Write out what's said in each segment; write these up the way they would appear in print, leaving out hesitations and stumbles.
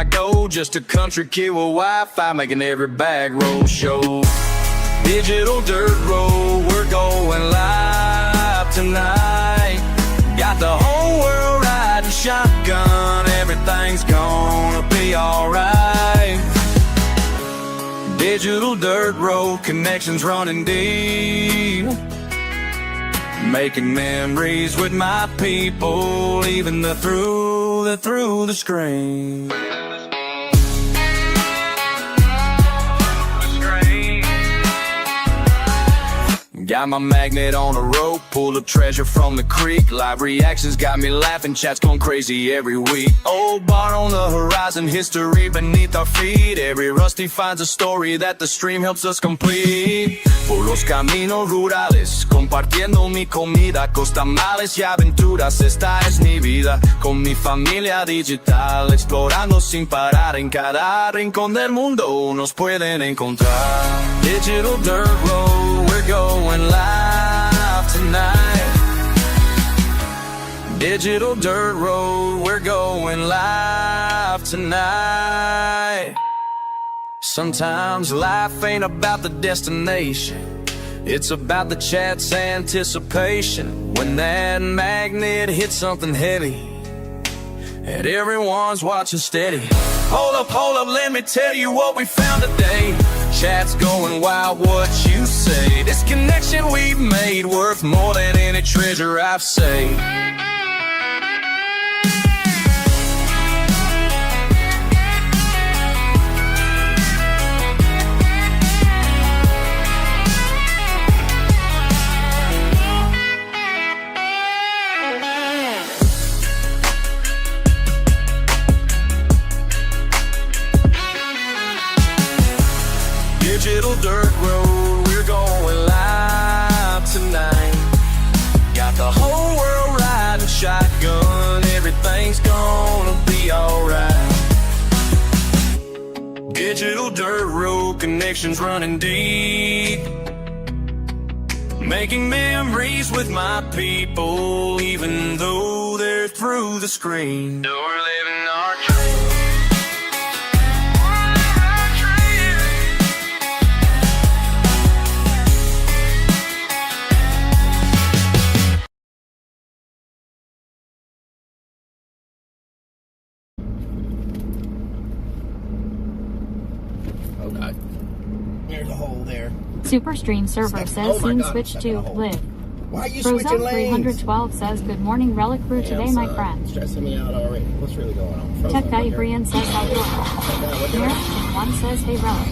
I go. Just a country kid with Wi-Fi, making every bag roll show. Digital dirt road, we're going live tonight. Got the whole world riding shotgun, everything's gonna be alright. Digital dirt road, connections running deep. Making memories with my people, even through the screen. Got my magnet on a rope, pulled up treasure from the creek. Live reactions got me laughing, chat's going crazy every week. Old bar on the horizon, history beneath our feet. Every rusty finds a story that the stream helps us complete. Por los caminos rurales, compartiendo mi comida, costamales y aventuras, esta es mi vida. Con mi familia digital, explorando sin parar. En cada rincón del mundo nos pueden encontrar. Digital dirt road, we're going live tonight. Digital dirt road, we're going live tonight. Sometimes life ain't about the destination, it's about the chat's anticipation. When that magnet hits something heavy and everyone's watching steady. Hold up, let me tell you what we found today. Chat's going wild, what you say? This connection we've made worth more than any treasure I've saved. Digital dirt road, we're going live tonight. Got the whole world riding shotgun, everything's gonna be alright. Digital dirt road, connections running deep. Making memories with my people, even though they're through the screen. We're living our dream. Oh god. There's a hole there. Superstream server says scene switch to live. Why are you switching Frozen lanes? 312 says good morning Relic crew today my friend. Stressing me out already. What's really going on? Tech Guy Brian says how you are. Merrick 1 says hey Relic.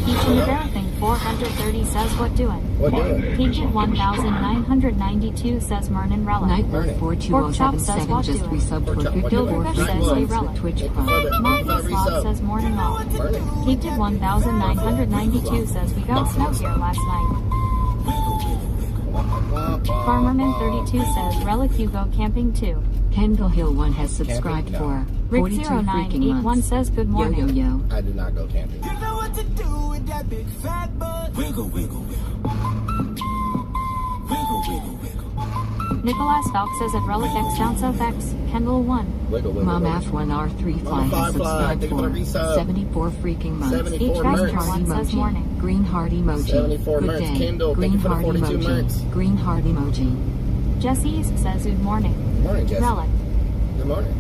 Eating everything 430 says what doing. What doing? Pageit 1992 says Mernin Relic. Nightmare Pork Chop says 4207 what just doing. resubbed for Gilbert 54 says hey Relic. Twitch Prime. Marcus Love says morning all. Pageit 1992 says we got snow here last night. Farmerman 32 says Relic you go camping too. Kendall Hill 1 has subscribed Camping? No. for Rick 42 freaking 0981 months. says good morning. Yo. I do not go camping. You know what to do with that big fat butt. Wiggle, wiggle, wiggle. Wiggle, wiggle, wiggle. Nicholas Falk says at Relic X down South X, Kendall 1. Wiggle, wiggle, Mom wiggle. F1R3 Fly Mama has Fly, subscribed thank you for the for resub. 74 freaking months. 74 H. merch. Restaurant Heart says emoji. morning. Green heart emoji. 74 Good merch. day. Kendall, thank Green you for the heart 42 emoji. merch. Green heart emoji. Jesse's says good morning. Morning, Jesse. Relic. Good morning.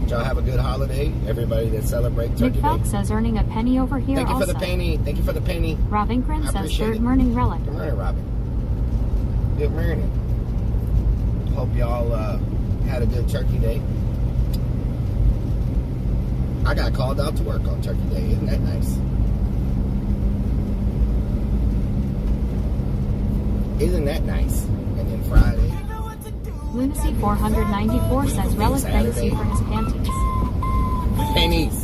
Did y'all have a good holiday? Everybody that celebrates Nick Turkey Falk Day. says earning a penny over here Thank you also. for the penny. Thank you for the penny. Rob Inkren I says appreciate third it. morning Relic. Good morning, Robin. Good morning. Hope y'all had a good Turkey Day. I got called out to work on Turkey Day. Isn't that nice? Isn't that nice? And then Friday. Lunacy 494 says Relic thanks you for his panties. Pennies.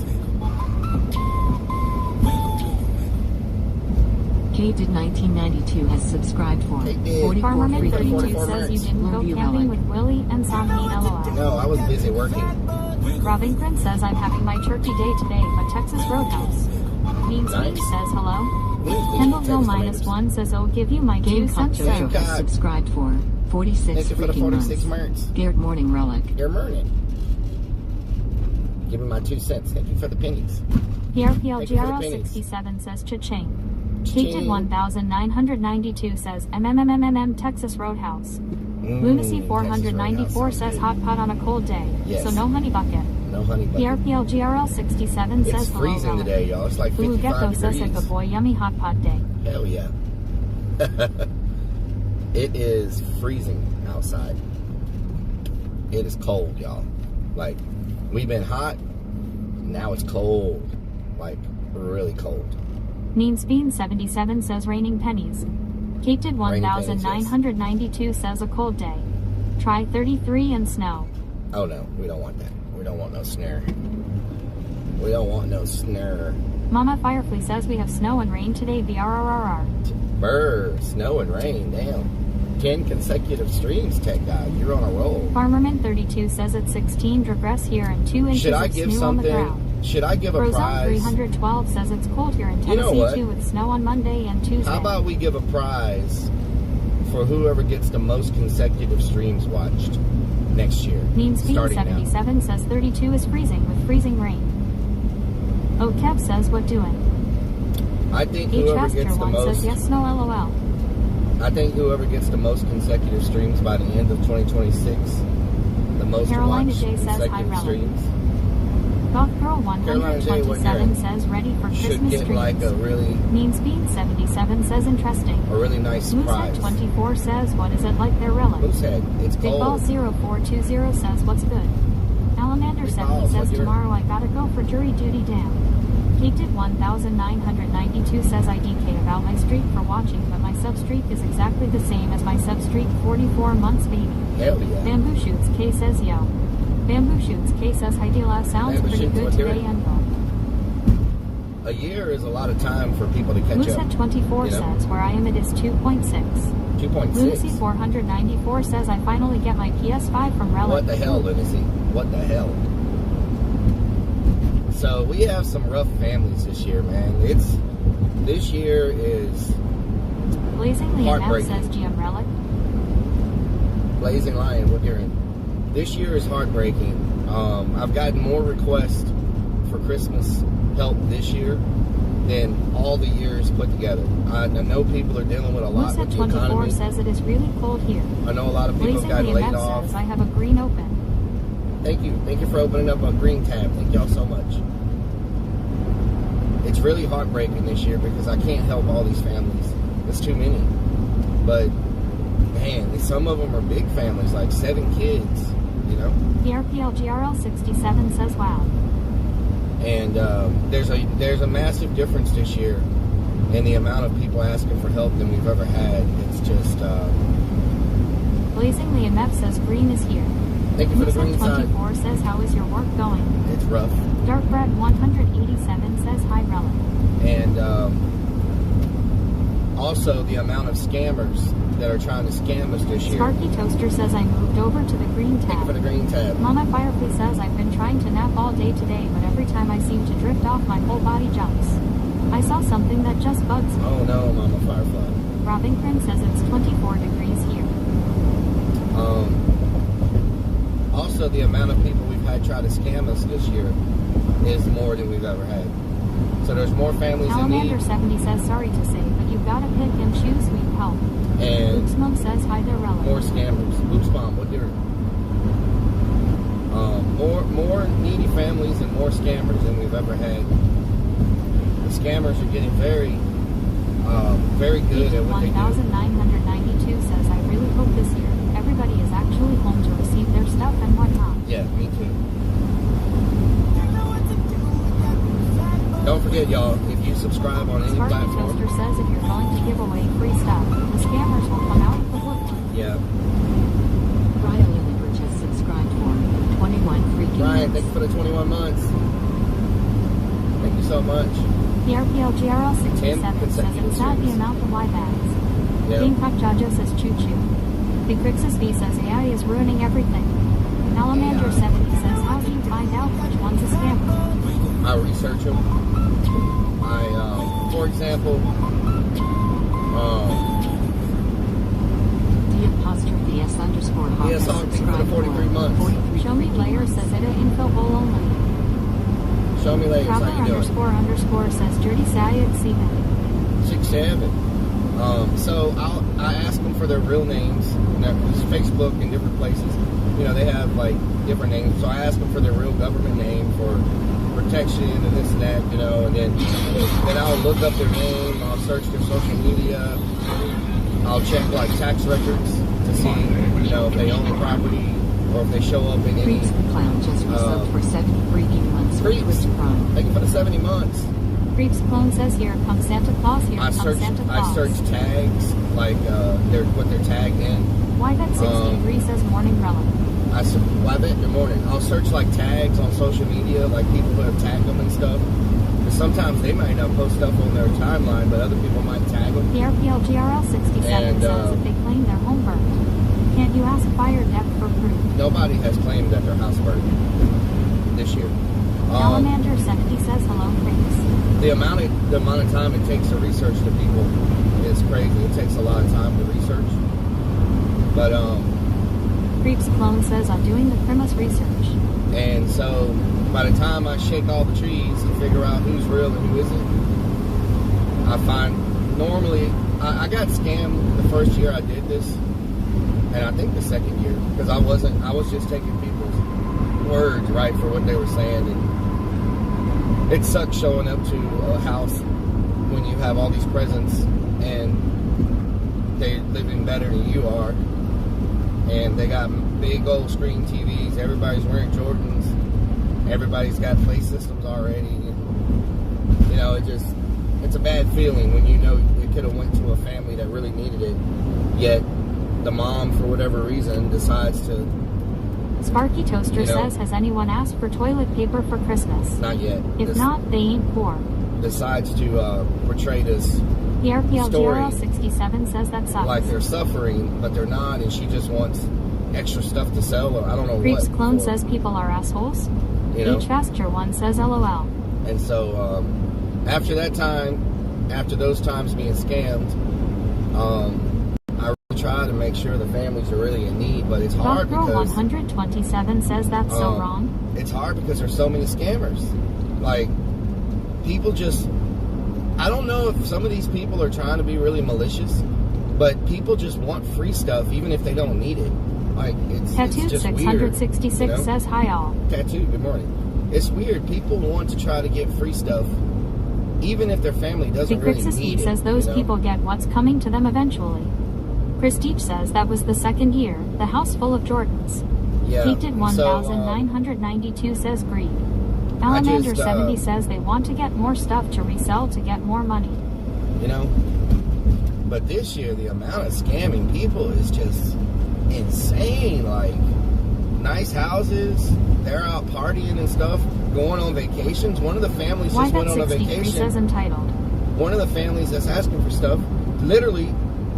Did 1992 has subscribed for They did. 44 Farmerman freaking 32 months. says you didn't go Love you, camping Relic. with Willie and Somni LOL. No, I was busy working. Rob Inkren says I'm having my turkey day today but Texas Roadhouse. Means Nice. says hello. Wednesday, Kendallville Texas -1 says I'll give you my 2 Game cents Jojo cent. God. has subscribed for 46 Thank you for the freaking 46 months. months. Garrett Morning Relic. You're morning. Give me my 2 cents. Thank you for the pennies. PRPLGRL67 says cha-ching. Kate did Cha-ching. 1992 says MMMMM Texas Roadhouse. Lunacy 494 says hot pot on a cold day. Yes. So no honey bucket. No honey bucket. PRPLGRL67 says It's freezing hello, today, y'all. It's like 55 Gecko says a degrees. good boy yummy hot pot day. Hell yeah. It is freezing outside. It is cold, y'all. Like, we've been hot. Now it's cold. Like, really cold. Neensbean77 says raining pennies. Kate did 1992 says a cold day. Try 33 and snow. Oh no, we don't want that. We don't want no snare. We don't want no snare. Mama Firefly says we have snow and rain today. VRRRR. Brr, snow and rain, damn. 10 consecutive streams, tech guy. You're on a roll. Farmerman32 says it's 16 regress here and 2 inches Should I of give snow on the something? ground. Should I give a Roselle prize? 312 says it's cold here in You know Tennessee what? too with snow on Monday and Tuesday. How about we give a prize for whoever gets the most consecutive streams watched next year? Starting now. Neensbean77 says 32 is freezing with freezing rain. Oh, Kev says what doing? I think H. whoever gets the Faster1 says most. yes, no, LOL. I think whoever gets the most consecutive streams by the end of 2026, the most Carolina watched J says hi, consecutive Rellik. streams, Goth Girl Carolina J, what 127 you're says ready for should Christmas get streams. like a really Neensbean77 says interesting. nice surprise. Moosehead24 says what is it like their Rellik? Moosehead, it's Big Ball cold. 0420 says what's good. Alamander70 balls, says what you're- tomorrow I gotta go for jury duty, damn. Kate did 1992 says I DK about my streak for watching, but my sub streak is exactly the same as my sub streak 44 months baby. Hell yeah. Bamboo Shoots K says yo. Bamboo Shoots K says Hidela sounds Bamboo pretty Shoots, good what you're- today and A year is a lot of time for people to catch up. Moosehead24 you know? says where I am it is 2.6. 2.6. Lunacy 494 says I finally get my PS5 from Rellik. What the hell, Lunacy? What the hell? So we have some rough families this year, man. This year is Blazingly Enough heartbreaking. says GM Rellik. Blazing Lion, what you're in. This year is heartbreaking. I've gotten more requests for Christmas help this year than all the years put together. I know people are dealing with a lot with the Moosehead24 economy. says it is really cold here. I know a lot of people got Blazingly laid Enough off. says I have a green open. Thank you. Thank you for opening up a green tab. Thank y'all so much. It's really heartbreaking this year because I can't help all these families. It's too many. But, man, some of them are big families, like 7 kids, you know? PRPLGRL67 says wow. And there's a massive difference this year in the amount of people asking for help than we've ever had. It's just... Blazingly Enough says green is here. Thank you for the green side. Moosehead24 says how is your work going? It's rough. Darkbread187 says hi Rellik. And also the amount of scammers that are trying to scam us this year. Sparky Toaster says I moved over to the green Thank you for the tab. green tab. Mama Firefly says I've been trying to nap all day today, but every time I seem to drift off, my whole body jumps. I saw something that just bugs me. Oh no, Mama Firefly. Robin Crin says it's 24 degrees here. Also, the amount of people we've had try to scam us this year is more than we've ever had. So there's more families in need. Alamander70 says sorry to say, but you've got to pick and choose who you help. And Oops Mom says hi there Rellik. more scammers. Oops, Mom, what you're more needy families and more scammers than we've ever had. The scammers are getting very good at what they do. 1992 says I really hope this year everybody is actually home to receive their stuff and whatnot. Yeah, me too. Don't forget, y'all, if you subscribe on any Sparky platform, Toaster says if you're going to give away free stuff, the scammers will come out of the woodwork. yeah. Brian Lillibridge has subscribed for 21 freaking Ryan, months. thank you for the 21 months. Thank you so much. PRPLGRL67 says consecutive it's not the series. amount of Y bags. Yeah. Gamecock Jaja says choo choo. Big Grixis V says AI is ruining everything. Alamander70 says how do you find out which one's a scammer? I research them. For example, D_S_Hawk yes, has Hawk, thank you for the subscribed 43 months. 43 Show me freaking player months. says it info hole only. Show me latest. Traveler How you doing? _ says Dirty Sayed Seaman. 6'7". So I ask them for their real names. Because Facebook and different places, you know, they have like different names. So I ask them for their real government name for protection and this and that, you know. And then I'll look up their name. I'll search their social media. I'll check like tax records to see, you know, if they own the property or if they show up in any. Creeps the Clown just resubbed for 70 freaking months for Creeps. Twisted Prime. Thank you for the 70 months. Creeps Clone says here comes Santa Claus, here comes Santa Claus. I search tags, like what they're tagged in. Wyvet63 says morning relic. Good morning. I'll search like tags on social media, like people who have tagged them and stuff. Because sometimes they might not post stuff on their timeline, but other people might tag them. The RPLGRL67 says if they claim their home burned, can't you ask fire depth for proof? Nobody has claimed that their house burned this year. Salamander70 says hello, Creeps. The amount of time it takes to research the people is crazy. It takes a lot of time to research. But Creeps Clone says I'm doing the premise research. And so by the time I shake all the trees and figure out who's real and who isn't, I find normally I got scammed the first year I did this, and I think the second year, because I was just taking people's words right for what they were saying, and it sucks showing up to a house when you have all these presents and they're living better than you are. And they got big old screen TVs. Everybody's wearing Jordans. Everybody's got play systems already. You know, it's a bad feeling when you know it could have went to a family that really needed it. Yet the mom, for whatever reason, decides to. Sparky Toaster says, has anyone asked for toilet paper for Christmas? Not yet. If not, they ain't poor. Decides to portray this. The RPLGRL67 says that sucks. Like they're suffering, but they're not, and she just wants extra stuff to sell, or I don't know Creeps what. Clone says people are assholes. You know? HFaster1 says LOL. And so, after that time, after those times being scammed, I really try to make sure the families are really in need, but it's hard because 127 says that's so wrong. It's hard because there's so many scammers. Like, people just, I don't know if some of these people are trying to be really malicious, but people just want free stuff even if they don't need it. Like, it's Tattooed just 666 weird, you know? says hi all. Tattooed, good morning. It's weird. People want to try to get free stuff even if their family doesn't really need it. says those people get what's coming to them eventually. Christine says that was the second year, the house full of Jordans. Yeah. Peaked 1992 says greed. Alamander70 says they want to get more stuff to resell to get more money. You know? But this year, the amount of scamming people is just insane. Like, nice houses, they're out partying and stuff, going on vacations. One of the families just went on a vacation. Says entitled. One of the families that's asking for stuff literally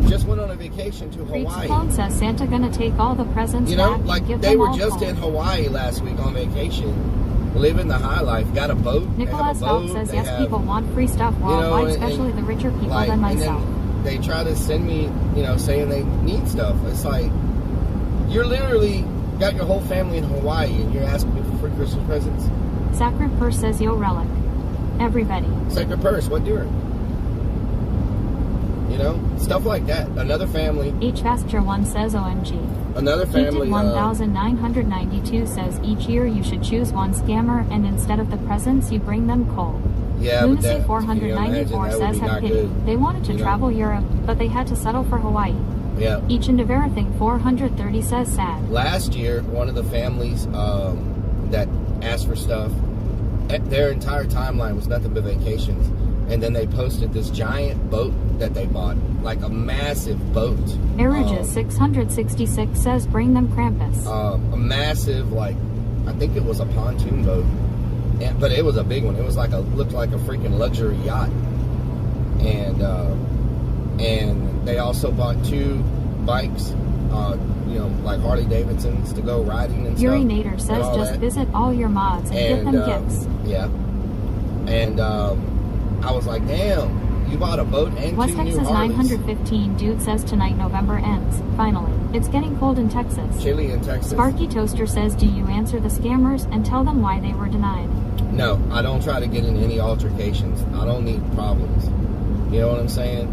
just went on a vacation to Hawaii. Clone says Santa gonna take all the presents you know, back like and give they them were all just home. in Hawaii last week on vacation, living the high life. Got a boat. Nicholas Phelps says they yes, have, people want free stuff worldwide, especially the richer people than myself. And then they try to send me, you know, saying they need stuff. It's like, you're literally got your whole family in Hawaii and you're asking me for free Christmas presents. Sacred Purse says yo relic. Everybody. Sacred Purse, what doing? You know, stuff like that. Another family. HFaster1 says OMG. Another family. 1992 says each year you should choose one scammer and instead of the presents you bring them coal. Yeah, Lunacy 494 says have pity. Good. They wanted to travel Europe, but they had to settle for Hawaii. Yeah. Each and everything 430 says sad. Last year, one of the families that asked for stuff, their entire timeline was nothing but vacations. And then they posted this giant boat that they bought, like a massive boat. Arages 666 says bring them Krampus. A massive, like, I think it was a pontoon boat, but it was a big one. It was looked like a freaking luxury yacht. And they also bought 2 bikes, you know, like Harley Davidsons to go riding and Yuri stuff. Nader says just visit all your mods and give them gifts. Yeah. And I was like, damn, you bought a boat and West 2 new Texas Harleys. 915 dude says tonight November ends. Finally. It's getting cold in Texas. Chilly in Texas. Sparky Toaster says, do you answer the scammers and tell them why they were denied? No, I don't try to get in any altercations. I don't need problems. You know what I'm saying?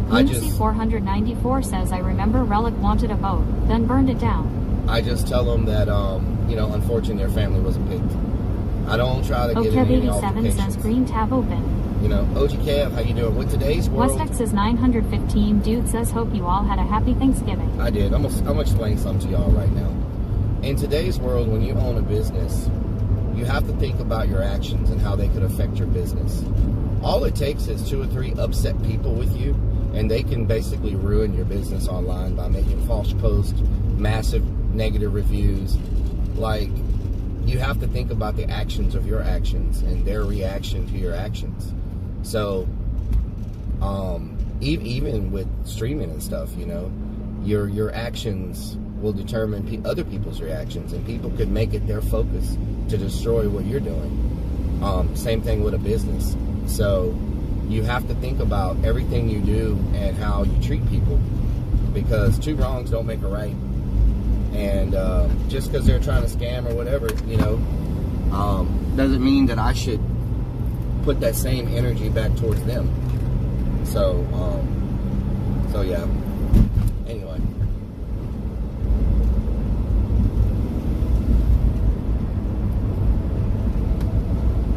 Lucy 494 says, I remember Rellik wanted a boat, then burned it down. I just tell them that, unfortunately their family wasn't picked. I don't try to get in any Okev87 altercations. says, green tab open. You know, OG Kev, how you doing? With today's world, Westex is 915. Dude says, hope you all had a happy Thanksgiving. I did. I'm gonna explain something to y'all right now. In today's world, when you own a business, you have to think about your actions and how they could affect your business. All it takes is 2 or 3 upset people with you, and they can basically ruin your business online by making false posts, massive negative reviews. Like, you have to think about the actions of your actions and their reaction to your actions. So, even with streaming and stuff, you know, your actions will determine other people's reactions, and people could make it their focus to destroy what you're doing. Same thing with a business. So, you have to think about everything you do and how you treat people, because 2 wrongs don't make a right. And just because they're trying to scam or whatever, you know, doesn't mean that I should put that same energy back towards them. So yeah. Anyway.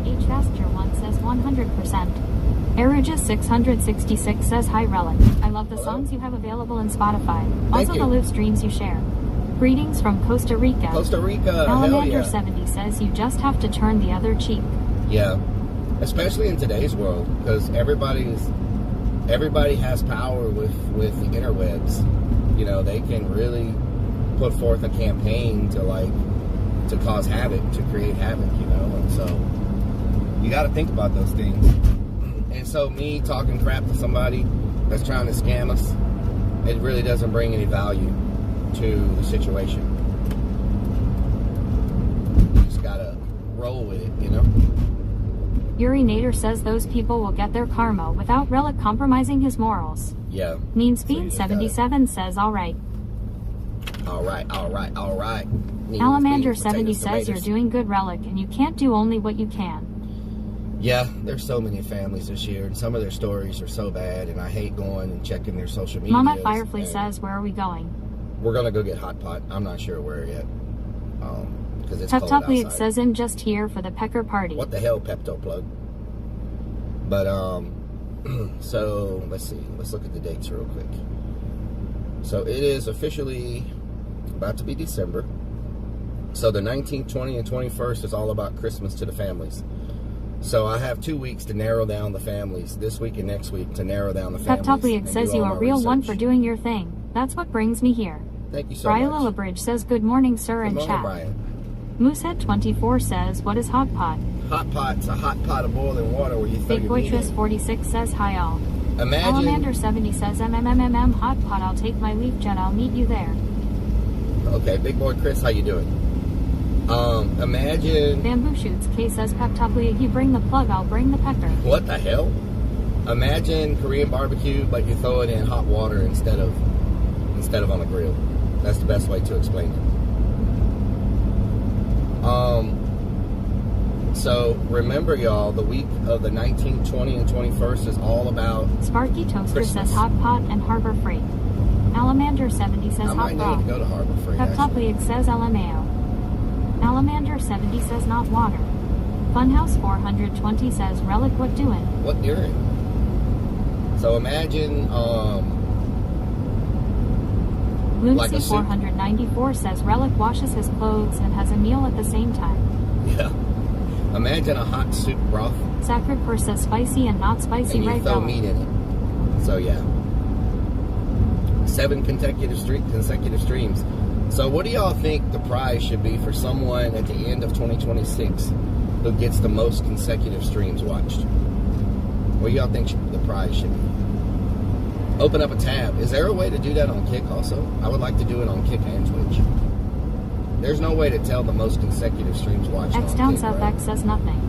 HFaster1 says 100%. Arages 666 says, hi Rellik. I love the songs you have available in Spotify. Also the live streams you share. Greetings from Costa Rica. Costa Rica, Alamander hell yeah. 70 says, you just have to turn the other cheek. Yeah, especially in today's world, because everybody has power with the interwebs. You know, they can really put forth a campaign to cause havoc, to create havoc, you know, and so you got to think about those things. And so me talking crap to somebody that's trying to scam us, it really doesn't bring any value to the situation. You just gotta roll with it, you know? Yuri Nader says those people will get their karma without Rellik compromising his morals. Yeah. Meansbean 77 says, alright. Alright. Alamander 70 says, you're doing good, Rellik, and you can't do only what you can. Yeah, there's so many families this year, and some of their stories are so bad, and I hate going and checking their social media. Mama Firefly says, where are we going? We're gonna go get Hotpot. I'm not sure where yet. Because it's cold Peptopley outside. says, I'm just here for the pecker party. What the hell, Pepto plug? But so let's see. Let's look at the dates real quick. So it is officially about to be December. So the 19th, 20th, and 21st is all about Christmas to the families. So I have 2 weeks to narrow down the families, this week and next week, to narrow down the families. Peptopley says, you are a real one for doing your thing. That's what brings me here. Thank you so Brian much. Lillibridge says, good morning, sir, Good and morning, chat. Brian. Moosehead24 says, what is hot pot? Hot pot's a hot pot of boiling water where you throw Big your meat in. Boytress46 says, hi all. Imagine. Alamander70 says, hot pot, I'll take my leaf jet, I'll meet you there. Okay, big boy Chris, how you doing? Imagine. Bamboo Shoots K says, Peptopley, you bring the plug, I'll bring the pecker. What the hell? Imagine Korean barbecue, but you throw it in hot water instead of on a grill. That's the best way to explain it. So remember, y'all, the week of the 19th, 20th, and 21st is all about Sparky Toaster Christmas. says, hot pot and Harbor Freight. Alamander70 says, I hot might need to dog. go to Harbor Freight. actually. Peptopley says, LMAO. Alamander70 says, not water. Funhouse 420 says, Rellik, what doing? What doing? So imagine, like a Lunacy soup. 494 says, Rellik washes his clothes and has a meal at the same time. Yeah. Imagine a hot soup broth Sacred Purse says, spicy and not spicy, and you right, throw Rellik? meat in it. So yeah. 7 consecutive streams. So what do y'all think the prize should be for someone at the end of 2026 who gets the most consecutive streams watched? What do y'all think the prize should be? Open up a tab. Is there a way to do that on Kick also? I would like to do it on Kick and Twitch. There's no way to tell the most consecutive streams watched X on down Kick, South right? X says nothing.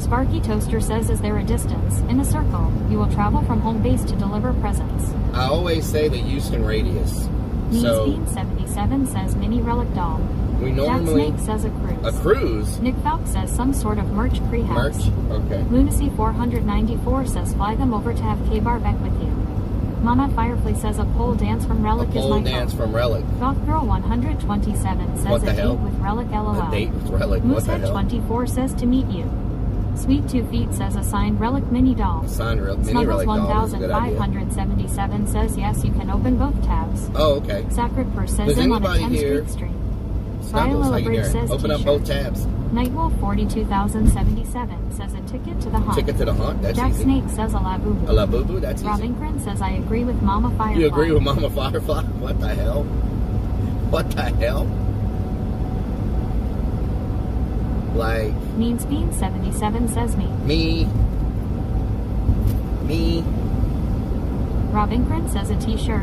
Sparky Toaster says, is there a distance? In a circle. You will travel from home base to deliver presents. I always say the Houston radius. So Bean77 says mini relic doll. we Jack normally Snake says a cruise. a cruise Nick Falk says some sort of merch merch. pre-house. Okay. Lunacy 494 says fly them over to have K-Bar back with you. Mama Firefly says a pole dance from A Relic is pole my dance hope. from Relic. Goth Girl 127 says What the a hell? date with Relic LOL. A date with Relic. What the Moosehead hell? 24 says to meet you. Sweet 2 Feet says a signed Relic mini doll. A signed mini Snuggles Relic doll is a good idea. 1577 says yes, you can open both tabs. Oh, okay. Sacred Purse says Does in on a anybody 10 here- streak stream. Snuggles, how you Bridge doing? says Open up t-shirt. both tabs. Nightwolf 42077 says a ticket to the hunt. Ticket to the hunt. That's Jack easy. Snake says a la boo A boo. la boo boo. That's Rob easy. Inkren says I agree with Mama Firefly. You agree with Mama Firefly? What the hell? What the hell? Like Mean Bean 77 says me. me. Rob Inkren says a t-shirt.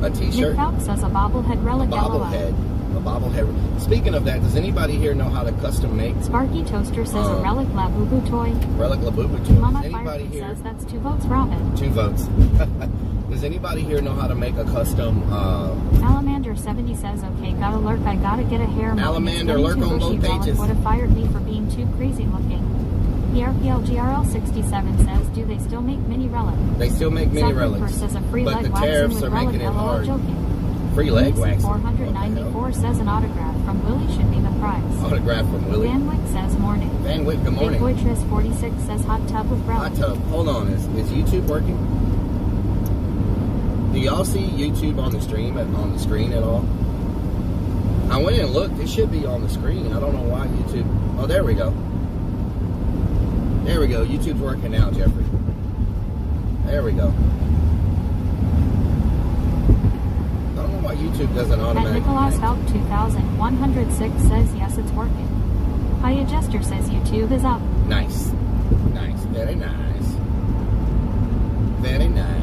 A Nick t-shirt. Falk says a bobblehead relic LOL. Bobblehead. A bobblehead. Speaking of that, does anybody here know how to custom make Sparky Toaster says a relic la boo boo toy. Relic Labubu toys? Mama Does anybody Firefly here? says that's 2 votes Robin. 2 votes. Does anybody here know how to make a custom? Alamander 70 says okay, gotta lurk, I gotta get a hair. Alamander, lurk on both pages. Would have fired me for being too crazy looking. PRPLGRL 67 says, do they still make mini relic? They still make mini Sacred relics, Purse says a free but leg the waxing tariffs with are relic making it LOL hard. joking. Free leg Lunacy waxing. 494 says an autograph from Willie should be the prize. Autograph from Willie. Van Wick says morning. Van Wick, good Big morning. Waitress 46 says hot tub with relic. Hot tub. Hold on, is YouTube working? Do y'all see YouTube on the stream on the screen at all? I went and looked. It should be on the screen. I don't know why YouTube. Oh, there we go. There we go. YouTube's working now, Jeffrey. There we go. I don't know why YouTube doesn't At automatically. Nicholas Falk 2106 says yes, it's working. Hiya Jester says YouTube is up. Nice. Nice. Very nice. Very nice.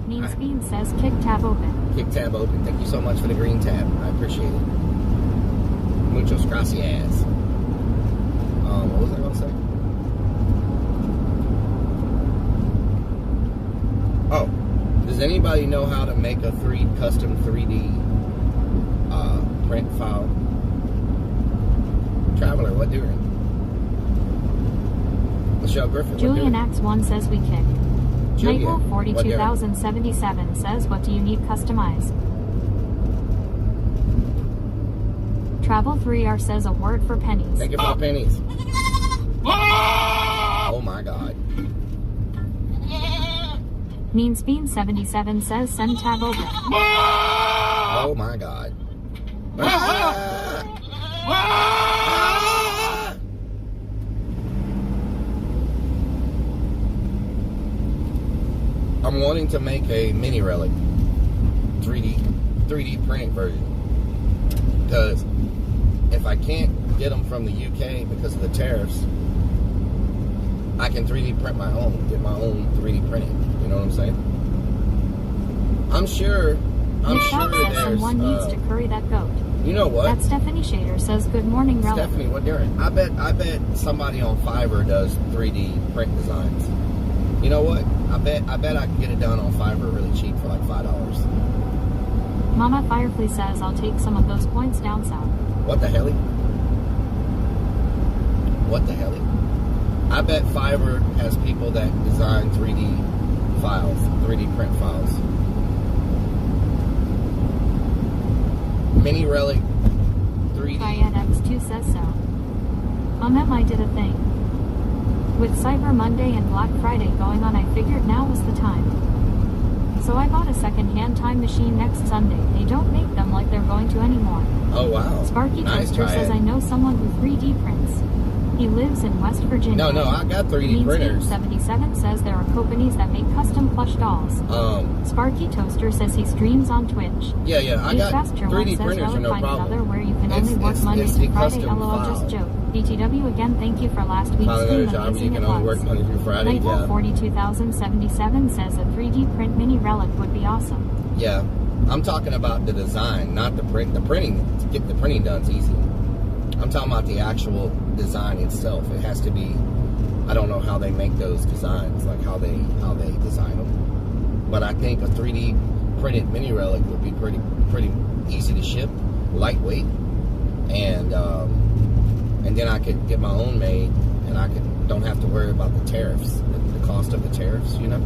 Mean Bean says kick tab open. Kick tab open. Thank you so much for the green tab. I appreciate it. Muchos gracias. What was I going to say? Oh, does anybody know how to make a custom 3D print file? Traveler, what doing? Michelle Griffin, what Julian doing? Axe 1 says we kick. Julian, Nightwolf what doing? 42077 says what do you need customized? Travel 3R says a word for pennies. Thank you for the pennies. Oh my God. Mean Bean 77 says send tab open. Oh my God. I'm wanting to make a mini relic 3D printing version, because if I can't get them from the UK because of the tariffs, I can 3D print my own, get my own 3D printing. You know what I'm saying? I'm sure Nick Falk says there's someone needs to curry that goat. you know what? That Stephanie Shader says good morning relic. Stephanie, what doing? I bet somebody on Fiverr does 3D print designs. You know what? I bet I can get it done on Fiverr really cheap for like $5. Mama Firefly says I'll take some of those points down south. What the hell? What the hell? I bet Fiverr has people that design 3D files, 3D print files. Mini Relic 3D. Triad X2 says so. I did a thing. With Cyber Monday and Black Friday going on, I figured now was the time. So I bought a second-hand time machine next Sunday. They don't make them like they're going to anymore. Oh wow. Sparky Nice, Toaster says Triad. I know someone who 3D prints. He lives in West Virginia. No, I got 3D Mean printers. 77 says there are companies that make custom plush dolls. Sparky Toaster says he streams on Twitch. Yeah, I got Faster 3D one says printers are no find another problem. where you can only work Monday it's to the Friday. custom LOL, file. just joke. BTW again, thank you for last week's Find another stream. job, you Amazing can it only was. work Monday through Friday. Nightwolf Yeah. 42077 says a 3D print mini relic would be awesome. Yeah, I'm talking about the design, not the print. The printing, to get the printing done is easy. I'm talking about the actual design itself. It has to be. I don't know how they make those designs, like how they design them. but I think a 3D printed mini relic would be pretty easy to ship, lightweight, and then I could get my own made, and I don't have to worry about the tariffs, the cost of the tariffs, you know.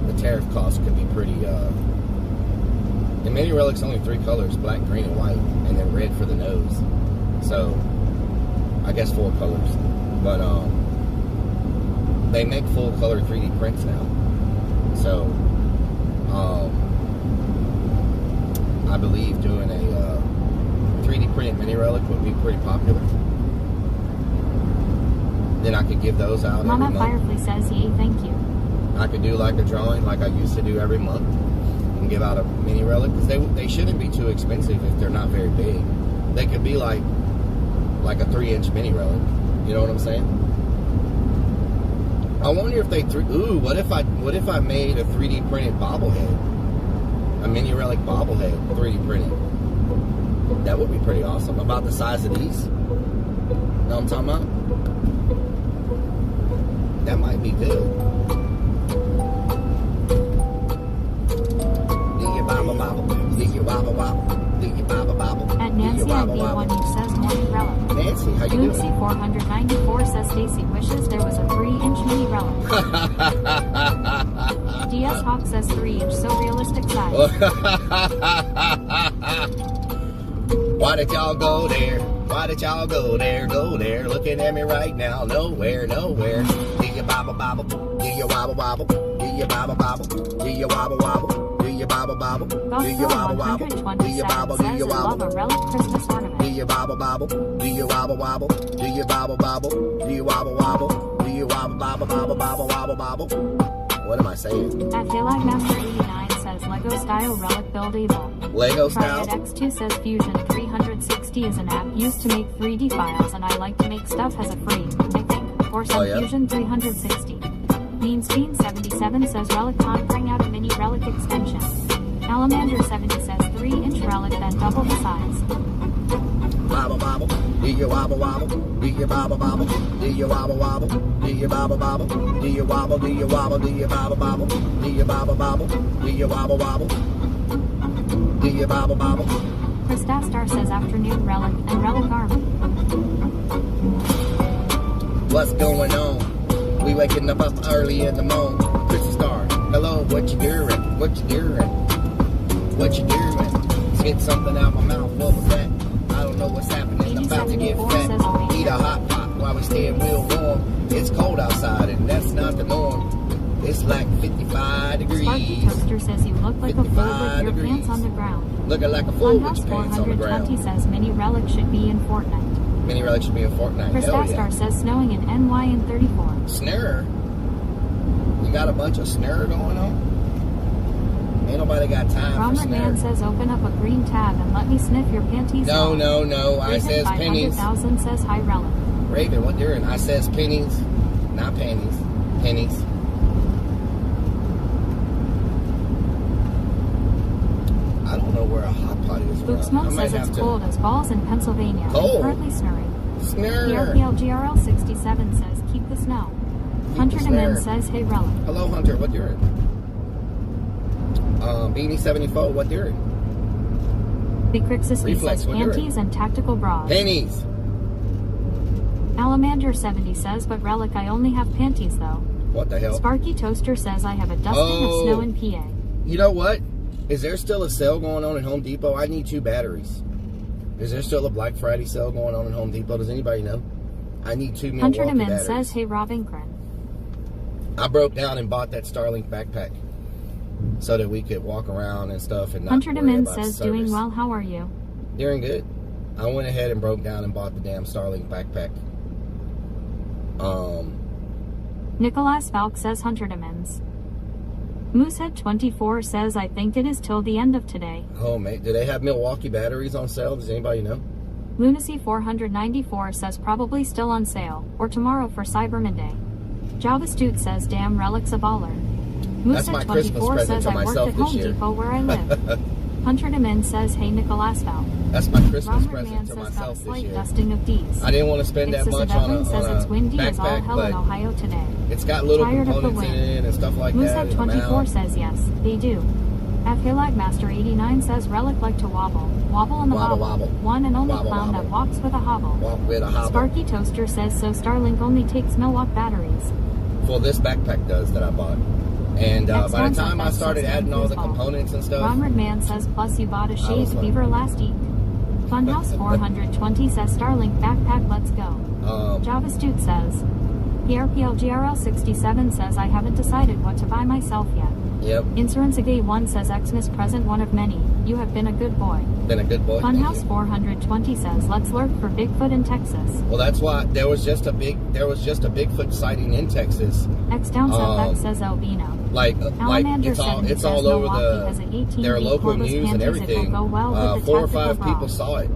The tariff cost could be pretty. The mini relic's only 3 colors: black, green, and white, and then red for the nose. So I guess 4 colors, but they make full color 3D prints now. So I believe doing a 3D printed mini relic would be pretty popular. Then I could give those out Mama every month. Firefly says, yay, thank you. I could do like a drawing like I used to do every month and give out a mini relic, because they shouldn't be too expensive if they're not very big. They could be like a 3-inch mini relic. You know what I'm saying? I wonder if they what if I made a 3D printed bobblehead, a mini relic bobblehead, 3D printed. That would be pretty awesome. About the size of these. Know what I'm talking about? That might be good. Do you bobble bobble? Do you wobble wobble? Do you bobble bobble? At Nancy IV1 each says morning relic. Nancy, how you Lucy doing? 494 says Stacy wishes there was a 3-inch mini relic. DS Hawk says 3-inch, so realistic size. Why did y'all go there? Why did y'all go there? Go there, looking at me right now. Nowhere, nowhere. Do you bobble bobble? Do you wobble wobble? Do you bobble bobble? Do you wobble wobble? Do you bobble bobble? Do you wobble wobble? Do you bobble? Do you Love wobble? a relic Christmas ornament. Do you bobble bobble? Do you wobble wobble? Do you bobble bobble? Do you wobble wobble? Do you wobble bobble bobble bobble wobble bobble? What am I saying? At Hilag Master 89 says Lego style relic build evil. Lego Triad style? X2 says Fusion 360 is an app used to make 3D files, and I like to make stuff as a free, I think, or some Oh, yeah? Fusion 360. Mean 77 says Relic Con bring out a mini relic extension. Alamander 70 says 3-inch relic, then double the size. Bobble bobble, do you wobble wobble? Do you bobble bobble? Do you wobble wobble? Do you bobble bobble? Do you wobble? Do you wobble? Do you bobble bobble? Do you bobble bobble? Do you wobble wobble? Do you bobble bobble? Christastar says afternoon relic and relic army. What's going on? We waking up early in the morning. Chrissy Star, hello, what you doing? What you doing? What you doing? Spit something out my mouth. What was that? I don't know what's happening. I'm about to get fat. Eat a hot pot while we staying real warm. It's cold outside and that's not the norm. It's like 55 Sparky degrees. Toaster says you look like a fool with 55 your degrees. pants on the ground. Looking like a fool with Funhouse your pants on the 420 ground. says mini relic should be in Fortnite. Mini relic should be a Fortnite. Hell Christastar yeah. says snowing in NY in 34. Snare. You got a bunch of snare going on? Ain't nobody got time for Robert snare. Man says open up a green tab and let me sniff your panties. No, off. no, no. I Raven says pennies. 500,000 says high relic. Raven, what doing? I says pennies, not panties. Pennies. I don't know where a hot pot is. Luke around. I Smoke might says it's have to- cold as balls in Pennsylvania. I'm Cold? currently snurring. Snare. PRPL GRL 67 says keep the snow. Keep Hunter the Demin snare. says hey relic. Hello, Hunter. What doing? Beanie 74. What doing? Big Crixus Reflex, says what you're panties and tactical bras. Pennies. Alamander 70 says but relic I only have panties though. What the hell? Sparky Toaster says I have a dusting Oh. of snow in PA. You know what? Is there still a sale going on at Home Depot? I need 2 batteries. Is there still a Black Friday sale going on at Home Depot? Does anybody know? I need 2 Milwaukee Hunter Demin batteries. says hey Rob Inkren. I broke down and bought that Starlink backpack so that we could walk around and stuff and not Hunter worry Demin about says service. doing well, how are you? Doing good. I went ahead and broke down and bought the damn Starlink backpack. Nicholas Falk says Hunter Demins. Moosehead 24 says I think it is till the end of today. Oh, mate. Do they have Milwaukee batteries on sale? Does anybody know? Lunacy 494 says probably still on sale, or tomorrow for Cyber Monday. JavaStute says damn relic's a baller. That's my Moosehead Christmas 24 present says to I worked myself at this Home year. Depot where I live. Hunter Demin says, hey Nickel Asphalt. That's my Christmas Robert present Man to says got a myself this slight year. dusting of D's. I didn't want to spend that much on a says it's windy as all backpack, hell in but Ohio today. it's got little Tired of the components in wind. it and stuff like that. Moosehead and 24 mount. says yes, they do. Hillag Master 89 says Rellik like to wobble. Wobble in the Wobble, wobble. wobble. One and only Wobble, clown wobble. that walks with a hobble. Walk with a hobble. Sparky Toaster says so Starlink only takes Milwaukee batteries. Well, this backpack does that I bought. And by the Next time I concept started says adding all the Foosball. components and stuff, Romard Man says plus you bought a was shaved like- beaver last week. Funhouse 420 says Starlink backpack let's go. JavaStute says PRPLGRL 67 says I haven't decided what to buy myself yet. yep, Insurance Gay 1 says Xmas present one of many. You have been a good boy. been a good boy. Thank Funhouse you. 420 says let's lurk for Bigfoot in Texas. Well, that's why there was just a Bigfoot sighting in Texas. X down south X says Albino. Like Alamander it's all 70 it's says all over Milwaukee has an 18 their week local cordless news and panties. It will everything. go well with the 4 or tactical 5 bra. people saw it.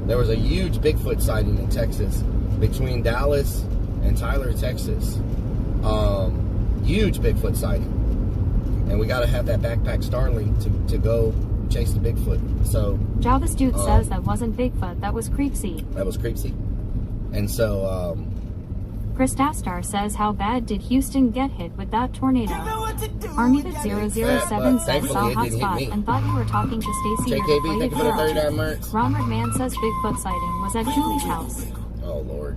There was a huge Bigfoot sighting in Texas between Dallas and Tyler, Texas. Huge Bigfoot sighting, and we got to have that backpack Starlink to go chase the Bigfoot. So JavaStute says that wasn't Bigfoot, that was Creepsy. that was creepy, and so Chris Dastar says how bad did Houston get hit with that tornado? You know what to do. ArmyVid007 says thankfully saw it didn't hit hotspot me. and thought you were talking to Stacy your JKB, thank deflated you for the garage. 39 merch. Romard Man says Bigfoot sighting was at Julie's house. Oh Lord.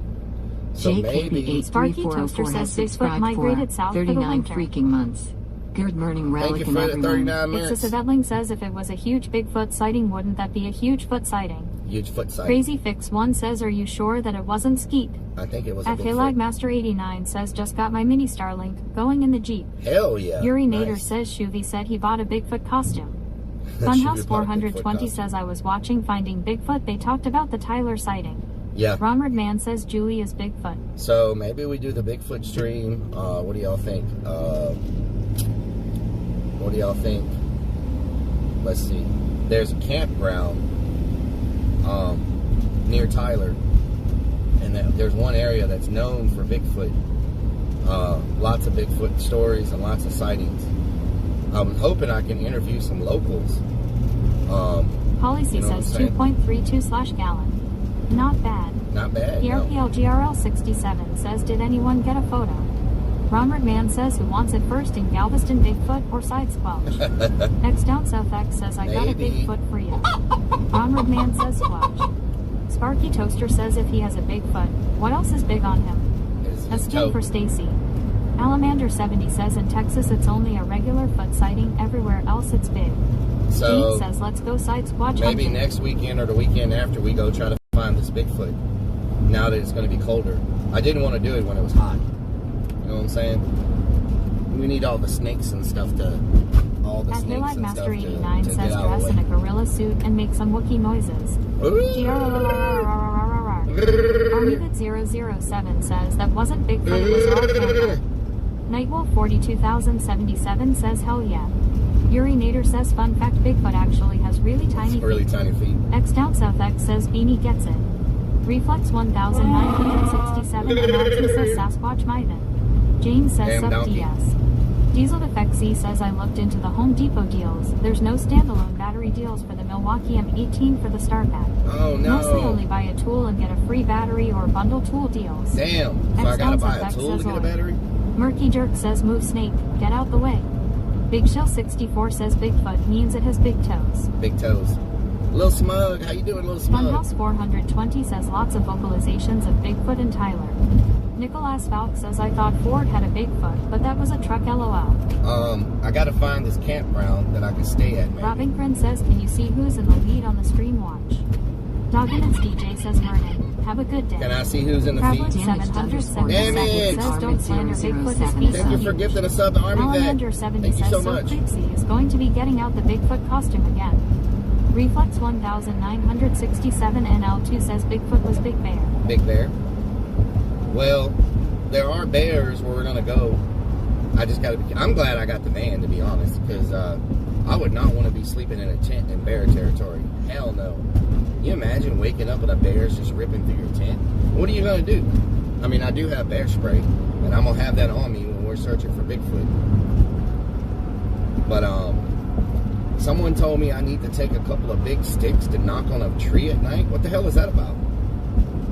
So maybe. Sparky Toaster JKB83404 says has Bigfoot subscribed migrated for south for the 39 winter. freaking months. Good morning, Thank Rellik you and for the everyone. 39 minutes. Ixus Evetling says if it was a huge Bigfoot sighting, wouldn't that be a huge foot sighting? Huge foot sight. Crazy Fix 1 says are you sure that it wasn't Skeet? I think it was a Hillag Bigfoot. Master 89 says just got my mini Starlink going in the Jeep. Hell yeah. Yuri Nader Nice. says Shuvy said he bought a Bigfoot costume. Shuvy Funhouse bought a Bigfoot 420 costume. says I was watching Finding Bigfoot. They talked about the Tyler sighting. Yeah. Romard Man says Julie is Bigfoot. So maybe we do the Bigfoot stream. What do y'all think? What do y'all think? Let's see. There's a campground near Tyler, and there's one area that's known for Bigfoot. Lots of Bigfoot stories and lots of sightings. I'm hoping I can interview some locals. Policy You know what says I'm saying? 2.32/gallon. Not bad. Not bad. No. PRPLGRL 67 says did anyone get a photo? Romard Man says who wants it first in Galveston Bigfoot or side squelch? X down south X says I got a Maybe. Bigfoot for you. Romard Man says squelch. Sparky Toaster says if he has a Bigfoot, what else is big on him? His A toe. skin for Stacy. Alamander 70 says in Texas it's only a regular foot sighting, everywhere else it's big. So Dean says let's go side squatch maybe hunting. next weekend or the weekend after we go try to find this Bigfoot. Now that it's going to be colder. I didn't want to do it when it was hot. You know what I'm saying? We need all the snakes and stuff to... All the At snakes Hillag and Master stuff to 89 get says out dress of in the a gorilla suit and make some Wookiee noises. way. ArmyVid007 says that wasn't Bigfoot, it was all camera. Nightwolf 42077 says hell yeah. Yuri Nader says fun fact Bigfoot actually has really tiny Really feet. tiny feet. X down south X says Beanie gets it. Reflex 1967 and Maxie says Sasquatch Myvin. James says Damn sub donkey. DS. Diesel Defect C says I looked into the Home Depot deals. There's no standalone battery deals for the Milwaukee M18 for the Star Pack. Oh no. Mostly only buy a tool and get a free battery or bundle tool deals. Damn. So I gotta buy a X tool to says get a oil. battery? Murky Jerk says move snake, get out the way. Big Shell 64 says Bigfoot means it has big toes. Big toes. Little Smug. How you doing, Little Smug? Funhouse 420 says lots of vocalizations of Bigfoot and Tyler. Nicholas Falk says I thought Ford had a Bigfoot, but that was a truck LOL. I gotta find this campground that I can stay at, maybe. Robin Grin says can you see who's in the lead on the stream watch? Doggins DJ says Vernon, have a good day. Can I see who's in the Traveling feed? Damaged 777 Damn it. says don't slander Bigfoot as being Thank you for gifting a sub to Army Alamander Vet. 70 Thank you says so so much. Creepsy is going to be getting out the Bigfoot costume again. Reflex 1967 NL2 says Bigfoot was Big Bear. Big Bear. Well, there are bears where we're gonna go. I just gotta be. I'm glad I got the van, to be honest, because I would not want to be sleeping in a tent in bear territory. Hell no. Can you imagine waking up and a bear's just ripping through your tent? What are you gonna do? I mean, I do have bear spray, and I'm gonna have that on me when we're searching for Bigfoot. But Someone told me I need to take a couple of big sticks to knock on a tree at night. What the hell is that about?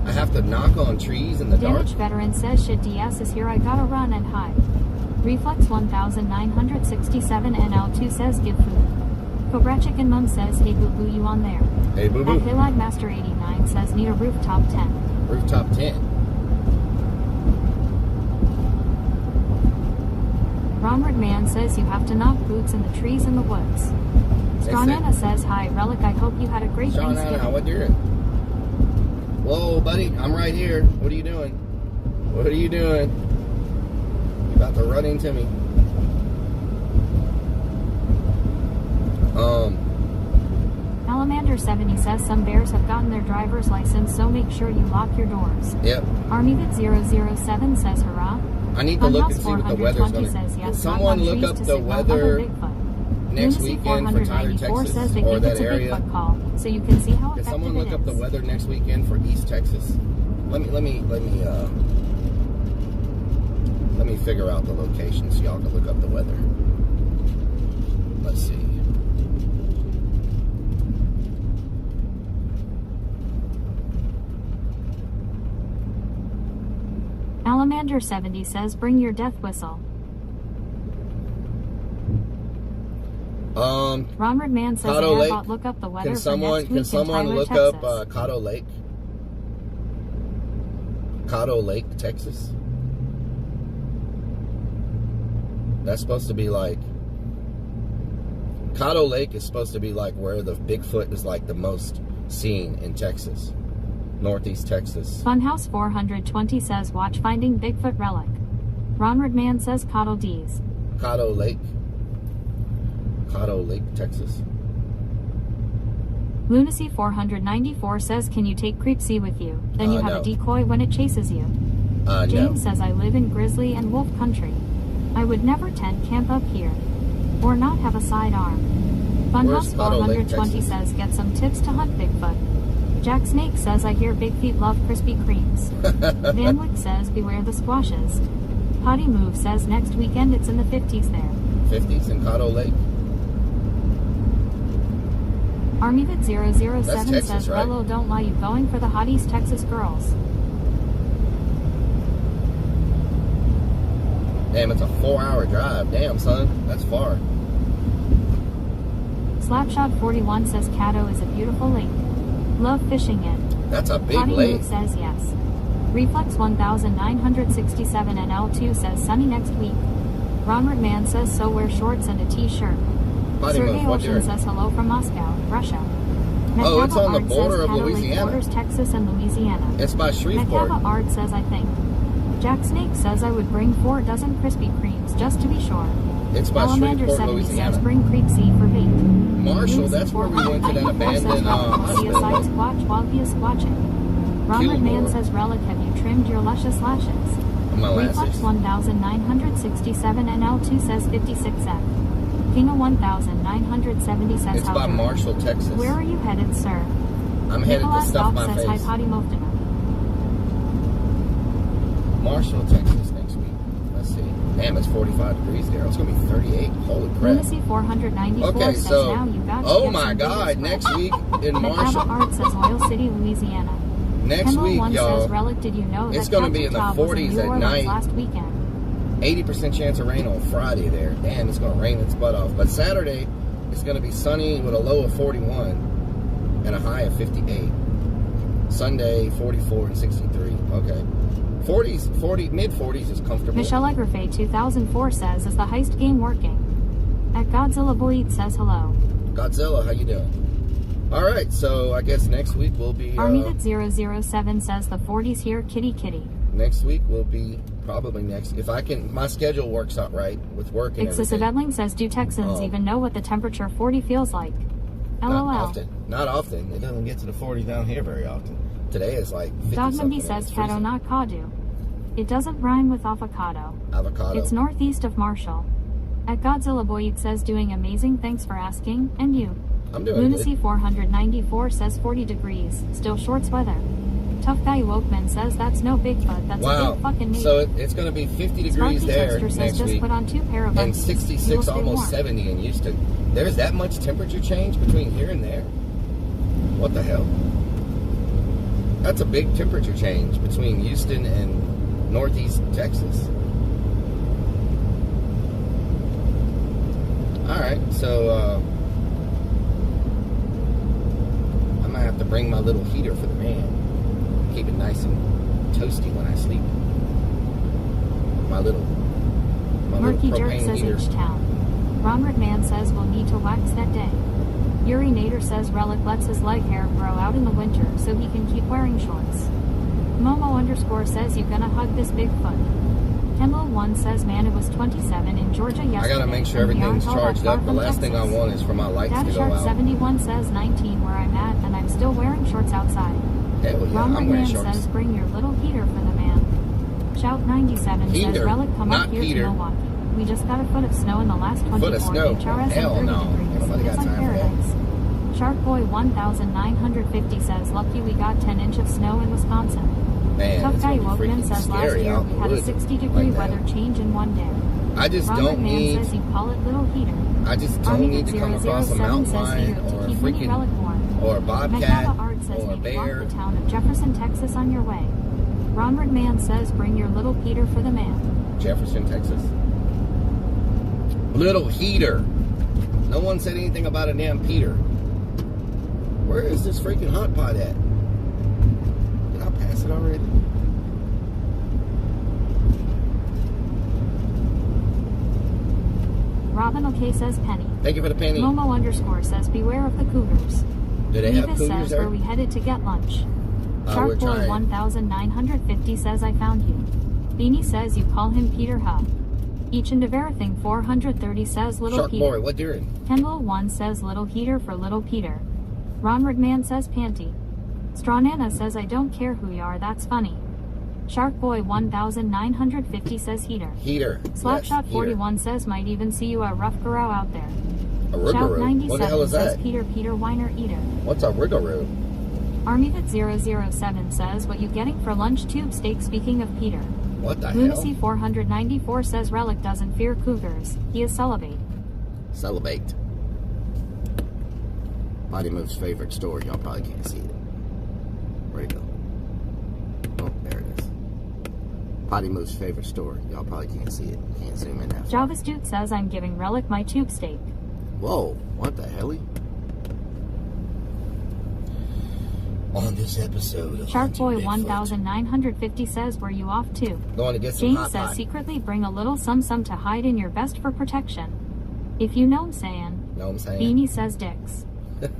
I have to knock on trees in the dark? Damage Veteran says shit DS is here, I gotta run and hide. Reflex 1967 NL2 says give food. Cobra Chicken Mum says hey boo boo, you on there? Hey boo boo. At Hillag Master 89 says need a rooftop 10. Rooftop 10. Ronward Man says you have to knock boots in the trees in the woods. Strong Anna says hi Relic, I hope you had a great Strong Thanksgiving. Anna, what you doing? Whoa buddy, I'm right here. What are you doing? What are you doing? You're about to run into me. Alamander 70 says some bears have gotten their driver's license, so make sure you lock your doors. Yep. ArmyVid007 says hurrah. I need to look and see what the weather's going to be. Says yes, Someone look up the weather next weekend for Tyler, Texas, says they or think that it's a area. Bigfoot call, so you can see how Can effective someone look it up the is. weather next weekend for East Texas? Let me figure out the location so y'all can look up the weather. Let's see. Alamander 70 says bring your death whistle. Ronward Man says Cotto Lake. Airbot, look up the weather Can for someone next week in Tyler, look Texas. up Cotto Lake? Cotto Lake, Texas. That's supposed to be like Cotto Lake is supposed to be like where the Bigfoot is like the most seen in Texas. Northeast Texas. Funhouse 420 says watch Finding Bigfoot Relic. Ronward Man says Cottle D's. Cotto Lake. Cotto Lake, Texas. Lunacy 494 says can you take Creepsy with you? Then you have No. a decoy when it chases you. No. James says I live in grizzly and wolf country. I would never tent camp up here. Or not have a sidearm. Where's Funhouse Cotto Lake, 420 Texas? says get some tips to hunt Bigfoot. Jack Snake says I hear Big Feet love Krispy Kremes. Van Wick says beware the squashes. Potty Move says next weekend it's in the 50s there. 50s in Cotto Lake. ArmyVid007 That's Texas, says right? Rello don't lie, you going for the hot East Texas girls. Damn, it's a 4-hour drive. Damn, son. That's far. Slapshot 41 says Caddo is a beautiful lake. Love fishing it. That's a big Potty lake. Move says yes. Reflex 1967 and L2 says sunny next week. Ronward Man says so wear shorts and a t-shirt. Potty Sergey Move, what Ocean year? says hello from Moscow, Russia. Oh, it's on the Art border says of Caddo Lake Louisiana. borders Texas and Louisiana. It's by Shreveport. Macaba Art says I think. Jack Snake says I would bring 4 dozen Krispy Kremes just to be sure. It's by Alamander Shreveport, 70 Louisiana. says bring Creepsy for bait. Marshall, that's where we went to that abandoned hospital. Side squatch while he is squatching. Ronward Man Kilgore. says Relic, have you trimmed your luscious lashes? My Reflex lashes. 1967 and L2 says 56F. King of 1970 says It's how by dirty. Marshall, Texas. Where are you headed, sir? I'm headed to Nicholas stuff Goff my says hi face. potty Mofdema. Marshall, Texas next week. Let's see. Damn, it's 45 degrees there. It's going to be 38. Holy crap. Lunacy 494 Okay, says so, now you got to oh get my some God, videos next for- week in Macaba Marshall. Art says Oil City, Louisiana. Next Kendall week, 1 y'all, says Relic, did you know it's that gonna be in the Captain Todd was 40s New at Orleans night. last weekend? 80% chance of rain on Friday there. Damn, it's going to rain its butt off. But Saturday, it's going to be sunny with a low of 41 and a high of 58. Sunday, 44 and 63. Okay. 40s, mid-40s is comfortable. Michelle Egrefay 2004 says, is the heist game working? At Godzilla Boyd says hello. Godzilla, how you doing? All right, so I guess next week will be... ArmyVid007 says the 40s here, kitty kitty. next week will be probably next... If I can... My schedule works out right with work and Excessive everything. Edling says, do Texans even know what the temperature 40 feels like? LOL. Not often. It doesn't get to the 40s down here very often. Today is like 50 Dogman something. B and says it's Caddo, freezing. not Cadu. It doesn't rhyme with avocado. Avocado. It's northeast of Marshall. At Godzilla Boyd says doing amazing, thanks for asking, and you. I'm doing Lunacy good. 494 says 40 degrees, still shorts weather. Tough Guy Wokeman says that's no Bigfoot, that's a Wow. big fucking meat. So it's going to be 50 degrees Sparky there Toaster says next just week. put on 2 pair of And Uggies. 66, You will stay almost warm. 70 in Houston. There's that much temperature change between here and there? What the hell? That's a big temperature change between Houston and Northeast Texas. Alright, so I might have to bring my little heater for the man. Keep it nice and toasty when I sleep. My little Murky Jerk propane says heater. H-Town. Ronrit Man says we'll need to wax that day. Yuri Nader says Rellik lets his leg hair grow out in the winter so he can keep wearing shorts. Momo_ says you gonna hug this Bigfoot. Kenlo1 says man it was 27 in Georgia yesterday. I gotta make sure and we everything's aren't all that charged far up. The from last thing I Texas. want is for my lights to go Shark out. 71 says 19 where I'm at and I'm still wearing shorts outside. Hell yeah, Ronrit I'm wearing Man shorts. says bring your little heater for the man. Shout 97 says Heater, Rellik come not up here Peter. to Milwaukee. We just got a foot of snow in the last 24 Foot of snow? HRS Hell and 30 no. degrees. Nobody got It's like time for that. paradise. Sharkboy 1950 says lucky we got 10 inch of snow in Wisconsin. Man, Tough it's Guy gonna be Wokeman freaking says last scary year out we in the had a woods 60-degree like that. weather change in one day. I just Ronrit don't Man need. says you call it little heater. I just don't Army need to come across a 007 mountain says lion here to or a keep mini relic freaking warm. or a bobcat Megava Art says or a maybe walk bear. the town of Jefferson, Texas on your way. Ronrit Man says bring your little Peter for the man. Jefferson, Texas. Little heater. No one said anything about a damn Peter. Where is this freaking hot pot at? Did I pass it already? Robin OK says penny. Thank you for the penny. Momo_ says beware of the cougars. Do they have Nevis cougars says there? where we headed to get lunch. We're trying. Sharkboy 1950 says I found you. Beanie says you call him Peter Hub. Each and everything 430 says little Shark Peter. boy, what doing? Kendall 1 says little heater for little Peter. Ronrit Man says panty. Strawnana says I don't care who you are, that's funny. Sharkboy 1950 says heater. Heater. Slapshot Yes, 41 says might even see you a rough garrow out there. A Shout riggaroo. 97 What the hell is says that? Peter Whiner Eater. What's a riggaroo? ArmyVit007 says what you getting for lunch tube steak speaking of Peter. What the hell? Lunacy 494 says Rellik doesn't fear cougars. He is celibate. Celibate. Body Move's favorite store. Y'all probably can't see it. Where'd it go? Oh, there it is. Potty Move's favorite store. Y'all probably can't see it. Can't zoom in that far. Java's Dude says I'm giving Rellik my tube steak. Whoa, what the hell? On this episode of Sharkboy Hunting Bigfoot, 1950 says where you off to? going to get some James hot says pot. secretly bring a little some to hide in your vest for protection. If you know what I'm saying. Know what I'm saying? Beanie says dicks.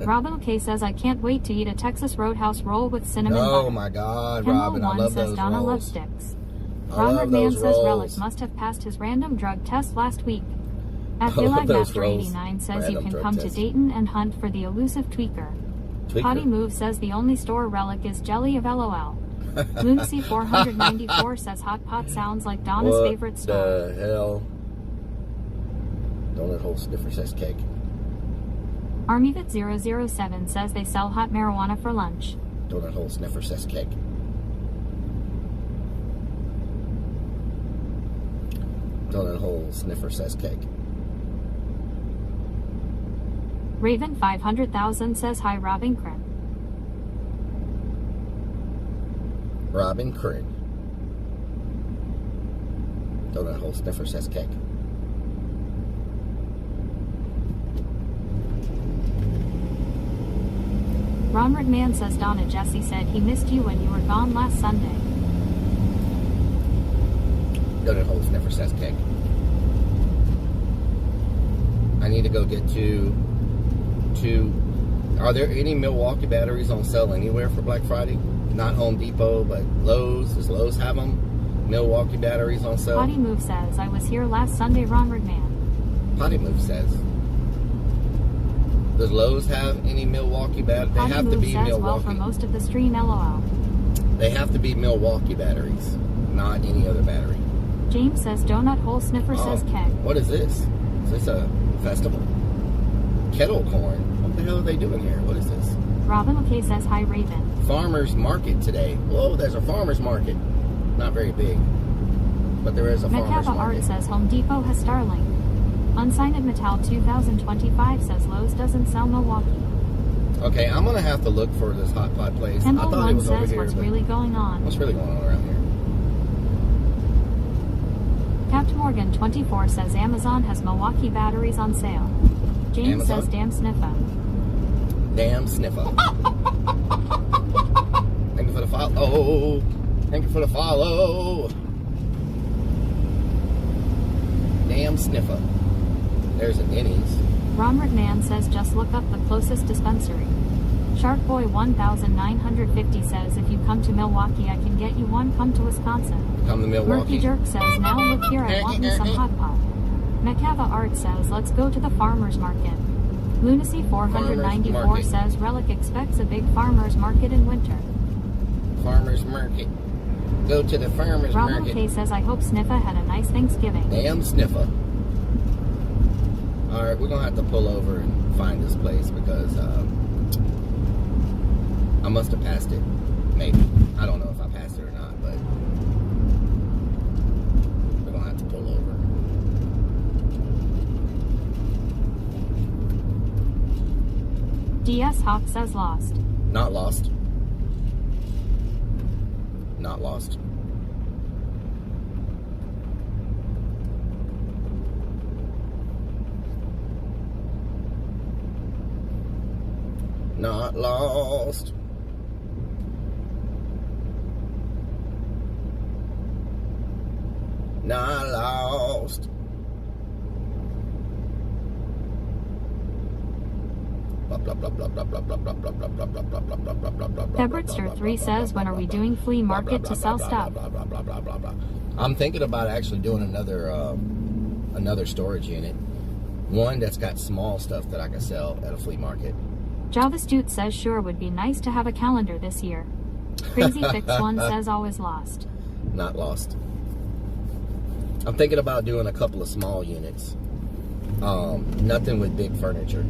Robin K says I can't wait to eat a Texas Roadhouse roll with cinnamon Oh butter. my God, Kendall Robin, I 1 love says those Donna rolls. loves sticks. I Ronrit love Man those says rolls. Rellik must have passed his random drug test last week. I Athilag love those Master rolls. 89 says you Random can drug come test. to Dayton and hunt for the elusive tweaker. Tweaker. Potty Move says the only store Rellik is jelly of LOL. Lunacy 494 says Hot Pot sounds like Donna's What favorite store. the hell? Donut hole sniffer says cake. ArmyVit007 says they sell hot marijuana for lunch. Donut hole sniffer says cake. Donut hole sniffer says cake. Raven 500,000 says hi Robin Crim. Robin Crin. Donut hole sniffer says cake. Ronrit Man says Donna Jesse said he missed you when you were gone last Sunday. Donut hole sniffer says cake. I need to go get two. Are there any Milwaukee batteries on sale anywhere for Black Friday? Not Home Depot, but Lowe's. Does Lowe's have them? Milwaukee batteries on sale? Potty Move says I was here last Sunday Ronrit Man. Potty Move says. Does Lowe's have any Milwaukee batteries? They Potty have to Move be says well Milwaukee. for most of the stream LOL. They have to be Milwaukee batteries, not any other battery. James says Donut Hole Sniffer says keg. What is this? Is this a festival? Kettle corn? What the hell are they doing here? What is this? Robin McKay says hi, Raven. Farmer's market today. Whoa, there's a farmer's market. Not very big, but there is a farmer's Macava market. Art says Home Depot has Starlink. Unsigned Metal 2025 says Lowe's doesn't sell Milwaukee. Okay, I'm gonna have to look for this hot pot place. I Temple thought it 1 was over says here. what's but really going on. what's really going on around here? Captain Morgan 24 says Amazon has Milwaukee batteries on sale. James Amazon? says damn sniffa. Damn sniffer. Thank you for the follow. Thank you for the follow. Damn sniffer. There's a Denny's. Ron McMahon says just look up the closest dispensary. Sharkboy 1950 says if you come to Milwaukee I can get you one, come to Wisconsin. Come to Milwaukee. Murphy Jerk says now look here, I want me some hot pot. Macava Art says let's go to the farmer's market. Lunacy 494 Farmer's market. says Relic expects a big farmer's market in winter. Farmer's market. Go to the farmer's Ronald market. K says I hope Sniffa had a nice Thanksgiving. Damn sniffer. Alright, we're gonna have to pull over and find this place because I must have passed it. Maybe. I don't know if I passed it or not, but we're gonna have to pull over. DS Hawk says lost. Not lost. Not lost. Not lost. Not lost. Pepperidster 3 says when are we doing flea market to sell stuff? I'm thinking about actually doing another storage unit. One that's got small stuff that I can sell at a flea market. JavaStute says sure would be nice to have a calendar this year. Crazy Fix 1 says always lost. Not lost. I'm thinking about doing a couple of small units. Nothing with big furniture.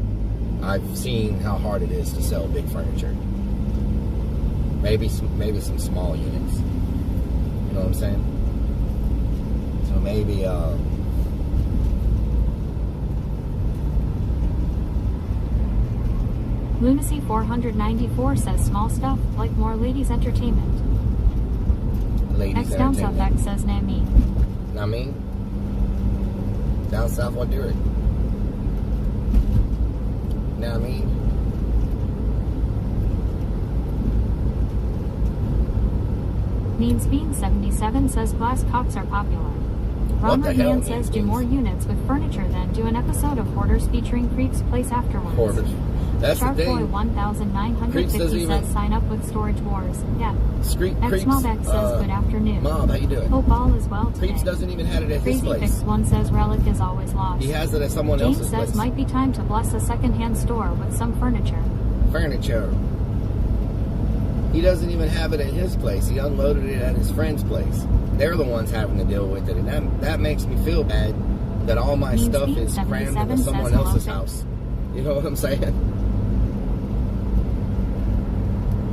I've seen how hard it is to sell big furniture. Maybe some small units. You know what I'm saying? So maybe Lunacy 494 says small stuff like more ladies entertainment. ladies X down south entertainment. X says Nami. I mean, down south will do it. Now I mean, Means Bean 77 says glass cocks are popular. What the Ron hell, Man says do Means more units with furniture then do an episode of Hoarders featuring Creeps Place afterwards. Hoarders. That's the Sharkboy thing. 1950 Creeps doesn't says even- sign up with Storage Wars. Yeah. Creeps. Mob X says good afternoon. Mob, how you doing? Hope all is well today. Creeps doesn't even have it at his Crazy place. Fix 1 says Relic is always lost. He has it at someone James else's says place. might be time to bless a secondhand store with some furniture. Furniture. He doesn't even have it at his place. He unloaded it at his friend's place. They're the ones having to deal with it, and that makes me feel bad that all my Mean stuff Speed is crammed 77 into someone says hello, else's Fix. house. You know what I'm saying?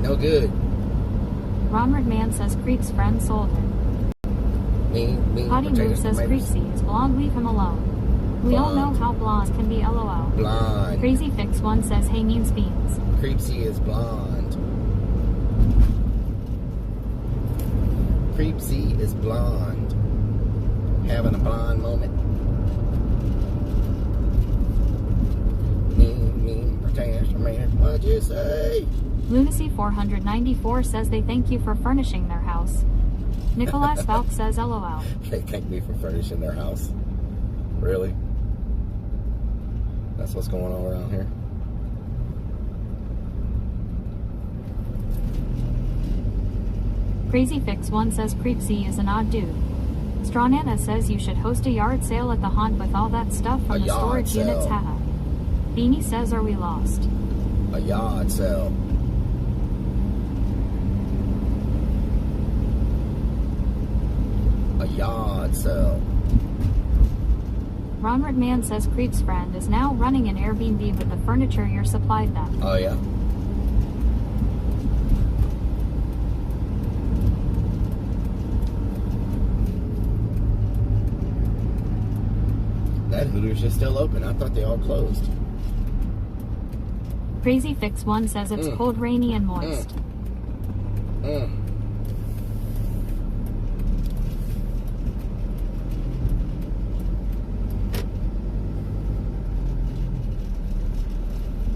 No good. Ron Man says Creep's friend sold him. Mean Potty Move potatoes, says tomatoes. Creepsy is blonde, leave him alone. We all know Blonde. how blonde can be, lol. Blonde. Crazy Fix 1 says hey Means Beans. Creepsy is blonde. Creepsy is blonde. Having a blonde moment. Mean, pretend, man. What'd you say? Lunacy 494 says they thank you for furnishing their house. Nicholas Falk says lol. They thank me for furnishing their house. Really? That's what's going on around here? Crazy Fix 1 says Creepsy is an odd dude. Strawnana says you should host a yard sale at the haunt with all that stuff from A the yard storage sale. units, haha. Beanie says are we lost? A yard sale. A yard sale. Ron Man says Creep's friend is now running an Airbnb with the furniture you're supplied them. Oh yeah. bad. Hooters is still open. I thought they all closed. Crazy Fix 1 says it's cold, rainy, and moist.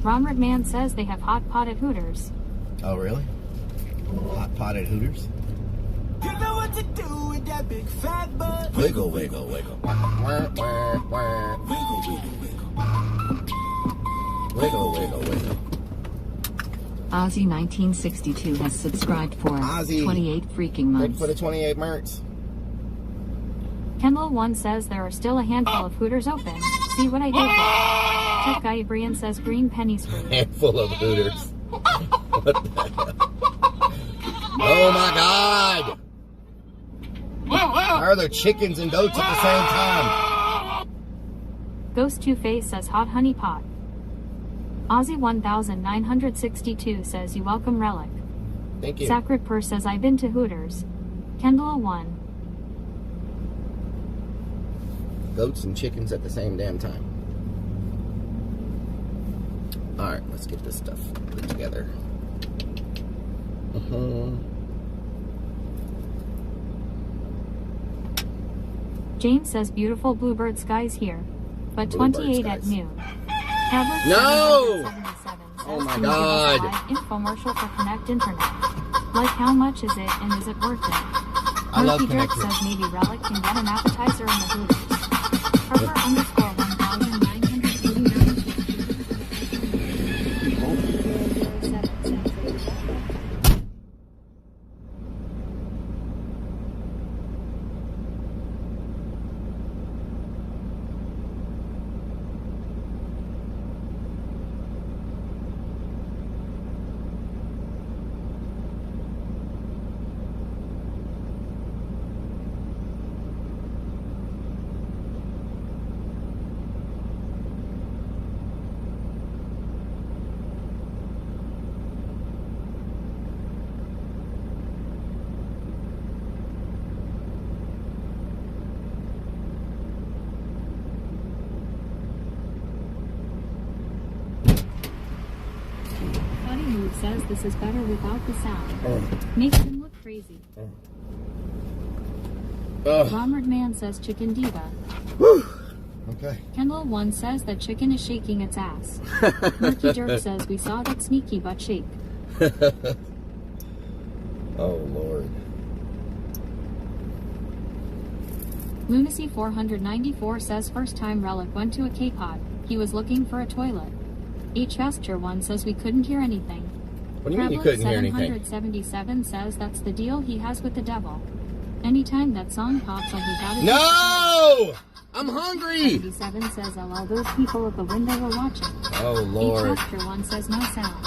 Romert Man says they have hot pot at Hooters. Oh, really? Hot pot at Hooters? You know what to do with that big fat butt. Wiggle, wiggle, wiggle. Wah, wah, wah. Wiggle, wiggle, wiggle. Wiggle, wiggle, wiggle. Ozzy 1962 has subscribed for Ozzy. 28 freaking Thank you months. for the 28 merts. Kendall 1 says there are still a handful of Hooters open. See what I did there? Tech Guy Brian says green pennies free. Handful of Hooters. What the hell? Oh my God! How are there chickens and goats at the same time? Ghost Two Face says hot honey pot. Ozzy 1962 says you welcome Relic. Thank you. Sacred Purse says I've been to Hooters. Kendall 1. Goats and chickens at the same damn time. Alright, let's get this stuff put together. James says beautiful bluebird skies here, but Bluebird 28 at skies. noon. Tablet No! 777 says, Oh my "Can you give us a God. live infomercial for Connect Internet. Like how much is it and is it worth it? I love Murphy Jerk Connect. says maybe Relic can get an appetizer in the Hooters. Harper underscore 1989. Body Move says this is better without the sound. Makes him look crazy. Romert Man says Chicken Diva. Okay. Kendall 1 says that chicken is shaking its ass. Murky Jerk says we saw that sneaky butt shake. Oh, Lord. Lunacy 494 says first time Relic went to a K-Pod. He was looking for a toilet. H. Vesture 1 says we couldn't hear anything. What do you mean you Traveler couldn't hear anything? 777 says that's the deal he has with the devil. Anytime that song pops on he got it. No! I'm hungry! 77 says LL those people at the window are watching. Oh, Lord. H. Vesture 1 says no sound.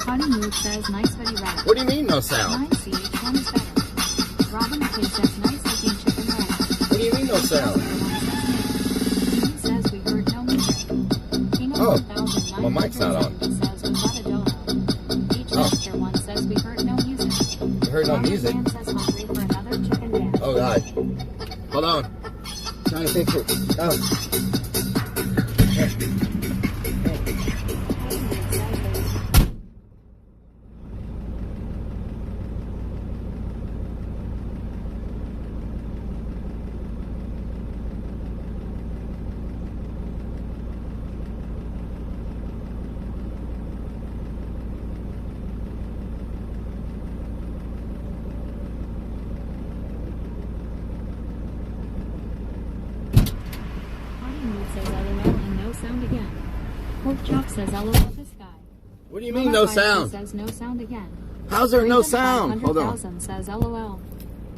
Potty Move says nice buddy rat. What do you mean no sound? 9CH1 is better. Robin K says nice looking chicken rice. What do you mean no sound? He says we heard no music. King of Oh, 1000 my mic's not on. says we got a donut. H. Vesture 1 says we heard no music. You heard no Robin music? Man says hungry for another chicken dance. Oh, God. Hold on. Trying to think. Potty Move says LOL and no sound again. Pork Chop says LOL this guy. What do you mean no sound? Says no sound again. How's there no sound? Hold on. 500,000 says LOL.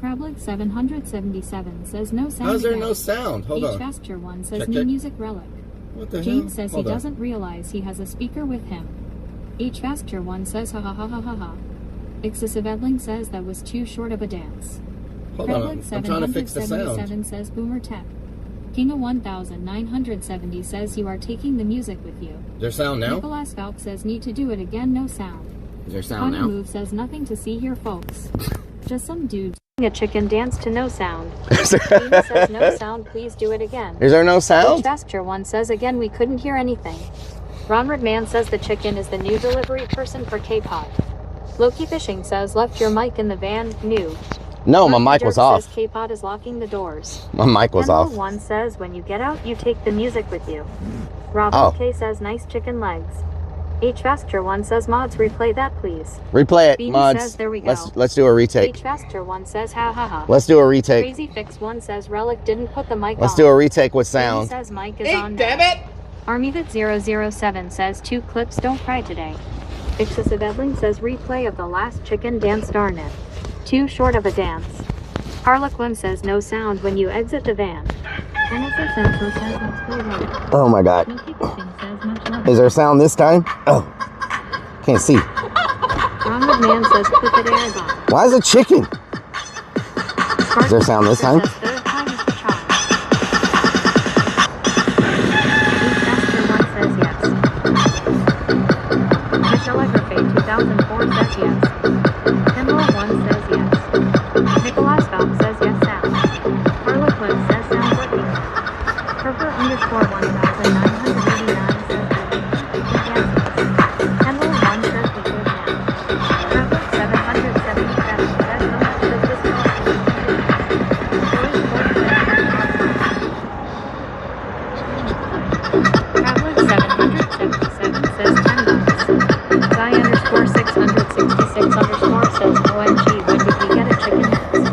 Crablik 777 says no sound. How's there again. no sound? Hold H. on. Vesture 1 says Check, new check. music relic. What the hell? James says Hold he on. doesn't realize he has a speaker with him. H. Vesture 1 says ha ha ha ha ha ha. Excessive Edling says that was too short of a dance. Hold on. Crablik I'm trying to fix the sound. 777 says Boomer Tech. King of 1970 says you are taking the music with you. Is there sound now? Nicholas Falk says need to do it again, no sound. Is there sound Potty now? Move says nothing to see here, folks. Just some dudes a chicken dance to no sound. Dean says no sound, please do it again. Is there no sound? Pasture One says again we couldn't hear anything. Ronward Man says the chicken is the new delivery person for K-Pod. Loki Fishing says left your mic in the van, new. No, my mic was off. Says K-Pod is locking the doors. My mic was off. One says when you get out, you take the music with you. Rob K says nice chicken legs. H Pasture One says mods replay that please. Replay it, Beanie mods. Says, there we go. Let's do a retake. H Pasture One says ha ha ha. Let's do a retake. Crazy Fix One says Rellik didn't put the mic on. Let's do a retake with sound. Beanie says mic is on. Damn it! ArmyVit007 says 2 clips don't cry today. Excessive Edling says replay of the last chicken dance, darn it. Too short of a dance. Harlequin says no sound when you exit the van. NSS Central says let's go right. Oh my god. Milky Fishing says much love. Is there sound this time? Oh. Can't see. Ronald Man says clip it air bomb. Why is it chicken? Is there sound this time? Says third time is the charm. Each Master One says yes. Michelle Egrafay 2004 says yes. Emerald One says yes. Nicholas Valk says yes sound. Harlequin says sound working. Purple _1989 says yes. Emerald One says we good now. Purple 777 says no much does this cost. Traveler 777 says $10. Guy _666 says OMG, when did we get a chicken dance?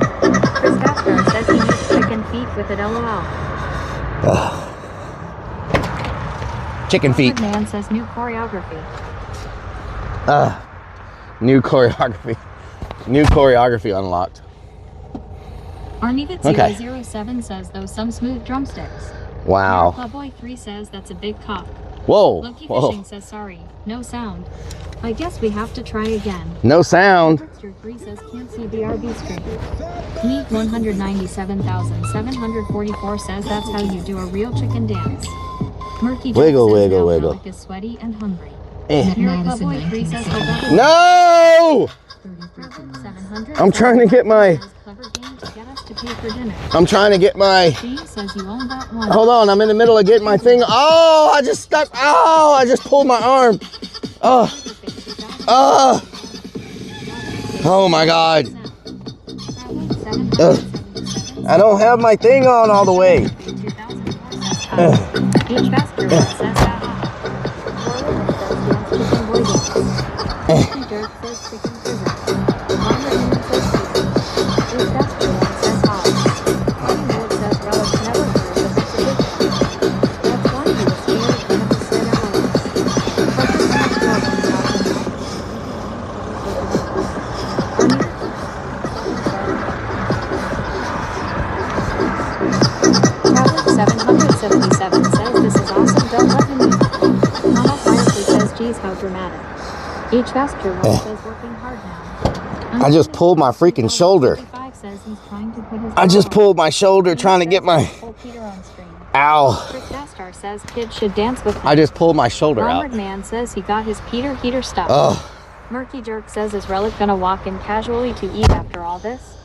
Chris Gaspar says he needs chicken feet with it, LOL. Chicken feet. Man says new choreography. New choreography. New choreography unlocked. ArmyVit007 says those some smooth drumsticks. Wow. Clubboy 3 says that's a big cock. Whoa. Loki Whoa. Fishing says sorry, no sound. I guess we have to try again. No sound. Trickster 3 says can't see BRB screen. Meat 197,744 says that's how you do a real chicken dance. Murky Jack Wiggle, says wiggle, now wiggle. Rellik is sweaty and hungry. Madison Clubboy 3 says 1970. No! 700 I'm trying to get my... clever game to get us to pay for dinner. I'm trying to get my... Gene says you own that one. Hold on, I'm in the middle of getting my thing. Oh, I just stuck. Oh, I just pulled my arm. Oh. Oh. Oh my God. I don't have my thing on all the way. Each Pastor says Dirk says chicken prison. Each Pastor says hot. Hollywood says Rellik never heard of such a big one. That's why he was scared when it was said Traveler 777 says this is awesome, don't let him eat. Mama Firefly says geez how dramatic. Each Pastor One says working hard now. I just pulled my freaking shoulder. Says he's trying to put his I just pulled my shoulder trying to get my... Peter on screen. Ow. Chris Gastar says kids should dance with him. I just pulled my shoulder out. Ronward Man says he got his Peter Heater stuff. Ugh. Murky Jerk says is Rellik gonna walk in casually to eat after all this?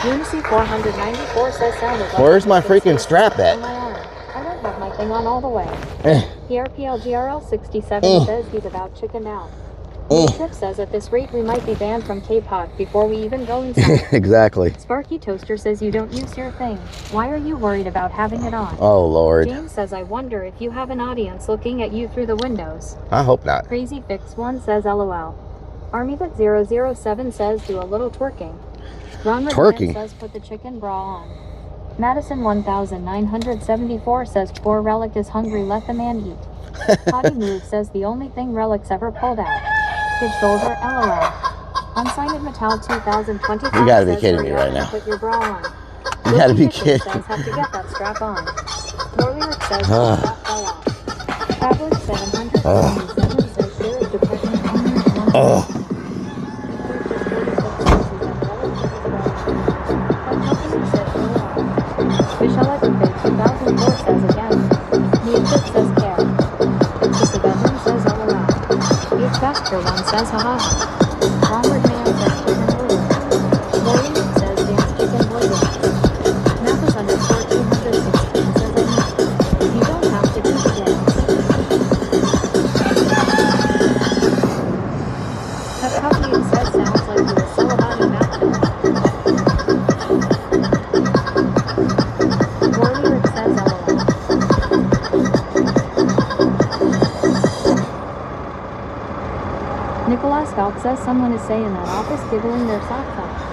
Lunacy 494 says sounded like Where's my freaking strap at? on my arm. I don't have my thing on all the way. Eh. PRPLGRL 67 says he's about chickened out. Trip says at this rate we might be banned from K-Pod before we even go inside. Exactly. Sparky Toaster says you don't use your thing. Why are you worried about having it on? Oh, Lord. James says I wonder if you have an audience looking at you through the windows. I hope not. Crazy Fix 1 says LOL. ArmyVit007 says do a little twerking. Ron Twerking? says put the chicken bra on. Madison 1974 says poor Rellik is hungry, let the man eat. Potty Move says the only thing Rellik's ever pulled out. His shoulder, LOL. Unsigned Metal 2025 You gotta be says, kidding me hurry up right and now. Put your bra on. You gotta be Loki kidding. says have to get that strap on. More lyric says the strap fell off. Traveler 777 says Sheriff Department owner Michelle Egrafay 2004 says again. Neophyt says care. Excessive Edling says LOL. Each Pastor One says haha. Ronward Man says chicken burger. Maureen says dance chicken Nicholas Valk says someone is saying that office giggling their socks off.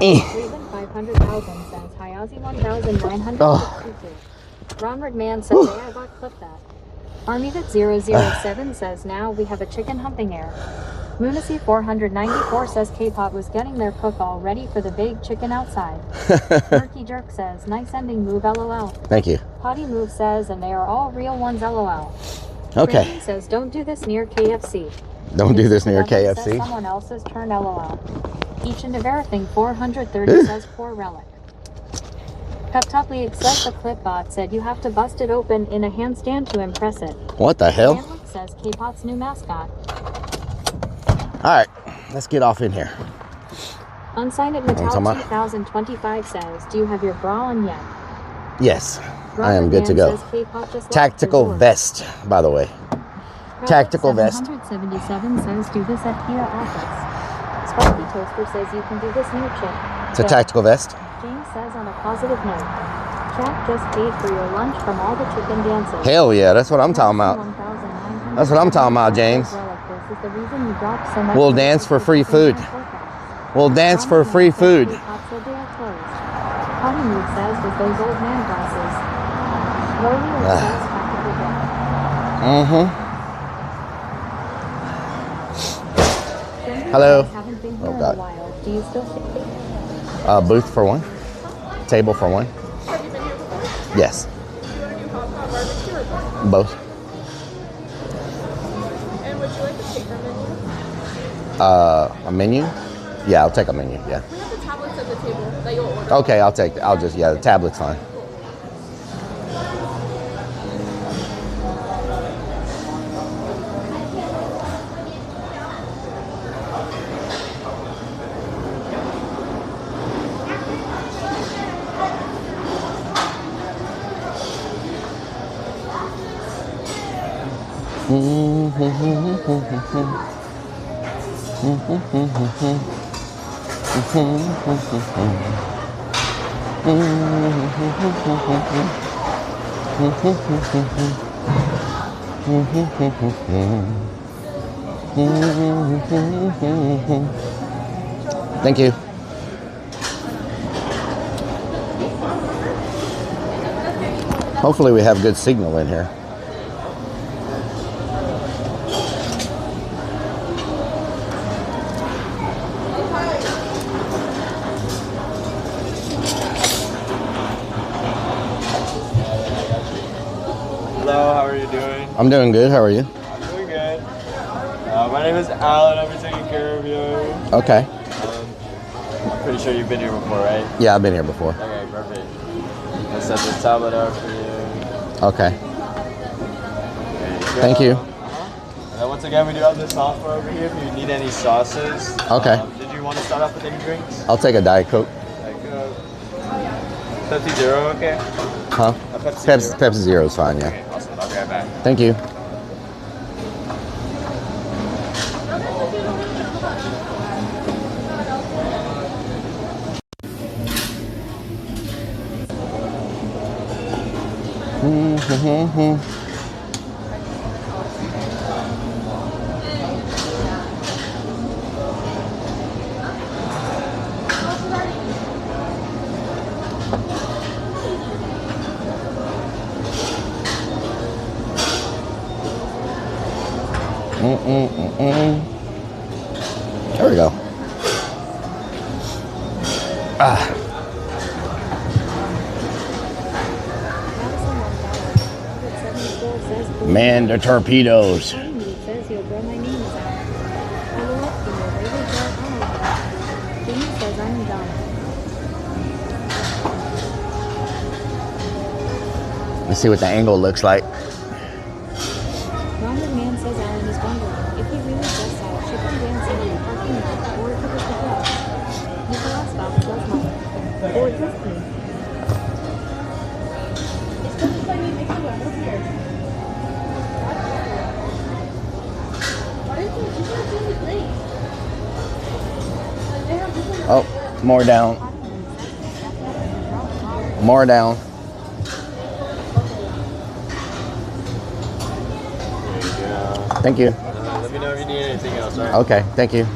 Raven 500,000 says Hayazi 1,952. Ronward Man says hey, I bought clip that. ArmyVit007 says now we have a chicken humping air. Lunacy 494 says K-Pot was getting their cook all ready for the big chicken outside. Murky Jerk says nice ending move LOL. Thank you. Potty Move says and they are all real ones LOL. Okay. Randy says don't do this near KFC. Don't do this near Mixed11 says KFC. someone else's turn LOL. Each and everything 430 says poor Rellik. Peptopleague says the clipbot said you have to bust it open in a handstand to impress it. What the hell? Sandwick says K-Pot's new mascot. Alright, let's get off in here. Unsigned at Metal 2025 says, do you have your bra on yet? Yes, I am good to go. Tactical vest, by the way. Tactical vest. 777 says, do this at Kia office. Sparky Toaster says you can do this new chick. It's a tactical vest. James says on a positive note, Jack just paid for your lunch from all the chicken dances. Hell yeah, that's what I'm talking about. That's what I'm talking about, James. We'll dance for free food. We'll dance for free food. Potty Move says with those old man glasses. Rolly says tactical vest. Hello. Haven't been here Oh in a God. while. Do you still sit? Booth for one. Table for one. Have you been here before? Yes. Do you want to do Hotpot barbecue or both? Both. And would you like to take the menu? A menu? Yeah, I'll take a menu. Yeah. We have the tablets at the table that you'll order. Okay, I'll take. I'll just. Yeah, the tablet's fine. Thank you. Hopefully we have good signal in here. Hello, how are you doing? I'm doing good. How are you? I'm doing good. My name is Alan. I'll be taking care of you. Okay. I'm pretty sure you've been here before, right? Yeah, I've been here before. Okay, perfect. I'll set this tablet up for you. Okay. There you go. Thank you. And then once again, we do have the software over here if you need any sauces. Okay. Did you want to start off with any drinks? I'll take a Diet Coke. Like Pepsi Zero, okay? Huh? A Pepsi Zero. Pepsi Zero is fine, yeah. Okay, awesome. I'll be right back. Thank you. There we go. Man, the torpedoes. Potty Move says you'll blow my name out. I will up to you. Baby girl, Jamie says I'm done. Let's see what the angle looks like. Ronald Man says Alan is wondering if he really does out chicken dancing in the parking lot or if it was the club. Nicholas Valk does not. Or just me. Oh, more down. More down. Thank you. Let me know if you need anything else, all right? Okay, thank you.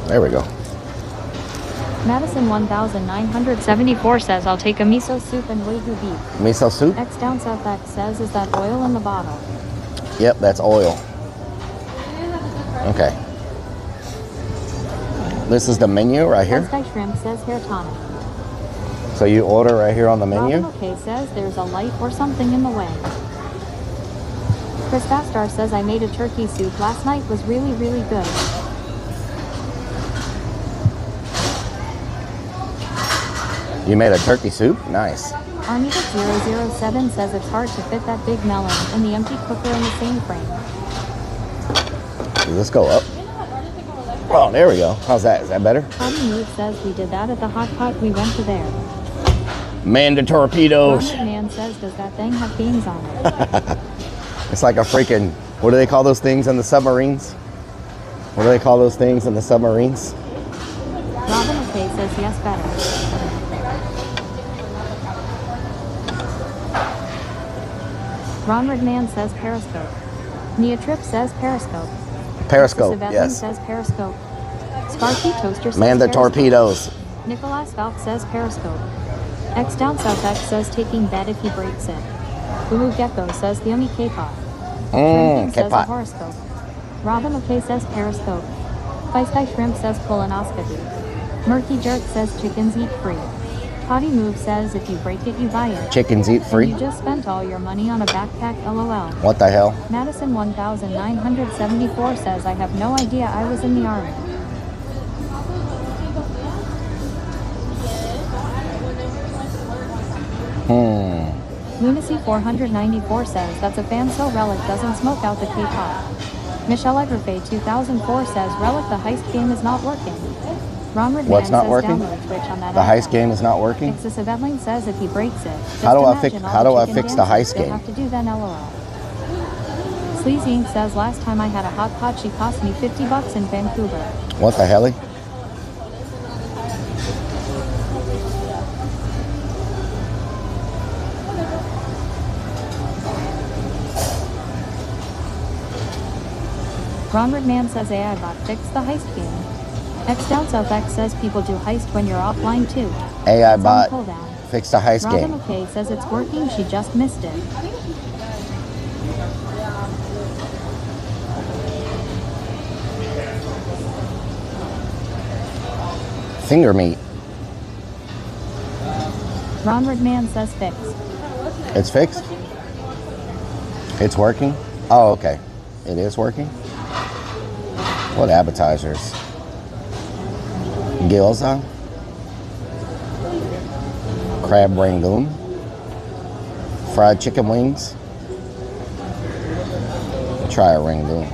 There we go. Madison 1974 says, I'll take a miso soup and wagyu beef. Miso soup? X down south X says, is that oil in the bottle? Yep, that's oil. Okay. This is the menu right here. Sky Shrimp says hair tonic. So you order right here on the menu? Robin McKay says there's a light or something in the way. Chris Bastar says, I made a turkey soup last night, was really, really good. You made a turkey soup? Nice. Armita007 says it's hard to fit that big melon in the empty cooker in the same frame. Let's go up. Oh, there we go. How's that? Is that better? Tommy Mood says we did that at the hot pot, we went to there. Man, the torpedoes. Ronald Man says, does that thing have beans on it? It's like a freaking, what do they call those things in the submarines? What do they call those things in the submarines? Robin McKay says yes, better. Ron Redman says Periscope. Nia Tripp says Periscope. Periscope, Savetlin yes. says Periscope. Sparky Toaster says Man, the Periscope. torpedoes. Nicholas Falk says Periscope. X Down South X says taking bet if he breaks it. Boo Gecko says the only K-pop. Shrimping says a K-pop. horoscope. Robin McKay says Periscope. Feisty Shrimp says colonoscopy. Murky Jerk says chickens eat free. Potty Move says if you break it, you buy it. Chickens eat And free? you just spent all your money on a backpack, LOL. What the hell? Madison 1974 says, I have no idea, I was in the army. Lunacy 494 says, that's a fan so Rellik doesn't smoke out the K-pop. Michelle Egrefay 2004 says, Rellik, the heist game is not working. Ron Redman What's not says working? download Twitch on that The heist iPad. game is not working? Excess Evetling says if he breaks it. Just How do I imagine fix- all how do I chicken fix the dances heist they'll game? have to do then, LOL. Sleazy Inc. says last time I had a hot pot, she cost me $50 in Vancouver. What the hell? Ron Redman says AI bot fixed the heist game. X Down South X says people do heist when you're offline too. AI It's on bot cooldown. fix the heist Robin game. McKay says it's working, she just missed it. Finger meat. Ron Redman says fixed. It's fixed? It's working? Oh, okay. It is working? What appetizers? Gyoza? Crab rangoon? Fried chicken wings? Try a rangoon.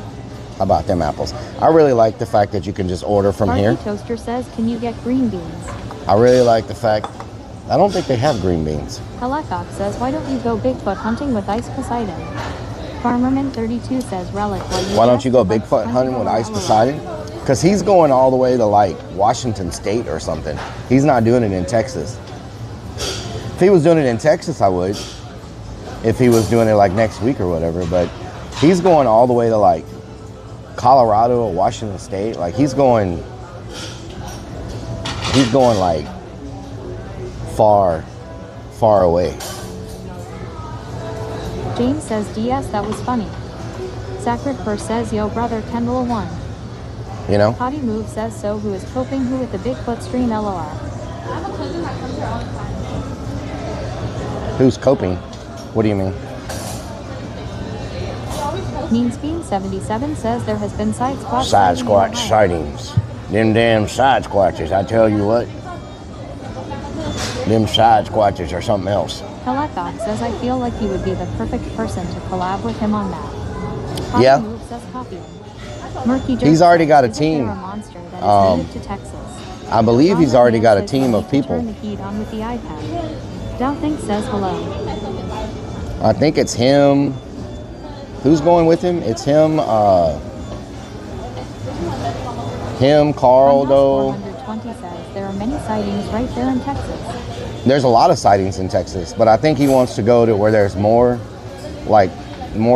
How about them apples? I really like the fact that you can just order from Sparky here. Toaster says, can you get green beans? I really like the fact, I don't think they have green beans. Helekok says, why don't you go Bigfoot hunting with Ice Poseidon? Farmerman32 says, Rellik, Why don't you go Bigfoot hunting with Ice Poseidon? Because he's going all the way to like Washington State or something. He's not doing it in Texas. If he was doing it in Texas, I would. If he was doing it like next week or whatever. But he's going all the way to like Colorado or Washington State. Like he's going like far away. James says, DS, that was funny. Sacred Purse says, yo brother, Kendall won. You know? Potty Move says, so who is coping who with the Bigfoot stream, LOL. I have a cousin that comes here all the time. Who's coping? What do you mean? Meansbean77 says there has been side squat Side sighting in squatch Ohio. sightings. Them damn side squatches, I tell you what. Them side squatches are something else. Helekok says, I feel like you would be the perfect person to collab with him on that. Potty Yeah. Move says copy him. Murky Jerk He's already says, got a isn't there team. a monster that is native to Texas? I believe he's Ron already Redman got a says, team you of need to people. Turn the heat on with the iPad. Douthink says hello. I think it's him. Who's going with him? It's him, Carl, Funhouse though. 420 says there are many sightings right there in Texas. There's a lot of sightings in Texas, but I think he wants to go to where there's more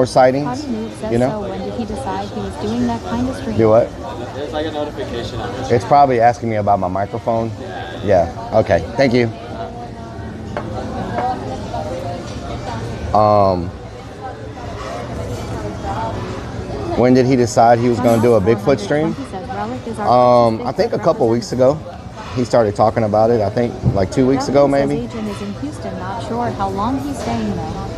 sightings. Potty Move says You know? so. When did he decide he was doing that kind of stream? Do what? There's like a notification on this. It's probably asking me about my microphone. Yeah. Okay. Thank you. When did he decide he was going to do a Bigfoot stream? I think a couple weeks ago. He started talking about it. I think like 2 weeks ago, maybe. His agent is in Houston. Not sure how long he's staying though.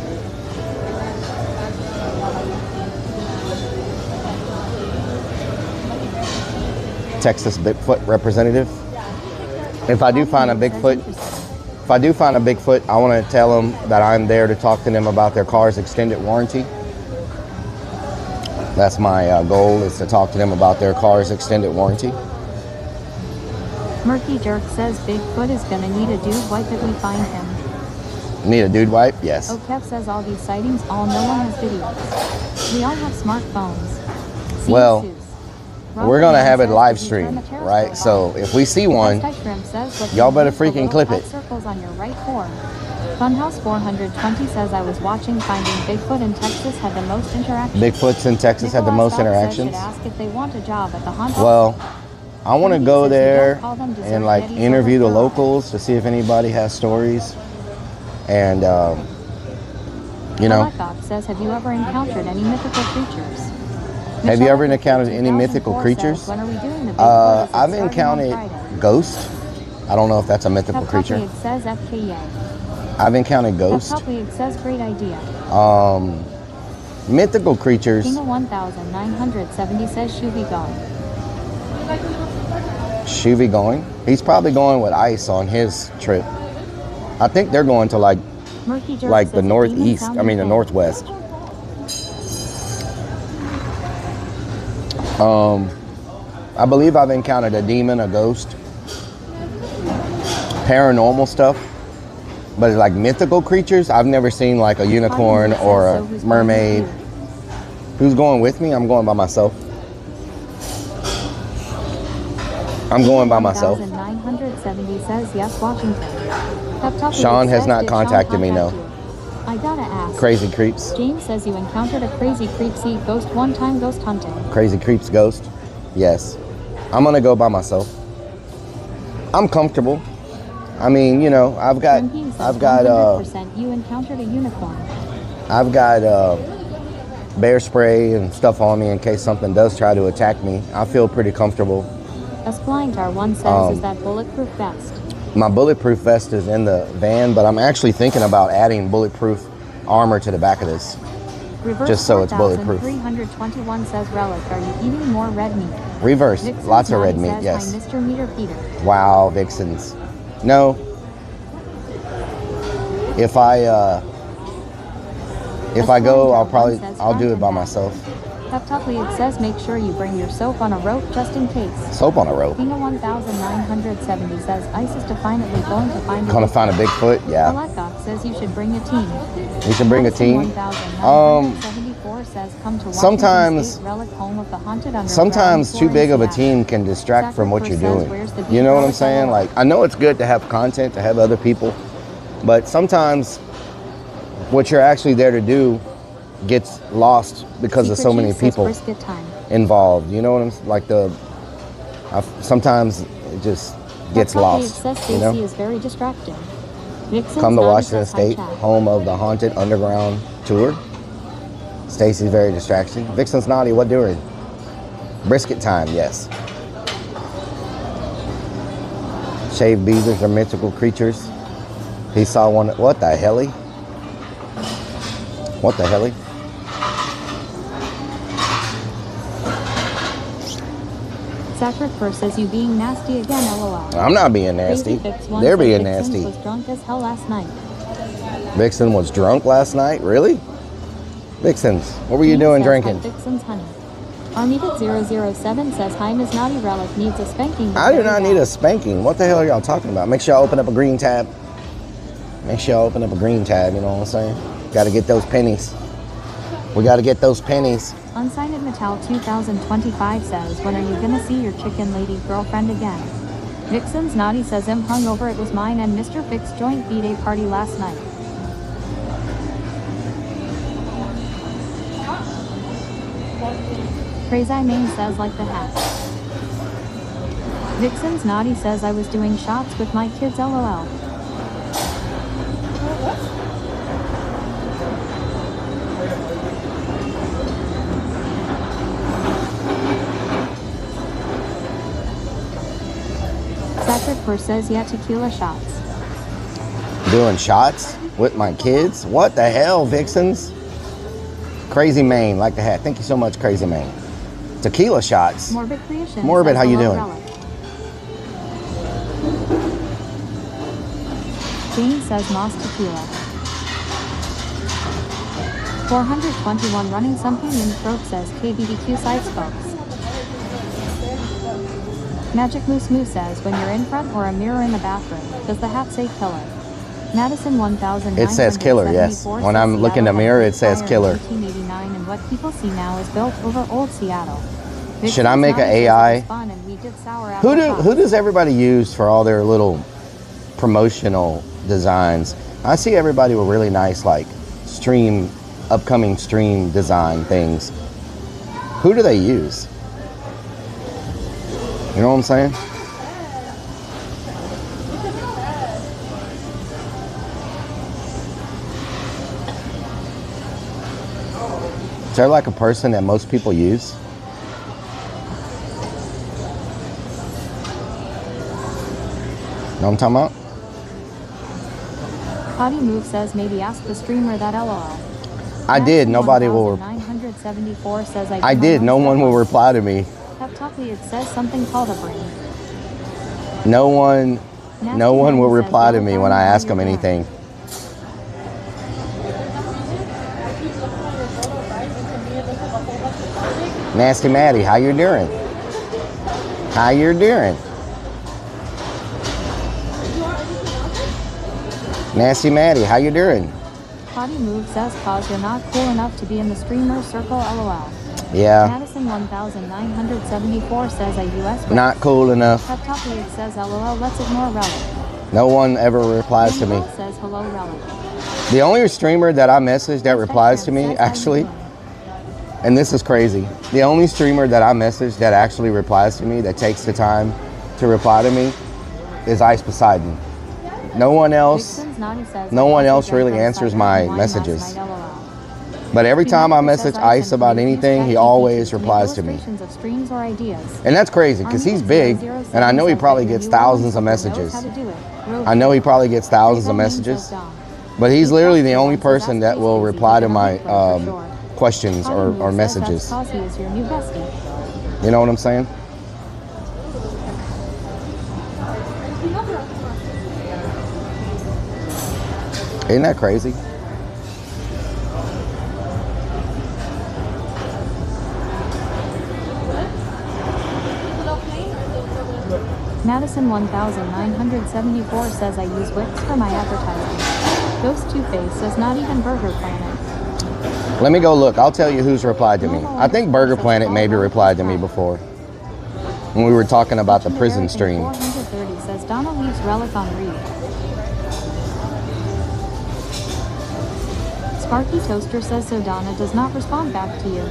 Texas Bigfoot representative. If I do find a Bigfoot, I want to tell them that I'm there to talk to them about their car's extended warranty. That's my goal, is to talk to them about their car's extended warranty. Murky Jerk says Bigfoot is gonna need a dude wipe if we find him. Need a dude wipe? Yes. Okev says all these sightings, no one has videos. We all have smartphones. See Well, Zeus. we're going to have it Says, live "Did you stream, turn the periscope right? on?" So if we see one, Hashtag Shrimp says, "Look, y'all better you see the freaking little clip it." white circles on your right core. Funhouse 420 says I was watching Finding Bigfoot in Texas had the most interactions. Bigfoots in Texas had the Nicolas most Doc says interactions. should ask if they want a job at the haunted. Well, I want to He go says you there don't call them dessert and like Yetis interview the over fry. locals to see if anybody has stories. And, you know, Doc says, have you ever encountered any mythical creatures? have you Michelle ever encountered any 2004 mythical says, creatures? when are we doing the Bigfoot? Is it I've starting on encountered Friday? ghosts. I don't know if that's a mythical Pep creature. It says FKA. I've encountered ghosts. Pep it says great idea. Mythical creatures. King of 1970 says Shuvi going. Shuvy going? He's probably going with Ice on his trip. I think they're going to like Murky Jerk the says a demon northeast. found I mean the in northwest. I believe I've encountered a demon, a ghost, paranormal stuff, but like mythical creatures, I've never seen like a unicorn Says, or a so who's mermaid. going with Who's going with me? I'm going by myself. I'm going by myself. 1970 says yes, Washington. Pep Sean has says, not did Sean contacted me, no. contact you? I gotta ask. Crazy creeps. James says you encountered a crazy creepsy ghost one time ghost hunting. Crazy creeps ghost. Yes. I'm gonna go by myself. I'm comfortable. I mean, you know, I've got 100% you encountered a unicorn. I've got bear spray and stuff on me in case something does try to attack me. I feel pretty comfortable. Splintar1 says is that bulletproof vest. My bulletproof vest is in the van, but I'm actually thinking about adding bulletproof armor to the back of this. Reverse Just so it's bulletproof. 321 says Relic, are you eating more red meat? Reverse. Vixen's Lots of red Naughty meat, says, yes. Hi, Mr. Meter Peter. Wow, Vixens. No. If I go, I'll do it by myself. It says make sure you bring your soap on a rope just in case. Soap on a rope. King of 1970 says ICE is definitely going to find Gonna find a Bigfoot, yeah. Blackhawk says you should bring a team. We should bring a team. 1974 says come to Washington sometimes- State Relic, home of the haunted underground Sometimes too big of a stories. team can distract from what you're Says, doing. "Where's the You know what I'm beat saying? relic Like, I know it's good to have content, to have other people, but sometimes what you're actually there to do gets lost because of Secret so many Chief says people brisket time. involved. You know what I'm like? Sometimes it just gets It lost. says You Stacy know? is very distracting. Vixen's Come to Naughty Washington says, "Hi, State, chat." home of the haunted underground tour. Stacy's very distracting. Vixen's naughty. What doing? Brisket time. Yes. Shaved beavers are mythical creatures. He saw one. What the helly? What the helly? Zachary first says you being nasty again, lol. I'm not being nasty. Crazy Fix one They're says being Vixen nasty. was drunk as hell last night. Vixen was drunk last night? Really? Vixens, what were you doing Says, "Hi, drinking? Vixen's honey. Arneated007 says hi, Miss Naughty Relic needs a spanking. I do not need a spanking. What the hell are y'all talking about? Make sure y'all open up a green tab. Make sure y'all open up a green tab, you know what I'm saying? Got to get those pennies. We got to get those pennies. Unsigned Mattel 2025 says, when are you gonna see your chicken lady girlfriend again? Vixen's Naughty says, I'm hungover. It was mine and Mr. Fix joint B-Day party last night. Crazy Main says, like the hat. Vixen's Naughty says, I was doing shots with my kids, lol. Satric says, yeah, tequila shots. Doing shots with my kids? What the hell, Vixens? Crazy Main, like the hat. Thank you so much, Crazy Main. Tequila shots. Morbid Creation. Morbid, how you doing? Jane says Moss Tequila. 421 running something in throat says KBBQ side spokes. Magic Moose Moose says, when you're in front or a mirror in the bathroom, does the hat say killer? Madison 1000. It says killer, yes. When I'm looking in the mirror, it says killer. 1989, and what people see now is built over old Seattle. Should I make an AI? Who does everybody use for all their little promotional designs? I see everybody with really nice like upcoming stream design things. Who do they use? You know what I'm saying? Is there like a person that most people use? Know what I'm talking about? Potty Move says, maybe ask the streamer that lol. I did. Nobody will. 974 says, I did. No one will reply to me. It says something called a brain. No one will reply to me when I ask them anything. Nasty Maddie, how you doing? How you doing? Nasty Maddie, how you doing? Potty Move says, cause you're not cool enough to be in the streamer circle, lol. Yeah. Madison 1974 says, a US not cool enough. It says, lol, let's ignore Rellik. No one ever replies to me. Says, hello, Rellik. The only streamer that I message that replies to me, actually, and this is crazy, the only streamer that I message that actually replies to me, that takes the time to reply to me, is Ice Poseidon. No one else really answers my messages. But every time I message Ice about anything, he always replies to me. And that's crazy, because he's big, and I know he probably gets thousands of messages. I know he probably gets thousands of messages. But he's literally the only person that will reply to my questions or messages. You know what I'm saying? Isn't that crazy? Madison 1974 says, I use Wix for my advertising. Ghost Two-Face says, not even Burger Planet. Let me go look. I'll tell you who's replied to me. I think Burger Planet maybe replied to me before, when we were talking about the prison stream. 430 says, Donna leaves Rellik on read. Sparky Toaster says, so Donna does not respond back to you.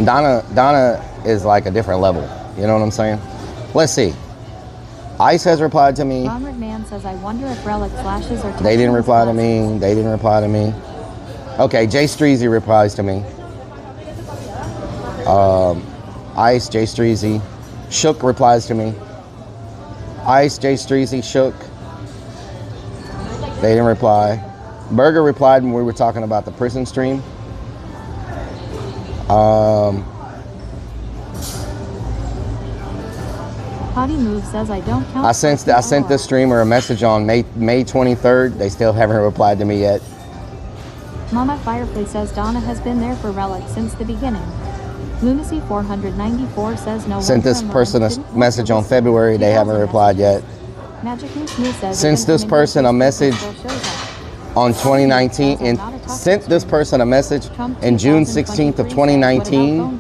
Donna is like a different level. You know what I'm saying? Let's see. Ice has replied to me. Ronald Man says, I wonder if Rellik flashes are. They didn't reply to me. They didn't reply to me. Okay, Jay Streezy replies to me. Ice, Jay Streezy. Shook replies to me. Ice, Jay Streezy, Shook. They didn't reply. Burger replied when we were talking about the prison stream. Potty Move says, I don't count. I sent this streamer a message on May 23rd. They still haven't replied to me yet. Mama Firefly says, Donna has been there for Rellik since the beginning. Lunacy 494 says, no. Sent this person a message on February. They haven't replied yet. Magic Moose says, since this person a message on 2019 and sent this person a message in June 16th of 2019.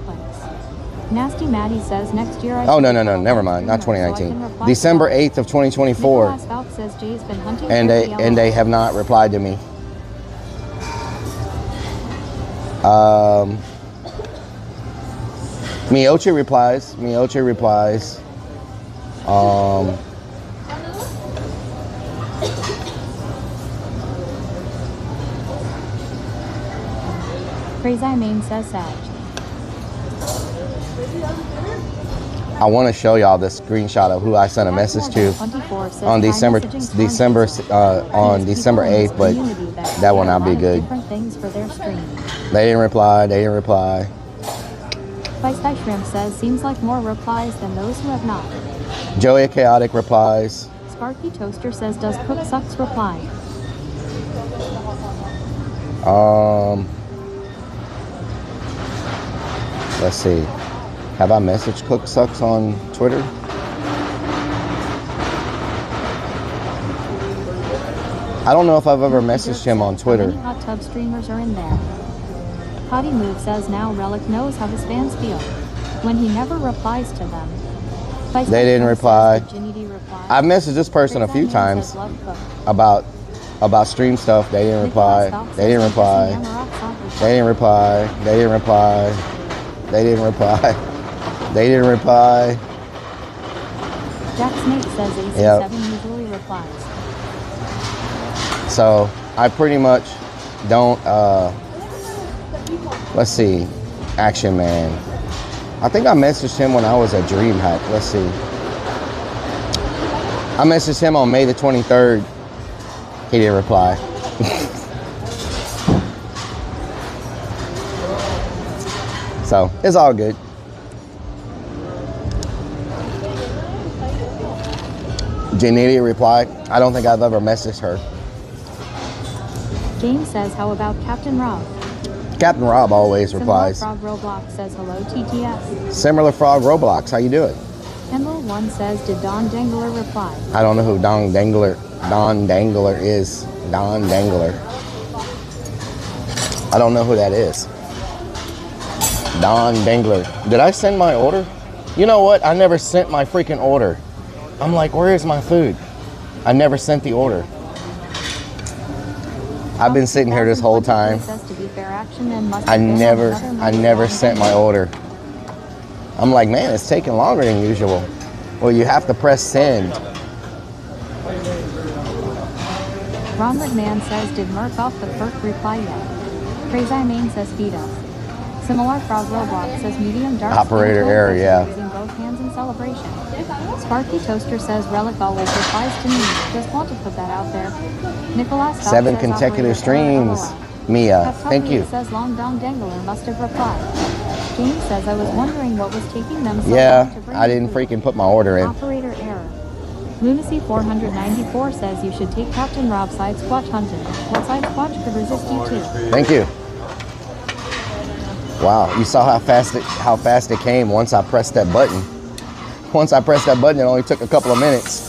Nasty Maddie says next year. Oh, no, never mind. Not 2019. December 8th of 2024. And they have not replied to me. Miyochi replies. Crazy Main says Sag. I want to show y'all this screenshot of who I sent a message to on December 8th, but that will not be good. They didn't reply. Spice Ice Shrimp says seems like more replies than those who have not. Joey Chaotic replies. Sparky Toaster says does Cook Sucks reply. Let's see. Have I messaged Cook Sucks on Twitter? I don't know if I've ever messaged him on Twitter. How many hot tub streamers are in there? Potty Move says now Rellik knows how his fans feel when he never replies to them. They didn't reply. I've messaged this person a few times about stream stuff. They didn't reply. Jack Snake says AC7 usually replies. So I pretty much don't, let's see, Action Man. I think I messaged him when I was at DreamHack. Let's see. I messaged him on May the 23rd. He didn't reply. So it's all good. Janita replied. I don't think I've ever messaged her. Game says, how about Captain Rob? Captain Rob always replies. Similar Frog Roblox says hello TTS. Similar Frog Roblox, how you doing? Emerald One says, did Don Dangler reply? I don't know who Don Dangler is. Don Dangler. I don't know who that is. Don Dangler. Did I send my order? You know what? I never sent my freaking order. I'm like, where is my food? I never sent the order. I've been sitting here this whole time. I never sent my order. I'm like, man, it's taking longer than usual. Well, you have to press send. Ron McMahon says, did Murph off the perk reply yet? Crazy Main says, feed us. Similar Frog Roblox says, medium dark. Operator error, yeah. Using both hands in celebration. Sparky Toaster says, Rellik always replies to me. Just want to put that out there. Nicholas 7 consecutive streams. Mia, thank you. Says Long Dong Dangler must have replied. James says, I was wondering what was taking them so long to bring I didn't freaking put my order in. Operator error. Lunacy 494 says you should take Captain Rob side squatch hunting. What side squatch could resist you too? Thank you. Wow, you saw how fast it came once I pressed that button. Once I pressed that button, it only took a couple of minutes.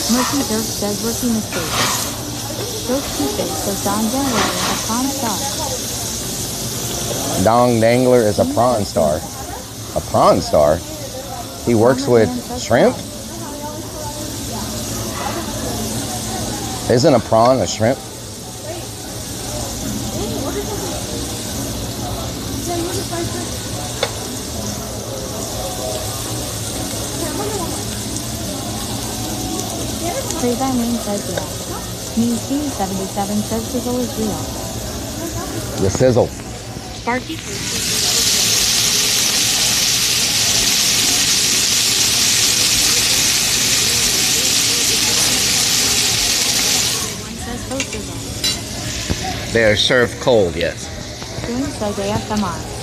Murky Dirt says rookie mistake. Ghost Cupid says Don Dangler is a prawn star. Dong Dangler is a prawn star. A prawn star? He works with shrimp? Isn't a prawn a shrimp? Crazy Main says yes. Means Team77 says sizzle is real. The sizzle. Sparky says ho sizzle. They are served cold, yes. Doing says ASMR.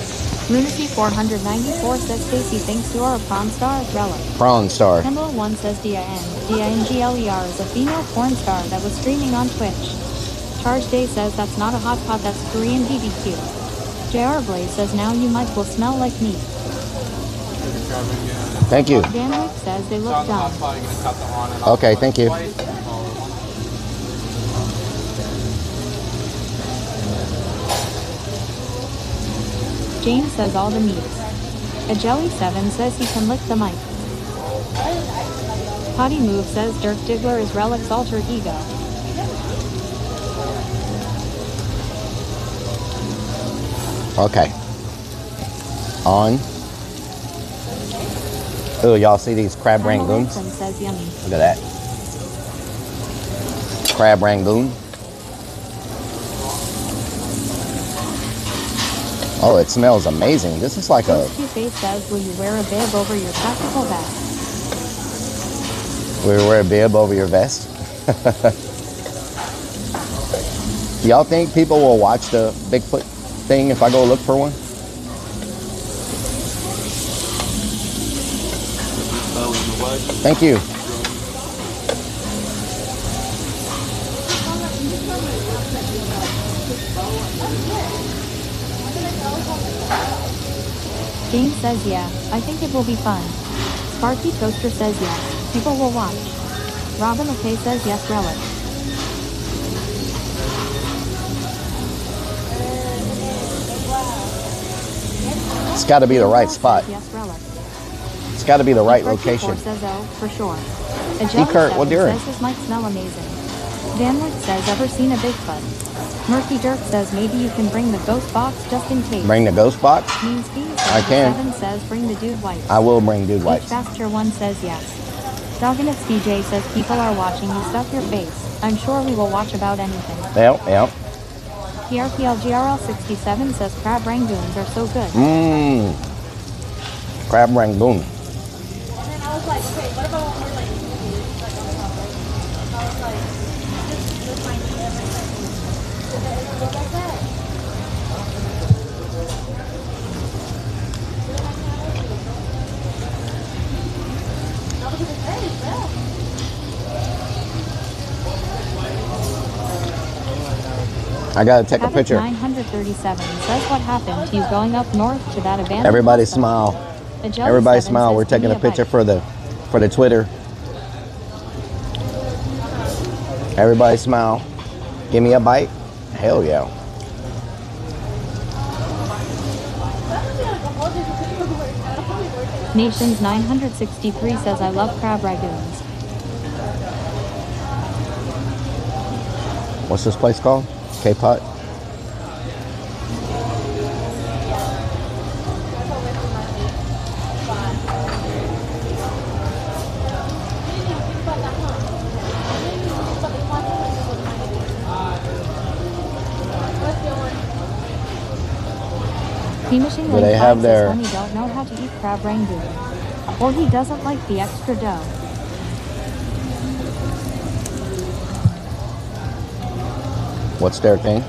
Lunacy 494 says Stacy thinks you are a prawn star as Rellik. Prawn star. Kendall 1 says DINGLER is a female porn star that was streaming on Twitch. Charge Day says that's not a hot pot, that's Korean BBQ. JR Blaze says now you might will smell like meat. Thank you. Dan Wick says they So look on the dumb. hotspot, you're gonna tap the on and off Okay, button thank you. twice and follow them. James says all the meats. A Jelly 7 says he can lick the mic. Potty Move says Dirk Diggler is Rellik's alter ego. Okay. On. Oh, y'all see these crab Emma rangoons? Wilson says yummy. Look at that. Crab rangoon. Oh, it smells amazing. This is like a... Ghost Face says, will you wear a bib over your tactical vest? We wear a bib over your vest. Y'all think people will watch the Bigfoot thing if I go look for one? Thank you. James says yeah, I think it will be fun. Sparky Toaster says yes, people will watch. Robin McKay says yes, Rellik. It's got to be the right spot. Yes, Rellik. It's got to be the right Sparky location. Ford says oh, for sure. A Jelly Kurt, what 7 you're says his mic smell amazing. Danwick says ever seen a Bigfoot? Murphy Dirk says maybe you can bring the ghost box just in case. Bring the ghost box? Mean Steve I says can. 7 says bring the dude wipes. I will bring dude wipes. Faster 1 says yes. Dogginitz DJ says people are watching you stuff your face. I'm sure we will watch about anything. Yep. PRPLGRL 67 says crab rangoons are so good. Mmm. Crab rangoon. And then I was like, okay, what about when we're like in the beach? Like on the topic. I was like, just find everything. Does it look like that? No, because it's very well. I gotta take a Havoc picture. 937 says what happened to you going up north to that abandoned Everybody hospital. smile. A Jelly Everybody 7 smile. says, We're "Give taking me a picture bite." for the Twitter. Everybody smile. Give me a bite. Hell yeah. Nations 963 says I love crab rangoons. What's this place called? K-Pot? Machine Do they have their- Honey don't know how to eat crab rangoon. Or he doesn't like the extra dough. What's their thing?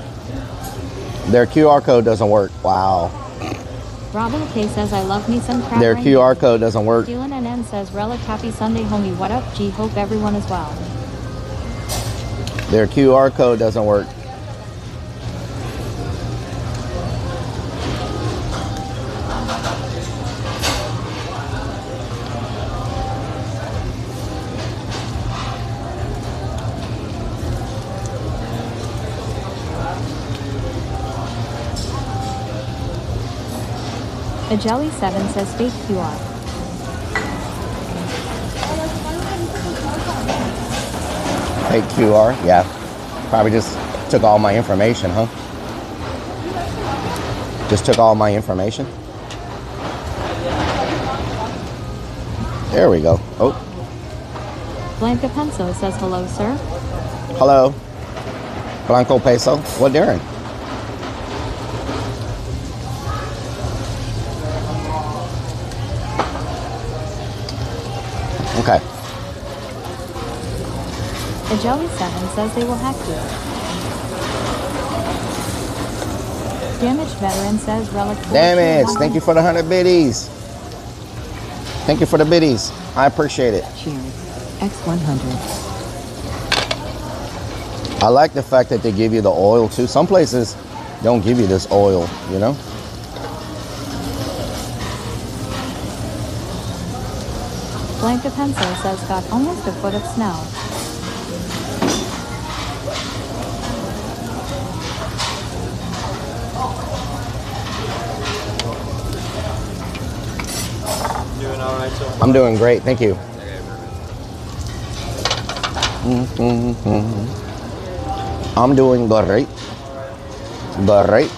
Their QR code doesn't work. Wow. Robin K says I love me some crab Their rangoon. QR code doesn't work. Dylan NN says Rellik happy Sunday homie, what up G, hope everyone is well. Their QR code doesn't work. A Jelly 7 says fake QR. Fake QR, yeah. Probably just took all my information, huh? Just took all my information. There we go. Oh, Blanca Penso says hello sir. hello. Blanco Peso. What doing? Okay. A Jelly 7 says they will hack you. Damaged Veteran says Rellik. Damage. Thank you for the 100 biddies. Thank you for the biddies. I appreciate it. Cheers. X100. I like the fact that they give you the oil too. Some places don't give you this oil, you know? Blanca Pencil says got almost a foot of snow. Doing all right so far? I'm doing great, thank you. I'm doing great. Great.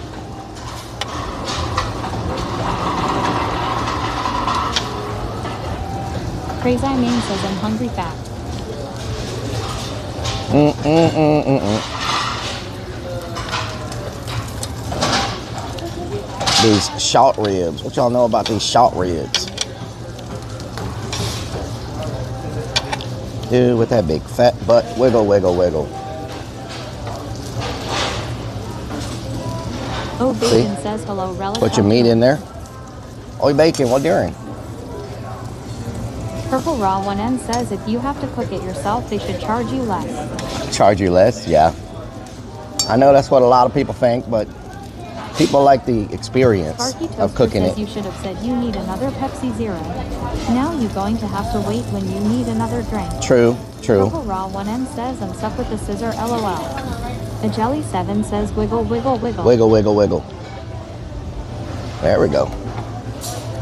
Crazy Name says I'm hungry fat. These short ribs. What y'all know about these short ribs? Dude, with that big fat butt. Wiggle, wiggle, wiggle. Oh, Bacon says hello, Rellik. Put your meat in there. Oh, bacon, what doing? Purple Raw 1N says if you have to cook it yourself, they should charge you less. Charge you less? Yeah. I know that's what a lot of people think, but people like the experience Sparky of Toaster cooking says it. you should have said you need another Pepsi Zero. Now you're going to have to wait when you need another drink. True, true. Purple Raw 1N says I'm stuck with the scissor, LOL. A Jelly 7 says wiggle, wiggle, wiggle. Wiggle, wiggle, wiggle. There we go.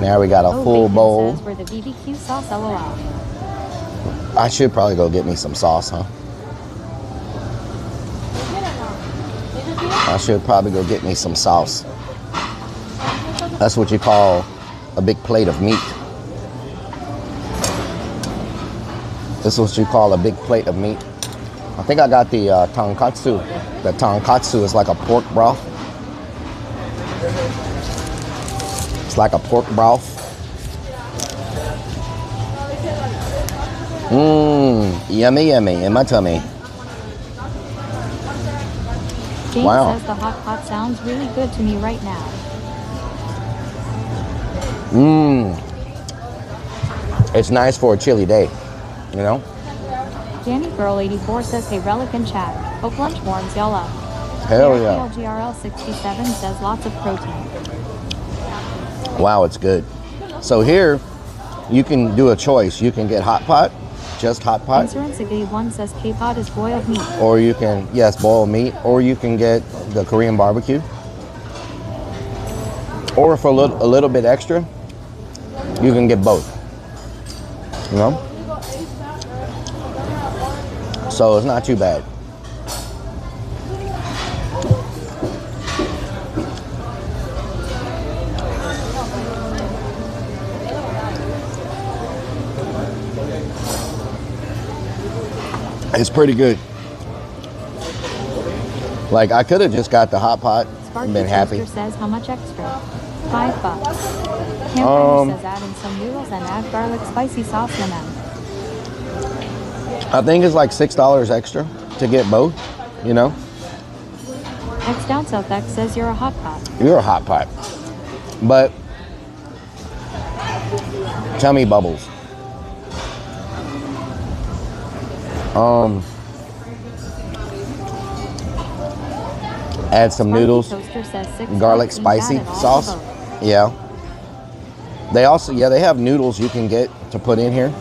Now we got a full Bacon bowl. says we're the BBQ sauce, LOL. I should probably go get me some sauce, huh? I should probably go get me some sauce. That's what you call a big plate of meat. This is what you call a big plate of meat. I think I got the tonkatsu. The tonkatsu is like a pork broth. It's like a pork broth. Mmm, yummy, yummy in my tummy. James Wow. says the hot pot sounds really good to me right now. Mmm. It's nice for a chilly day, you know? Danny Girl 84 says hey Rellik and chat. Hope lunch warms y'all up. Hell yeah. GRL 67 says lots of protein. Wow, it's good. So here, you can do a choice. You can get hot pot, just hot pot, Insurance 1 says K-pot is boiled meat. or you can, yes, boil meat, or you can get the Korean barbecue. Or for a little bit extra, you can get both. You know? So it's not too bad. It's pretty good. Like, I could have just got the hot pot and been happy. Toaster says how much extra? $5. Campfire says add in some noodles and add garlic spicy sauce in them. I think it's like $6 extra to get both, you know? X Down South X says you're a hot pot. You're a hot pot. But tummy bubbles. Add some noodles, Toaster says garlic $6 spicy each, add it all to sauce. both. Yeah. They also, yeah, they have noodles you can get to put in here.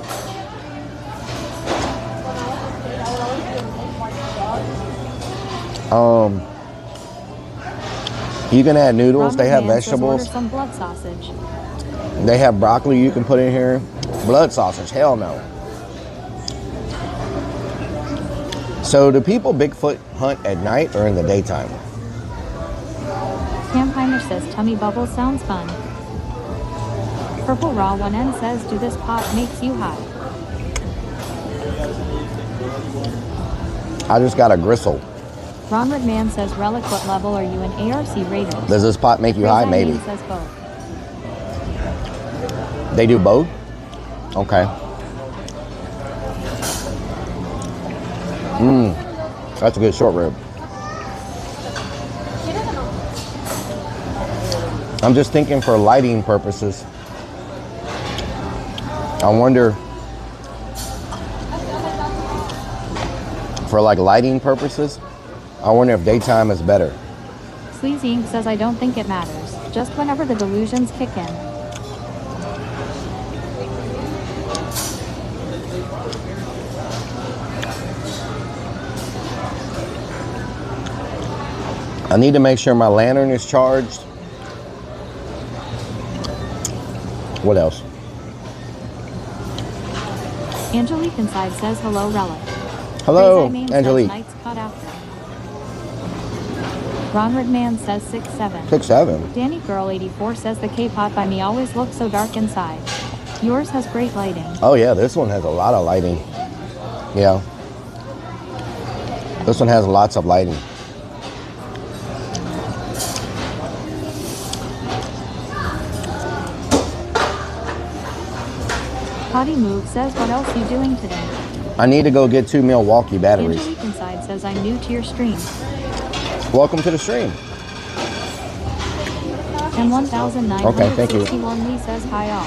You can add noodles. They have Man says order vegetables. some blood sausage. They have broccoli you can put in here. Blood sausage, hell no. So do people Bigfoot hunt at night or in the daytime? Campfire says tummy bubble sounds fun. Purple Raw 1N says do this pot makes you high. I just got a gristle. Ron Redman says Rellik what level are you in ARC Raiders? Does this pot make you high? Crazy Maybe. Name says both. They do both? Okay. That's a good short rib. I'm just thinking for lighting purposes. I wonder, for like lighting purposes, I wonder if daytime is better. Sleazy Inc. says I don't think it matters. Just whenever the delusions kick in. I need to make sure my lantern is charged. What else? Angelique Inside says hello, Relic. Hello, Crazy Main Angelique. Says, Nights cut after. Ronald Man says 6'7". 6'7". Danny Girl 84 says the K-pop by me always looks so dark inside. Yours has great lighting. Oh yeah, this one has a lot of lighting. Yeah. This one has lots of lighting. Potty Move says what else you doing today? I need to go get 2 Milwaukee batteries. Angelique Inside says I'm new to your stream. Welcome to the stream. And 1961 Okay, thank you. Lee says hi all.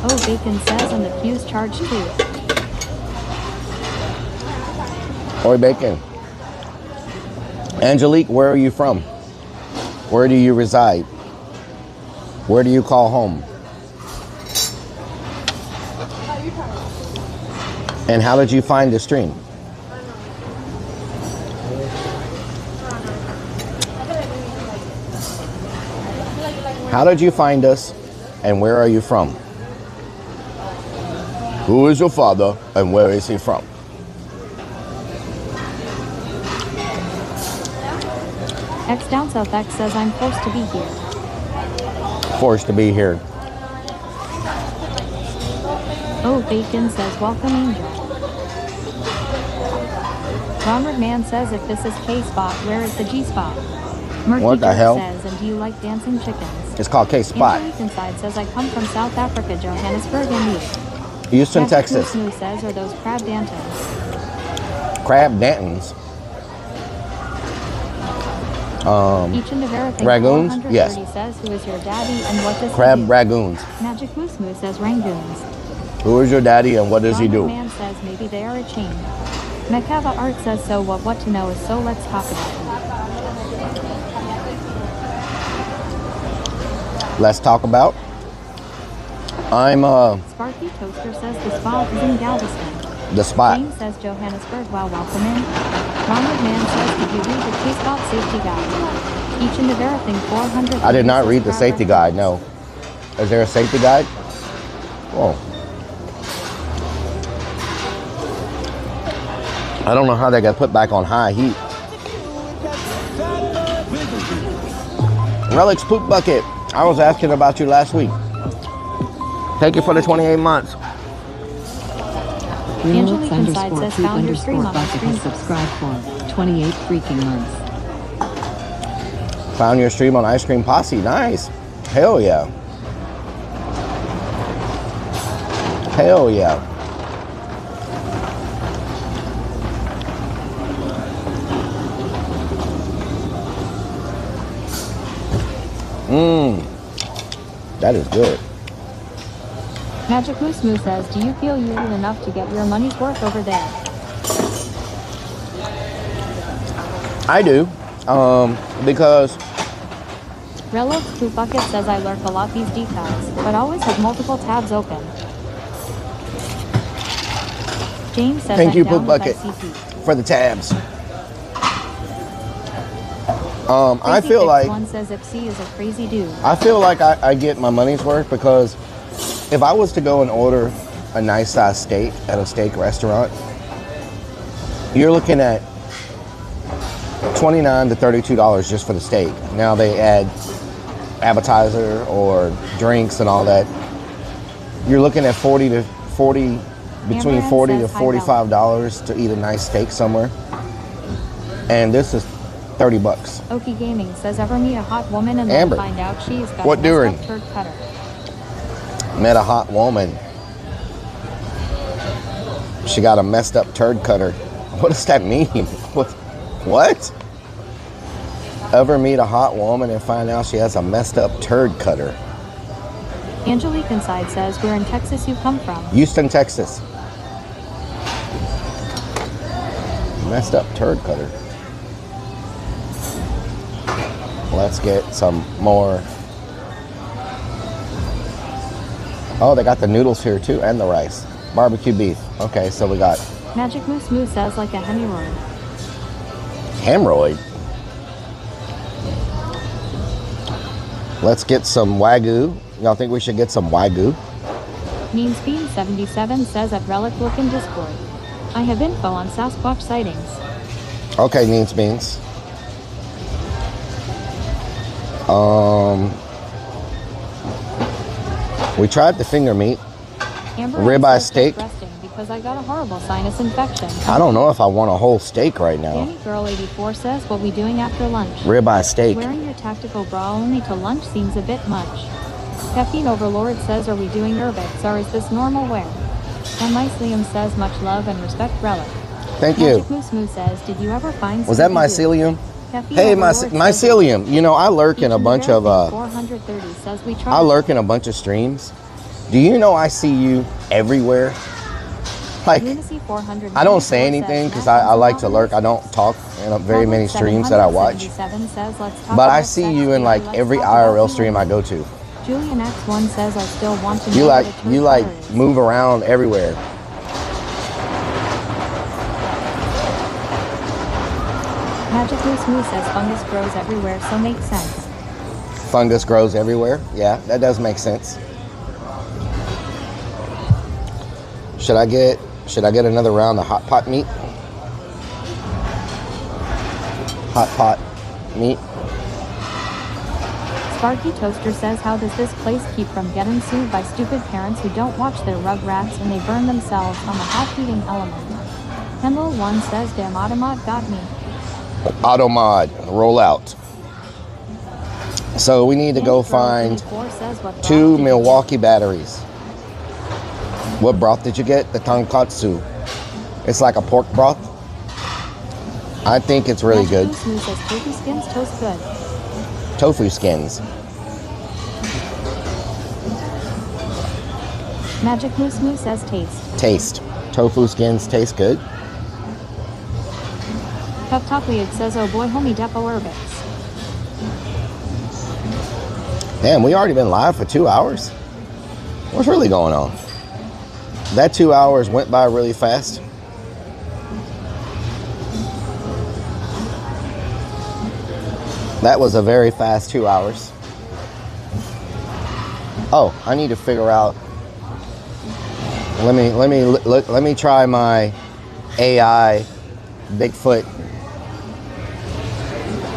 Oh, Bacon says and the fuse charged too. Oi, Bacon. Angelique, where are you from? Where do you reside? Where do you call home? And how did you find the stream? How did you find us and where are you from? Who is your father and where is he from? X Down South X says I'm forced to be here. Forced to be here. Oh, Bacon says welcome Angel. Ronald Man says if this is K-Spot, where is the G-Spot? Murky What the Jerk hell? says, and do you like dancing chickens? It's called K-Spot. Angelique Inside says I come from South Africa, Johannesburg, and you. Houston, Captain Texas. Smooth says are those crab dantons? Crab Dantons. Each and everything. Ragoons? Yes. Says who is your daddy and what does Crab he do? Ragoons. Magic Moose Moose says Rangoons. Who is your daddy and what does he do? Man says maybe they are a chain. Mekava Art says so what to know is so let's talk about it. Let's talk about. I'm Sparky Toaster says the spot is in Galveston. the spot. James says Johannesburg, wow, welcome in. Ronald Man says did you read the K-Spot safety guide? Each and everything 400. I did not read the safety guide, no. Is there a safety guide? Whoa. I don't know how they got put back on high heat. Relik's Poop Bucket. I was asking about you last week. Thank you for the 28 months. Angelique Inside says found your stream on the Bucket has stream. subscribed for 28 freaking months. Found your stream on Ice Cream Posse. Nice. Hell yeah. Hell yeah. That is good. Magic Moose Moose says, do you feel you did enough to get your money's worth over there? I do. Because Rellik's Poop Bucket says I lurk a lot these decals, but always have multiple tabs open. James says thank I'm you, down Poop with Bucket, ICP. for the tabs. I feel like one says Ipsy is a crazy dude. I feel like I get my money's worth because if I was to go and order a nice size steak at a steak restaurant, you're looking at $29 to $32 just for the steak. Now they add appetizer or drinks and all that. You're looking at between Amber $40 to says hi, Bella. $45 to eat a nice steak somewhere. And this is $30. Oki Gaming says ever meet a hot woman and Amber. then find out she's got What a doing? messed up turd cutter. Met a hot woman. She got a messed up turd cutter. What does that mean? What? Ever meet a hot woman and find out she has a messed up turd cutter? Angelique Inside says where in Texas you come from. Houston, Texas. Messed up turd cutter. Let's get some more. Oh, they got the noodles here too and the rice. Barbecue beef. Okay, so we got Magic Moose Moose says like a hemorrhoid. Hemorrhoid. Let's get some Wagyu. Y'all think we should get some Wagyu? Mean Speed 77 says at Rellik look in Discord. I have info on Sasquatch sightings. Okay, Means Beans. We tried the finger meat. Amber Ribeye says steak. just resting because I got a horrible sinus infection. I don't know if I want a whole steak right now. Danny Girl 84 says what we doing after lunch. Ribeye steak. Wearing your tactical bra only to lunch seems a bit much. Caffeine Overlord says are we doing urbex or is this normal wear? And Mycelium says much love and respect Rellik. Thank you. Magic Moose Moo says did you ever find Was that Scooby-Doo? mycelium? Caffeine Hey, Overlord says, mycelium. You know, I lurk in a bunch of 430 says we I lurk in a bunch of streams. Do you know I see you everywhere? Like, Lunacy 494 I don't say says, anything because Matt I like to Johnson lurk. I don't talk in very many streams that I watch. 777 says, let's talk But I about see sex, you in baby, like let's every talk about IRL you. stream I go to. Julian X1 says I still want to know You what like a true you like color is. move around everywhere. Magic Moose Moo says fungus grows everywhere, so makes sense. Fungus grows everywhere. Yeah, that does make sense. Should I get another round of hot pot meat? Hot pot meat. Sparky Toaster says how does this place keep from getting sued by stupid parents who don't watch their Rugrats and they burn themselves on the hot-heating element? Kendall 1 says damn Automod got me. Automod, roll out. So we need to go find 24 says, what broth 2 did you Milwaukee batteries. What broth did you get? The tonkatsu. It's like a pork broth. I think it's really Magic good. Moose Moo says tofu skins toast good. Tofu skins. Magic Moose Moo says taste. Taste. Tofu skins taste good. Peptopweed says oh boy homie depo Urbix. Damn, we already been live for 2 hours? What's really going on? That 2 hours went by really fast. That was a very fast 2 hours. Oh, I need to figure out. Let me try my AI Bigfoot.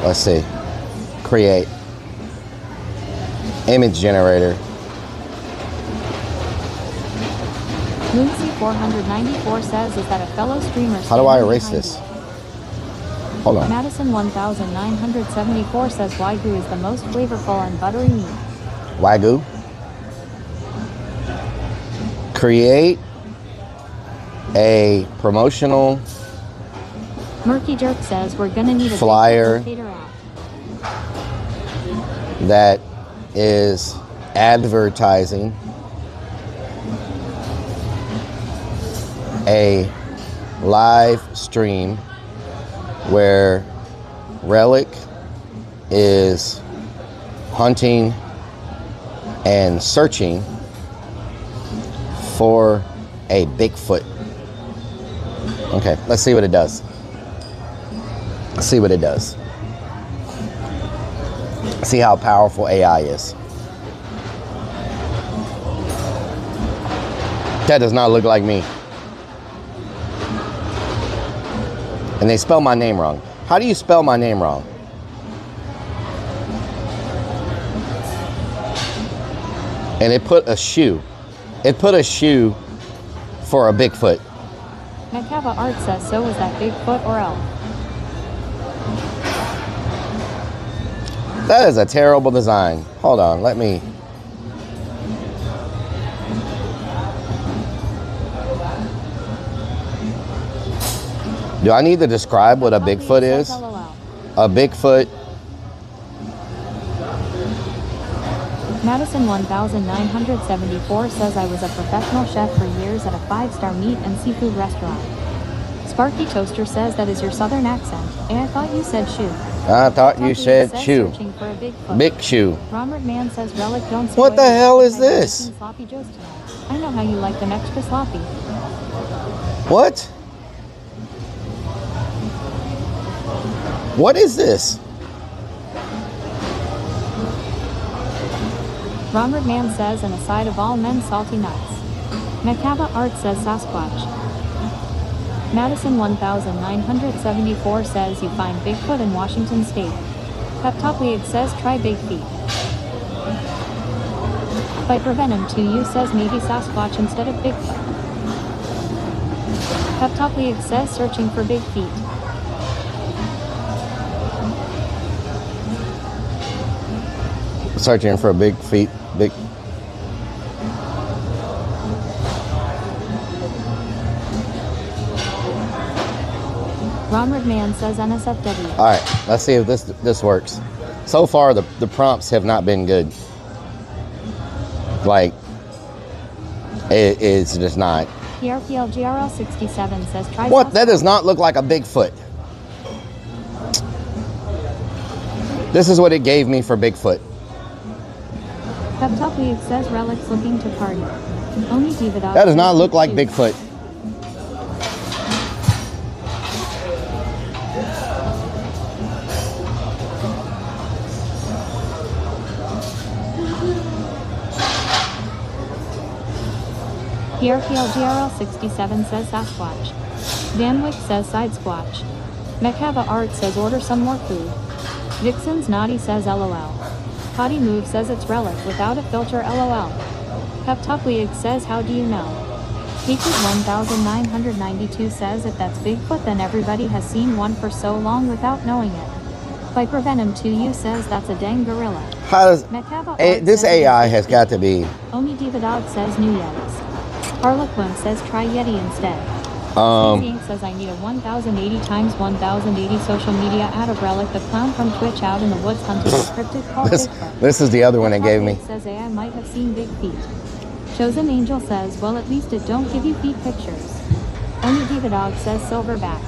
Let's see. Create image generator. Lunacy 494 says is that a fellow streamer. How do I standing erase behind this? you? Hold on. Madison 1974 says Wagyu is the most flavorful and buttery meat. Wagyu. Create a promotional Murky Jerk says we're gonna need a big flyer locator app. that is advertising a live stream where Rellik is hunting and searching for a Bigfoot. Okay, let's see what it does. Let's see what it does. See how powerful AI is. That does not look like me. And they spell my name wrong. How do you spell my name wrong? And it put a shoe. It put a shoe for a Bigfoot. Macava Art says so is that Bigfoot or elf. That is a terrible design. Hold on, let me. Do I need to describe what a Bigfoot is? A Bigfoot. Madison 1974 says I was a professional chef for years at a 5-star meat and seafood restaurant. Sparky Toaster says that is your southern accent. And I thought you said shoe. I thought you Tumpy said says shoe. Searching for a Bigfoot. Big shoe. Robert Mann says Rellik don't What spoil the it. hell is I've been this? making sloppy joes tonight. I know how you like them extra sloppy. What? What is this? Robert Man says an aside of all men salty nuts. Macaba Art says Sasquatch. Madison 1974 says you find Bigfoot in Washington State. Peptopleague says try big feet. Viper Venom 2U says maybe Sasquatch instead of Bigfoot. Peptopleague says searching for big feet. Searching for big feet. Big. Ronald Man says NSFW. All right, let's see if this works. So far, the prompts have not been good. Like, it's just not. PRPLGRL 67 says try. What? That does not look like a Bigfoot. This is what it gave me for Bigfoot. Peptopleague says Relic's looking to party. Only Dividog. That does not look like Bigfoot. PRPLGRL 67 says Sasquatch. Danwick says Side Squatch. Macava Art says order some more food. Vixen's Naughty says LOL. Potty Move says it's Relic without a filter LOL. Peptopleague says how do you know? Hatred 1992 says if that's Bigfoot then everybody has seen one for so long without knowing it. Viper Venom 2U says that's a dang gorilla. How does this says AI has got to be? Omi Diva Dog says new Yetis. Harlequin says try Yeti instead. Inc says I need a 1080 times 1080 social media ad of Relic the clown from Twitch out in the woods hunting a cryptid called Bigfoot. This is the other one they gave me. Says AI might have seen big feet. Chosen Angel says well at least it don't give you feet pictures. Omi Diva Dog says silverback.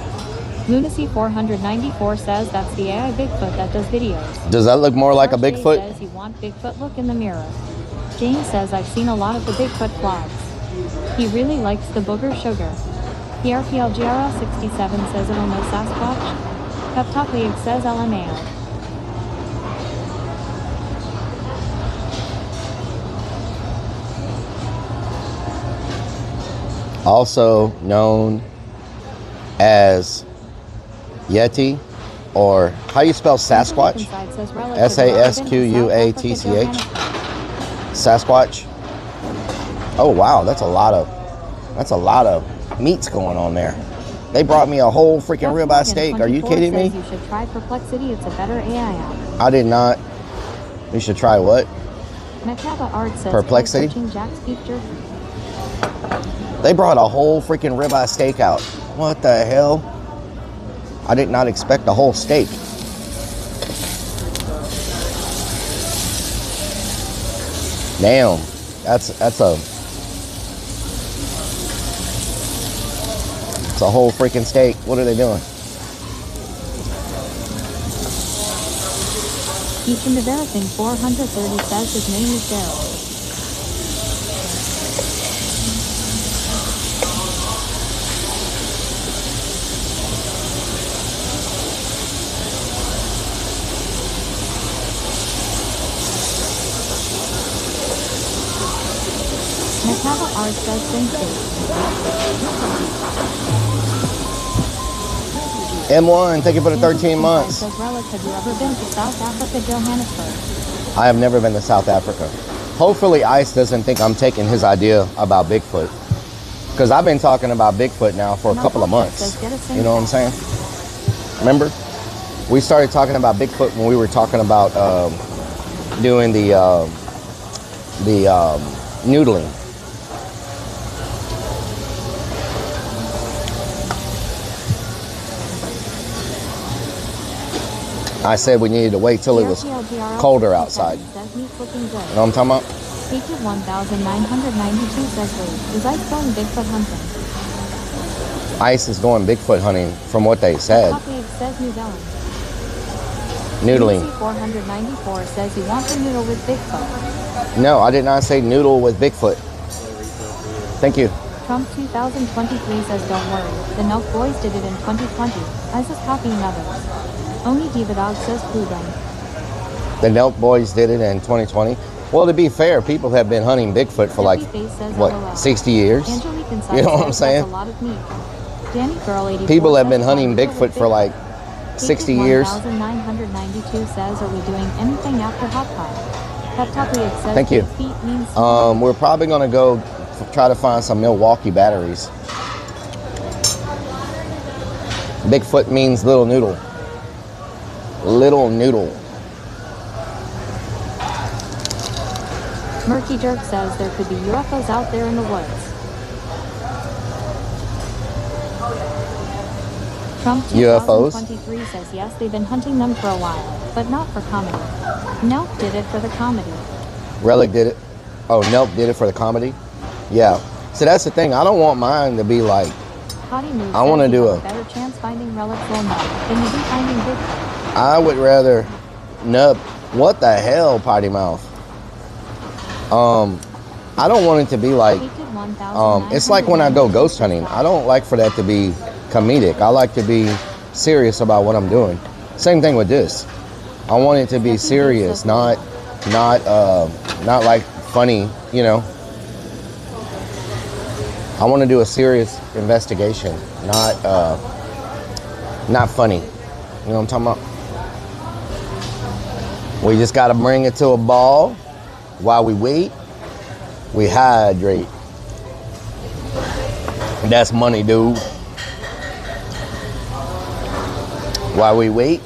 Lunacy 494 says that's the AI Bigfoot that does videos. Does that look more like a Jay Bigfoot? Says you want Bigfoot look in the mirror. James says I've seen a lot of the Bigfoot vlogs. He really likes the booger sugar. PRPLGRL 67 says it'll know Sasquatch. Peptopleague says LMAO. Also known as Yeti, or how you spell Sasquatch? Sasquatch. Sasquatch. Oh wow, that's a lot of meats going on there. They brought me a whole freaking ribeye steak. Are you kidding me? You should try Perplexity. It's a better AI app. I did not. You should try what? Macaba Art says Perplexity? Jack's beef jerky. They brought a whole freaking ribeye steak out. What the hell? I did not expect a whole steak. Damn, it's a whole freaking steak. What are they doing? Each and Everything 430 says his name is Daryl. Macaba Art says thank you. M1, thank you for the 13 months. Says Relic, have you ever been to South Africa, Johannesburg? I have never been to South Africa. Hopefully ICE doesn't think I'm taking his idea about Bigfoot. Because I've been talking about Bigfoot now for a couple of months. You know what I'm saying? Remember? We started talking about Bigfoot when we were talking about doing the noodling. I said we needed to wait till it was colder outside. You know what I'm talking about? Feature 1992 says Lee. Is ICE going Bigfoot hunting? ICE is going Bigfoot hunting from what they said. Says New Zealand. Noodling. 494 says you want to noodle with Bigfoot. No, I did not say noodle with Bigfoot. Thank you. Trump 2023 says don't worry. The Milk Boys did it in 2020. ICE is copying others. Only Diva Dog says prove them. The Nelk Boys did it in 2020. Well, to be fair, people have been hunting Bigfoot for like, Debbie Face says what, LOL. 60 years? Angelique Inside You know what I'm says saying? that's a lot of meat. Danny Girl 84 People have been says hunting Bigfoot Bigfoot for like 60 years. 1992 says, are we doing anything after Hotpot? Pep Top League says Thank you. big feet means We're probably gonna go try to find some Milwaukee batteries. Bigfoot means little noodle. Little noodle. Murky Jerk says there could be UFOs out there in the woods. Trump UFOs? 2023 says yes, they've been hunting them for a while, but not for comedy. Nelk did it for the comedy. Rellik did it. Oh, Nelk did it for the comedy? Yeah. So that's the thing. I don't want mine to be like, Potty Move I wanna says do you a- have better chance finding relics or not than you do finding Bigfoot. I would rather nub. What the hell, potty mouth? I don't want it to be like, Hated 1,900 it's like when I go ghost hunting. I don't like for that to be comedic. I like to be serious about what I'm doing. Same thing with this. I want it to be serious, not like funny, you know. I want to do a serious investigation, not funny. You know what I'm talking about? We just got to bring it to a ball. While we wait, we hydrate. That's money, dude. While we wait,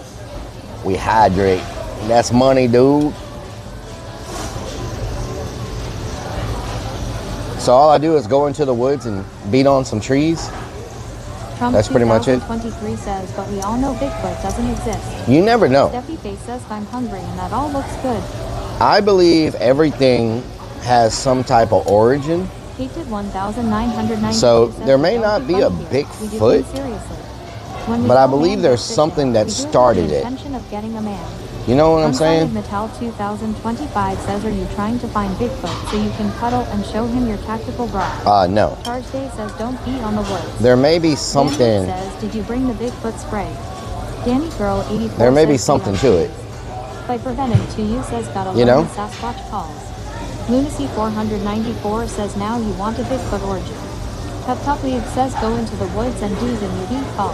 we hydrate. That's money, dude. So all I do is go into the woods and beat on some trees. Trump That's pretty much it. 2023 says, but we all know Bigfoot doesn't exist. You never know. Steffi Face says, I'm hungry, and that all looks good. I believe everything has some type of origin. Hated 1,990. So says, there may "Don't not be be a funny here. We do Bigfoot, things seriously. When we but I go believe man, there's sit something down. that We do it with started the it. intention of getting a man. You know what I'm saying? Metal 2025 says, are you trying to find Bigfoot so you can cuddle and show him your tactical bra? No. Charge Day says, don't beat on the woods. There may be Danny something. says, did you bring the Bigfoot spray? Danny Girl 84 There may be says, something "Beat to on it. Viper Venom 2U says, got a You know? Sasquatch calls. Lunacy 494 says, now you want a Bigfoot origin. Pep Top League says, go into the woods and do the nudie call.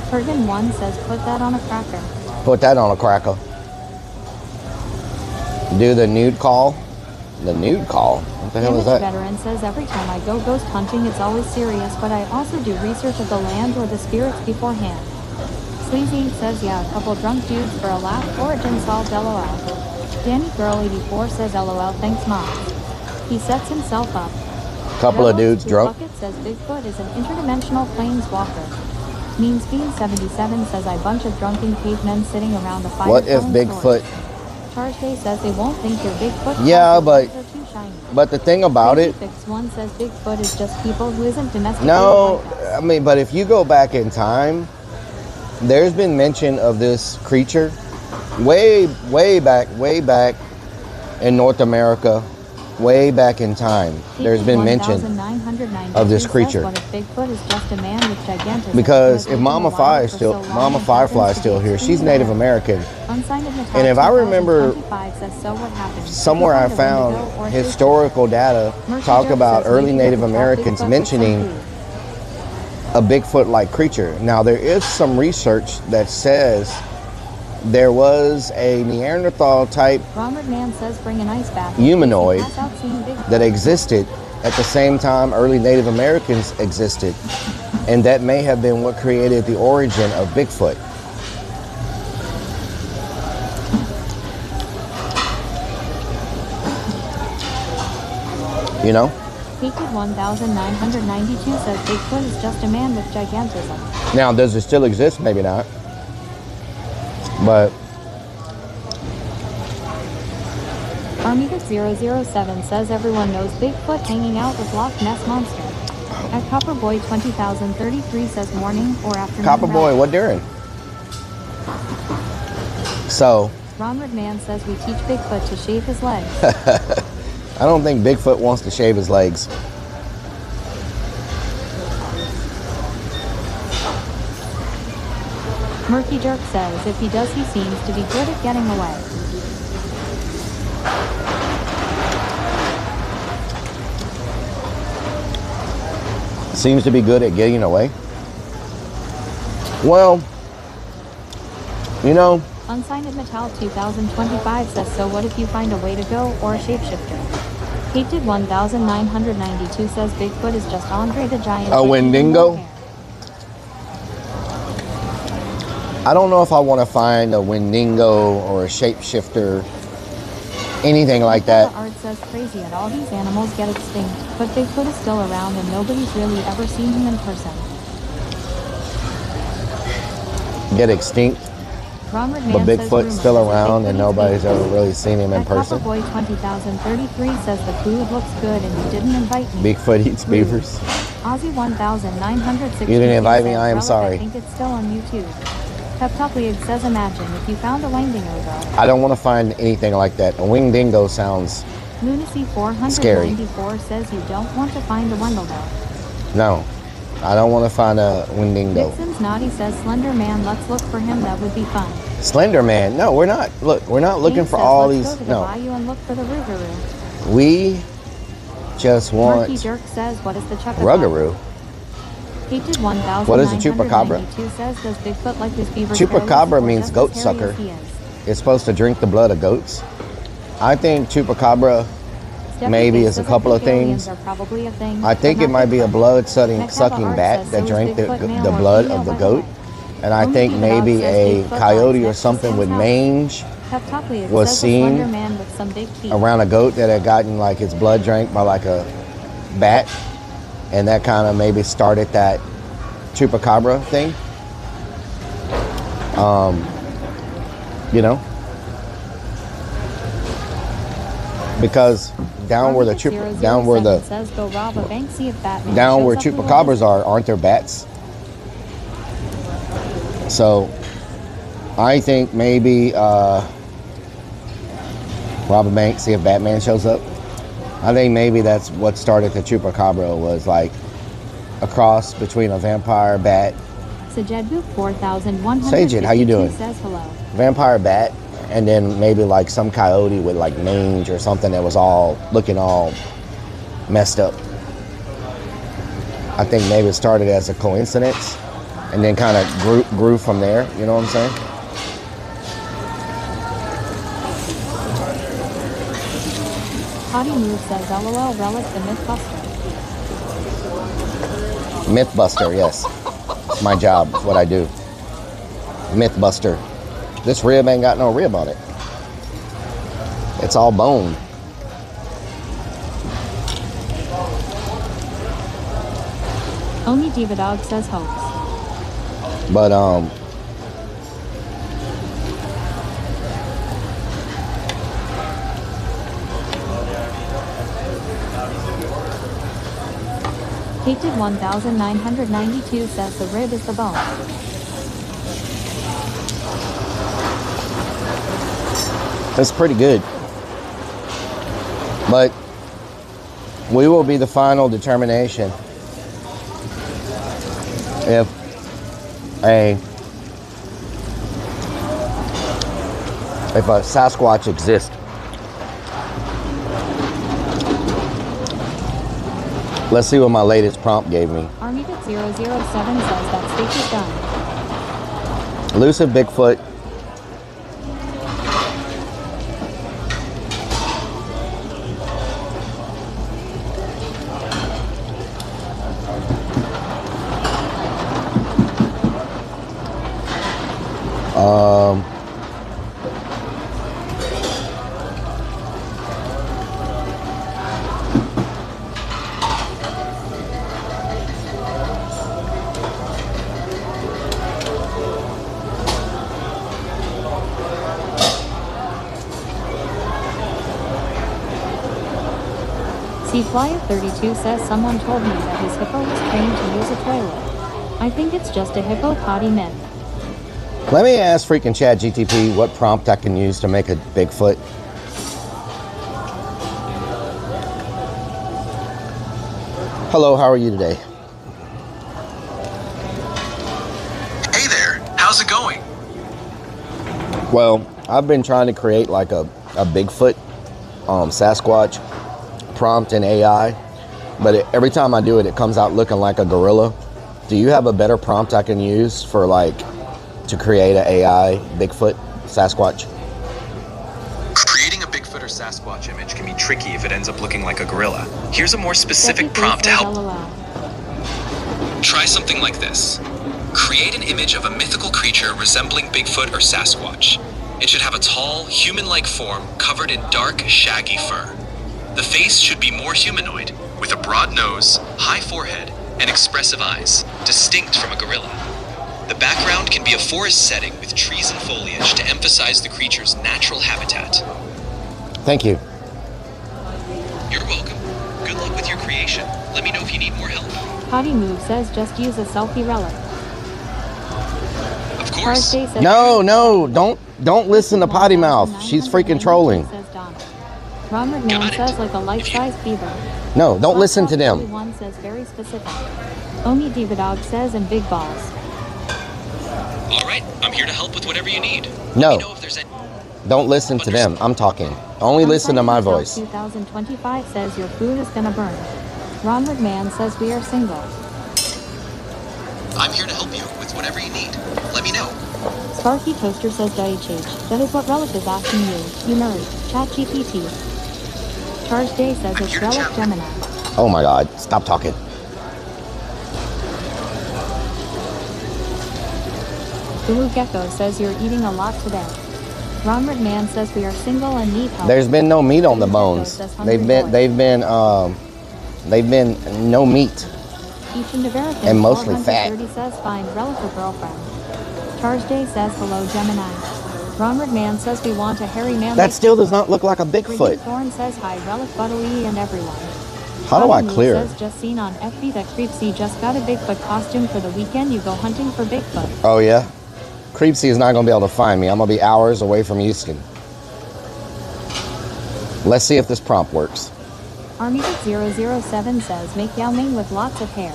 Kurgan 1 says, put that on a cracker. Put that on a cracker. Do the nude call. The nude call? What the hell is Damaged that? Veteran says, every time I go ghost hunting, it's always serious, but I also do research of the land or the spirits beforehand. Sleazy says, yeah, a couple drunk dudes for a laugh. Origin solved LOL. Danny Girl 84 says, LOL, thanks mom. He sets himself up. Couple of dudes Two drunk. Bucket says, Bigfoot is an interdimensional planeswalker. Means Fiend 77 says, I bunch of drunken cavemen sitting around a fire. What if telling Bigfoot? stories. Charge Day says they won't think you're Bigfoot. Yeah, because but- your eyes are too shiny. But the thing about it, Fix One says Bigfoot is just people who isn't domesticated. no, like us. I mean, but if you go back in time, there's been mention of this creature way back in North America, way back in time. There's been mention 1992 of this says, creature. what if Bigfoot is just a man with gigantism? Because Who has if lived in Mama the Fi wild is for still, so long Mama and Firefly is happens to still be here. She's extremely Native rare. American. Unsigned of Natal And if I remember 2025 says, so what happened? Somewhere I People find a found window or historical data Mercy talk Jerk about says, early maybe Native we could trap Americans Bigfoot with mentioning some food. a Bigfoot-like creature. Now, there is some research that says there was a Neanderthal type Robert Man says, bring an ice bath. Humanoid Pass out seeing Bigfoot. that existed at the same time early Native Americans existed. And that may have been what created the origin of Bigfoot. You know? Hated 1992 says Bigfoot is just a man with gigantism. Now, does it still exist? Maybe not. But Armida 007 says everyone knows Bigfoot hanging out with Loch Ness Monster. At Copperboy 20,033 says morning or afternoon. Copper Boy, what during? So, Ronald Man says we teach Bigfoot to shave his legs. I don't think Bigfoot wants to shave his legs. Murky Jerk says if he does, he seems to be good at getting away. Seems to be good at getting away. Well, you know, Unsigned Metal 2025 says, so what if you find a way to go, or a shapeshifter? Hated 1992 says Bigfoot is just Andre the Giant. a Wendigo. I don't know if I want to find a Wendigo or a shapeshifter, anything like that. Art says crazy at all these animals get extinct, but Bigfoot is still around and nobody's really ever seen him in person. Get extinct, Robert but Mann says Bigfoot's rumor still has it around Bigfoot and is nobody's Bigfoot. ever really seen him in person. Boy 20,033 says the food looks good and you didn't invite me. Bigfoot eats beavers. Aussie 1960. You didn't invite me, I am sorry. I think it's still on YouTube. Peptoplead says imagine if you found a Wendigo though. I don't want to find anything like that. A Wendigo sounds Lunacy 494 says you don't want to find a Wendigo. no. I don't want to find a Wendigo. Vixen's Naughty says Slender Man, let's look for him, that would be fun. Slender Man. No, we're not. Look, we're not looking James for says, all let's these. go to the No, bayou and look for the Rougarou. we just want Murky Jerk says, what is the Chupacabra? Ruggaroo. Hated 1992 What is a chupacabra? says, does Bigfoot like his beaver Chupacabra careless or means just goat as hairy sucker. as he is? It's supposed to drink the blood of goats. I think chupacabra Stephanie maybe says, is a I couple of think aliens things. are probably a thing, I think but it not might be a Bigfoot. blood-sucking Macabre bat Art that says, drank so is Bigfoot male the or blood female, of the by goat. way? And I Only think Diva maybe Dog says a Bigfoot coyote lives or next to something with Sam's house. mange Peptoplead was says a seen slender man with some big feet. around a goat that had gotten like its blood drank by like a bat, and that kind of maybe started that chupacabra thing. You know, because down where the down where the says, go rob a bank, see if Batman down shows where up who chupacabras are, aren't there bats? So I think maybe rob a bank, see if Batman shows up. I think maybe that's what started the chupacabra, was like a cross between a vampire bat. Sajed 4100 Sajid, how you doing? says hello. Vampire bat, and then maybe like some coyote with like mange or something that was all looking all messed up. I think maybe it started as a coincidence and then kind of grew from there. You know what I'm saying? Hottie Move says LOL Rellik the Mythbuster. Mythbuster, yes. It's my job. It's what I do. Mythbuster. This rib ain't got no rib on it. It's all bone. Only Diva Dog says hoax. But Hated 1992 says the rib is the bone. it's pretty good. But we will be the final determination if a Sasquatch exists. Let's see what my latest prompt gave me. Armyfit 007 says that steak is done. Elusive Bigfoot. Flyer32 says someone told me that his hippo was trained to use a toilet. I think it's just a hippo potty myth. Let me ask freaking ChatGTP what prompt I can use to make a Bigfoot. Hello, how are you today? Hey there, how's it going? Well, I've been trying to create like a Bigfoot, Sasquatch prompt in AI, but every time I do it, it comes out looking like a gorilla. Do you have a better prompt I can use for like to create an AI Bigfoot, Sasquatch? Creating a Bigfoot or Sasquatch image can be tricky if it ends up looking like a gorilla. Here's a more specific Becky prompt to Face help. says LOL. Try something like this. Create an image of a mythical creature resembling Bigfoot or Sasquatch. It should have a tall, human-like form covered in dark, shaggy fur. The face should be more humanoid, with a broad nose, high forehead, and expressive eyes, distinct from a gorilla. The background can be a forest setting with trees and foliage to emphasize the creature's natural habitat. Thank you. You're welcome. Good luck with your creation. Let me know if you need more help. Potty Move says just use a selfie relic. Of course. Thursday says No, don't listen to Potty Mouth. She's freaking trolling. Says Don. Robert Man says like a life-size beaver. No, don't listen to them. One says very specific. Omi Diva Dog says and big balls. All right, I'm here to help with whatever you need. No. Let me know if there's any. Don't listen to them. I'm talking. Only listen to my voice. 2025 says your food is gonna burn. Ronald Man says we are single. I'm here to help you with whatever you need. Let me know. Sparky Toaster says WH. That is what Relic is asking you. You nerd. Chat GPT. Charge Day says it's here to Relic chat. Gemini. Oh my God, stop talking. Blue Gecko says you're eating a lot today. Ronald Man says we are single and need help. There's been no meat on the bones. They've been no meat. Each and American And mostly fat. 430 says find Relic or girlfriend. Charge Day says hello Gemini. Ronald Man says we want a hairy man. That still does not look like a Green Bigfoot. Thorn says hi Relic Buttily and everyone. How do I Bobby Lee clear? says just seen on FB that Creepsy just got a Bigfoot costume for the weekend. You go hunting for Bigfoot. Oh yeah? Creepsy is not going to be able to find me. I'm going to be hours away from Houston. Let's see if this prompt works. Army007 says make Yao Ming with lots of hair.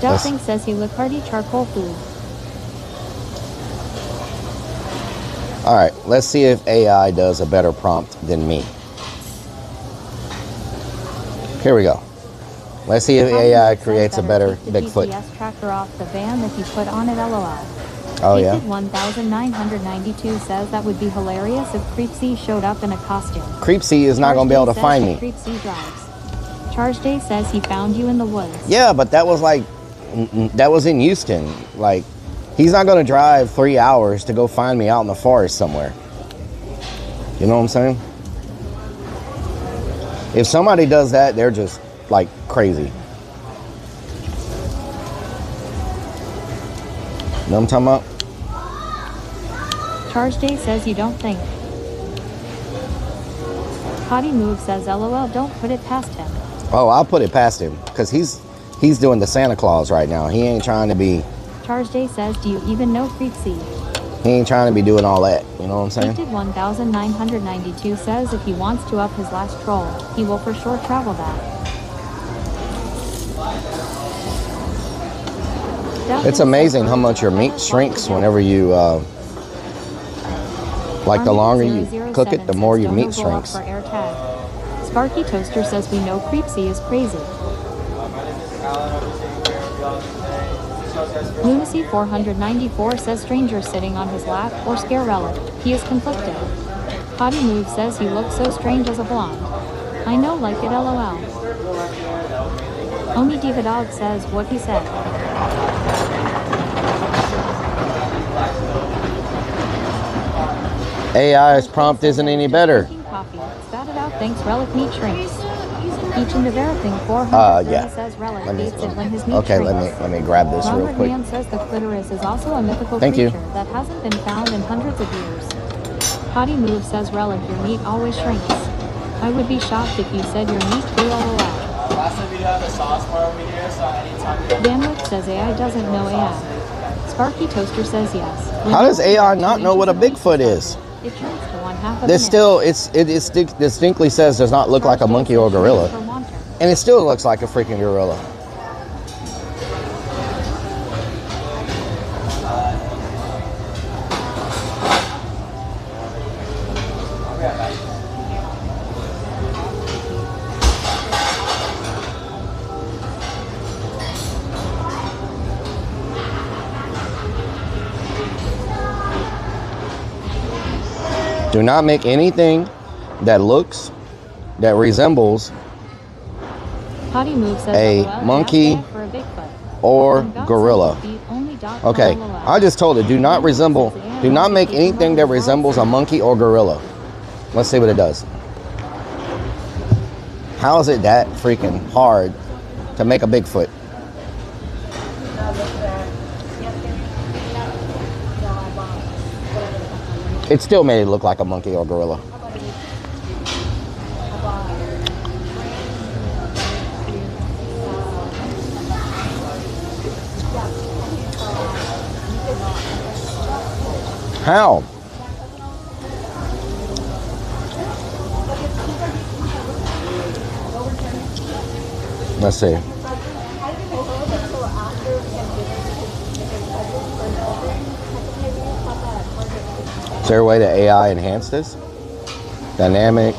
Dowsing says he look hearty charcoal food. All right, let's see if AI does a better prompt than me. Here we go. Let's see if AI creates a better Take the Bigfoot. GPS tracker off the van that you put on it, LOL. Oh yeah? 1992 says that would be hilarious if Creepsy showed up in a costume. Creepsy is not going to be able to find me. Creepsy drives. Charge Day says he found you in the woods. Yeah, but that was like, that was in Houston. Like, he's not going to drive 3 hours to go find me out in the forest somewhere. You know what I'm saying? If somebody does that, they're just like crazy. You know what I'm talking about? Charge Day says you don't think. Potty Move says LOL don't put it past him. Oh, I'll put it past him because he's doing the Santa Claus right now. He ain't trying to be. Charge Day says do you even know Creepsy? He ain't trying to be doing all that. You know what I'm saying? Gifted 1992 says if he wants to up his last troll, he will for sure travel that. It's amazing how much your meat shrinks whenever you, like the longer you cook it, the more your meat shrinks. For air tag. Sparky Toaster says we know Creepsy is crazy. Lunacy 494 says stranger sitting on his lap or scare Relic. He is conflicted. Potty Move says he looks so strange as a blonde. I know like it LOL. Only Diva Dog says what he said. AI's prompt isn't any better. Drinking coffee. Spat it out thanks Relic meat shrinks. Each and everything 430 yeah. says Relic Let me- beats it when his meat Okay, shrinks. let me grab this real Robert quick. Man says the clitoris is also a mythical Thank you. creature that hasn't been found in hundreds of years. Potty Move says Relic, your meat always shrinks. I would be shocked if you said your meat grew all the way. Last time we have the sauce bar over here, so anytime you Bandwidth says AI doesn't know AI. Sparky Toaster says yes. How does AI not know what a Bigfoot is? It shrinks to 1/2 of This an still, it distinctly says does not look like a monkey or a gorilla. And it still looks like a freaking gorilla. Do not make anything that resembles Potty Move says a LOL, monkey hashtag for a Bigfoot. or And God gorilla. says beat only dot Okay, LOL. I just told it, do not make anything that resembles a monkey or gorilla. Let's see what it does. How is it that freaking hard to make a Bigfoot? It still made it look like a monkey or gorilla. How? Let's see. Is there a way to AI enhance this? Dynamic.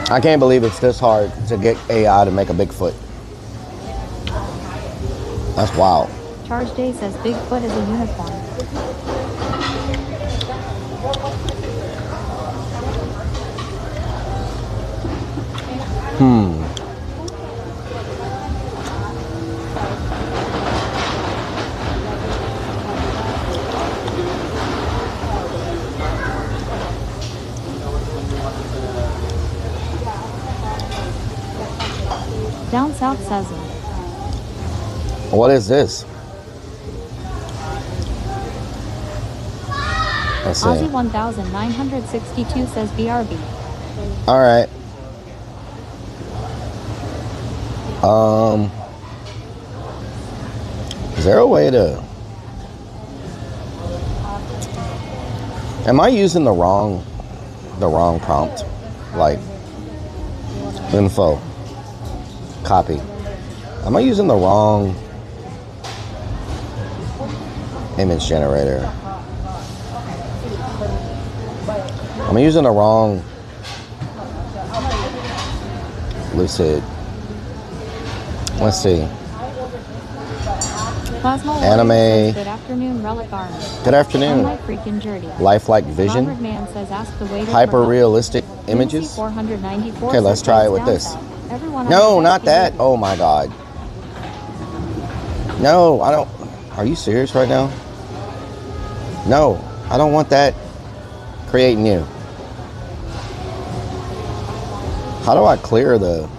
I can't believe it's this hard to get AI to make a Bigfoot. That's wild. Charge Day says Bigfoot is a unicorn. Down South says it. What is this? Let's see. Aussie 1962 says BRB. All right. Is there a way to? Am I using the wrong prompt? Like info, copy. Am I using the wrong image generator? Am I using the wrong Lucid? Let's see. Plasma Anime. Warrior says, good afternoon, Relic Army. Good afternoon. My freaking journey. Lifelike vision. Robert Mann says, ask the waiter Hyper for help. realistic images. 494 Okay, let's says, try it "Thanks, with down this. south." Everyone No, on not the that. Oh my God. No, I don't. Are you serious right now? No, I don't want that creating you. How do I clear the...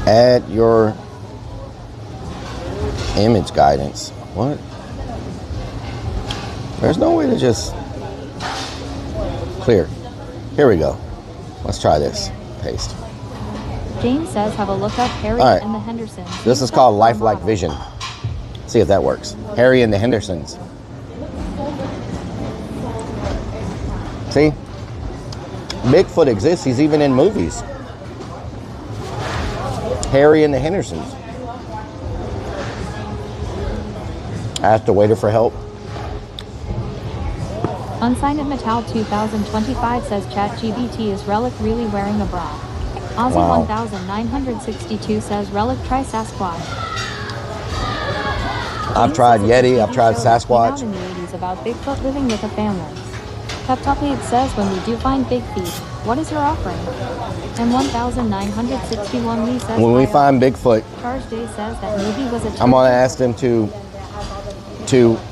Add your image guidance. What? There's no way to just clear. Here we go. Let's try this. Paste. James says, have a look up Harry All right. and the Hendersons. This is called Lifelike Vision. See if that works. Harry and the Hendersons. See? Bigfoot exists. He's even in movies. Harry and the Hendersons. Ask the waiter for help. Unsigned at Metal 2025 says ChatGPT is Relic really wearing a bra. Aussie Wow. 1962 says Relic try Sasquatch. I've tried Yeti. I've tried Came out Sasquatch. in the 80s about Bigfoot living with a family. Peptoplead says when we do find big feet, what is your offering? And 1961 Lee says When we "Hi, find Bigfoot, Charge Day says that movie was a I'm gonna ask them to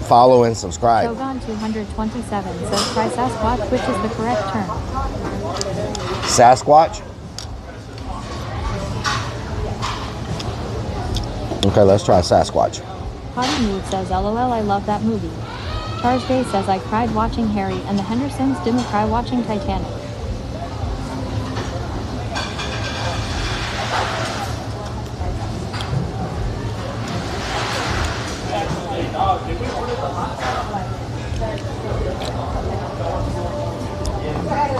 follow and subscribe. Shogun 227 says try Sasquatch, which is the correct term. Sasquatch. Okay, let's try Sasquatch. Potty Mood says LOL, I love that movie. Charge Day says I cried watching Harry and the Hendersons, didn't cry watching Titanic.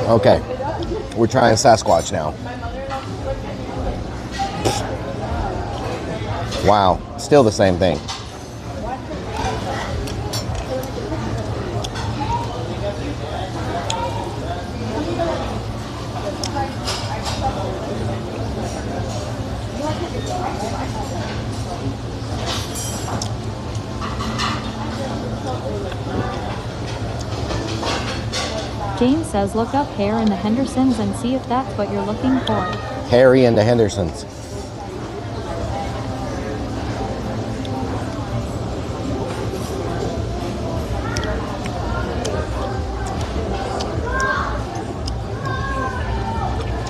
Okay, we're trying Sasquatch now. Wow, still the same thing. James says look up Hair and the Hendersons and see if that's what you're looking for. Harry and the Hendersons.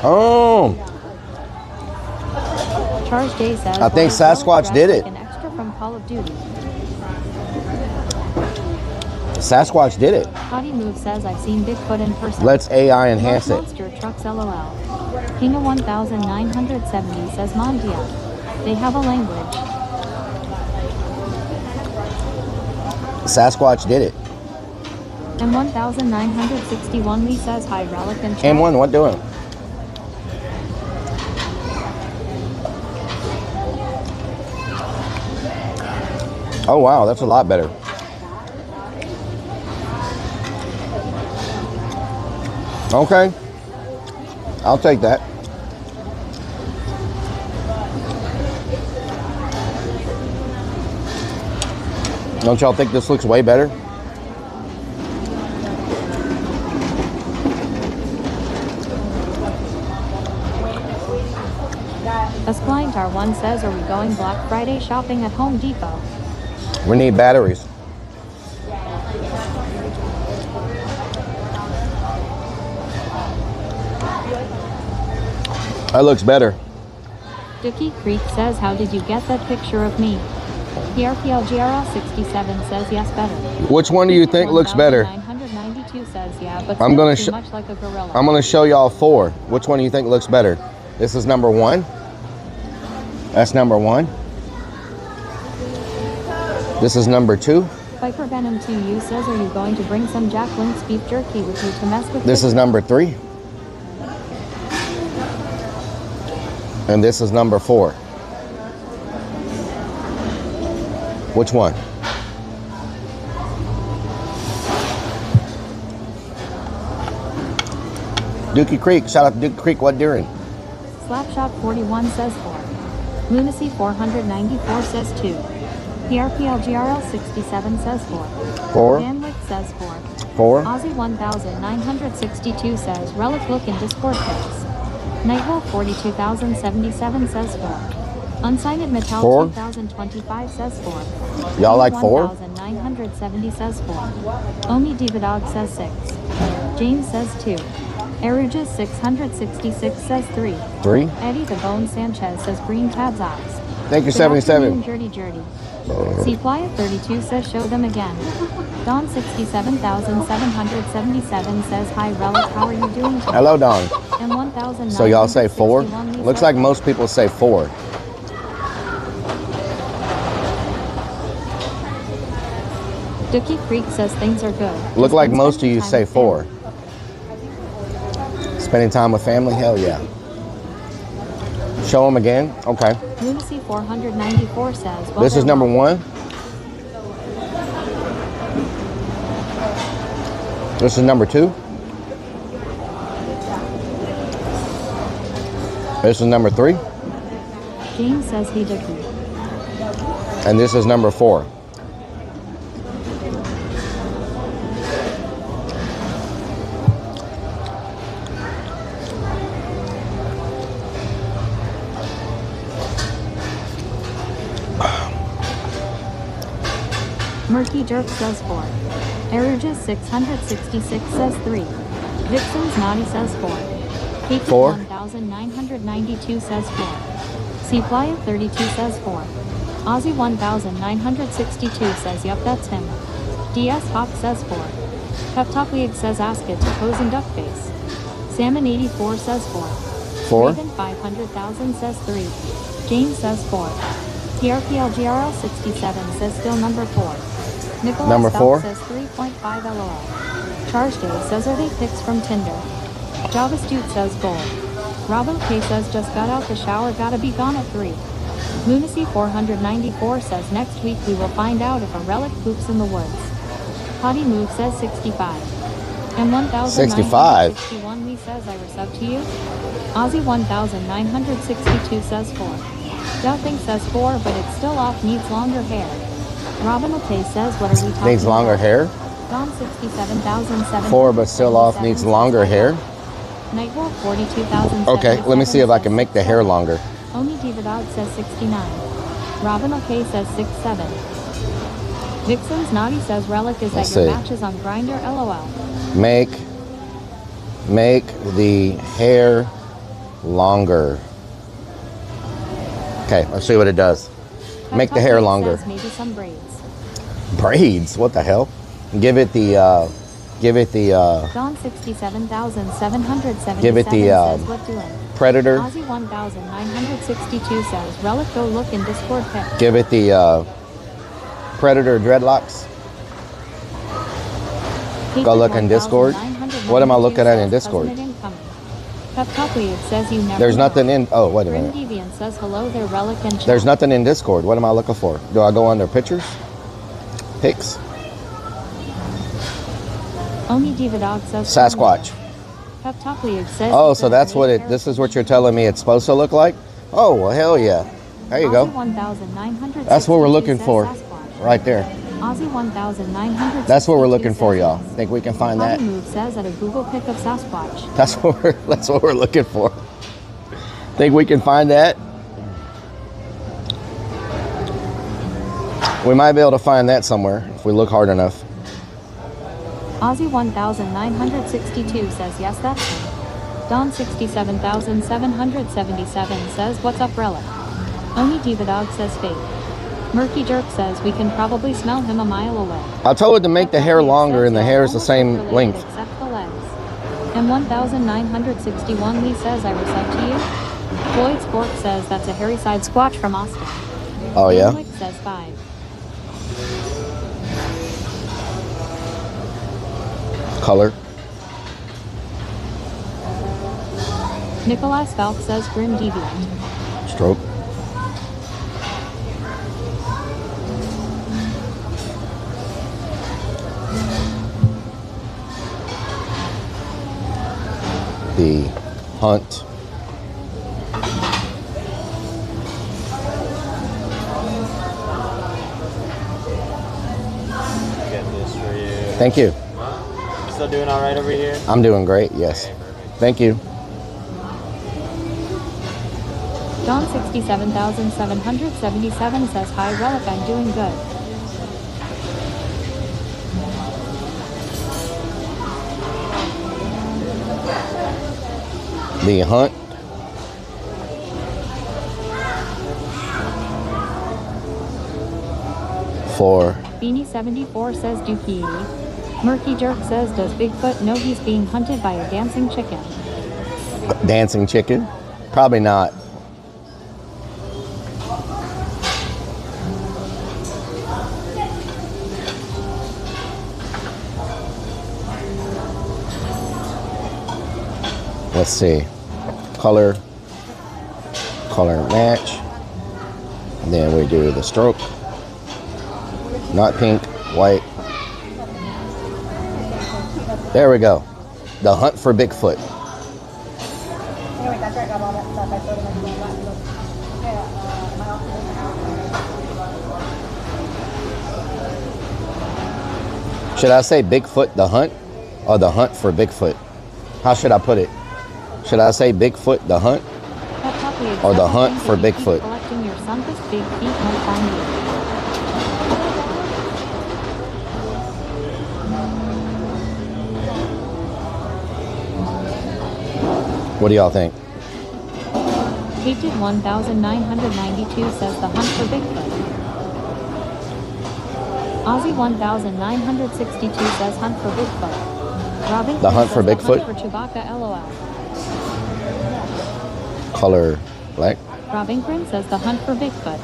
Oh, Charles J says I think "Why is Sasquatch Relic did dressed it. like an extra from Call of Duty?" Sasquatch did it. Hottie Move says I've seen Bigfoot in person. Let's AI enhance it. Monster Trucks LOL. King 1970 says Mondia. They have a language. Sasquatch did it. And 1961 Lee says hi Relic and chat. M1, what doing? Oh wow, that's a lot better. Okay, I'll take that. Don't y'all think this looks way better? Esplintar1 says, are we going Black Friday shopping at Home Depot? We need batteries. That looks better. Dookie Creek says, how did you get that picture of me? PRPLGRL67 says, yes, better. Which one do you think looks better? 992 says, yeah, but I'm gonna too much like a gorilla. I'm gonna show y'all 4. Which one do you think looks better? This is number 1. That's number 1. This is number 2. Viper Venom 2U says, are you going to bring some Jack Link's beef jerky with you to mess with? This is number 3. And this is number 4. Which one? Dookie Creek. Shout out to Dookie Creek. What doing? Slapshot 41 says 4. Lunacy 494 says 2. PRPLGRL 67 says 4. 4. Danwick says 4. 4. Aussie 1962 says Relic look in Discord pics. Nightwolf 42077 says 4. Unsigned Metal 4. 2025 says 4. Y'all like 4? 1970 says 4. Omi Divadog says 6. James says 2. Eruges 666 says 3. 3. Eddie the Bone Sanchez says green tabs eyes. Thank you, Good 77. afternoon, Jerdy. C-Fly at 32 says show them again. Don 67,777 says hi Relic, how are you doing today? Hello, Don. And 1,000. So y'all say 4? Looks like most people say 4. Dookie Creek says things are good. Look Just like been most of spending you time say with 4. family. Spending time with family? Hell yeah. Show them again? Okay. Lunacy 494 says, well, This is they're number wrong. 1. This is number 2. This is number 3. James says hey Dookie. And this is number 4. Murky Jerk says 4. Eruges 666 says 3. Vixen's Naughty says 4. Kate 4. 1992 says 4. C-Fly at 32 says 4. Aussie 1962 says yep that's him. DS Hop says 4. Pep Top League says ask it to pose in duck face. Salmon 84 says 4. 4. Raven 500,000 says 3. James says 4. PRPLGRL 67 says still number 4. Nicholas Number 4. says 3.5 LOL. Charge Day says are they pics from Tinder? Java Stute says gold. Robin K says just got out the shower, gotta be gone at 3. Lunacy 494 says next week we will find out if a relic poops in the woods. Hottie Move says 65. And 1961 Lee says I resub to you. Aussie 1962 says 4. Doubting says 4 but it's still off, needs longer hair. Robin O'Kay says what are we talking Needs longer about? hair? Dawn 67,700. 4, but still off. Needs longer hair. Nightwolf 42,000. Okay, let me see if I can make the hair longer. Oni Diva Dog says 69. Robin OK says 67. Vixen's Naughty says Rellik is Let's at your see. matches on Grindr LOL. Make the hair longer. Okay, let's see what it does. Make the hair longer. Says maybe some braids. Braids? What the hell? Give it the Dawn 67,777 Give it the, says what doing? Predator. Ozzy 1962 says Rellik go look in Discord pic. Give it the Predator dreadlocks. Go look in Discord. What am I looking at in Discord? Says you never There's know. nothing in. Oh, wait a Grim minute. Deviant says hello there, Rellik and chat. There's nothing in Discord. What am I looking for? Do I go under pictures? Pics? Oni Diva Dog says Sasquatch. says Oh, so that's what it. This is what you're telling me it's supposed to look like? Oh, well, hell yeah. There you go. That's what we're looking for. Right there. Ozzy 1900. That's what we're looking for, y'all. Think we can find that? Move says at a Google pic of Sasquatch. That's what we're looking for. Think we can find that? We might be able to find that somewhere if we look hard enough. Ozzy 1962 says yes, that's him. Dawn 67,777 says what's up, Rellik. Oni Diva Dog says fake. Murky Jerk says we can probably smell him a mile away. I told it to make the hair longer, and the hair is the same length. Except the legs. And 1961 Lee says I resub to you. Floyd Sport says that's a hairy side squatch from Austin. Oh yeah. Wick says 5. Color. Nikolai Falk says Grim Deviant. Stroke. The hunt. Get this for you. Thank you. Still doing all right over here? I'm doing great, yes. Okay, perfect. Thank you. Dawn 67,777 says hi Rellik, I'm doing good. The hunt. For Beanie 74 says Dookie. Murky Jerk says does Bigfoot know he's being hunted by a dancing chicken? dancing chicken. Probably not. Let's see. Color match. And then we do the stroke. Not pink, white. There we go. The hunt for Bigfoot. Anyway, that's where I got all that stuff. I showed him everything about it. He goes, yeah, my office doesn't have. Should I say Bigfoot the hunt or the hunt for Bigfoot? How should I put it? Should I say Bigfoot the hunt or the hunt for Bigfoot? Collecting your sun's big feet won't find you. What do y'all think? Hated 1992 says the hunt for Bigfoot. Ozzy 1962 says hunt for Bigfoot. Robin The hunt for says Bigfoot? The hunt for Chewbacca LOL. Color black. Robin Grin says the hunt for Bigfoot.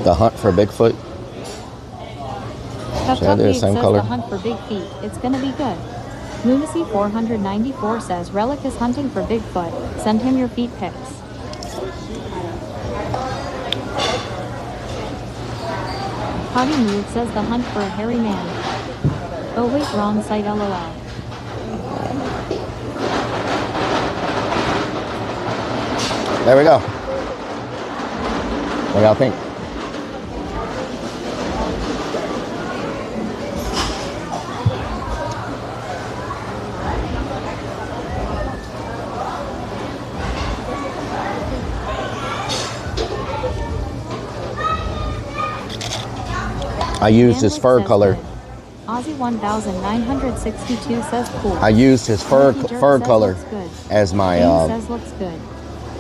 The hunt for Bigfoot. Should I do the same says color? the hunt for big feet. It's gonna be good. Lunacy 494 says Rellik is hunting for Bigfoot. Send him your feet pics. Hottie Mood says the hunt for a hairy man. Oh wait, wrong site LOL. There we go. What do y'all think? I used his Manlick fur says color. good. Aussie 1962 says cool. I used his fur Monkey Jerk fur says color looks good. as my. James says looks good.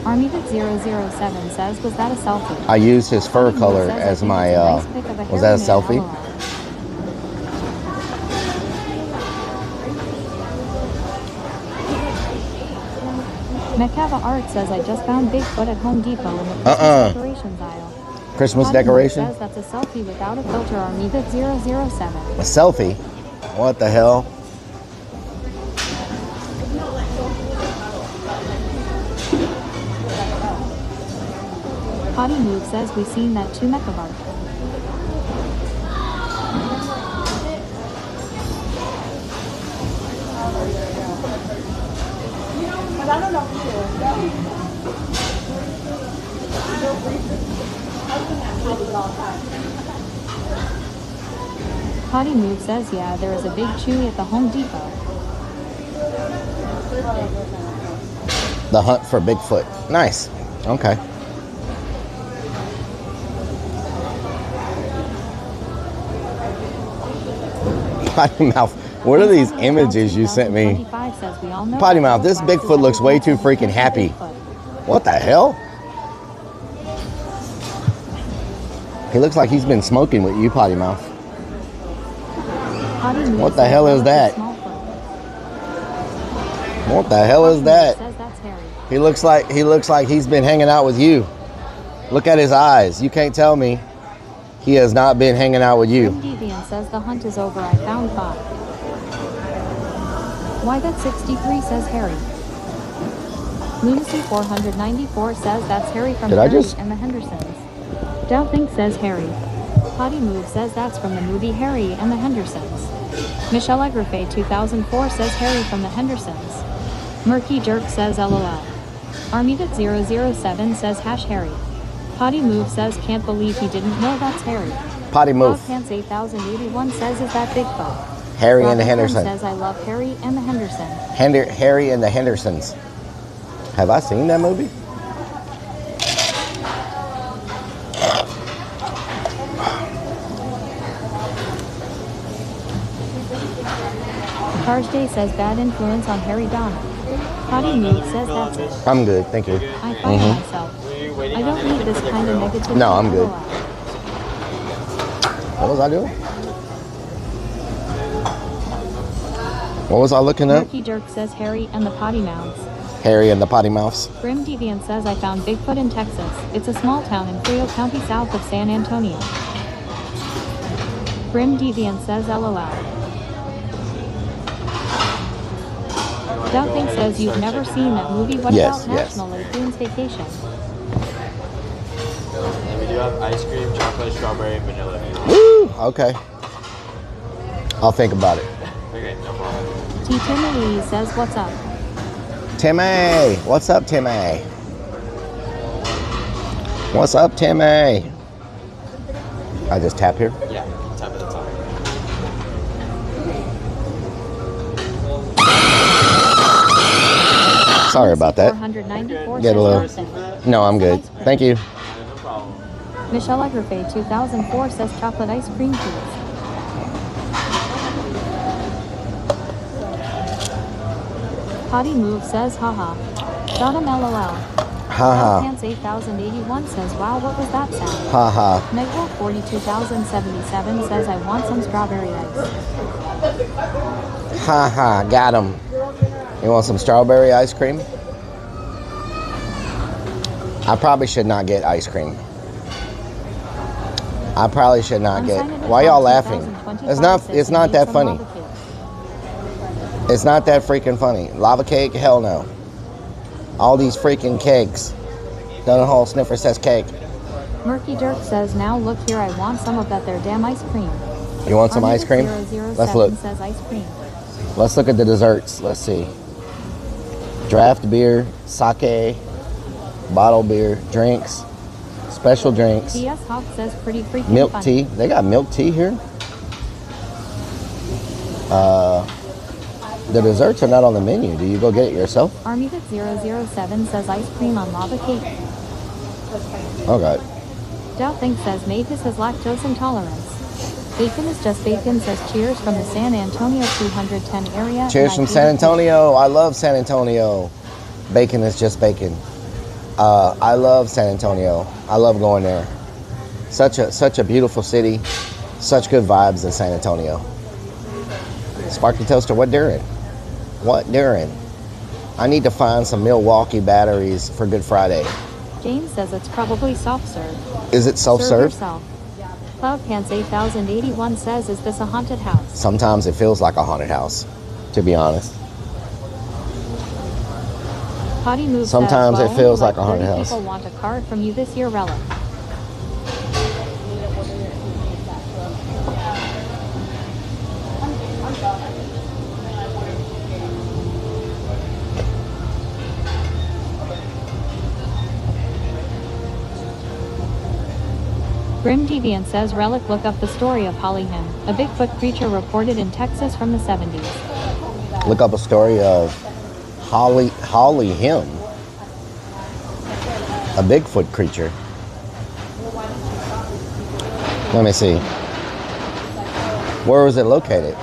Armyvid007 says, was that a selfie? I used his fur Potty color Move says, as I think my. it's a nice pic of a Was that a hairy man, selfie? LOL. Mekava Art says, I just found Bigfoot at Home Depot in the Christmas decorations aisle. Christmas Potty Move decoration? says that's a selfie without a filter. Armyvid007. A selfie? What the hell? Potty Move says, we seen that too, Mekava. But I don't know who it is. Potty Move says, yeah, there is a big chewy at the Home Depot. The hunt for Bigfoot. Nice. Okay. Potty Mouth. What are these images you sent me? Potty Mouth, this Bigfoot looks way too freaking happy. What the hell? He looks like he's been smoking with you, Potty Mouth. What the hell is that? What the hell is that? He looks like he's been hanging out with you. Look at his eyes. You can't tell me he has not been hanging out with you. Deviant says the hunt is over. I found 5. Why that 63 says Harry. Lunacy 494 says that's Harry from Harry and the Hendersons. Douthink says Harry. Potty Move says that's from the movie Harry and the Hendersons. Michelle Egrafay 2004 says Harry from the Hendersons. Murky Jerk says LOL. Armyvid007 says #Harry. Potty Move says can't believe he didn't know that's Harry. Potty Move. Pants 8081 says is that Bigfoot. Harry and the Hendersons. Says I love Harry and the Hendersons. Harry and the Hendersons. Have I seen that movie? Cars Day says bad influence on Harry Donna. Potty Move says that's it. I'm good, thank you. I find myself. I don't need this kind of negativity. No, I'm good. What was I doing? What was I looking at? Murky Jerk says Harry and the Potty Mouths. Harry and the Potty Mouths. Grim Deviant says I found Bigfoot in Texas. It's a small town in Frio County south of San Antonio. Grim Deviant says LOL. Douthink says you've never seen that movie. What about National Lagoon's Vacation? And we do have ice cream, chocolate, strawberry, and vanilla. Woo! Okay. I'll think about it. Okay, no problem. T. Timmy says what's up? Timmy! What's up, Timmy? What's up, Timmy? I just tap here? Yeah, tap at the top. Sorry about that. Get a little. No, I'm good. Thank you. No problem. Michelle Egrafay 2004 says chocolate ice cream please. Potty Move says haha. Got him LOL. Haha. Pants 8081 says wow what was that sound? Haha. Nightwolf 42077 says I want some strawberry ice. Haha. Got him. You want some strawberry ice cream? I probably should not get ice cream. I probably should not get. Why y'all laughing? It's not that funny. It's not that freaking funny. Lava cake? Hell no. All these freaking cakes. Dunhall Sniffer says cake. Murky Jerk says now look here I want some of that there damn ice cream. You want some ice cream? Let's look. Says ice cream. Let's look at the desserts. Let's see. Draft beer, sake, bottled beer, drinks, special drinks. PS Hawk says pretty freaking milk funny. tea. They got milk tea here. The desserts are not on the menu. Do you go get it yourself? Armyvid007 says ice cream on lava cake. Oh God. Douthink says Mavis has lactose intolerance. Bacon is just bacon says cheers from the San Antonio 210 area. Cheers and from I San hate it. Antonio. I love San Antonio. Bacon is just bacon. I love San Antonio. I love going there. Such a beautiful city. Such good vibes in San Antonio. Sparky Toaster, what during? What during? I need to find some Milwaukee batteries for Good Friday. James says it's probably soft serve. Is it Serve self-serve? yourself. Cloud Pants 8081 says, is this a haunted house? Sometimes it feels like a haunted house, to be honest. Potty Move Sometimes says, it feels only like a haunted 30 house. people want a card from you this year, Relic. Grim Deviant says, Relic, look up the story of Holly Him, a Bigfoot creature reported in Texas from the 70s. Look up a story of Holly Him, a Bigfoot creature. Let me see. Where was it located?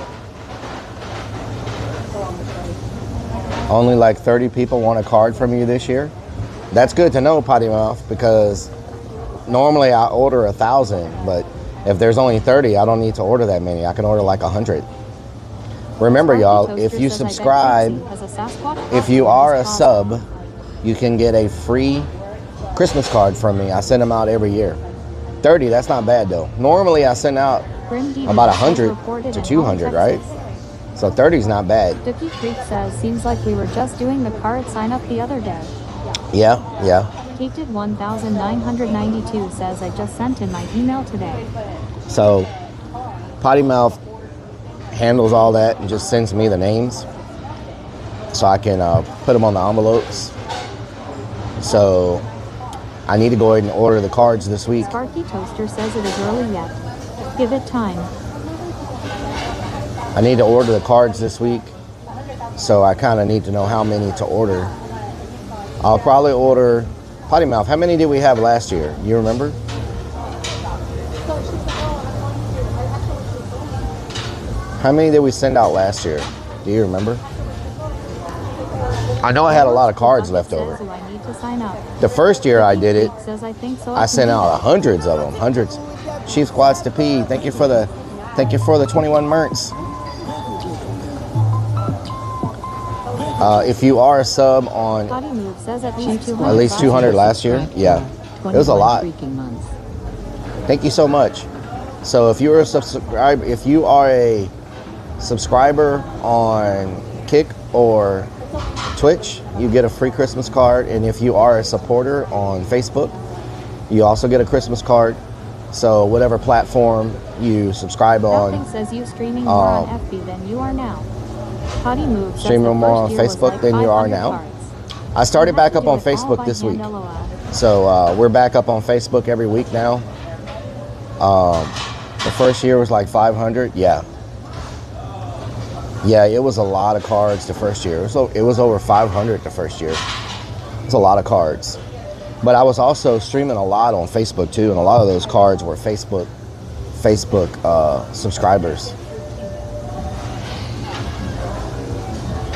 Only like 30 people want a card from you this year? That's good to know, Potty Mouth, because normally I order 1,000, but if there's only 30, I don't need to order that many. I can order like 100. Remember, y'all, if you subscribe, if you are a sub, you can get a free Christmas card from me. I send them out every year. 30, that's not bad though. Normally I send out about 100 to 200, right? So 30 is not bad. Dookie Creek says, seems like we were just doing the card sign up the other day. Yeah. Kate did 1992 says, I just sent in my email today. So Potty Mouth handles all that and just sends me the names so I can put them on the envelopes. So I need to go ahead and order the cards this week. Sparky Toaster says it is early yet. Give it time. I need to order the cards this week, so I kind of need to know how many to order. I'll probably order Potty Mouth. How many did we have last year? You remember? How many did we send out last year? Do you remember? I know I had a lot of cards left over. Says, I need to sign up. The first year I did it, Says, I think so. I sent out hundreds of them, hundreds. Chief Squats to P. Thank you for the 21 merts. If you are a sub on Potty Move says at least 200 last year, yeah, it was a lot. Thank you so much. So if you are a subscriber on Kick or Twitch, you get a free Christmas card, and if you are a supporter on Facebook, you also get a Christmas card. So whatever platform you subscribe on, Nothing says you streaming more on FB than you are now. Potty Move says streaming the more on first year was Facebook like than you are 500 now. cards. I started You back have up to on do it all Facebook by this week. hand, LOL. So we're back up on Facebook every week now. The first year was like 500. Yeah, it was a lot of cards the first year. It was over 500 the first year. It's a lot of cards. But I was also streaming a lot on Facebook too, and a lot of those cards were Facebook subscribers.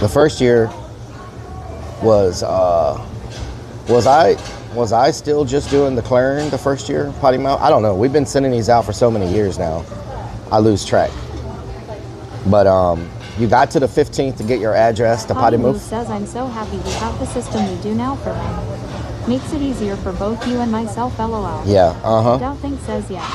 The first year was I still just doing the clearing the first year, Potty Mouth? I don't know. We've been sending these out for so many years now. I lose track. But you got to the 15th to get your address to Potty Move. Says, I'm so happy we have the system we do now for them. Makes it easier for both you and myself, LOL. Yeah, Doubt says yes.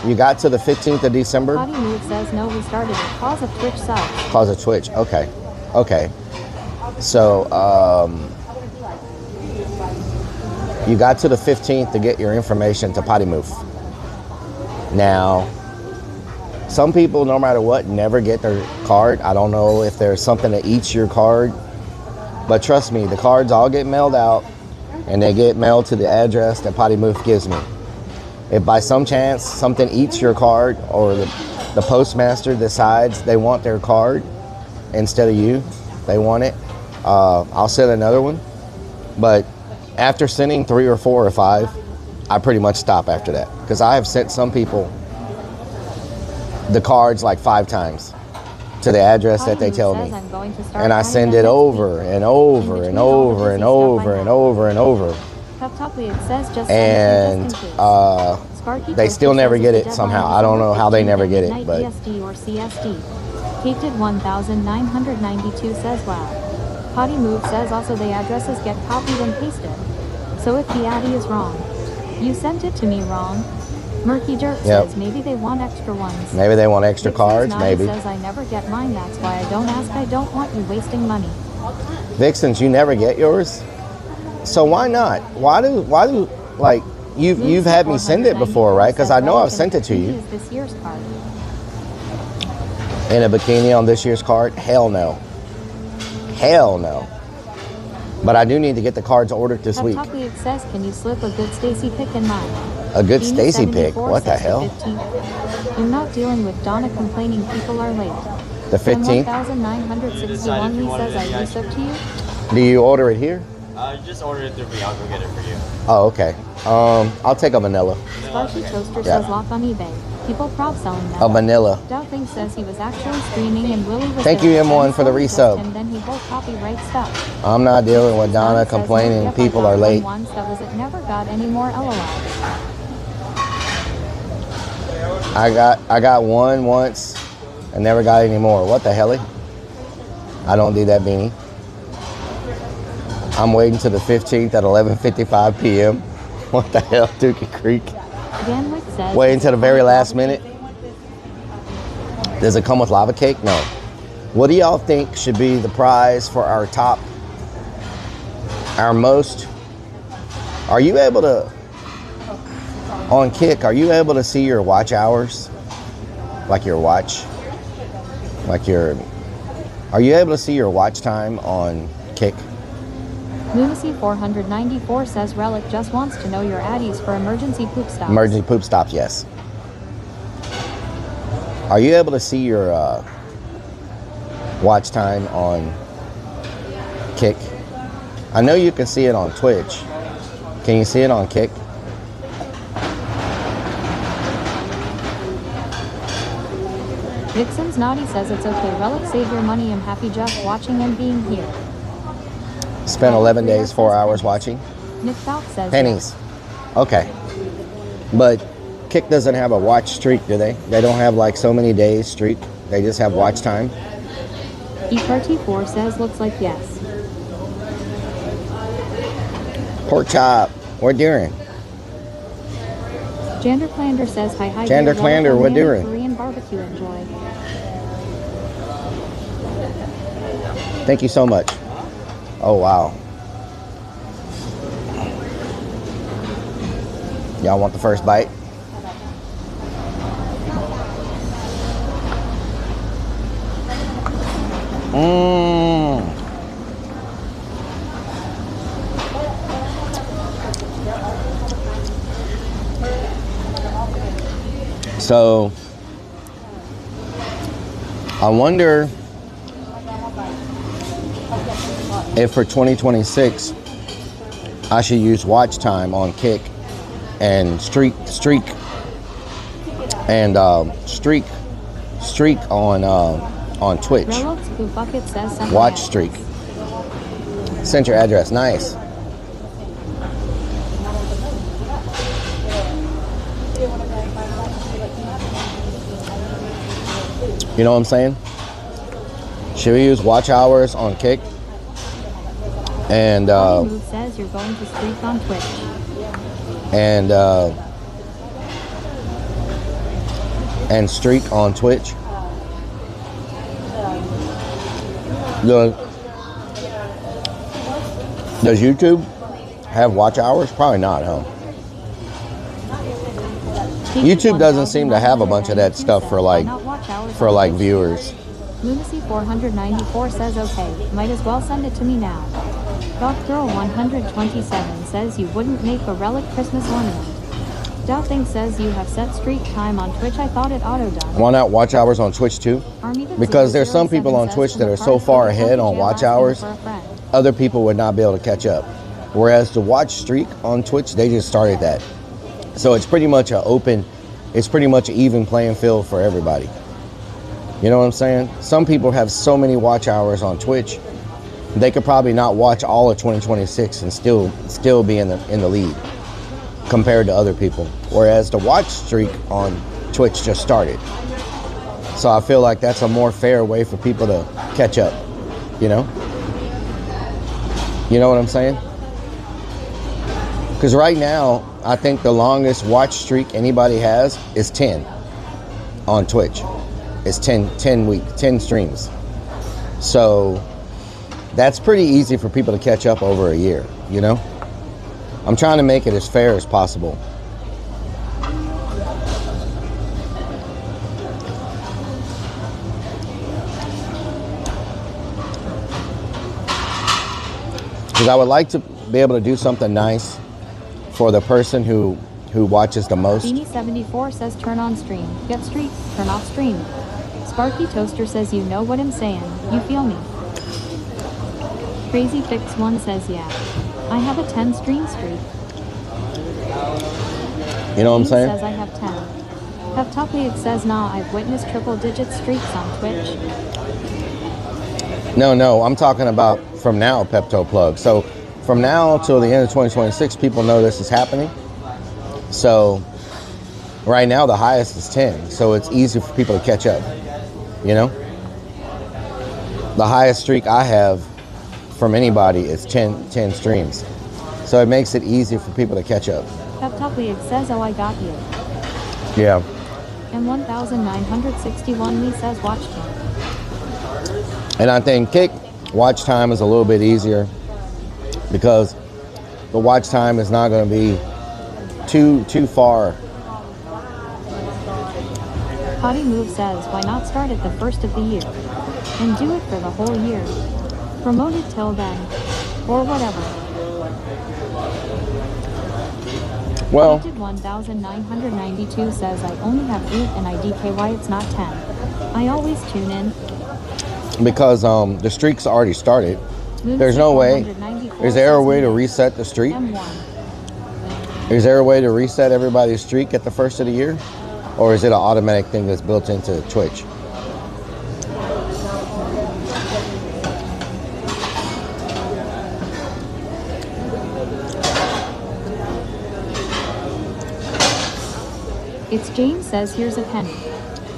You got to the 15th of December? Potty Move says no, we started it. Cause of Twitch subs. Cause of Twitch. Okay. So, you got to the 15th to get your information to Potty Move. Now, some people, no matter what, never get their card. I don't know if there's something that eats your card. But trust me, the cards all get mailed out, and they get mailed to the address that Potty Move gives me. If by some chance something eats your card, or the postmaster decides they want their card instead of you, they want it, I'll send another one. But after sending 3 or 4 or 5, I pretty much stop after that because I have sent some people the cards like 5 times to the address that they tell me, and I send it over and over and over and over and over and over, and they still never get it somehow. I don't know how they never get it, but Kate did 1,992 says wow. Potty Move says also the addresses get copied and pasted. So if the Addy is wrong, you sent it to me wrong. Murky Jerk says maybe they want extra ones. Maybe they want extra cards, maybe. Says I never get mine, that's why I don't ask. I don't want you wasting money. Vixens, you never get yours? So why not? Why do like you've had me send it before, right? Because I know I've sent it to you. This year's card. In a bikini on this year's card? Hell no. Hell no. But I do need to get the cards ordered this week. It says, can you slip a good Stacy pick in mine? A good Stacy pick? What the hell? You're not dealing with Donna complaining people are late. The 15th? 1,961, he says I lease up to you? Do you order it here? Just order it through me. I'll go get it for you. Oh, okay. I'll take a vanilla. Sparky Toaster says lock on eBay. People proud selling that. A vanilla. Doubting says he was actually streaming and Willie was Thank you, M1, for the resub. And then he whole copyright stuff. I'm not dealing with Donna complaining people are late. Once that was it never got any more LOL. I got one once and never got any more. What the hell? I don't do that, Beanie. I'm waiting to the 15th at 11:55 p.m. What the hell, Dookie Creek? Wait until the very last minute. Does it come with lava cake? No. What do y'all think should be the prize for our most? Are you able to, on Kick, are you able to see your watch hours? Like your watch? Are you able to see your watch time on Kick? Lunacy 494 says Rellik just wants to know your addies for emergency poop stops. Emergency poop stops, yes. Are you able to see your watch time on Kick? I know you can see it on Twitch. Can you see it on Kick? Vixen's Naughty says it's okay. Rellik, save your money. I'm happy just watching and being here. Spent 11 days, 4 hours watching. Nick Falk says pennies. Okay. But Kick doesn't have a watch streak, do they? They don't have like so many days streak. They just have watch time. ERT4 says looks like yes. Pork chop. What doing? Jander Clander says hi. Jander Clander, what doing? Korean barbecue, enjoy. Thank you so much. Oh, wow. Y'all want the first bite? So, I wonder if for 2026 I should use watch time on Kick and streak on Twitch. Watch streak. Send your address. Nice. You know what I'm saying? Should we use watch hours on Kick? And Move says you're going to streak on Twitch. And streak on Twitch. Does YouTube have watch hours? Probably not, huh? YouTube doesn't seem to have a bunch of that stuff for like viewers. Lunacy 494 says okay, might as well send it to me now. Goth Girl 127 says you wouldn't make a Rellik Christmas ornament. Doubting says you have set streak time on Twitch. I thought it auto done. Why not watch hours on Twitch too? Because there's some people on Twitch that are so far ahead on watch hours, other people would not be able to catch up. Whereas the watch streak on Twitch, they just started that. So it's pretty much it's pretty much an even playing field for everybody. You know what I'm saying? Some people have so many watch hours on Twitch, they could probably not watch all of 2026 and still be in the lead compared to other people. Whereas the watch streak on Twitch just started. So I feel like that's a more fair way for people to catch up, you know? You know what I'm saying? Because right now, I think the longest watch streak anybody has is 10 on Twitch. It's 10 streams. So that's pretty easy for people to catch up over a year, you know? I'm trying to make it as fair as possible. Because I would like to be able to do something nice for the person who watches the most. Beanie74 says turn on stream. Get streak, turn off stream. Sparky Toaster says you know what I'm saying. You feel me? Crazy Fix 1 says yeah. I have a 10 stream streak. You know what I'm saying? Says I have 10. Peptoplic says nah, I've witnessed triple digit streaks on Twitch. No, I'm talking about from now, Pepto Plug. So from now till the end of 2026, people know this is happening. So right now the highest is 10. So it's easy for people to catch up, you know? The highest streak I have from anybody is 10 streams. So it makes it easy for people to catch up. Peptoplic says oh I got you. Yeah. And 1961 Lee says watch time. And I think Kick watch time is a little bit easier because the watch time is not going to be too far. Potty Move says why not start at the first of the year and do it for the whole year. Promote it till then or whatever. Well, 1992 says I only have 8 and I DK why it's not 10. I always tune in. Because the streak's already started. There's no way. Is there a way to reset the streak? Is there a way to reset everybody's streak at the first of the year? Or is it an automatic thing that's built into Twitch? It's James says here's a penny.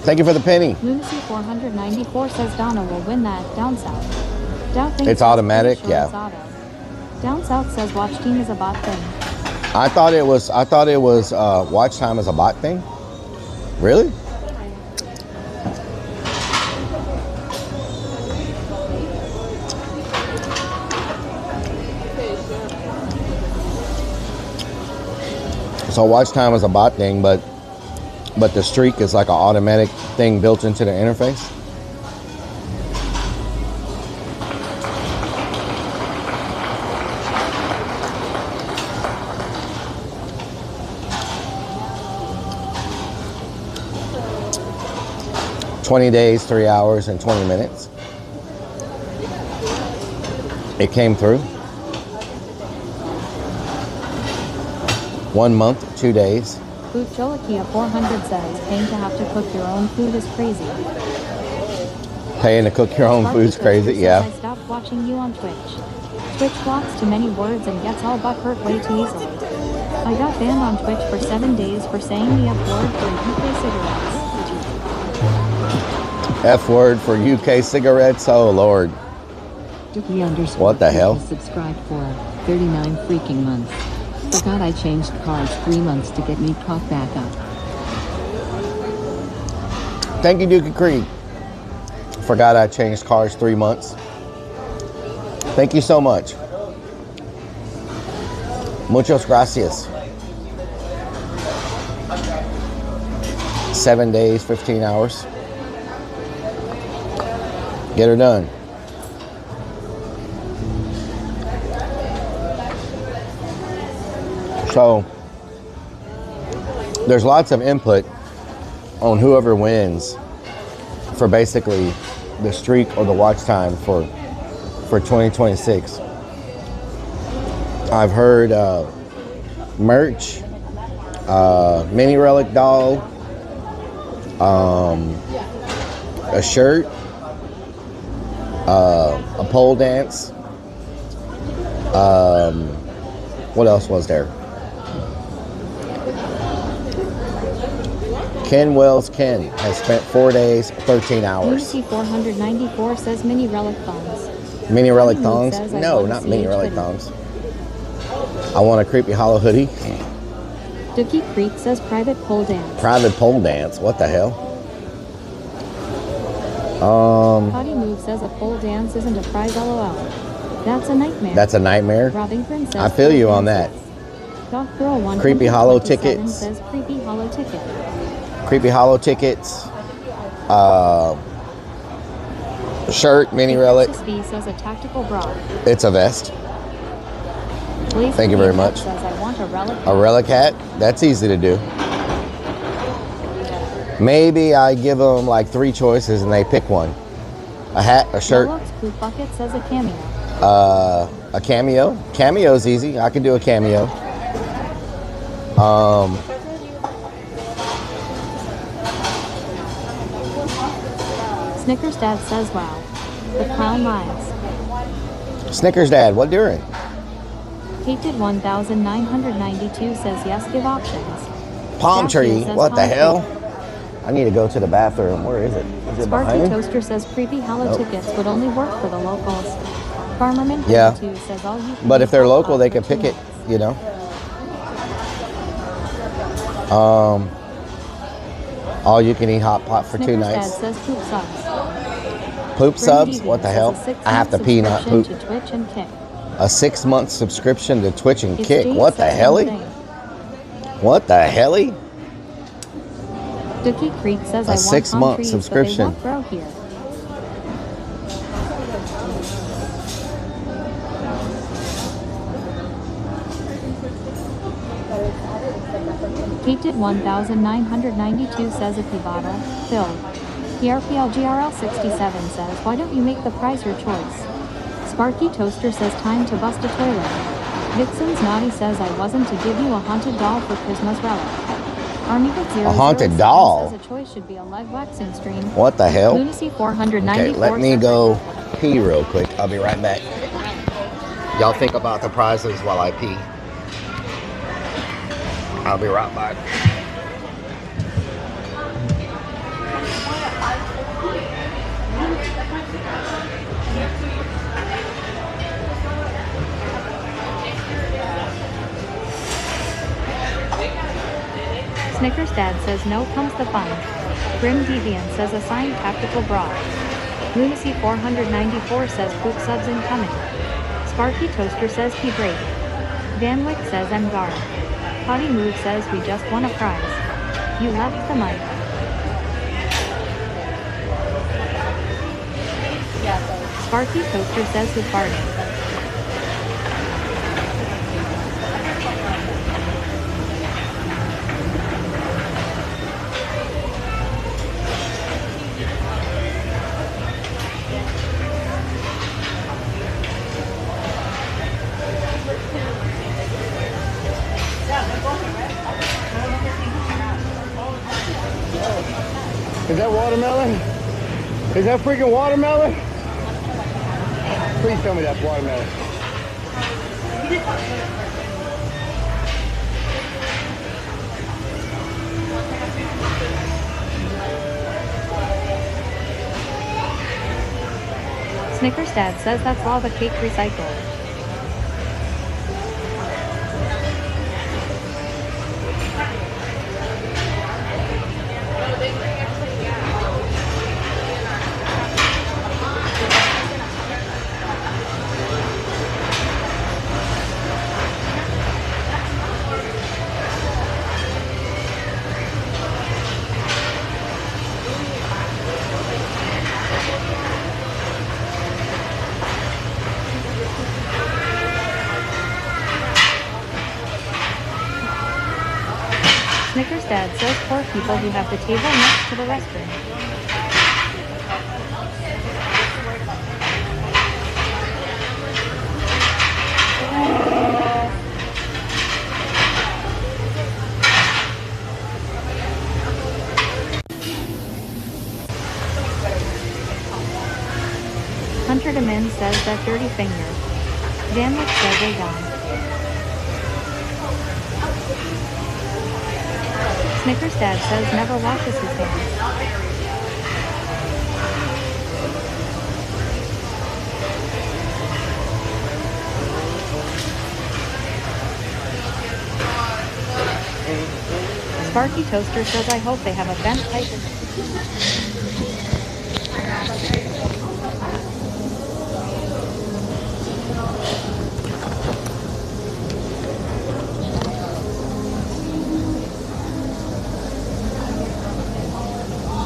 Thank you for the penny. Lunacy 494 says Donna will win that. Down south. Down it's automatic, sure yeah. It's auto. Down south says watch team is a bot thing. I thought it was watch time is a bot thing. Really? So watch time is a bot thing, but the streak is like an automatic thing built into the interface. "20 days, 3 hours, and 20 minutes. It came through. 1 month, 2 days. Jolikia 400 says paying to have to cook your own food is crazy. Paying to cook your own food's crazy, yeah. I stopped watching you on Twitch. Twitch blocks too many words and gets all butthurt way too easily. I got banned on Twitch for 7 days for saying the F word for UK cigarettes. F word for UK cigarettes? Oh, Lord. What the hell? Subscribed for 39 freaking months. Forgot I changed cars 3 months to get me caught back up. Thank you, Dookie Creek. Forgot I changed cars 3 months. Thank you so much. Muchas gracias. 7 days, 15 hours. Get her done. So there's lots of input on whoever wins for basically the streak or the watch time for 2026. I've heard Merch Mini Relic doll, a shirt, a pole dance. What else was there? Ken Wells Ken has spent 4 days, 13 hours. Unity 494 says mini relic thongs. Mini Relic Mood thongs? says, I No, want a not Mini CH Relic hoodie. thongs. I want a Creepy Hollow hoodie. Dookie Creek says private pole dance. Private pole dance. What the hell? Potty Move says a pole dance isn't a prize, lol. That's a nightmare. That's a nightmare. Robbington says I feel you on that. Goth Girl 1 Creepy Hollow tickets. says creepy hollow ticket. Creepy Hollow tickets. Shirt, Mini Relic. B says a tactical bra. It's a vest. Blaze Thank you very Cleanup much. Says I want a relic. A Relic hat. That's easy to do. Maybe I give them like 3 choices and they pick one. A hat, a shirt, Lolo's Poop Bucket says a cameo. a cameo. Cameo's easy. I could do a cameo. Snickers Dad says wow. The clown lies. Snickers Dad, what during? Hated 1992 says yes, give options. Palm Joshua tree. says What the palm hell? tree. I need to go to the bathroom. Where is it? Is it Sparky behind? Toaster says creepy hollow Nope. tickets would only work for the locals. Farmerman Yeah. 22 says all you can But eat if they're hot local, pot they for can 2 pick it, minutes. you know. All you can eat hot pot for 2 Snickers Dad nights. says poop subs. Poop Grim subs? Deviant What the says hell? a 6-month I have to pee, not poop. subscription to Twitch and Kick. A 6-month subscription to Twitch and It's Kick. Dave What the says helly? one thing. What the helly? Dookie Creek says A I want 6-month palm trees, subscription. but they won't grow here. Hated 1992 says a pee bottle, filled. PRPLGRL 67 says, why don't you make the prize your choice? Sparky Toaster says time to bust a toilet. Vixen's Naughty says I wasn't to give you a haunted doll for Christmas relic. Army007 A haunted doll? says a choice should be a live waxing stream. What the hell? Lunacy 494 Okay, let me says- go pee real quick. I'll be right back. Y'all think about the prizes while I pee. I'll be right back. Snickers Dad says no comes the fun. Grim Deviant says assigned tactical bra. Lunacy 494 says poop subs incoming. Sparky Toaster says he break. Van Wick says I'm guard. Potty Move says we just won a prize. You left the mic. Sparky Toaster says who farted. Is that watermelon? Is that freaking watermelon? Please tell me that's watermelon. Snickers Dad says that's lava cake recycled. Snickers Dad says poor people who have the table next to the restroom. Hunter Demin says that dirty finger. Danwick says they gone. Snickers Dad says never washes his hands. Sparky Toaster says I hope they have a vent pipe in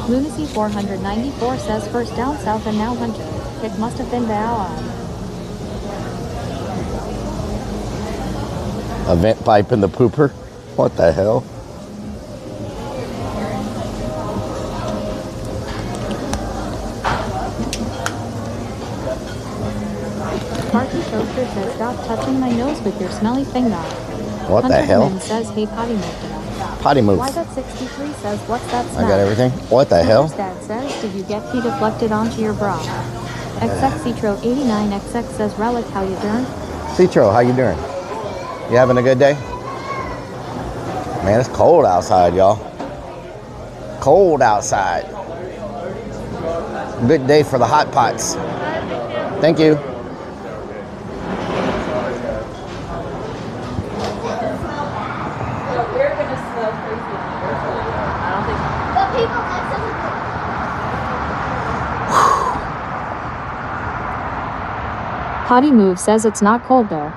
Lunacy 494 says first down south and now Hunter. It must have been the ally. A vent pipe in the pooper? What the hell? Sparky Toaster says stop touching my nose with your smelly finger. What Hunter the hell? Demin says hey potty moved it up. Potty moves. Why got 63 says what's that smell? I got everything. What the hell? Dad says, did you get pee deflected onto your bra? XXCitro89XX says, Rellik, how you doing? Citro, how you doing? You having a good day? Man, it's cold outside, y'all. Cold outside. Good day for the hot pots. Thank you. Potty Move says it's not cold there.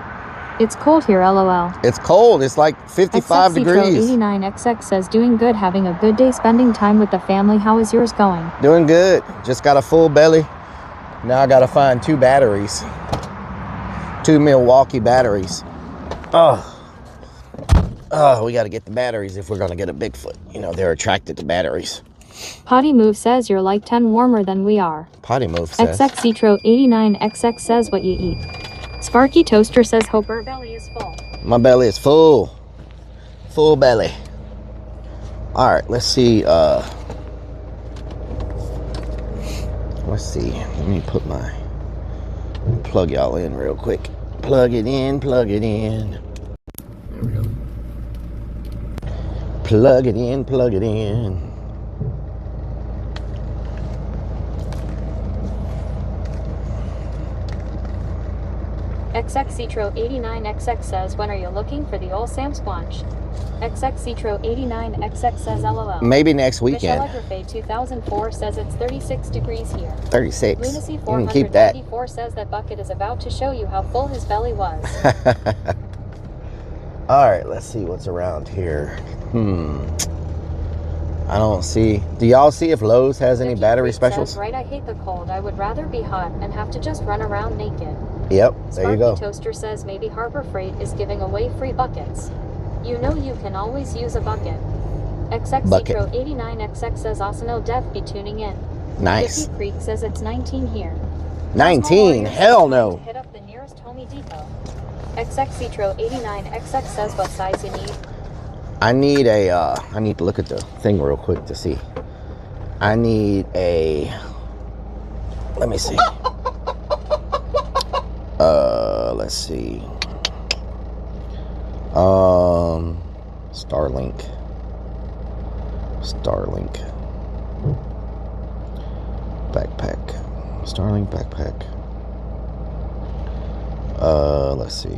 It's cold here, lol. It's cold. It's like 55 degrees. 89XX says doing good, having a good day spending time with the family. How is yours going? Doing good. Just got a full belly. Now I gotta find 2 batteries. 2 Milwaukee batteries. We gotta get the batteries if we're gonna get a Bigfoot. You know, they're attracted to batteries. Potty Move says you're like 10 warmer than we are. Potty Move says. XXCitro89XX says what you eat. Sparky Toaster says hope her belly is full. My belly is full. Full belly. Alright, let's see. Let's see. Let me put my... plug y'all in real quick. Plug it in, plug it in. There we go. Plug it in, plug it in. XXCitro89XX says, when are you looking for the old Sam Squanch? XXCitro89XX says, LOL. Maybe next weekend. Michelle Agrafay 2004 says it's 36 degrees here. 36. Lunacy You can keep that. 494 says that Bucket is about to show you how full his belly was. Alright, let's see what's around here. I don't see. Do y'all see if Lowe's has any battery specials? Says, right, I hate the cold. I would rather be hot and have to just run around naked. Yep, there you go. Sparky Toaster says maybe Harbor Freight is giving away free buckets. You know you can always use a bucket. XXCitro89XX says Osino Dev be tuning in. Nice. Dippy Creek says it's 19 here. 19? Hell no. Hit up the nearest Home Depot. XXCitro89XX says what size you need. I need a, I need to look at the thing real quick to see. I need a, let me see. Let's see. Starlink. Backpack. Starlink backpack. Let's see.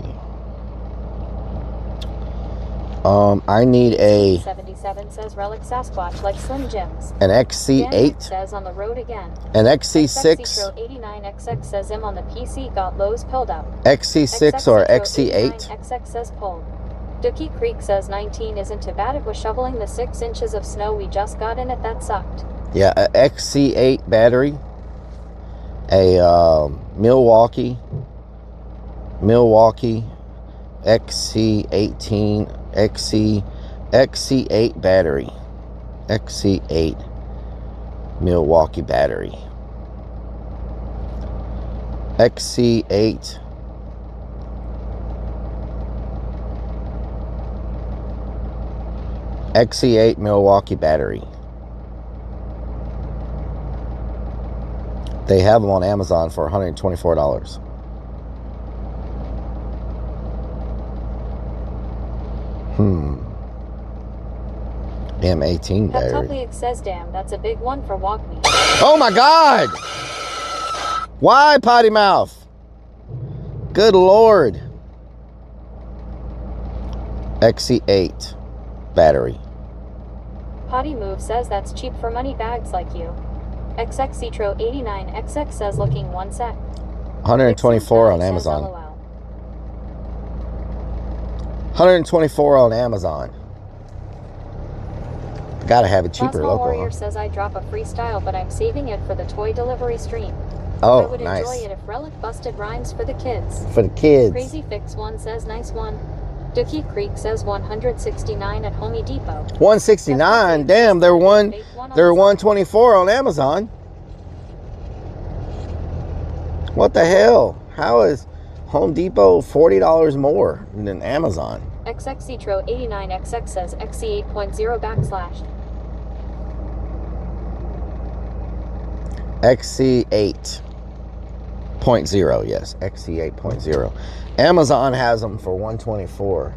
I need a 77 says Rellik Sasquatch like Slim Jims. an XC8 says on the road again. an XC6 XXCitro89XX says him on the PC got Lowe's pilled up. XC6 or XC8 XX says pulled. Dookie Creek says 19 isn't too bad. It was shoveling the 6 inches of snow we just got in it. That sucked. yeah, a XC8 battery, a Milwaukee XC18 XC8 battery, XC8 Milwaukee battery, XC8 XC8 Milwaukee battery. They have them on Amazon for $124. M18 battery. Peptoplic says, damn, that's a big one for Walk Me. Oh my God! Why, potty mouth? Good Lord. XC8 battery. Potty Move says that's cheap for money bags like you. XX Citro 89XX says looking one sec. 124 on Amazon. 124 on Amazon. Gotta have it cheaper Plasma local. Warrior Huh? says I drop a freestyle, but I'm saving it for the toy delivery stream. Oh, I would nice. enjoy it if Rellik busted rhymes for the kids. For the kids. Crazy Fix 1 says nice one. Dookie Creek says 169 at Home Depot. 169. Damn, they're 124 on Amazon. What the hell? How is Home Depot $40 more than Amazon? XX Citro 89XX says XC8.0 / XC8.0, yes, XC8.0. Amazon has them for 124.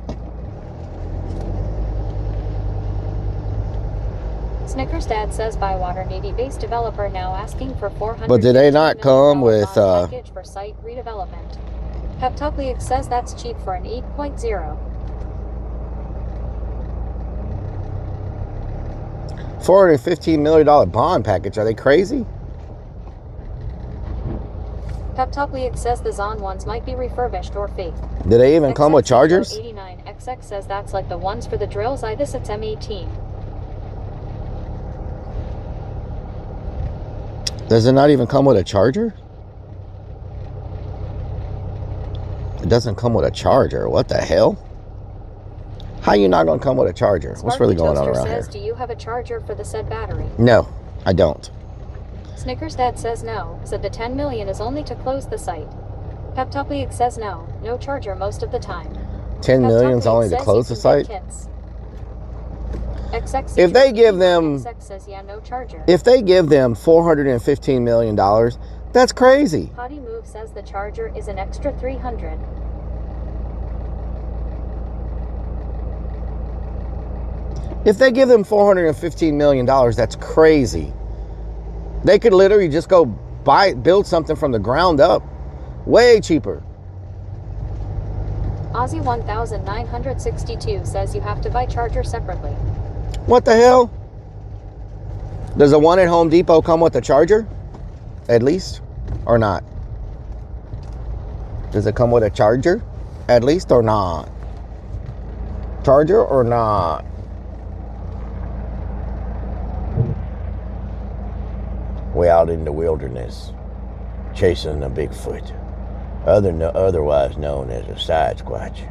Snickers Dad says Bywater Navy base developer now asking for $400. But did they not come with package for site redevelopment? Peptoplic says that's cheap for an 8.0. $415 million bond package? Are they crazy? Peptoplic says the Zon ones might be refurbished or fake. Do they even come with chargers? 89XX says that's like the ones for the drills. This it's M18. Does it not even come with a charger? It doesn't come with a charger. What the hell? How you not gonna come with a charger? What's really going on around says, here? do you have a charger for the said battery? No, I don't. Snickers Dad says no, said the 10 million is only to close the site. Peptoplic says no charger most of the time. 10 million is only to close the site? XX If they give them, says, yeah, no charger. if they give them $415 million, that's crazy. Potty Move says the charger is an extra 300. If they give them $415 million, that's crazy. They could literally just go build something from the ground up. Way cheaper. Aussie 1962 says you have to buy charger separately. What the hell? Does the one at Home Depot come with a charger? At least? Or not? Does it come with a charger? At least or not? Charger or not? Way out in the wilderness, chasing a Bigfoot, otherwise known as a Sasquatch.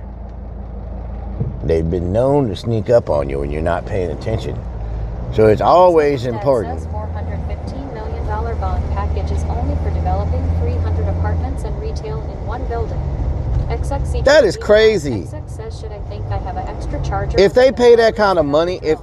They've been known to sneak up on you when you're not paying attention. So it's always important. Says $415 million bond package is only for developing 300 apartments and retail in one building. XX That is crazy. XX says, should I think I have an extra charger? If they pay that kind of money, if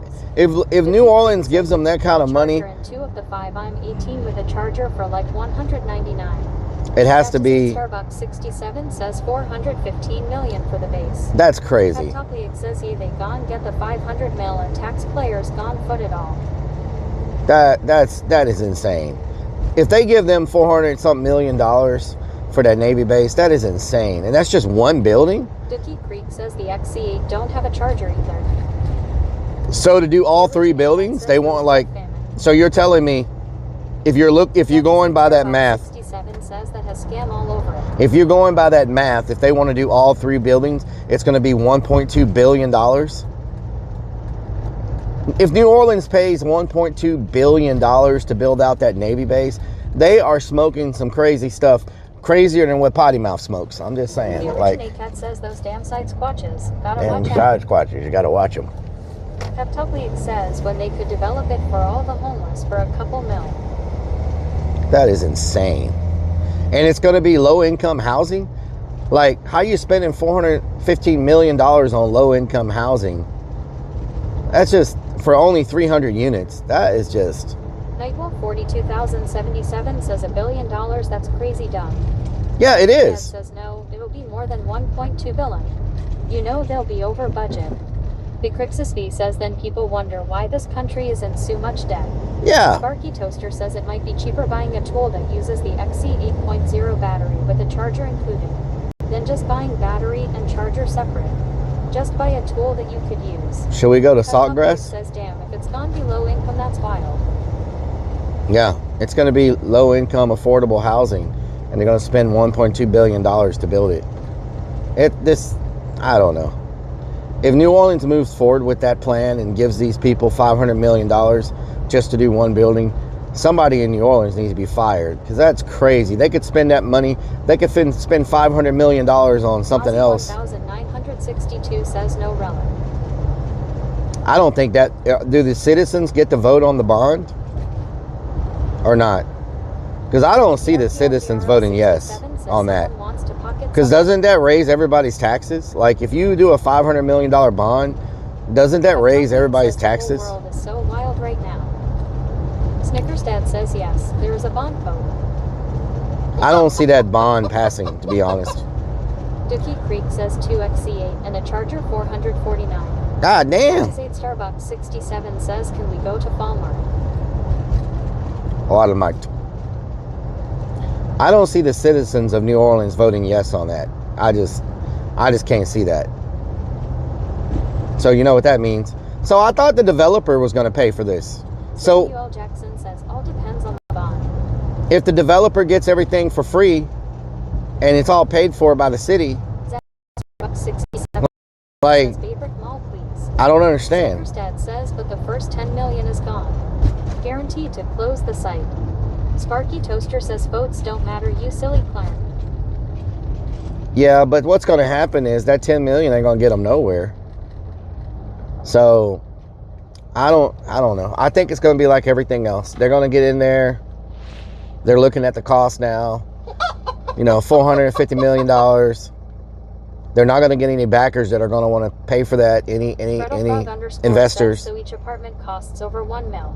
New Orleans gives them that kind of money, and 2 of the 5 I'm 18 with a charger for like $199. it has to be. Starbucks 67 says $415 million for the base. That's crazy. Peptoplic says they gone get the 500 mil and tax players gone foot it all. That is insane. If they give them $400-something million for that Navy base, that is insane. And that's just one building? Dookie Creek says the XC8 don't have a charger either. So to do all 3 buildings, they want like. So you're telling me, if you're going by that math, 67 says that has scam all over it. if you're going by that math, if they want to do all 3 buildings, it's going to be $1.2 billion. If New Orleans pays $1.2 billion to build out that Navy base, they are smoking some crazy stuff. Crazier than what Potty Mouth smokes. I'm just saying. The Like, Cat says those damn side squatches. Gotta and watch side out. squatches, you got to watch them. Peptoplic says when they could develop it for all the homeless for a couple mil. That is insane. And it's going to be low-income housing? Like, how you spending $415 million on low-income housing? That's just for only 300 units. That is just Nightwolf 42,077 says $1 billion, that's crazy dumb. Yeah, it Dad is. says no, it'll be more than 1.2 billion. You know they'll be over budget. Big Crixus V says then people wonder why this country is in so much debt. Yeah. Sparky Toaster says it might be cheaper buying a tool that uses the XC 8.0 battery with a charger included, than just buying battery and charger separate. Just buy a tool that you could use. Should we go to That Tom Saltgrass? Cruise says damn, if it's gone below income, that's wild. Yeah, it's going to be low income, affordable housing, and they're going to spend $1.2 billion to build it. I don't know. If New Orleans moves forward with that plan and gives these people $500 million just to do one building, somebody in New Orleans needs to be fired, because that's crazy. They could spend that money. They could spend $500 million on something else. 1962 says no relic. I don't think that. Do the citizens get to vote on the bond or not? Because I don't see the citizens voting yes on that. Because doesn't that raise everybody's taxes? Like, if you do a $500 million bond, doesn't that raise everybody's taxes? The world is so wild right now. Snickers Dad says yes, there is a bond vote. I don't see that bond passing, to be honest. Dookie Creek says 2XC8 and a charger 449. God damn. 8 Starbucks 67 says can we go to Falmart? A lot of my... I don't see the citizens of New Orleans voting yes on that. I just can't see that. So you know what that means. So I thought the developer was going to pay for this. So Samuel Jackson says all depends on the bond. if the developer gets everything for free and it's all paid for by the city, Starbucks 67 like, says favorite mall please. I don't understand. Snickers Dad says but the first 10 million is gone. Guaranteed to close the site. Sparky Toaster says votes don't matter, you silly clown. Yeah, but what's going to happen is that 10 million ain't going to get them nowhere. So I don't know. I think it's going to be like everything else. They're going to get in there. They're looking at the cost now. You know, $450 million. They're not going to get any backers that are going to want to pay for that. Any investors. So each apartment costs over $1 million.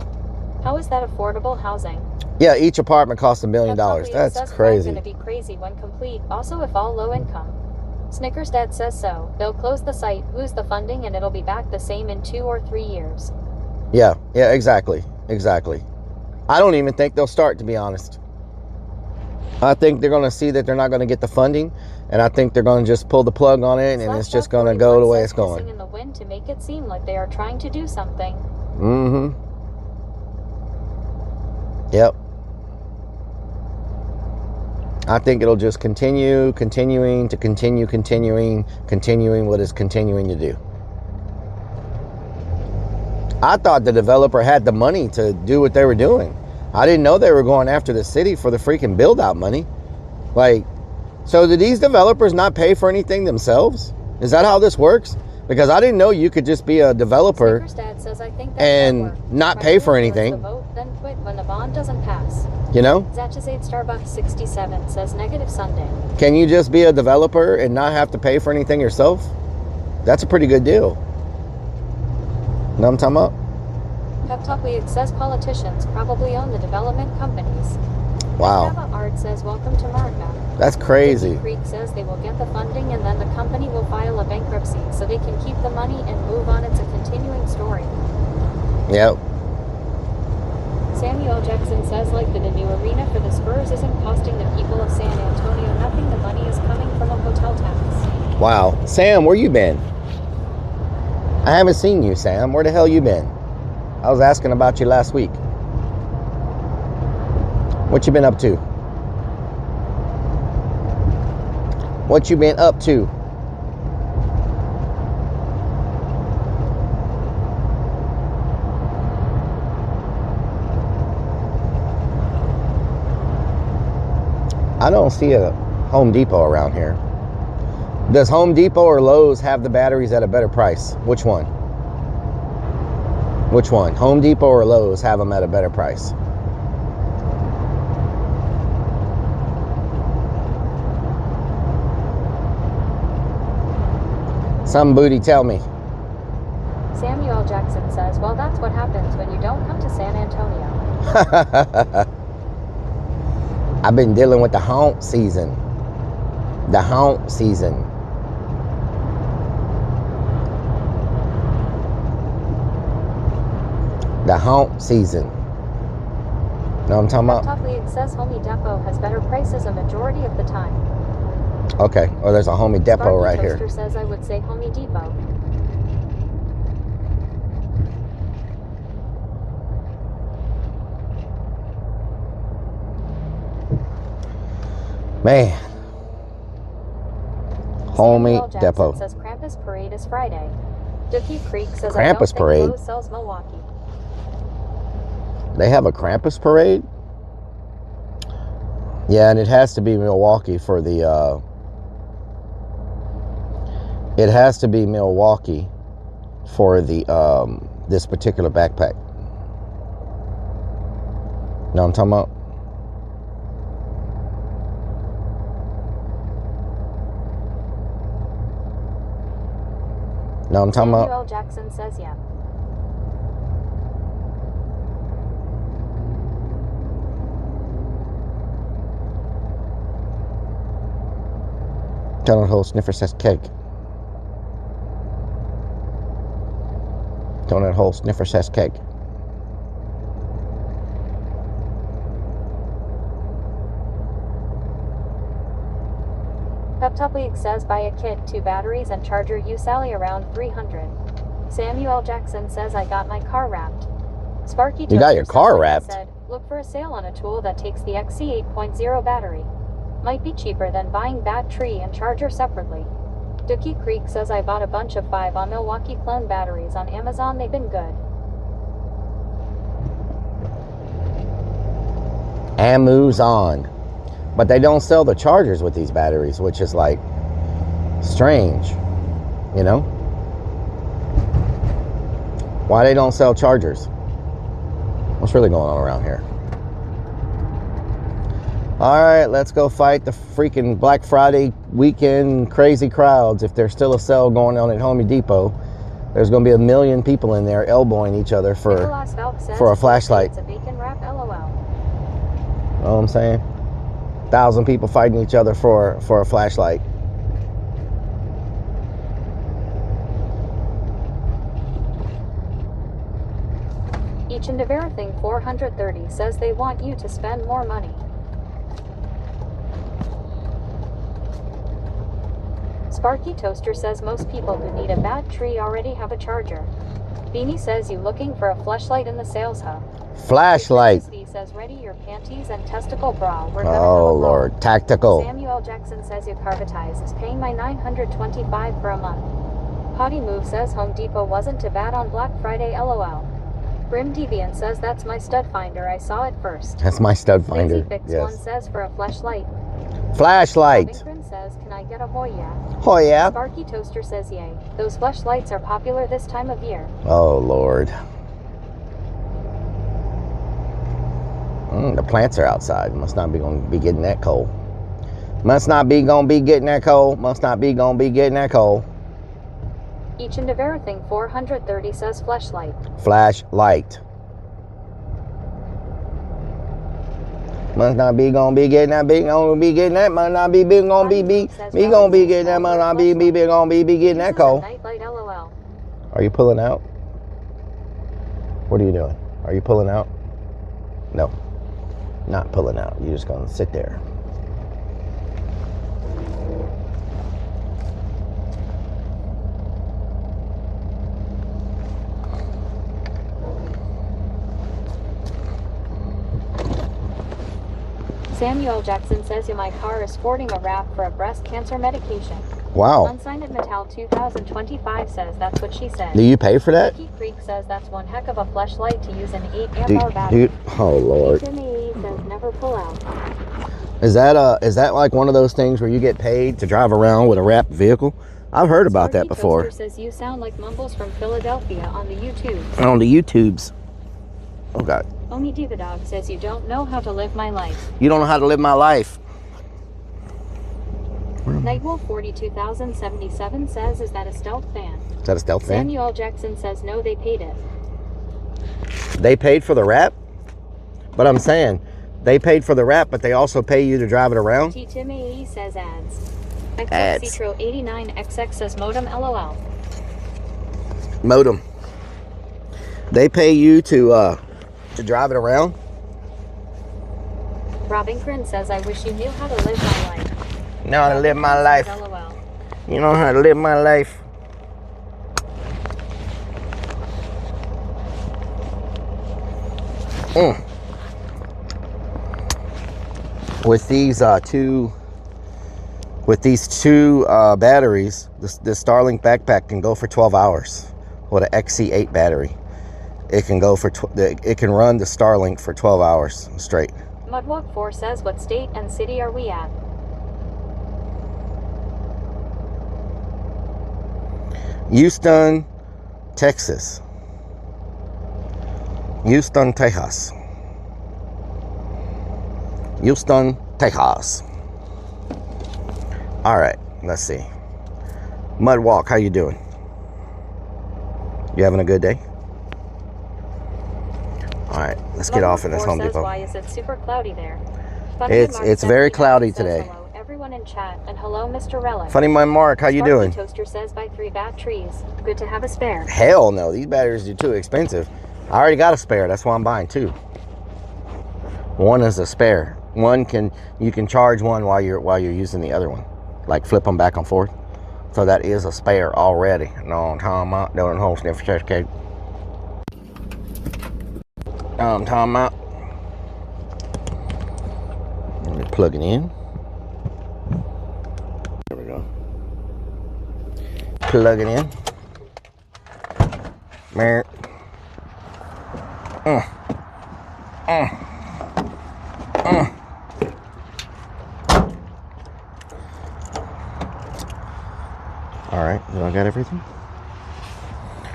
How is that affordable housing? Yeah, each apartment costs $1 million. That's crazy. Going to be crazy when complete. Also, if all low income. Snickers Dad says so. They'll close the site, lose the funding, and it'll be back the same in 2 or 3 years. Yeah, exactly. I don't even think they'll start, to be honest. I think they're going to see that they're not going to get the funding, and I think they're going to just pull the plug on it, and it's just going to go the way it's going. In the wind to make it seem like they are trying to do something. Mm-hmm. Yep. I think it'll just continuing what it's continuing to do. I thought the developer had the money to do what they were doing. I didn't know they were going after the city for the freaking build out money. Like, so do these developers not pay for anything themselves? Is that how this works? Because I didn't know you could just be a developer Says, I think and not pay for anything. The vote, then quit when the bond doesn't pass. You know? Zatch's 8 Starbucks 67 says negative Sunday. Can you just be a developer and not have to pay for anything yourself? That's a pretty good deal. Know what I'm talking about? Pep Talk League says politicians probably own the development companies. Wow. Java Art says welcome to America. That's crazy. Creek says they will get the funding and then the company will file a bankruptcy so they can keep the money and move on. It's a continuing story. Yep. Samuel Jackson says like the new arena for the Spurs isn't costing the people of San Antonio nothing. The money is coming from a hotel tax. Wow. Sam, where you been? I haven't seen you, Sam. Where the hell you been? I was asking about you last week. What you been up to? What you been up to? I don't see a Home Depot around here. Does Home Depot or Lowe's have the batteries at a better price? Which one? Which one? Home Depot or Lowe's have them at a better price? Some booty tell me. Samuel Jackson says, well, that's what happens when you don't come to San Antonio. I've been dealing with the haunt season. The haunt season. The haunt season. Know what I'm talking about? Top League says Home Depot has better prices a majority of the time. Okay. Oh, there's a Home Depot Sparky right Toaster here. says I would say Home Depot. Man. Home Samuel Jackson Depot. says Krampus Parade is Friday. Dookie Creek says Krampus I don't think Parade? Lowe's sells Milwaukee. They have a Krampus parade? Yeah, and it has to be Milwaukee for the, it has to be Milwaukee for the, this particular backpack. Know what I'm talking about? Know what I'm talking about? Samuel Jackson says yeah. Donald Hole Sniffer says cake. Donut Hole Sniffer says cake. Top League says buy a kit, 2 batteries and charger, you Sally around 300. Samuel Jackson says I got my car wrapped. Sparky You got your Toaster car says, like I wrapped? said, look for a sale on a tool that takes the XC 8.0 battery. Might be cheaper than buying battery and charger separately. Dookie Creek says I bought a bunch of 5 on Milwaukee clone batteries on Amazon, they've been good. Amazon. But they don't sell the chargers with these batteries, which is like strange, you know? Why they don't sell chargers? What's really going on around here? All right, let's go fight the freaking Black Friday weekend crazy crowds. If there's still a sale going on at Home Depot, there's going to be 1 million people in there elbowing each other for a flashlight. It's a bacon wrap, LOL. You know what I'm saying? 1,000 people fighting each other for a flashlight. Each and everything 430 says they want you to spend more money. Sparky Toaster says most people who need a battery already have a charger. Beanie says you looking for a flashlight in the sales hub. Flashlight. He says ready your panties and testicle bra. We're gonna Oh, have a brawl. Lord. Tactical. Samuel Jackson says you Carvatize is paying my $925 for a month. Potty Move says Home Depot wasn't too bad on Black Friday, LOL. Grim Deviant says that's my stud finder, I saw it first. That's my stud finder. Lazy Fix One Yes. says for a flashlight. Flashlight. Ingrid says, can I get a Hoya? Oh, yeah. Sparky Toaster says yay. Those flashlights are popular this time of year. Oh, Lord. The plants are outside. Must not be going to be getting that cold. Must not be going to be getting that cold. Must not be going to be getting that cold. Each and everything 430 says flashlight. Flashlight. Must not be going to be getting that. Be going to be getting that. Must not be going to be going to be getting that. Must not be going to be getting that cold. Nightlight, LOL. Are you pulling out? What are you doing? Are you pulling out? No. Not pulling out. You're just going to sit there. Samuel Jackson says my car is sporting a wrap for a breast cancer medication. Wow. Unsigned Metal 2025 says that's what she said. Do you pay for that? Dookie Creek says that's one heck of a flashlight to use an 8 amp hour battery. Dude, oh Lord. HME says never pull out. Is that like one of those things where you get paid to drive around with a wrapped vehicle? I've heard about that before. Toaster says you sound like Mumbles from Philadelphia on the YouTube. On the YouTubes. Oh God. Omi Diva Dog says you don't know how to live my life. You don't know how to live my life. Nightwolf 42077 says, is that a stealth fan? Is that a stealth fan? Samuel Jackson says no, they paid it. They paid for the wrap? But I'm saying, they paid for the wrap, but they also pay you to drive it around. T-Tim says ads. Ads. Citro89XX says modem LOL. Modem. They pay you to drive it around. Robin Grin says, I wish you knew how to live my life. Know how to live my life. LOL. You know how to live my life. With these two batteries, this Starlink backpack can go for 12 hours with an XC8 battery. It can go for it can run the Starlink for 12 hours straight. Mudwalk4 says, what state and city are we at? Houston, Texas. Houston, Texas. Houston, Texas. All right, let's see. Mudwalk, how you doing? You having a good day? All right, let's get off in this Home Depot. Why is it super cloudy there? It's very cloudy today. Hello, everyone in chat, and hello, Mr. Rellik. Funny my Mark, how you doing? Toaster says buy 3 batteries. Good to have a spare. Hell no, these batteries are too expensive. I already got a spare. That's why I'm buying 2. One is a spare. You can charge one while you're using the other one, like flip them back and forth. So that is a spare already. No, I'm talking about doing home sniffer certificate. I'm talking about. Let me plug it in. There we go. Plug it in. Mer. All right, do I got everything?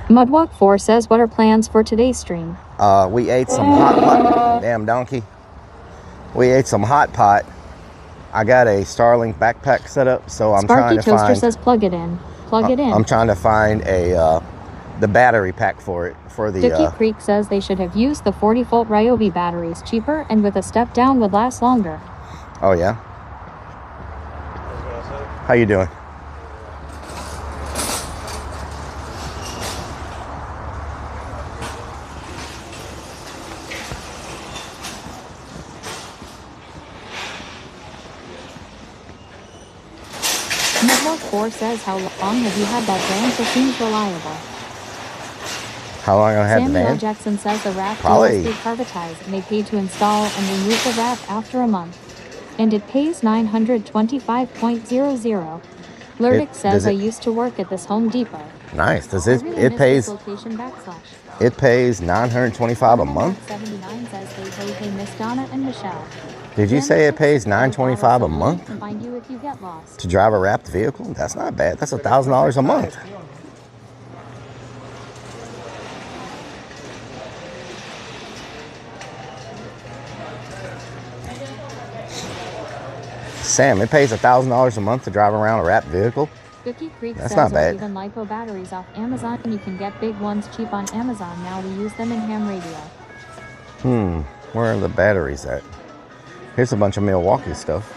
Mudwalk4 says, what are plans for today's stream? We ate some hot pot. Damn donkey. We ate some hot pot. I got a Starlink backpack set up, so I'm trying to Toaster find. says plug it in. Plug it in. I'm trying to find the battery pack for it for the. Dookie Creek says they should have used the 40-volt Ryobi batteries, cheaper and with a step down would last longer. Oh yeah. How you doing? Mudwalk4 says, how long have you had that van? It seems reliable. How long have I had the Samuel van? Jackson says the wrap Probably. is carvatized and they paid to install and remove the wrap after a month. And it pays $925.00. Lerdick says, I used to work at this Home Depot. Nice. Does I it? really It miss pays. this location /. It pays $925 a month. 79 says they pay hey Miss Donna and Michelle. Did you say it pays $925 a month To find you if you get lost. to drive a wrapped vehicle? That's not bad. That's $1,000 a month. Sam, it pays $1,000 a month to drive around a wrapped vehicle. Cookie Creek That's says not bad. even LiPo batteries off Amazon. You can get big ones cheap on Amazon now. We use them in ham radio. Where are the batteries at? Here's a bunch of Milwaukee stuff.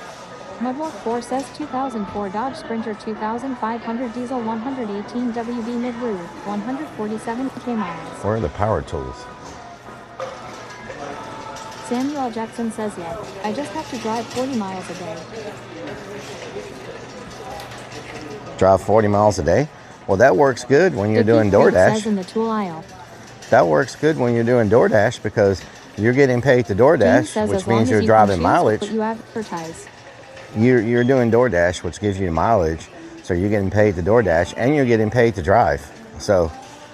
Mudwalk4 says 2004 Dodge Sprinter 2500 diesel 118 WB mid-roof 147k miles. Where are the power tools? Samuel Jackson says yeah, I just have to drive 40 miles a day. Drive 40 miles a day? Well, that works good when you're doing Creek DoorDash. says in the tool aisle. That works good when you're doing DoorDash because you're getting paid to James DoorDash, says which as long means as you're you driving can choose mileage. what you advertise. You're doing DoorDash, which gives you mileage, so you're getting paid to DoorDash and you're getting paid to drive. So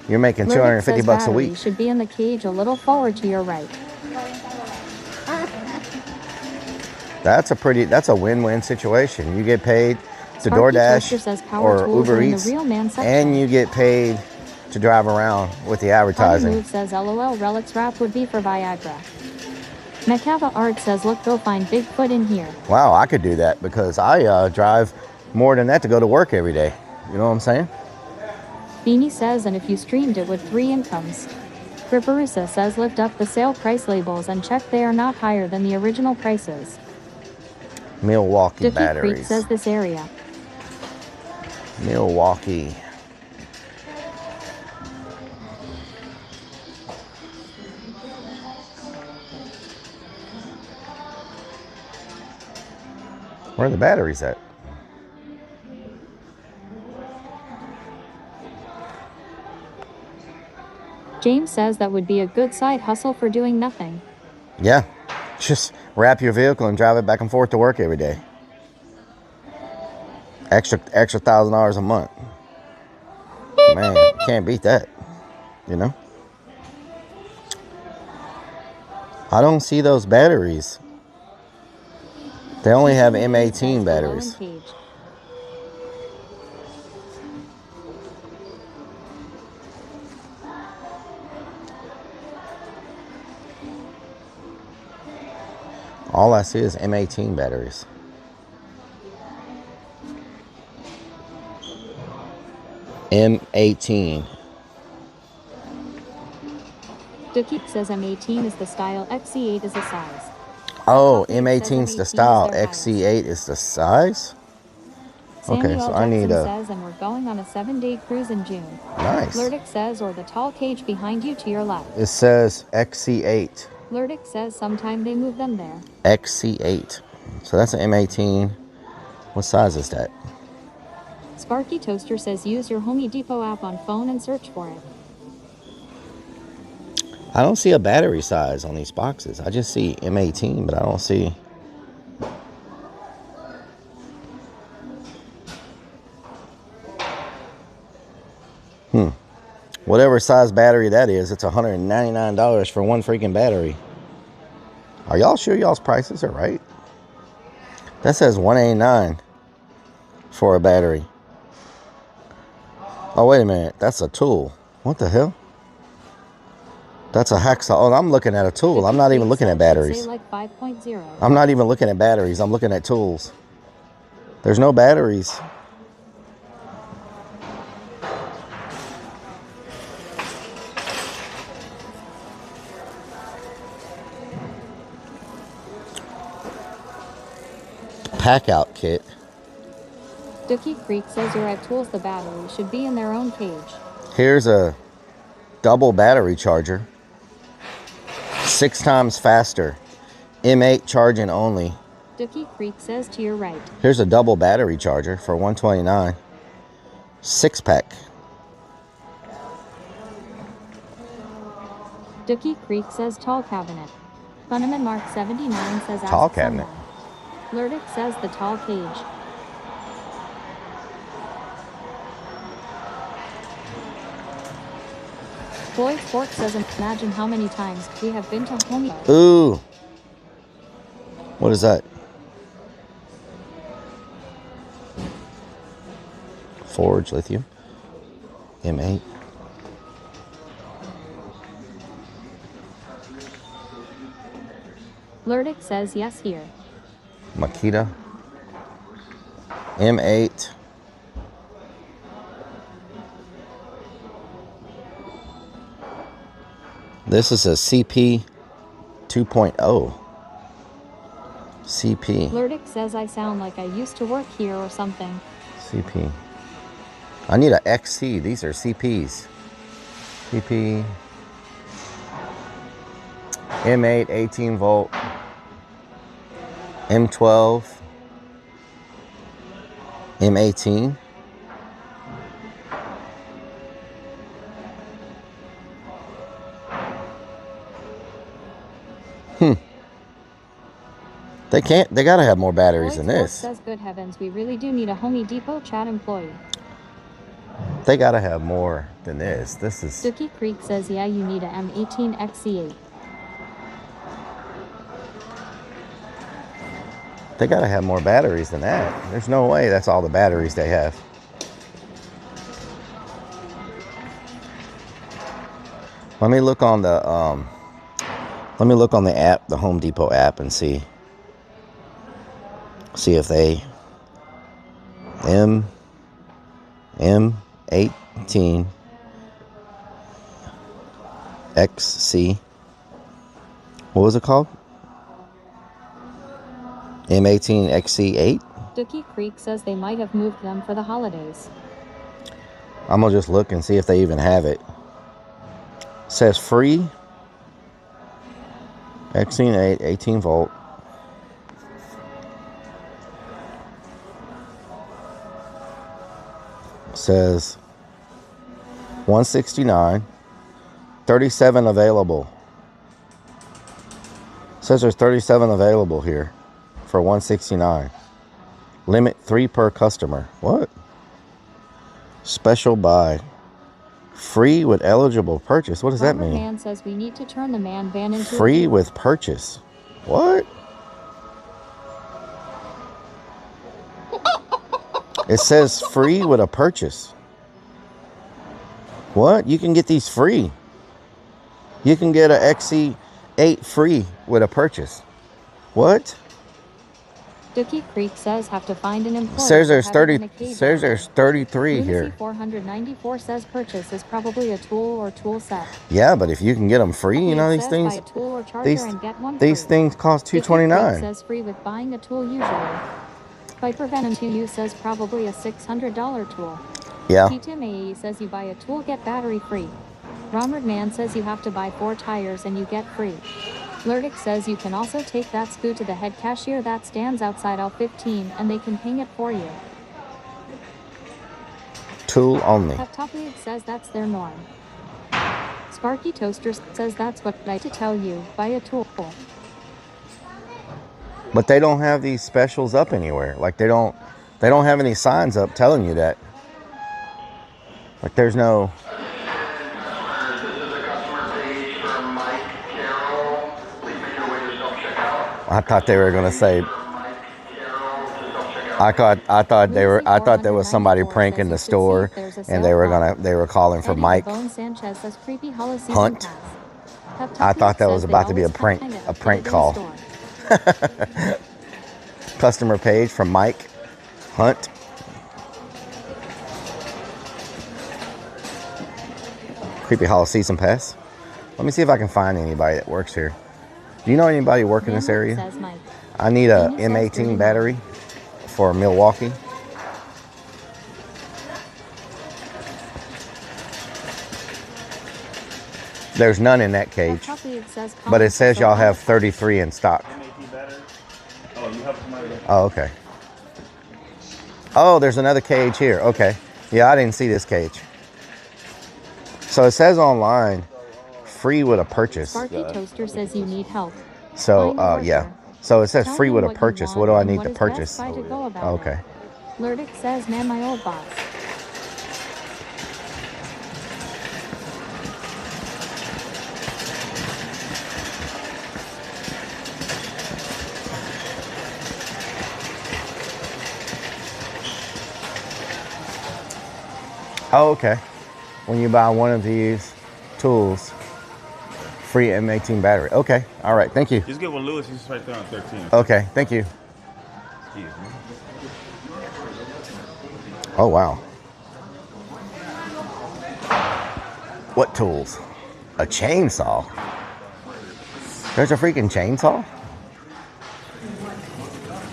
you're making Lerdick $250 says a battery week. should be in the cage a little forward to your right. That's a win-win situation. You get paid to Sparky Toaster DoorDash says power or tools Uber are in the Eats, real man section. and you get paid to drive around with the advertising. Move says LOL Relic's wrap would be for Viagra. Macava Art says look go find Bigfoot in here. Wow, I could do that because I drive more than that to go to work every day. You know what I'm saying? Beanie says and if you streamed it with 3 incomes. Gripparusa says lift up the sale price labels and check they are not higher than the original prices. Milwaukee Dookie Creek batteries. says this area. Milwaukee. Where are the batteries at? James says that would be a good side hustle for doing nothing. Yeah. Just wrap your vehicle and drive it back and forth to work every day. Extra $1,000 a month. Man, can't beat that. You know? I don't see those batteries. They only have M18 batteries. All I see is M18 batteries. M18. Dookie says M18 is the style, XC8 is the size. Oh, M18 is the style, XC8 is the size? Samuel Okay, so I need Jackson a... says, and we're going on a 7-day cruise in June. Nice. Lerdick says, or the tall cage behind you to your left. It says XC8. Lerdick says sometime they move them there. XC8. So that's an M18. What size is that? Sparky Toaster says use your Home Depot app on phone and search for it. I don't see a battery size on these boxes. I just see M18, but I don't see... Whatever size battery that is, it's $199 for one freaking battery. Are y'all sure y'all's prices are right? That says $189 for a battery. Oh, wait a minute. That's a tool. What the hell? That's a hacksaw. Oh, I'm looking at a tool. I'm not even looking at batteries. I'm not even looking at batteries. I'm looking at tools. There's no batteries. Pack out kit. Dookie Creek says your at tools the battery should be in their own cage. Here's a double battery charger. 6 times faster. M8 charging only. Dookie Creek says to your right. Here's a double battery charger for $129. 6-pack. Dookie Creek says tall cabinet. Funneman Mark 79 says ask Tall cabinet. someone. Lerdick says the tall cage. Floyd Fork says imagine how many times we have been to Home Depot. Ooh. What is that? Forge lithium. M8. Lerdick says yes here. Makita. M8. This is a CP 2.0. CP. Lerdick says I sound like I used to work here or something. CP. I need a XC. These are CPs. CP. M8, 18 volt. M12. M18. They gotta have more batteries than this. Says good heavens, we really do need a Home Depot chat employee. They gotta have more than this. This is... Dookie Creek says yeah, you need a M18 XC8. They gotta have more batteries than that. There's no way that's all the batteries they have. Let me look on the app, the Home Depot app, and see if they M18 XC. What was it called? M18 XC8? Dookie Creek says they might have moved them for the holidays. I'm gonna just look and see if they even have it. Says free. XC8, 18 volt. Says 169. 37 available. Says there's 37 available here for 169. Limit 3 per customer. What? Special buy. Free with eligible purchase. What does that mean? Man says we need to turn the man van into free with purchase. What? It says free with a purchase. What? You can get these free. You can get an XC8 free with a purchase. What? Dookie Creek says have to find an employee. Says there's 30. Says there's 33 here. 494 says purchase is probably a tool or tool set. Yeah, but if you can get them free, you know these things. Buy a tool or charger These and get one these free. things cost $229. Says free with buying a tool usually. Viper Venom 2U says probably a $600 tool. Yeah. Tim AE says you buy a tool get battery free. Romerd Man says you have to buy 4 tires and you get free. Rellik says you can also take that screw to the head cashier that stands outside L15 and they can hang it for you. Tool only. Top-Top says that's their norm. Sparky Toaster says that's what I to tell you, buy a tool. But they don't have these specials up anywhere. Like they don't have any signs up telling you that. Like there's no. I thought they were gonna say. I thought there was somebody pranking the store, and they were calling for Mike Hunt. I thought that was about to be a prank call. Customer page from Mike Hunt. Creepy Hollow Season Pass. Let me see if I can find anybody that works here. Do you know anybody working in this area? I need a M18 battery for Milwaukee. There's none in that cage, but it says y'all have 33 in stock. Oh, okay. Oh, there's another cage here. Okay. Yeah, I didn't see this cage. So it says online, free with a purchase. Sparky Toaster says you need help. So, yeah. So it says free with a purchase. What do I need to purchase? Okay. Rellik says, man, my old boss. Oh, okay. When you buy one of these tools, free M18 battery. Okay. All right. Thank you. Just get one Lewis. He's right there on 13. Okay. Thank you. Excuse me. Oh, wow. What tools? A chainsaw. There's a freaking chainsaw?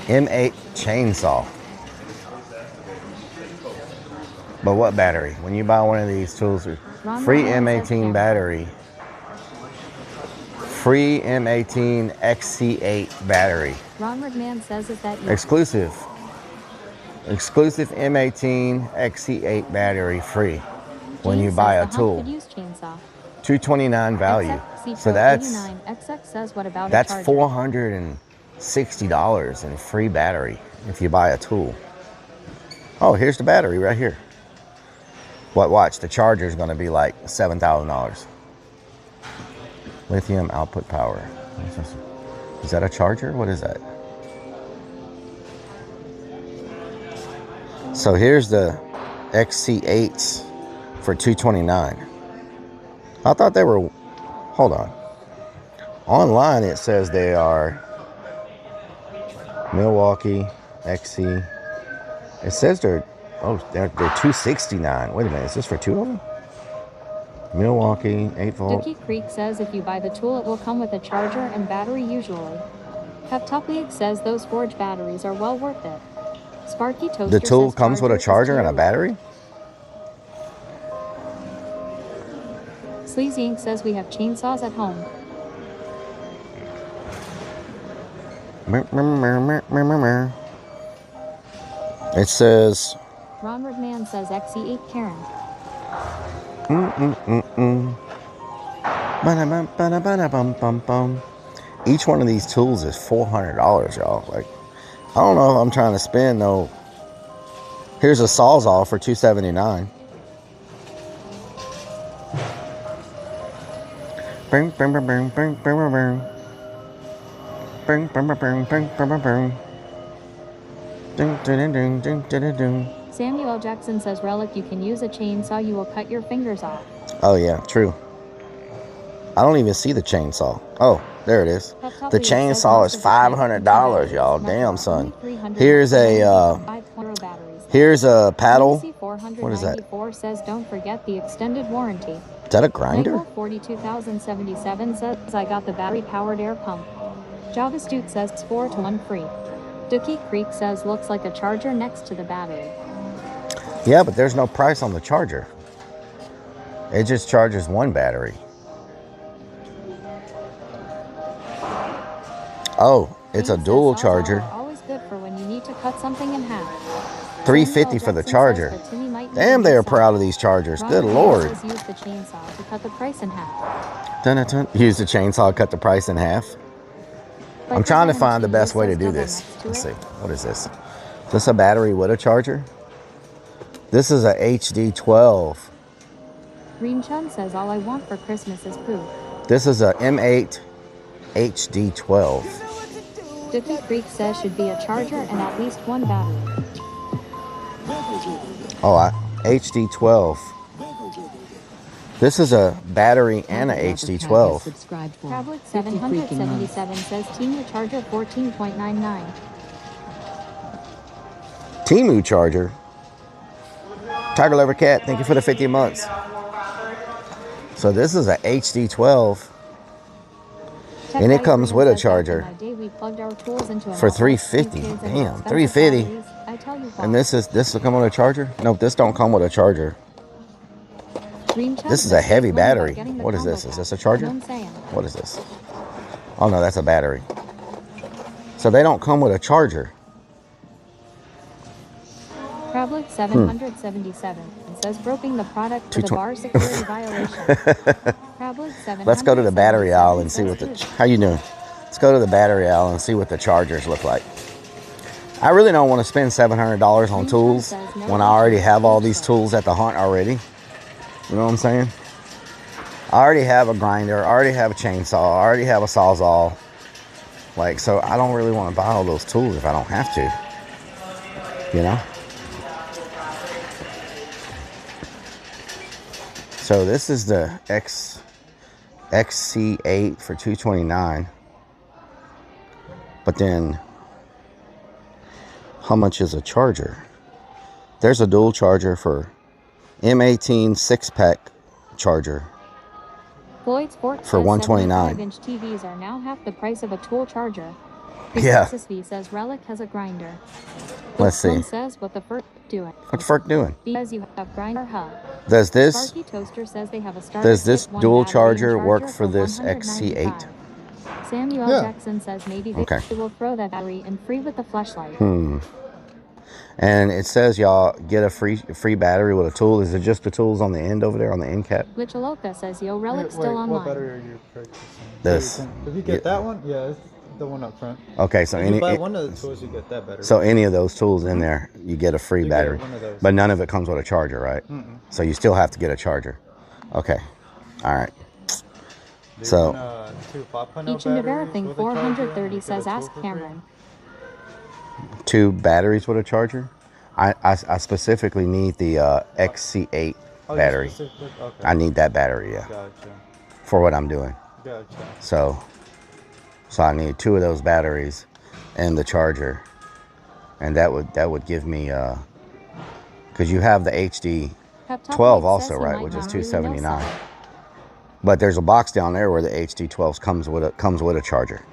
M8 chainsaw. But what battery? When you buy one of these tools, free M18 battery. Free M18 XC8 battery. Romerd Man says is that exclusive. Exclusive M18 XC8 battery free when you buy a tool. $229 value. So that's $460 in free battery if you buy a tool. Oh, here's the battery right here. What? Watch, the charger is going to be like $7,000. Lithium output power. Is that a charger? What is that? So here's the XC8s for $229. I thought they were. Hold on. Online it says they are Milwaukee XC. It says they're $269. Wait a minute, is this for two of them? Milwaukee, 8-volt. Dookie Creek says if you buy the tool, it will come with a charger and battery usually. Heptuplieg says those Forge batteries are well worth it. Sparky Toaster The tool says comes with a charger and a battery? Sleazy Inc. says we have chainsaws at home. It says... Ron Redman says XE8 Karen. Each one of these tools is $400, y'all. Like, I don't know if I'm trying to spend no. Here's a Sawzall for $279. Bing, bing, bing, bing, bing, bing, bing. Bing, bing, bing, bing, bing, bing, bing. Ding, ding, ding, ding, ding, ding. Samuel L. Jackson says, Relic, you can use a chainsaw, you will cut your fingers off. Oh yeah, true. I don't even see the chainsaw. Oh, there it is. The chainsaw is $500, y'all. Damn, son. Here's a paddle. What is that? Says, don't forget the extended warranty. Is that a grinder? 42077 says, I got the battery-powered air pump. Javastute says, 4-to-1 free. Dookie Creek says, looks like a charger next to the battery. Yeah, but there's no price on the charger. It just charges one battery. Oh, it's a dual charger. Always good for when you need to cut something in half. $350 for the charger. Damn, they are proud of these chargers. Good Lord. Use the chainsaw to cut the price in half. Dun-dun-dun. Use the chainsaw to cut the price in half. I'm trying to find the best way to do this. Let's see. What is this? Is this a battery with a charger? This is a HD12. Green Chun says, all I want for Christmas is poo. This is a M8 HD12. Dookie Creek says should be a charger and at least one battery. Oh, HD12. This is a battery and a HD12. Tablet 777 says Temu charger 14.99. Temu charger. Tiger Lover Cat, thank you for the 50 months. So this is a HD12. And it comes with a charger for $350. Damn, $350. And this will come with a charger? Nope, this don't come with a charger. This is a heavy battery. What is this? Is this a charger? What is this? Oh no, that's a battery. So they don't come with a charger. Crablet 777 says broking the product for the bar security violation. Let's go to the battery aisle and see what the... How you doing? Let's go to the battery aisle and see what the chargers look like. I really don't want to spend $700 on tools when I already have all these tools at the hunt already. You know what I'm saying? I already have a grinder. I already have a chainsaw. I already have a Sawzall. Like, so I don't really want to buy all those tools if I don't have to. You know? So this is the XC8 for $229. But then, how much is a charger? There's a dual charger for M18 6-pack charger Floyd's Fork for $129. 75-inch TVs are now half the price of a tool charger. Yeah. V says Relic has a grinder. Let's see. Says what the FERC doing. What's FERC doing? Because you have grinder hub. Does this Toaster says they have a dual charger work for this XC8? Samuel Jackson says maybe they will throw that battery in free with the flashlight. And it says y'all get a free battery with a tool. Is it just the tools on the end over there on the end cap? Lichaloka says Yo Relic still online. What battery are you purchasing? This. If you get that one, yeah, it's the one up front. Okay, so if you buy one of the tools, you get that battery. So any of those tools in there, you get a free battery. One of those. But none of it comes with a charger, right? So you still have to get a charger. Okay. All right. So Each and everything 430 says ask Cameron. 2 batteries with a charger? I specifically need the XC8 battery. I need that battery, yeah. Gotcha. For what I'm doing. Gotcha. So I need 2 of those batteries and the charger. And that would give me because you have the HD 12 also, right, which is $279. But there's a box down there where the HD12s comes with a charger,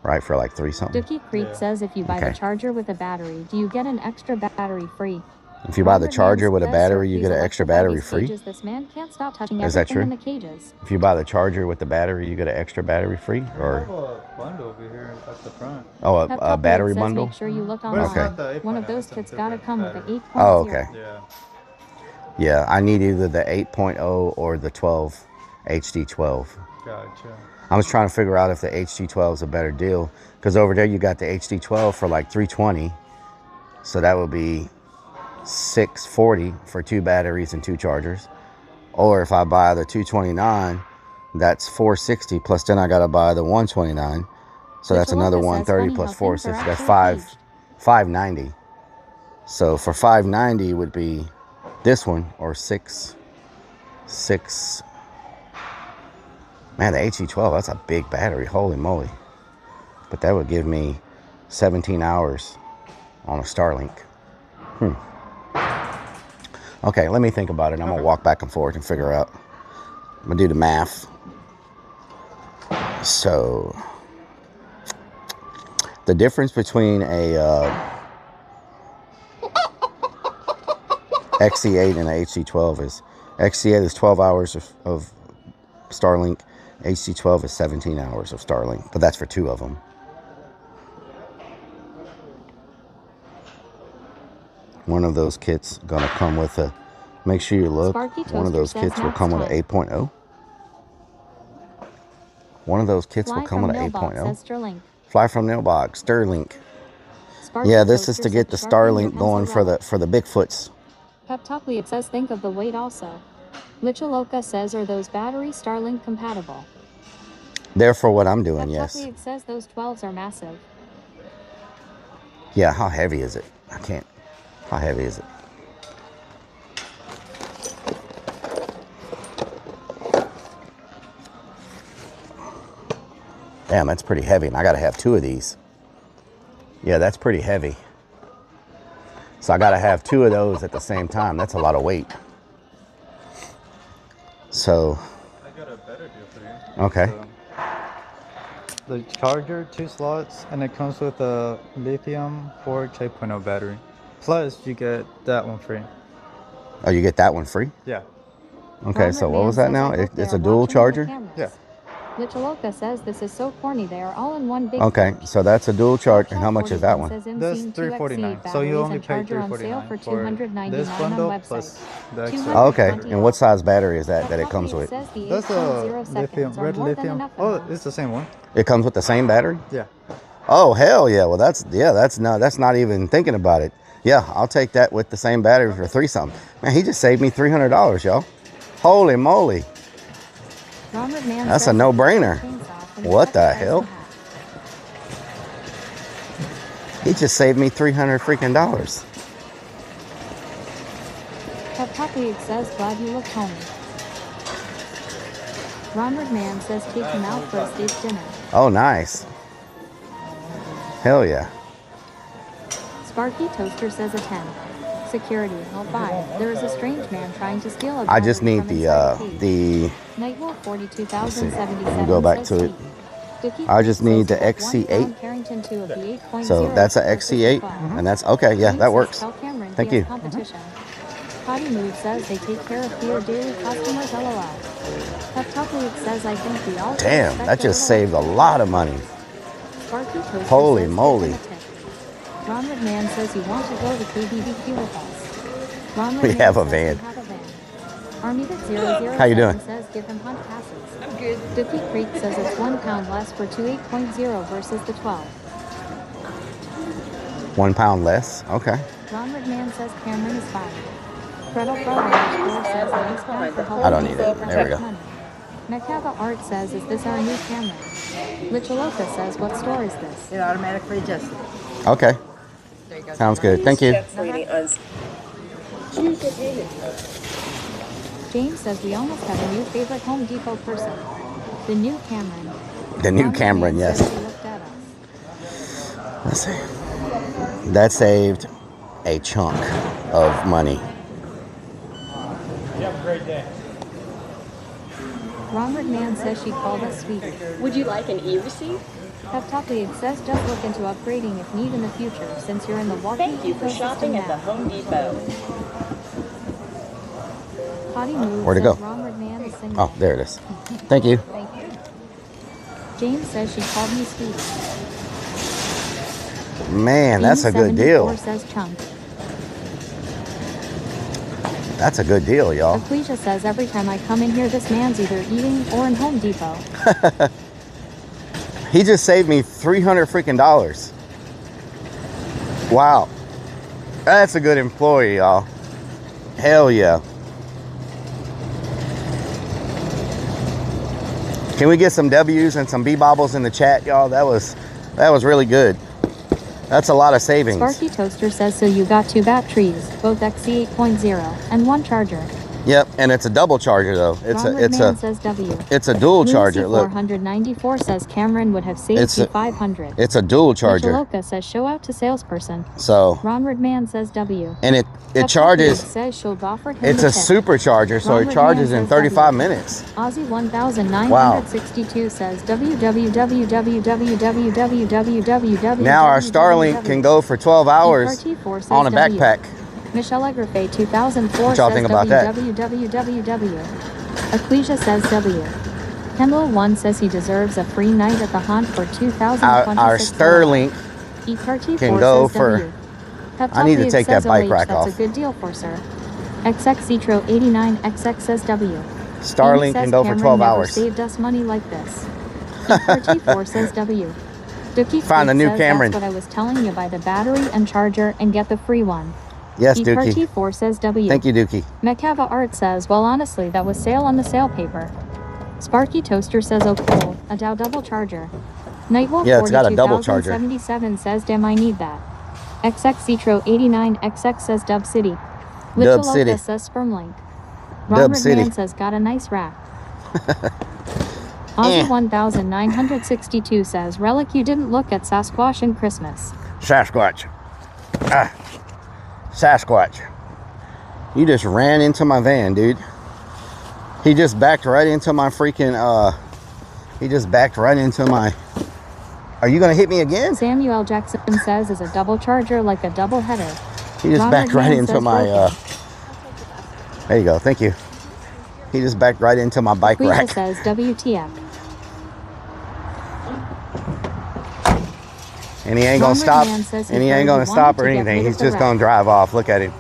right? For like $3 something. Dookie Creek says if you buy the charger with a battery, do you get an extra battery free? If you buy the charger with a battery, you get an extra battery free. This man can't stop touching Is that true? in the cages. If you buy the charger with the battery, you get an extra battery free, or? I have a bundle over here at the front. Oh, a battery bundle. Make sure you look But it's online. not the 8.0, One of those it's kits the gotta come with battery. the 8.0. Oh, okay. Yeah. Yeah, I need either the 8.0 or the 12 HD12. Gotcha. I was trying to figure out if the HD12 is a better deal, because over there you got the HD12 for like $320, so that would be $640 for 2 batteries and 2 chargers. Or if I buy the 229, that's $460, plus then I gotta buy the 129, so that's another $130 plus $460. That's $590. So for $590 would be this one, or six. Man, the HD12, that's a big battery. Holy moly. But that would give me 17 hours on a Starlink. Okay, let me think about it. I'm going to walk back and forth and figure out. I'm going to do the math. So, the difference between a XC8 and a HD12 is, XC8 is 12 hours of Starlink. HD12 is 17 hours of Starlink, but that's for 2 of them. One of those kits gonna come with a, make sure you look, one of those kits will come with an 8.0. One of those kits will come with an 8.0. Fly from Mailbox, Sterlink. Yeah, this is to get the Starlink going for the Bigfoots. Peptoply, it says think of the weight also. Lichaloka says, are those batteries Starlink compatible? They're for what I'm doing, yes. It says those 12s are massive. Yeah, how heavy is it? I can't. How heavy is it? Damn, that's pretty heavy, and I gotta have 2 of these. Yeah, that's pretty heavy. So I gotta have 2 of those at the same time. That's a lot of weight. So. I got a better deal for you. Okay. So, the charger, 2 slots, and it comes with a lithium 4 8.0 battery. Plus, you get that one free. Oh, you get that one free? Yeah. Okay, so what was that now? It's a dual charger? Yeah. Lichaloka says this is so corny. They are all in one big. Okay, so that's a dual charge. And how much is that one? That's $349. So you only pay $349 for this bundle plus the extra. Oh, okay, and what size battery is that it comes with? That's a lithium, red lithium. Oh, it's the same one. It comes with the same battery? Yeah. Oh, hell yeah. Well, that's not even thinking about it. Yeah, I'll take that with the same battery for $3 something. Man, he just saved me $300, y'all. Holy moly. That's a no-brainer. What the hell? He just saved me $300 freaking dollars. Peptoply says, glad you looked homey. Ron McMahon says, take him out for a steak dinner. Oh, nice. Hell yeah. Sparky Toaster says a 10. Security, I'll buy. There is a strange man trying to steal a I just need the Nightwolf let 42,077. me go back to it. I just need the XC8. So that's an XC8, and that's okay. Yeah, that works. Thank you. Potty Move says they take care of your daily customers. LOL. Peptoply says I think we all. Damn, that just saved a lot of money. Holy moly. Ron McMahon says you want to go to KBBQ with us. Ron We have a van. Armita007 How you doing? says give him hunt passes. I'm good. Dookie Creek says it's £1 less for 2 8.0 versus the 12. £1 less? Okay. Ron McMahon says Cameron is fine. Gretel Brother says nice pound for helping I don't need it. There we go. money. Mekava Art says, is this our new camera? Lichaloka says, what store is this? It automatically adjusted. Okay. Sounds good. Thank you. James says we almost have a new favorite Home Depot person. The new Cameron. The new Cameron, yes. Let's see. That saved a chunk of money. You have a great day. Ron McMahon says she called us sweetie. Would you like an e-receipt? Pep Top League says just look into upgrading if need in the future since you're in the walking Thank you for shopping at the Home Depot. Potty Move Where'd it says go? Ron McMahon is single. Oh, there it is. Thank you. Thank you. James says she called me sweetie. Man, that's a good deal. Says Chunk. That's a good deal, y'all. Ecclesia says every time I come in here, this man's either eating or in Home Depot. He just saved me $300 freaking dollars. Wow. That's a good employee, y'all. Hell yeah. Can we get some W's and some B-bobbles in the chat, y'all? That was really good. That's a lot of savings. Sparky Toaster says, so you got 2 batteries, both XC 8.0, and 1 charger. Yep, and it's a double charger though. It's a dual charger. Look. 494 says Cameron would have saved you 500. It's a dual charger. Michaloka says show out to salesperson. So Ronward Man says W. And it charges. Says she'll offer him It's a supercharger, so it charges in 35 minutes. Aussie 1962 says www. Now our Starlink can go for 12 hours on a backpack. Michelle Agrafay 2004 what y'all says think about that? www. Ecclesia says W. Kendall 1 says he deserves a free night at the haunt for 2026. Our Starlink can go for. I need to take that bike rack off. That's a good deal for sir. XX Citro 89XX says W. Starlink can go for 12 hours. Saved us money like this. ERT4 says W. Dookie Find the new says Cameron. That's what I was telling you, buy the battery and charger and get the free one. Yes, Dookie. ERT4 says W. Thank you, Dookie. Mekava Art says, well, honestly, that was sale on the sale paper. Sparky Toaster says, oh, cool. A Dow double charger. Nightwolf yeah, it's got a double charger. 77 says, damn, I need that. XX Citro 89XX says, Dub City. Dub City. says, Spermlink. Dub Robert City. Man says, got a nice rack. Aussie 1962 says, Relic, you didn't look at Sasquatch and Christmas. Sasquatch. Sasquatch. You just ran into my van, dude. He just backed right into my freaking, he just backed right into my... Are you going to hit me again? Samuel Jackson says, is a double charger like a double header. He just backed right into my, there you go, thank you. He just backed right into my bike rack. says, WTF. And he ain't gonna stop, and he ain't gonna stop or anything. He's just gonna drive off. Look at him.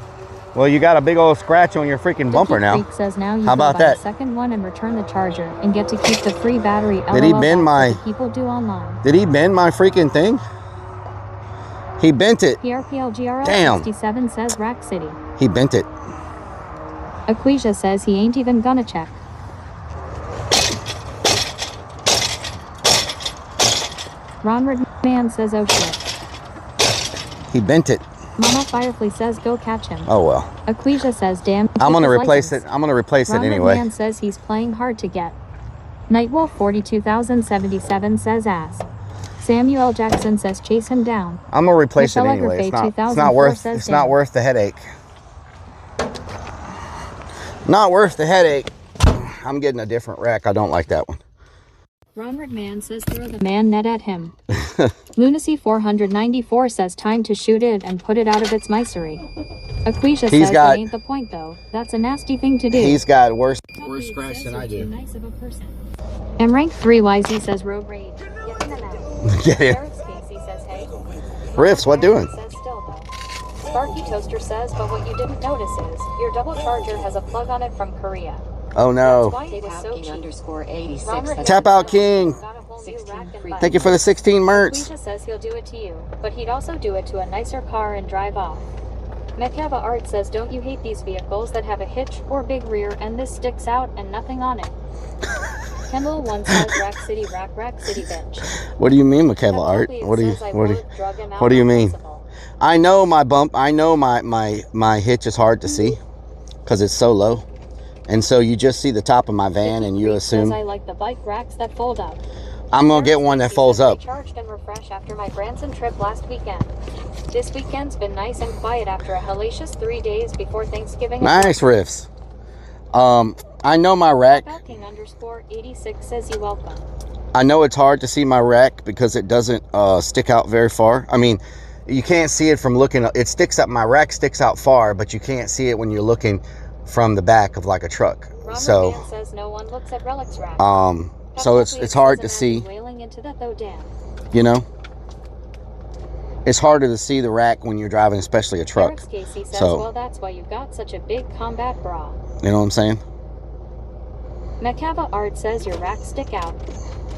Well, you got a big old scratch on your freaking bumper now. Says now you How about that? The second one and return the charger and get to keep the free battery. Did he bend my? People do online. Did he bend my freaking thing? He bent it. PRPLGRL Damn. 67 says Rack City. He bent it. Equisia says he ain't even gonna check. Ronward Man says, oh shit. He bent it. Mama Firefly says, go catch him. Oh well. Equisia says, damn. I'm gonna replace it. I'm gonna replace it anyway. Man says he's playing hard to get. Nightwolf 42077 says ass. Samuel Jackson says chase him down. I'm gonna replace it anyway. It's not worth. It's not worth the headache. Not worth the headache. I'm getting a different rack. I don't like that one. Ronward Man says throw the man net at him. Lunacy 494 says time to shoot it and put it out of its misery. Equisia says that ain't the point though. That's a nasty thing to do. He's got worse scratch than I do. Nice of a person. M rank 3 YZ says road rage. Get it. Casey says hey. Riffs, what doing? Sparky Toaster says, but what you didn't notice is your double charger has a plug on it from Korea. Oh no. That's why it was so cheap. Tap out King. Thank you for the 16 merts. Equisia says he'll do it to you, but he'd also do it to a nicer car and drive off. Mekava Art says, don't you hate these vehicles that have a hitch or big rear and this sticks out and nothing on it? Kendall 1 says Rack City bitch. What do you mean, Mekava Art? What do you mean? I know my bump. I know my hitch is hard to see because it's so low. And so you just see the top of my van and you assume. I like the bike racks that fold up. I'm going to get one that folds up. Recharged and refresh after my Branson trip last weekend. This weekend's been nice and quiet after a hellacious 3 days before Thanksgiving. Nice riffs. I know my rack. King_86 says you welcome. I know it's hard to see my rack because it doesn't stick out very far. I mean, you can't see it from looking. It sticks up. My rack sticks out far, but you can't see it when you're looking from the back of like a truck. Ronald So, Man says no one looks at Rellik's rack. so it's hard to see. Wailing into that though, Dan. You know, it's harder to see the rack when you're driving, especially a truck. Casey says, So, well, that's why you've got such a big combat bra. you know what I'm saying? Macava Art says your rack stick out.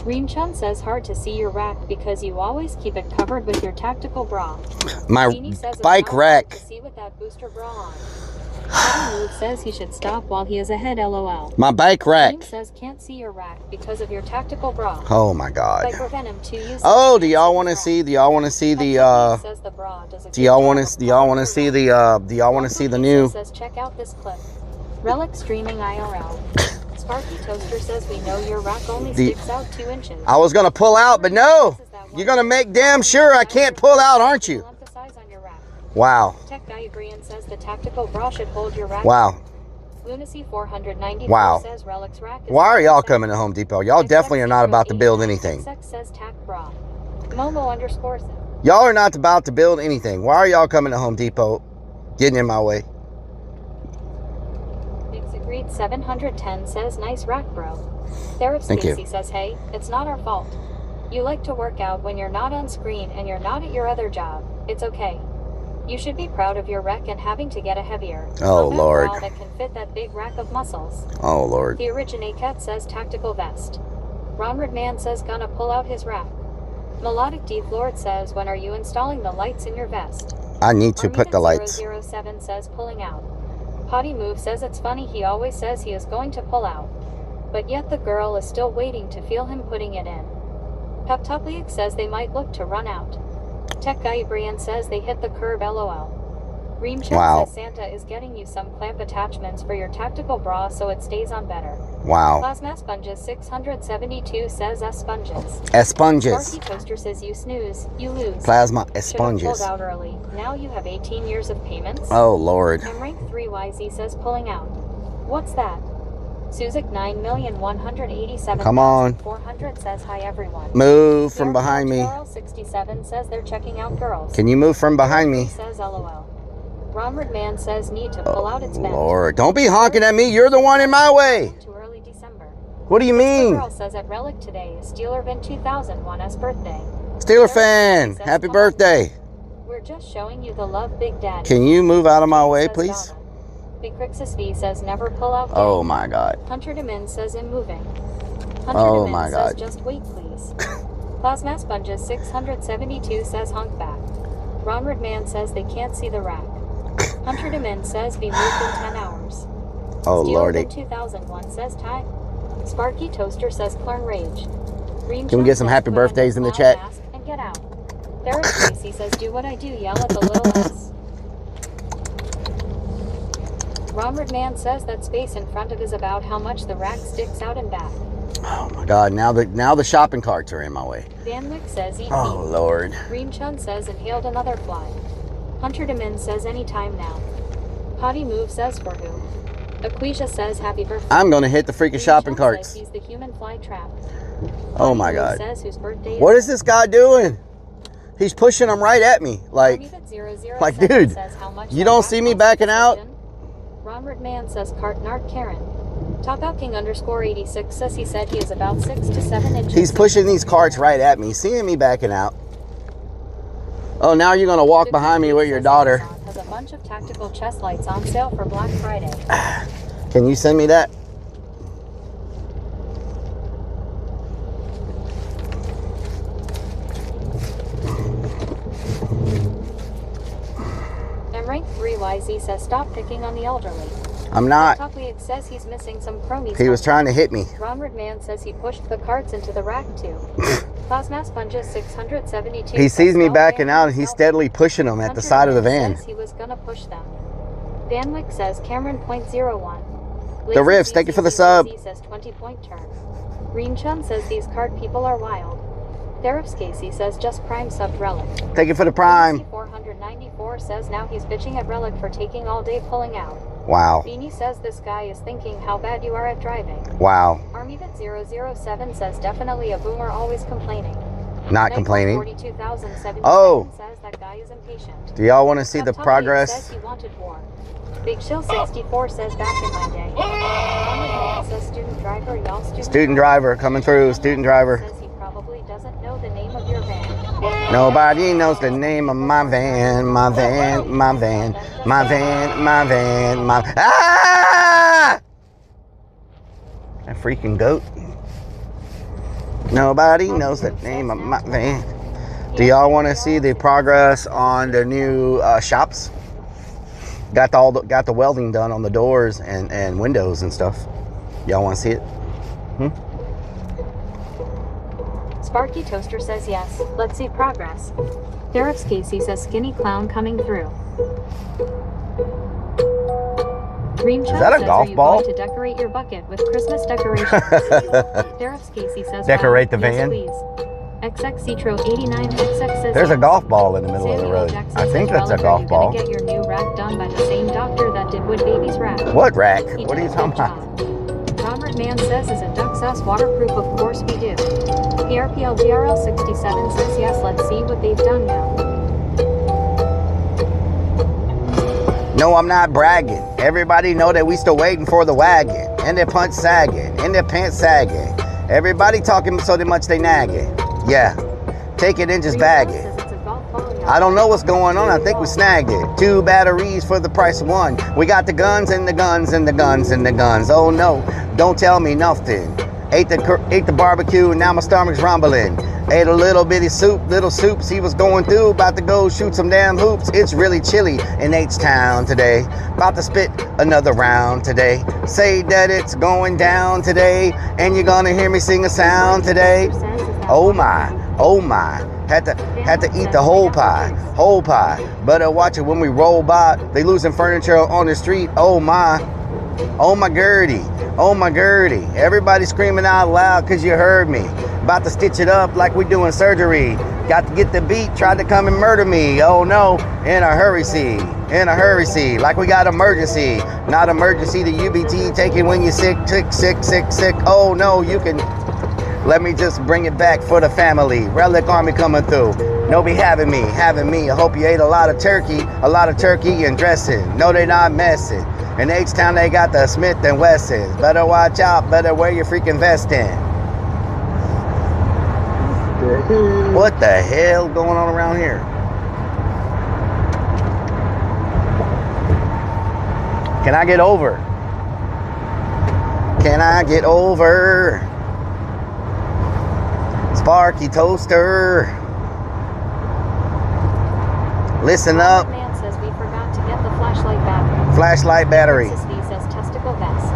Reem Chun says hard to see your rack because you always keep it covered with your tactical bra. My bike rack. To see with that booster bra on. Patty Move says he should stop while he is ahead, lol. My bike rack. Reem says can't see your rack because of your tactical bra. Oh my God. Viper Venom 2 Oh, do y'all want to see? Do y'all want to see the? Do y'all want to? Do y'all want to see the? Do y'all want to see the new? Says check out this clip. Rellik streaming IRL. Sparky Toaster says we know your rack only sticks out 2 inches. I was gonna pull out, but no. You're gonna make damn sure I can't pull out, aren't you? Wow. Tech Guy Agreeing says the tactical bra should hold your rack. Wow. Lunacy 494 Wow. says Rellik's rack is Why are y'all coming to Home Depot? Y'all definitely are not about to build anything. XX says tack bra. Momo_. Y'all are not about to build anything. Why are y'all coming to Home Depot? Getting in my way. Agreed 710 says nice rack, bro. Derek Stacy says hey, it's not our fault. You like to work out when you're not on screen and you're not at your other job. It's okay. You should be proud of your rack and having to get a heavier Lord that can fit that big rack of muscles. Oh Lord. The Originate Cat says tactical vest. Ronrid Man says gonna pull out his rack. Melodic Deep Lord says when are you installing the lights in your vest? I need to put the lights. 007 says pulling out. Potty Move says it's funny he always says he is going to pull out, but yet the girl is still waiting to feel him putting it in. Peptopliac says they might look to run out. Tech Guy Brian says they hit the curb, lol. Reem Chun says Santa is getting you some clamp attachments for your tactical bra so it stays on better. Wow. Plasma Sponges 672 says sponges. Sponges. Sparky Toaster says you snooze, you lose. Plasma sponges. Pulled out early. Now you have 18 years of payments. Oh Lord. And rank 3YZ says pulling out. What's that? Suzik 9,187,400 Come on. says hi everyone. Move from behind me. 67 says they're checking out girls. Can you move from behind me? Says lol. Ronrid Man says need to pull out its bend. Lord, don't be honking at me. You're the one in my way. Too early December. What do you mean? Girl says at Rellik today is Steeler Vin 2001's birthday. Steeler fan, happy birthday. We're just showing you the love, Big Daddy. Can you move out of my way, please? Big Crixus V says never pull out. Oh my God. Hunter Demin says in moving. Oh my God. Says just wait please. Plasma Sponges 672 says honk back. Ronrid Man says they can't see the rack. Hunter Demin says be moved in 10 hours. Oh Lordy. 2001 says time. Sparky Toaster says Clarn Rage. Can we get some happy birthdays in the chat? And get out. Derek Tracy says do what I do, yell at the little S. Ronrid Man says that space in front of is about how much the rack sticks out and back. Oh my God, now the shopping carts are in my way. Van Wick says eat Oh meat. Lord. Reem Chun says inhaled another fly. Hunter Demin says anytime now. Potty Move says for who? Aquisha says happy birthday. I'm gonna hit the freaking shopping carts. Says he's the human fly trap. Oh my God. Says whose birthday What is this guy doing? He's pushing them right at me. Like dude, you don't see me backing out? Ronrid Man says cart nart Karen. Top Out King _86 says he said he is about 6 to 7 inches. He's pushing these carts right at me, seeing me backing out. Oh, now you're gonna walk behind me with your daughter. Has a bunch of tactical chest lights on sale for Black Friday. Can you send me that? And rank 3YZ says stop picking on the elderly. I'm not. It says he's missing some chromies. He was trying to hit me. Ronrid Man says he pushed the carts into the rack too. Plasma Sponges 672. He sees me backing out and he's steadily pushing them at the side of the van. Says he was gonna push them. Van Wick says Cameron.01. The Rivs, thank you for the sub. Says 20-point turn. Green Chun says these cart people are wild. Therap's Casey says just prime sub Rellik. Take it for the prime. 494 says now he's bitching at Rellik for taking all day pulling out. Wow. Beanie says this guy is thinking how bad you are at driving. Wow. ArmyVit007 says definitely a boomer always complaining. Not complaining. 42,077 Oh. says that guy is impatient. Do y'all want to see the Tough Tough progress? Says he wanted war. Big Chill 64 says back in my day. Armor says student driver, y'all Student driver coming through. Student driver. Says he probably doesn't know the name of your van. Nobody knows the name of my van. My van. My van. My van. My van. My. Ah! That freaking goat. Nobody knows the name of my van. Do y'all want to see the progress on the new shops? Got the welding done on the doors and windows and stuff. Y'all want to see it? Sparky Toaster says yes. Let's see progress. Therap's Casey says skinny clown coming through. Dream Chub that a says, golf are you ball? going to decorate your bucket with Christmas decorations? Therap's Casey says Decorate the wow, van? Yes, please. XX Citro 89 XX says There's a yes. golf ball in the middle of the Samuel road. Jackson I think says, that's a Rellik, golf are you ball. gonna get your new rack done by the same doctor that did Wood Baby's rack? What rack? He What are did you a talking good about? job. Robert Mann says, is a duck sauce waterproof? Of course we do. PRPL GRL 67 says yes, let's see what they've done now. No, I'm not bragging. Everybody know that we still waiting for the wagon. And their punch sagging. And their pants sagging. Everybody talking so much they nagging. Yeah. Take it and just bag it. I don't know what's going on. I think we snagged it. 2 batteries for the price of 1. We got the guns and the guns and the guns and the guns. Oh no, don't tell me nothing. Ate the barbecue and now my stomach's rumbling. Ate a little bitty soup, little soups he was going through. About to go shoot some damn hoops. It's really chilly in H-Town today. About to spit another round today. Say that it's going down today. And you're gonna hear me sing a sound today. Oh my, oh my. Had to eat the whole pie. Better watch it when we roll by. They losing furniture on the street. Oh my Gertie. Oh my Gertie. Everybody screaming out loud cause you heard me. About to stitch it up like we doing surgery. Got to get the beat, tried to come and murder me. Oh no, in a hurry see. In a hurry see. Like we got emergency. Not emergency, the UBT. Take it when you're sick. Oh no, you can. Let me just bring it back for the family. Rellik Army coming through. No be having me. I hope you ate a lot of turkey and dressing. No, they not messing. In H-Town, they got the Smith & Wessons. Better watch out. Better wear your freaking vest in. What the hell going on around here? Can I get over? Can I get over? Sparky Toaster. Listen up. Man says we forgot to get the flashlight battery. Flashlight battery. Princess says testicle vest.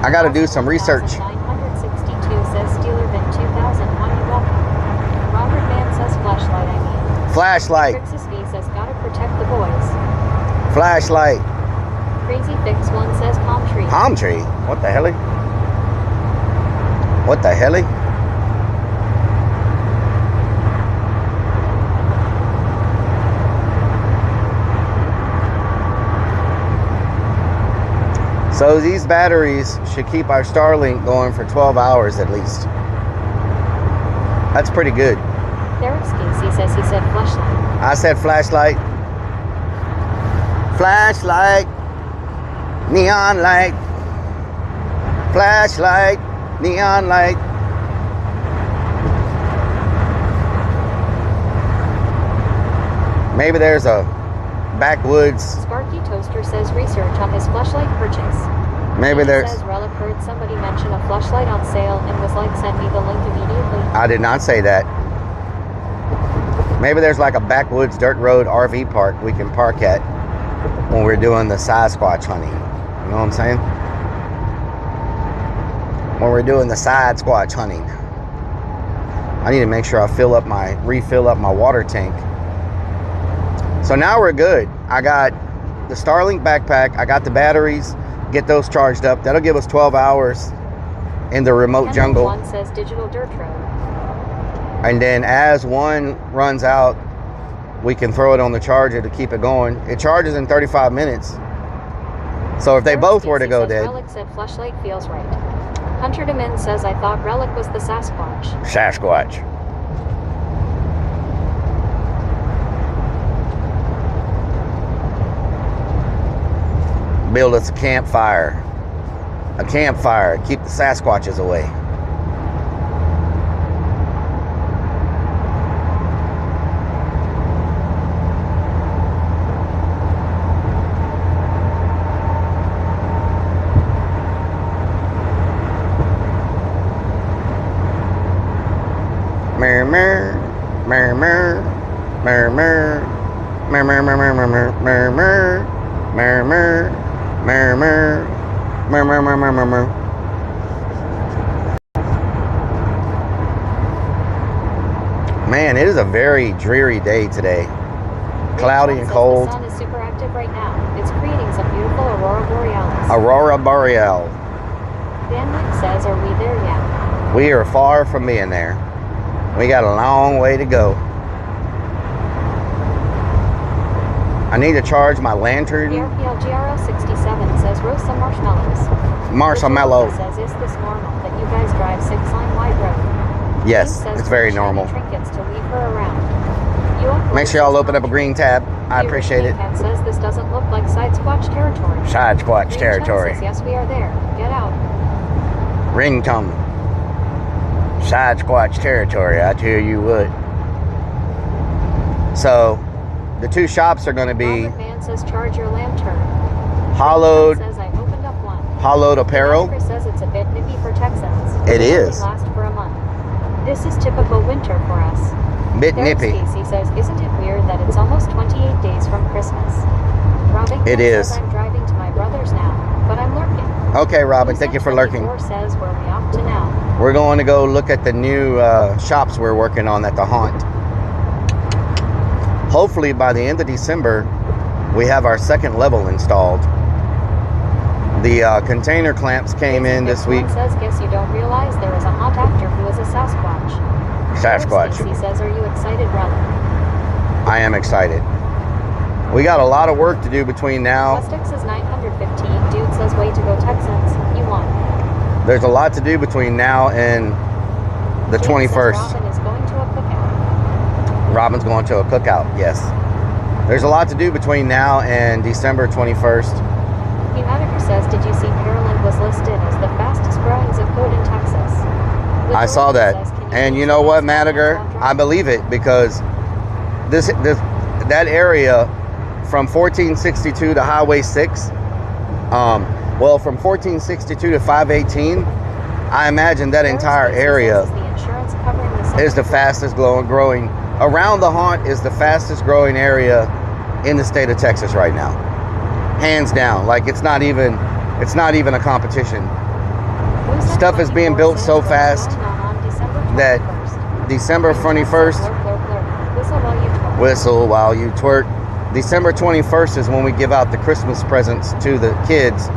I gotta do some research. 962 says Steeler Bin 2000 Honeywell. Robert Mann says flashlight, I mean. Flashlight. Princess V says gotta protect the boys. Flashlight. Crazy Fix 1 says palm tree. Palm tree? What the hell? What the hell? So these batteries should keep our Starlink going for 12 hours at least. That's pretty good. Therap's Casey says he said flashlight. I said flashlight. Flashlight. Neon light. Flashlight. Neon light. Maybe there's a backwoods. Sparky Toaster says research on his flashlight purchase. Maybe there's. Says Rellik heard somebody mention a flashlight on sale and was like, send me the link immediately. I did not say that. Maybe there's like a backwoods dirt road RV park we can park at when we're doing the Sasquatch hunting. You know what I'm saying? When we're doing the Sasquatch hunting. I need to make sure I refill up my water tank. So now we're good. I got the Starlink backpack. I got the batteries. Get those charged up. That'll give us 12 hours in the remote jungle. One says digital dirt road. And then as one runs out, we can throw it on the charger to keep it going. It charges in 35 minutes. So if they both were to go dead. Rellik said flashlight feels right. Hunter Demin says I thought Rellik was the Sasquatch. Sasquatch. Build us a campfire. A campfire. Keep the Sasquatches away. Man, it is a very dreary day today. Cloudy and cold. The sun is super active right now. It's creating some beautiful aurora borealis. Aurora boreal. Dan Nick says, are we there yet? We are far from being there. We got a long way to go. I need to charge my lantern. The RPL GRL 67 says roast some marshmallows. Marshmallow. Says, is this normal that you guys drive 6-line wide road? Yes, it's very normal. Trinkets to leave her around. Make sure y'all open up a green tab. I appreciate it. Cat says this doesn't look like side squatch territory. Side squatch territory. Says, yes, we are there. Get out. Ringtone. Side squatch territory, I tell you what. So, the two shops are going to be Robert Man says charge your lantern. hollowed. Says I opened up one. Hollowed apparel. Chris says it's a bit nippy for Texans. It is. Last for a month. This is typical winter for us. Bit Derek nippy. Stacy says, isn't it weird that it's almost 28 days from Christmas? Robin It is. says I'm driving to my brother's now, but I'm lurking. Okay, Robin, thank you for lurking. Says where we off to now. We're going to go look at the new shops we're working on at the Haunt. Hopefully by the end of December, we have our second level installed. The container clamps came in this week. Says, guess you don't realize there is a haunt actor who is a Sasquatch. Sasquatch. He says, are you excited, Rellik? I am excited. We got a lot of work to do between now. Westex says 915. Dude says, way to go, Texans. You won. There's a lot to do between now and the 21st. Robin is going to a cookout. Robin's going to a cookout, yes. There's a lot to do between now and December 21st. Humanica says, did you see Pearland was listed as the fastest growing zip code in Texas? I saw that. And you know what, Madiger? I believe it because that area from 1462 to Highway 6, well, from 1462 to 518, I imagine that entire area is the fastest growing. Around the Haunt is the fastest growing area in the state of Texas right now. Hands down. Like it's not even a competition. Stuff is being built so fast that December 21st, whistle while you twerk. December 21st is when we give out the Christmas presents to the kids.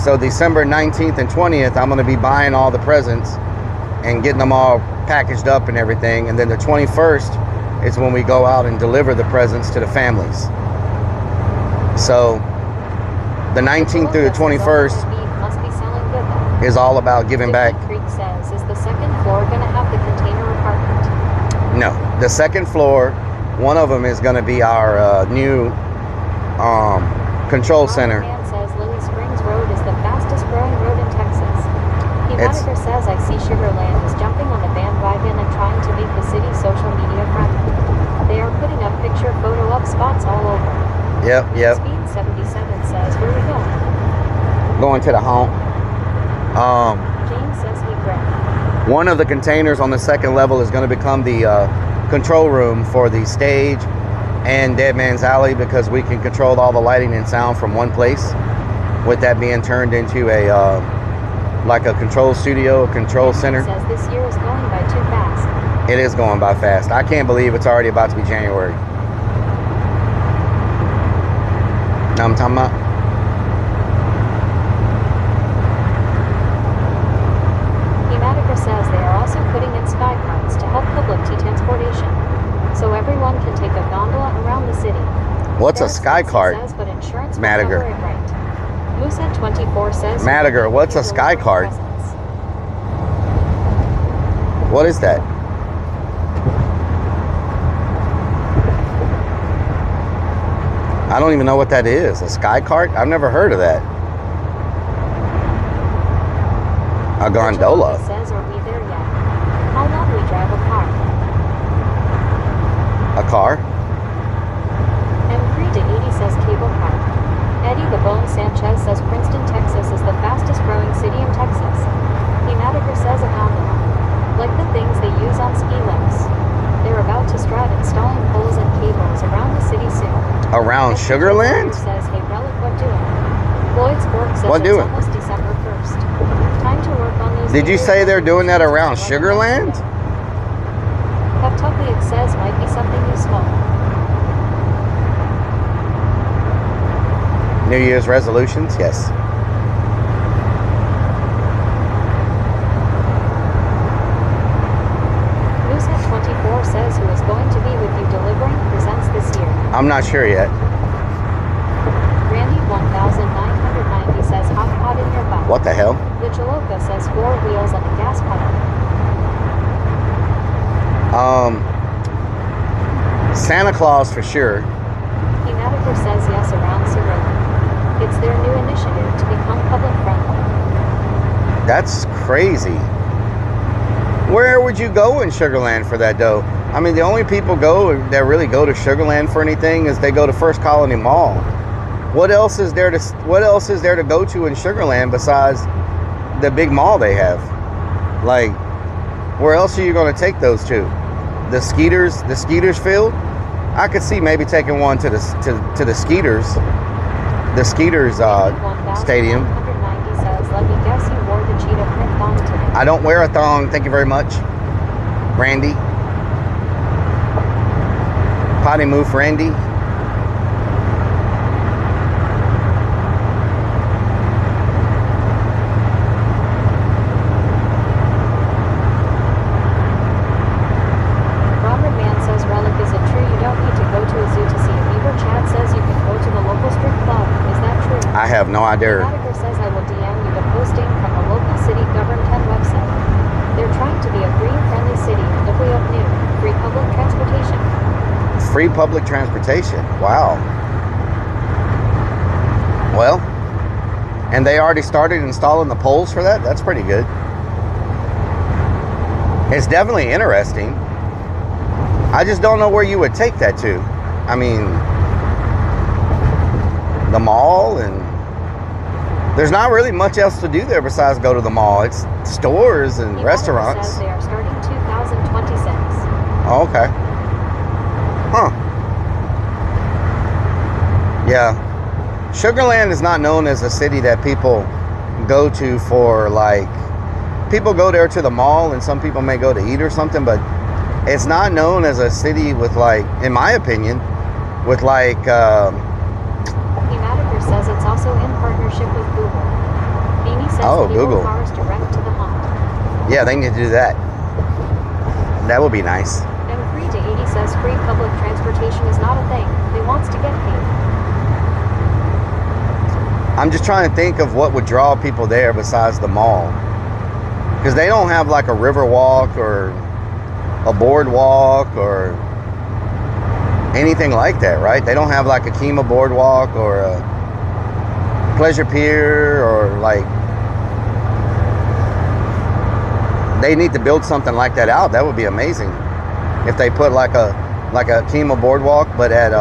So December 19th and 20th, I'm going to be buying all the presents and getting them all packaged up and everything. And then the 21st is when we go out and deliver the presents to the families. So the 19th through the 21st is all about giving back. Creek says, is the second floor going to have the container apartment? No, the second floor, one of them is going to be our new control center. Man says Lily Springs Road is the fastest growing road in Texas. Humanica says, I see Sugarland is jumping on the bandwagon and trying to make the city social media friendly. They are putting up picture photo up spots all over. Yep. Speed 77 says, where are we going? Going to the Haunt. James says we grab. One of the containers on the second level is going to become the control room for the stage and Dead Man's Alley because we can control all the lighting and sound from one place. With that being turned into a like a control studio, a control center. Says this year is going by too fast. It is going by fast. I can't believe it's already about to be January. Know what I'm talking about? Humanica says they are also putting in sky cards to help public T10 What's a There's sky Nancy cart? says, but insurance will Madiger. cover it right. Moosehead24 says. Madiger, what's a sky cart? What is that? I don't even know what that is. A sky cart? I've never heard of that. A gondola. Says, are we there yet? How long we drive a car? A car? M3 to 80 says cable car. Eddie the Bone Sanchez says Princeton, Texas is the fastest growing city in Texas. Madiger says a gondola. Like the things they use on ski lifts. They're about to start installing poles and cables around the city soon. Around Sugarland? Says, hey Relic, what doing? Floyd's Fork says What it's doing? almost December 1st. Time to work on those. Did you say they're doing that around Sugarland? Peptuclic says might be something you smoke. New Year's resolutions? Yes. Moosehead24 says who is going to be with you delivering presents this year. I'm not sure yet. Randy 1990 says hot pot in your butt. What the hell? The Chaloka says 4 wheels and a gas pedal. Santa Claus for sure. Madiger says yes around Cyrillic. It's their new initiative to become public friendly. That's crazy. Where would you go in Sugarland for that though? I mean, the only people that really go to Sugarland for anything is they go to First Colony Mall. What else is there to go to in Sugarland besides the big mall they have? Like, where else are you going to take those to? The Skeeters field? I could see maybe taking one to the Skeeters stadium. 190 says, let me guess you wore the cheetah print thong today. I don't wear a thong, thank you very much, Randy. Potty move, Randy. Robert Mann says, Relic, is it true you don't need to go to a zoo to see a beaver? Chad says you can go to the local strip club. Is that true? I have no idea. Madiger says I will DM you the posting from the local city government website. They're trying to be a green-friendly city and if we have new, free public transportation. Free public transportation. Wow. Well, and they already started installing the poles for that? That's pretty good. It's definitely interesting. I just don't know where you would take that to. I mean, the mall, and there's not really much else to do there besides go to the mall. It's stores and restaurants. Says they are starting 2026. Oh, okay. Huh. Yeah. Sugarland is not known as a city that people go to for, like, people go there to the mall and some people may go to eat or something, but it's not known as a city with, like, in my opinion, with, like, Madiger says it's also in partnership with Google. Beanie says Google cars direct to the haunt. Yeah, they need to do that. That would be nice. M3 to 80 says free public transportation is not a thing. They wants to get paid. I'm just trying to think of what would draw people there besides the mall. Because they don't have like a river walk or a boardwalk or anything like that, right? They don't have like a Kima boardwalk or a Pleasure Pier or like... They need to build something like that out. That would be amazing. If they put like a Kima boardwalk, but at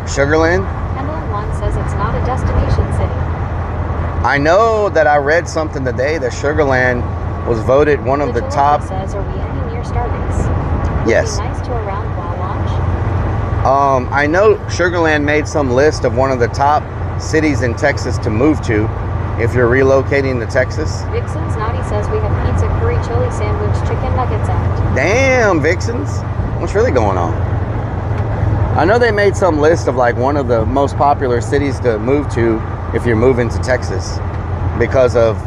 Sugarland. Pendulum One says it's not a destination city. I know that I read something today that Sugarland was voted one of the top. Says, are we ending near Starbase? Yes. Would be nice to around while launch. I know Sugarland made some list of one of the top cities in Texas to move to if you're relocating to Texas. Vixen's Naughty says we have pizza, curry, chili sandwich, chicken nuggets at. Damn, Vixens. What's really going on? I know they made some list of like one of the most popular cities to move to if you're moving to Texas because of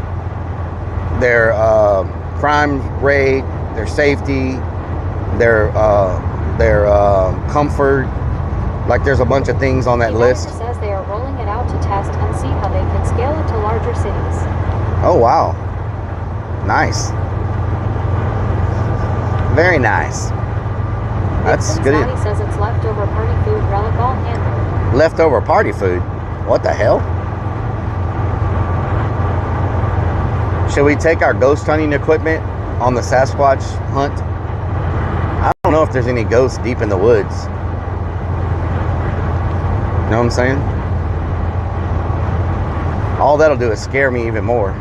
their crime rate, their safety, their comfort, Like there's a bunch of things on that The list. auditor says they are rolling it out to test and see how they can scale it to larger cities. Oh, wow. Nice. Very nice. That's Vixen's good. Naughty says it's leftover party food, Rellik all handmade. Leftover party food. What the hell? Should we take our ghost hunting equipment on the Sasquatch hunt? I don't know if there's any ghosts deep in the woods. You know what I'm saying? All that'll do is scare me even more.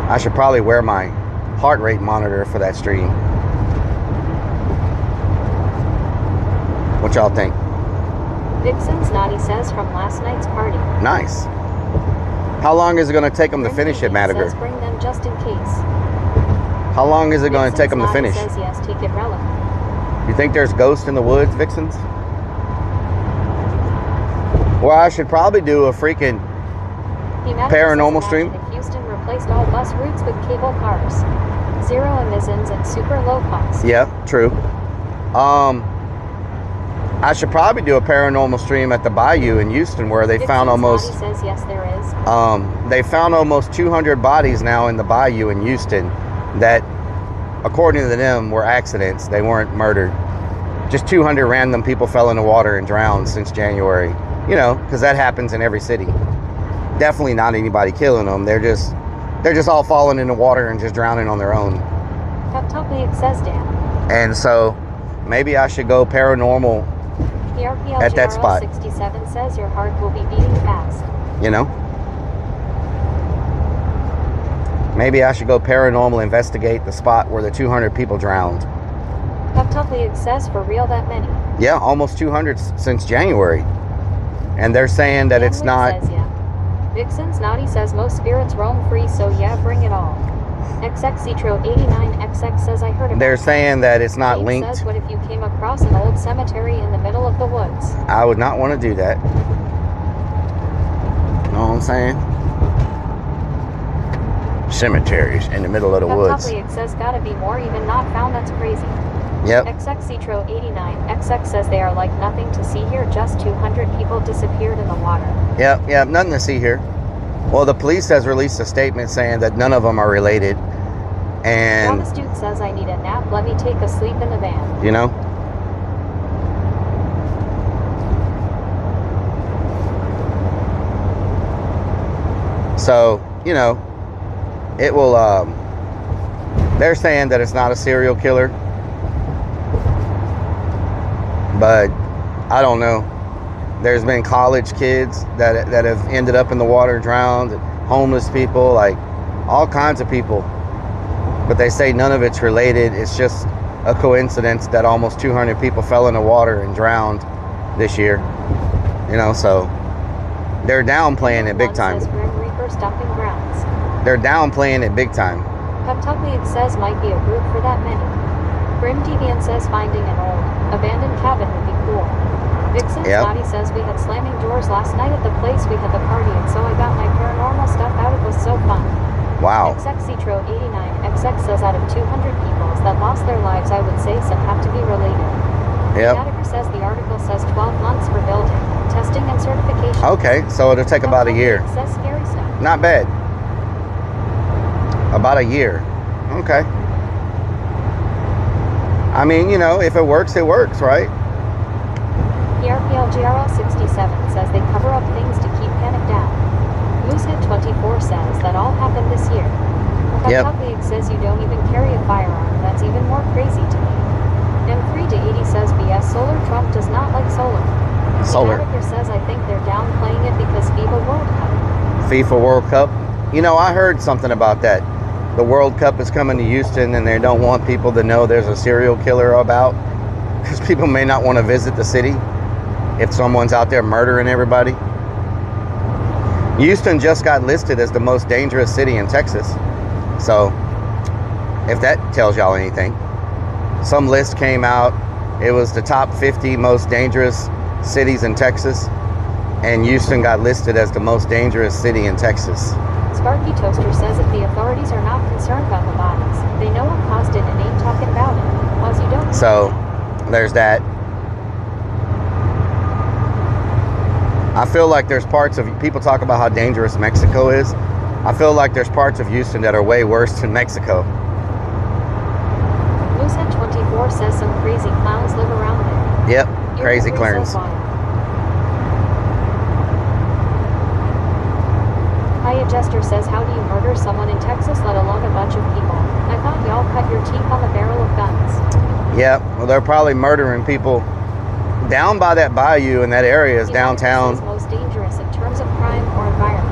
I should probably wear my heart rate monitor for that stream. What y'all think? Vixen's Naughty says from last night's party. Nice. How long is it going to take them to finish it, Madiger? Says bring them just in case. How long is it going to take them to Vixen's finish? Naughty says yes, take it Rellik. You think there's ghosts in the woods, Vixens? Well, I should probably do a freaking paranormal stream. If Houston replaced all bus routes with cable cars, zero emissions and super low cost. Yeah, true. I should probably do a paranormal stream at the Bayou in Houston where they found almost Says yes, there is. they found almost 200 bodies now in the Bayou in Houston that, according to them, were accidents. They weren't murdered. Just 200 random people fell in the water and drowned since January. You know, because that happens in every city. Definitely not anybody killing them. They're just all falling in the water and just drowning on their own. Totally, it says Dan. And so maybe I should go paranormal at that spot. 67 says your heart will be beating fast. You know? Maybe I should go paranormal, investigate the spot where the 200 people drowned. Totally, it says for real that many. Yeah, almost 200 since January. And they're saying that it's not... Says, yeah. Vixen's Naughty says most spirits roam free, so yeah, bring it all. XXCitro89XX says I heard about They're saying that it's not James linked. says what if you came across an old cemetery in the middle of the woods? I would not want to do that. Know what I'm saying? Cemeteries in the middle of the woods. Totally, it says gotta be more even not found, that's crazy. Yep. XXCitro89XX says they are like nothing to see here, just 200 people disappeared in the water. Yep, nothing to see here. Well, the police has released a statement saying that none of them are related. And Thomas Dude says I need a nap, let me take a sleep in the van. you know, so, you know, it will, they're saying that it's not a serial killer, but I don't know. There's been college kids that have ended up in the water drowned, homeless people, like all kinds of people. But they say none of it's related. It's just a coincidence that almost 200 people fell in the water and drowned this year. You know, so they're downplaying it big time. Grim Reaper stomping grounds. They're downplaying it big time. Totally, it says might be a group for that many. Grim Deviant says finding an old abandoned cabin would be cool. Vixen's Naughty says we had slamming doors last night at the place we had the party, and so I got my paranormal stuff out. It was so fun. Wow. XXCitro89XX says out of 200 people that lost their lives, I would say some have to be related. Yep. Madiger says the article says 12 months for building, testing, and certification. Okay, so it'll take about a year. It says scary stuff. Not bad. About a year. Okay. I mean, you know, if it works, right? PRPLGRL67 says they cover up things to keep panic down. Moosehead24 says that all happened this year. Yep. Totally, it says you don't even carry a firearm. That's even more crazy to me. M3 to 80 says BS Solar Trump does not like solar. Solar. Madiger says I think they're downplaying it because FIFA World Cup. FIFA World Cup. You know, I heard something about that. The World Cup is coming to Houston and they don't want people to know there's a serial killer about, because people may not want to visit the city if someone's out there murdering everybody. Houston just got listed as the most dangerous city in Texas. So, if that tells y'all anything. Some list came out. It was the top 50 most dangerous cities in Texas. And Houston got listed as the most dangerous city in Texas. Sparky Toaster says if the authorities are not concerned about the bodies, they know what caused it and ain't talking about it. Plus you don't. So, there's that. I feel like there's parts of, people talk about how dangerous Mexico is. I feel like there's parts of Houston that are way worse than Mexico. Moosehead24 says some crazy clowns live around there. Yep, crazy clowns. Hiya Jester says, how do you murder someone in Texas, let alone a bunch of people? I thought y'all cut your teeth on the barrel of guns. Yeah, well, they're probably murdering people down by that bayou, and that area is downtown. Most dangerous in terms of crime or environment.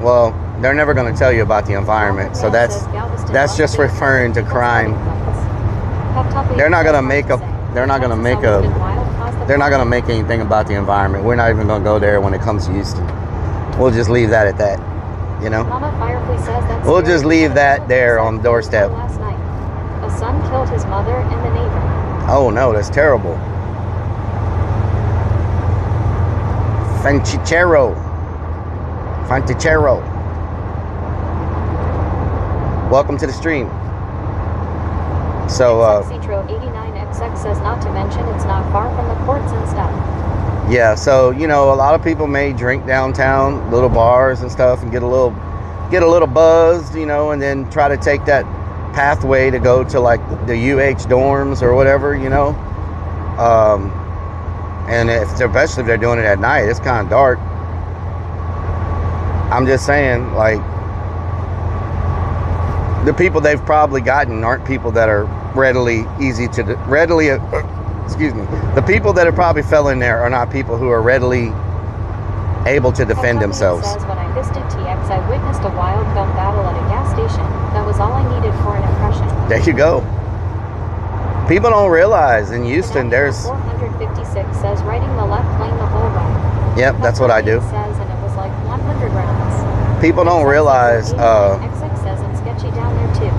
Well, they're never going to tell you about the environment, so that's just referring to crime. They're not going to make anything about the environment. We're not even going to go there when it comes to Houston. We'll just leave that at that, you know? Mama Firefly says that's we'll just leave that there on the doorstep. Last night, a son killed his mother and the neighbor. Oh no, that's terrible. Fantichero. Welcome to the stream. So, Citro89XX says, not to mention it's not far from the courts and stuff. Yeah, so, you know, a lot of people may drink downtown, little bars and stuff, and get a little buzzed, you know, and then try to take that pathway to go to like the UH dorms or whatever, you know. And especially if they're doing it at night, it's kind of dark. I'm just saying, like, the people they've probably gotten aren't people that are the people that have probably fell in there are not people who are readily able to defend themselves. Says, when I visited TX, I witnessed a wild gun battle at a gas station. That was all I needed for an impression. There you go. People don't realize in Houston there's 456 says riding the left lane the whole way. Yep, that's what I do. Says, and it was like 100 rounds. People don't realize XX says it's sketchy down there too.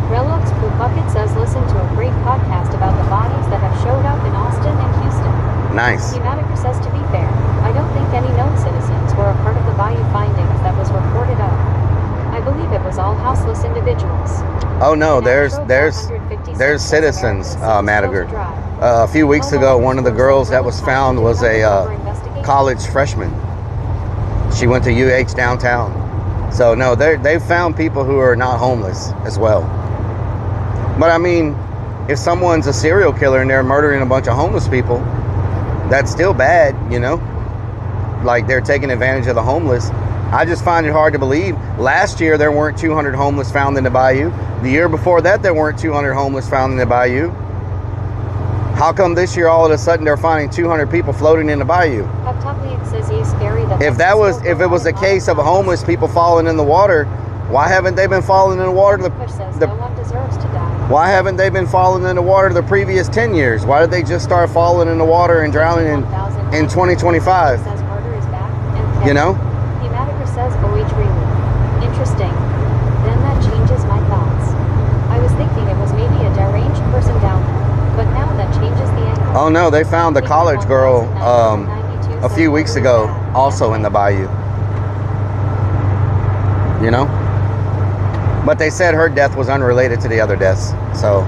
Rellik I says listen to a great podcast about the bodies that have showed up in Austin and Houston. Nice. Humaniker says, to be fair, I don't think any known citizens were a part of the bayou findings that was reported of. I believe it was all houseless individuals. Oh no, there's citizens, Madiger. A few weeks ago, one of the girls that was found was a college freshman. She went to UH downtown. So no, they've found people who are not homeless as well. But I mean, if someone's a serial killer and they're murdering a bunch of homeless people, that's still bad, you know? Like, they're taking advantage of the homeless. I just find it hard to believe. Last year, there weren't 200 homeless found in the bayou. The year before that, there weren't 200 homeless found in the bayou. How come this year, all of a sudden, they're finding 200 people floating in the bayou? If it was a case of homeless people falling in the water, why haven't they been falling in the water? No one deserves to die. Why haven't they been falling in the water the previous 10 years? Why did they just start falling in the water and drowning in 2025? You know? Humaniker says, OH really. Interesting. Then that changes my thoughts. I was thinking it was maybe a deranged person down there, but now that changes the angle. Oh no, they found the college girl a few weeks ago also in the bayou. You know? But they said her death was unrelated to the other deaths. So,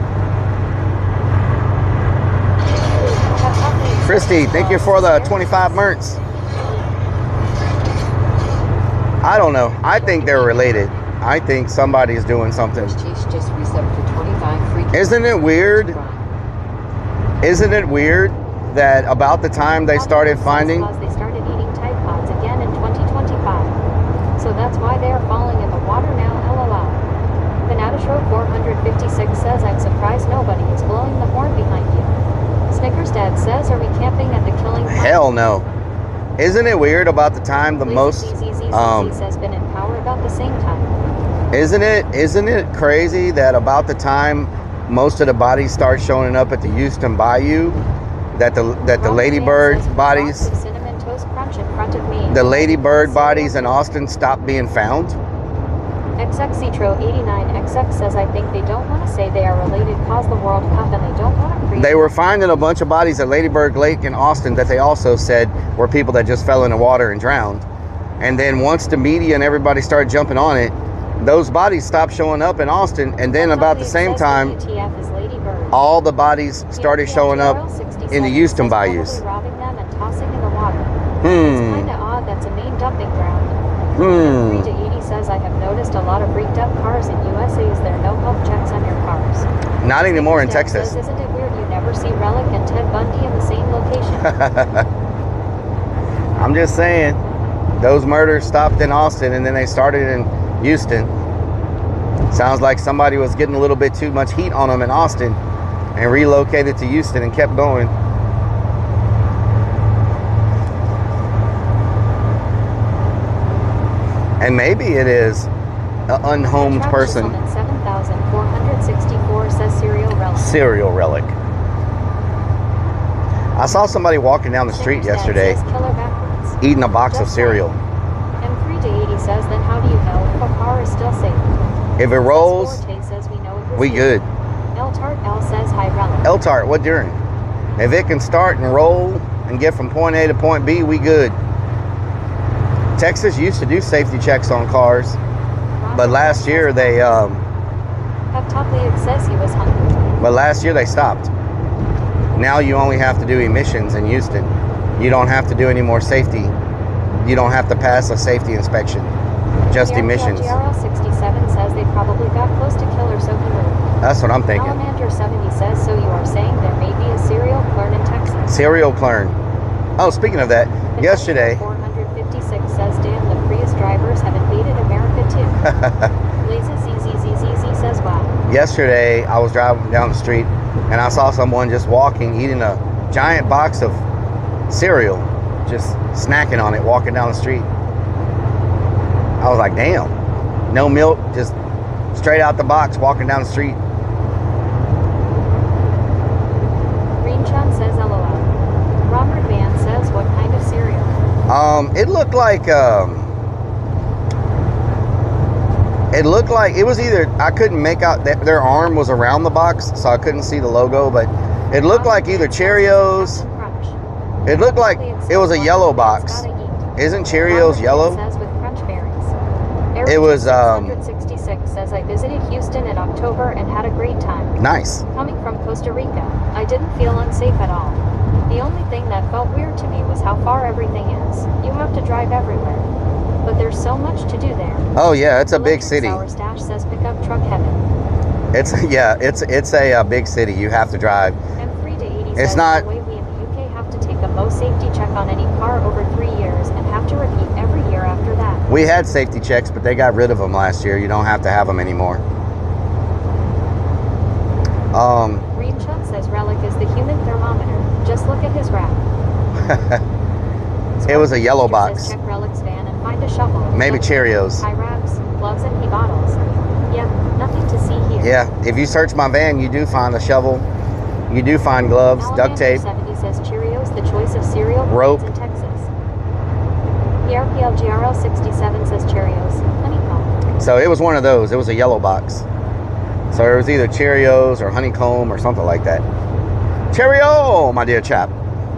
Christy, thank you for the 25 merts. I don't know. I think they're related. I think somebody's doing something. Isn't it weird? Isn't it weird that about the time they started finding? They started eating Tide Pods again in 2025. So that's why they are falling in the water now, LOL. Fanatishro 456 says, I'm surprised nobody is blowing the horn behind you. Snickers Dad says, are we camping at the killing point? Hell no. Isn't it weird about the time the most has been in power about the same time? Isn't it crazy that about the time most of the bodies start showing up at the Houston Bayou, that the Ladybird bodies, the Ladybird bodies in Austin stopped being found? XXCitro89XX says, I think they don't want to say they are related cause the World Cup and they don't want to create... They were finding a bunch of bodies at Ladybird Lake in Austin that they also said were people that just fell in the water and drowned. And then once the media and everybody started jumping on it, those bodies stopped showing up in Austin, and then about the same time, all the bodies started showing up in the Houston bayous. Robbing them and tossing in the water. It's kinda odd that's a main dumping ground. And 3 to 80 says I have noticed a lot of rigged up cars in USA. Is there no health checks on your cars? Not anymore in Dan Texas. Says, isn't it weird you never see Rellik and Ted Bundy in the same location? I'm just saying, those murders stopped in Austin and then they started in Houston. Sounds like somebody was getting a little bit too much heat on them in Austin and relocated to Houston and kept going. And maybe it is an unhomed person. 7,464 says Serial Relic. Serial Relic. I saw somebody walking down the street yesterday eating a box of cereal. And 3 to 80 says, then how do you know if a car is still safe? If it rolls, says we good. El Tart L says hi Relic. El Tart, what during? If it can start and roll and get from point A to point B, we good. Texas used to do safety checks on cars, but last year they says he was hungry. But last year they stopped. Now you only have to do emissions in Houston. You don't have to do any more safety. You don't have to pass a safety inspection. Just emissions. IRL 67 says they probably got close to killer, so he moved. That's what I'm thinking. Salamander 70 says, so you are saying there may be a serial clone in Texas. Serial clone. Oh, speaking of that, yesterday. 456 says, damn, the Prius drivers have invaded America too. Lazy ZZZZZ says, wow. Yesterday, I was driving down the street and I saw someone just walking, eating a giant box of cereal, just snacking on it, walking down the street. I was like, damn, no milk, just straight out the box, walking down the street. Green Chun says, LOL. Robert Van says, what kind of cereal? It looked like it was either, I couldn't make out that their arm was around the box, so I couldn't see the logo, but it looked like either Cheerios. It looked like it was a yellow box. Isn't Cheerios yellow? It was 666 says I visited Houston in October and had a great time. Nice. Coming from Costa Rica, I didn't feel unsafe at all. The only thing that felt weird to me was how far everything is. You have to drive everywhere. But there's so much to do there. Oh yeah, it's a big city. Sour Stash says pickup truck heaven. It's a big city. You have to drive. M3 to 80 It's says not. the way we in the UK have to take a most safety check on any car over 3 years and have to repeat every year after that. We had safety checks, but they got rid of them last year. You don't have to have them anymore. Green Chun says Relic is the human thermometer. Just look at his wrap. It was a yellow box. Check Relic's van and find a shovel. Maybe Cheerios. High wraps, gloves, and pee bottles. Yep, nothing to see here. Yeah, if you search my van, you do find a shovel. You do find gloves, duct tape. 70 says Cheerios, the choice of cereal rope in Texas. PRPLGRL 67 says Cheerios, honeycomb. So it was one of those. It was a yellow box. So it was either Cheerios or honeycomb or something like that. Cheerio, my dear chap.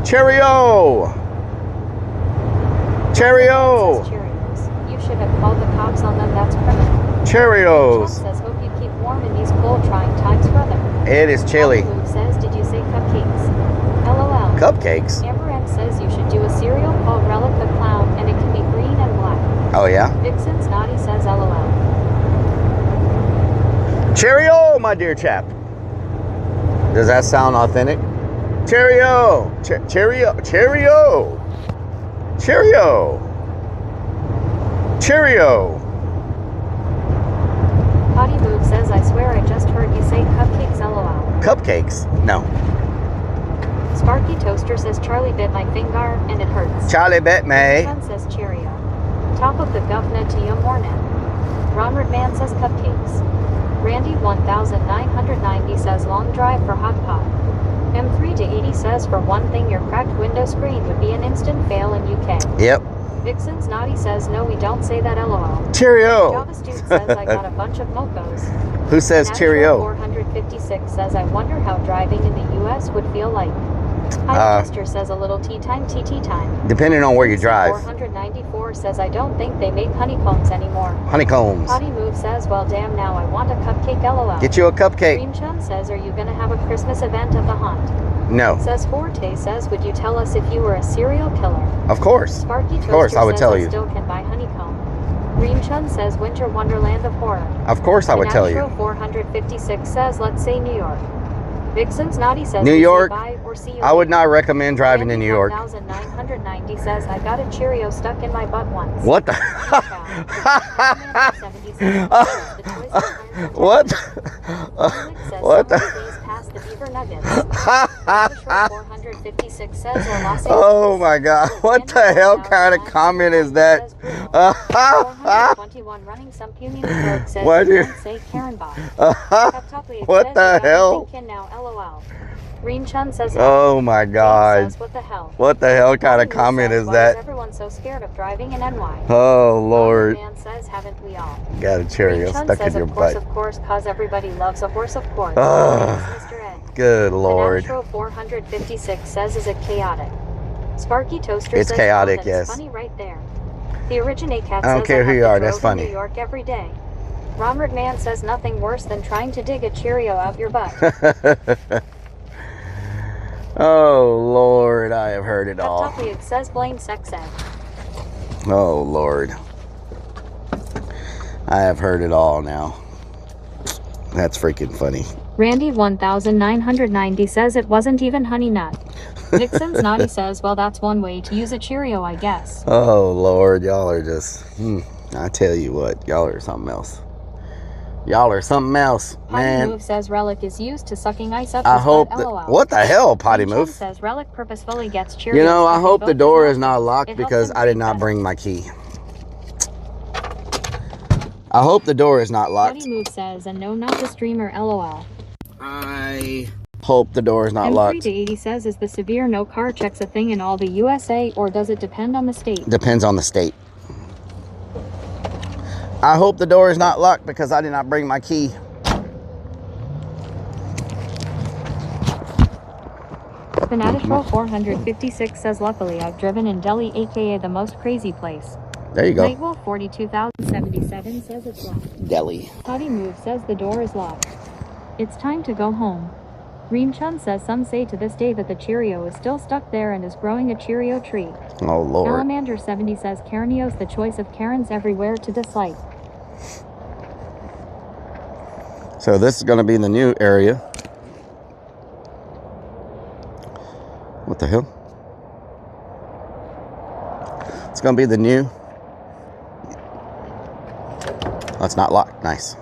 Cheerio. Cheerio. Cheerios. You should have called the cops on them. That's criminal. Cheerios. Says hope you keep warm in these cold, trying times, brother. It is chilly. Move says, did you say cupcakes? LOL. Cupcakes. Amber M says you should do a cereal called Relic the Clown, and it can be green and black. Oh yeah. Vixen's Naughty says LOL. Cheerio, my dear chap. Does that sound authentic? Cheerio. Cheerio. Cheerio. Cheerio. Cheerio. Potty Move says, I swear I just heard you say cupcakes LOL. Cupcakes? No. Sparky Toaster says Charlie bit my finger and it hurts. Charlie bit me. Sun says Cheerio. Top of the governor to your morning. Ronald Man says cupcakes. Randy 1990 says long drive for Hotpot. M3 to 80 says for one thing your cracked window screen would be an instant fail in UK. Yep. Vixen's Naughty says no, we don't say that LOL. Cheerio. Java Dude says I got a bunch of mocos. Who says Natural cheerio? 456 says I wonder how driving in the US would feel like. Highchester says a little tea time, TT time. Depending on where you drive. 494 says I don't think they make honeycombs anymore. Honeycombs. Potty Move says, well damn now I want a cupcake LOL. Get you a cupcake. Green Chum says, are you gonna have a Christmas event at the haunt? No. Says Forte says, would you tell us if you were a serial killer? Of course. Sparky Of course, Toaster I would says tell I you. still can buy honeycomb. Reem Chun says Winter Wonderland of Horror. Of course, I would tell you. Astro 456 says, let's say New York. Vixen's Naughty says, New we say York. bye or see you I would later. not recommend driving to Randy New York. 1990 says, I got a Cheerio stuck in my butt once. What the? What? What the? Oh my God! What the hell kind of comment is that? What? What the hell? Reem Chun says, oh my God! says, what the hell? What the hell kind of comment is that? Everyone so scared of driving in NY. Oh Lord! Man says, haven't we all? Got a Cheerio stuck in your butt. Of course, cause everybody loves a horse, of course. Mr. Ed. Good Lord! Astro 456 says, is it chaotic? Sparky Toaster It's says, chaotic, that's yes. funny right there. The Originate Cat I don't says, care I who have you to are, drove that's in funny. New York every day. Robert Man says, nothing worse than trying to dig a Cheerio out your butt. Oh Lord, I have heard it all. It says, blame sex ed. Oh Lord, I have heard it all now. That's freaking funny. Randy 1990 says it wasn't even Honey Nut. Vixen's Naughty says, well, that's one way to use a Cheerio, I guess. Oh Lord, y'all are just, I tell you what, y'all are something else. Y'all are something else, man. Potty Move says Rellik is used to sucking ice up I his hope butt, that, LOL. what the hell, Potty Move? Says Rellik purposefully gets Cheerios. You know, I stuck in hope the both door his is not nostrils. locked It helps because him I did breathe not better. bring my key. I hope the door is not locked. Potty Move says, and no, not the streamer, LOL. I hope the door is not locked. M3-80 says, is the severe no car checks a thing in all the USA, or does it depend on the state? Depends on the state. I hope the door is not locked because I did not bring my key. Fanatical 456 says, luckily I've driven in Delhi, aka the most crazy place. There you go. Nightwolf 42077 says it's locked. Delhi. Potty Move says the door is locked. It's time to go home. Reem Chun says some say to this day that the Cheerio is still stuck there and is growing a Cheerio tree. Oh Lord. Salamander 70 says Karenio's the choice of Karens everywhere to dislike. So this is going to be the new area. What the hell? It's going to be the new. Oh, it's not locked. Nice.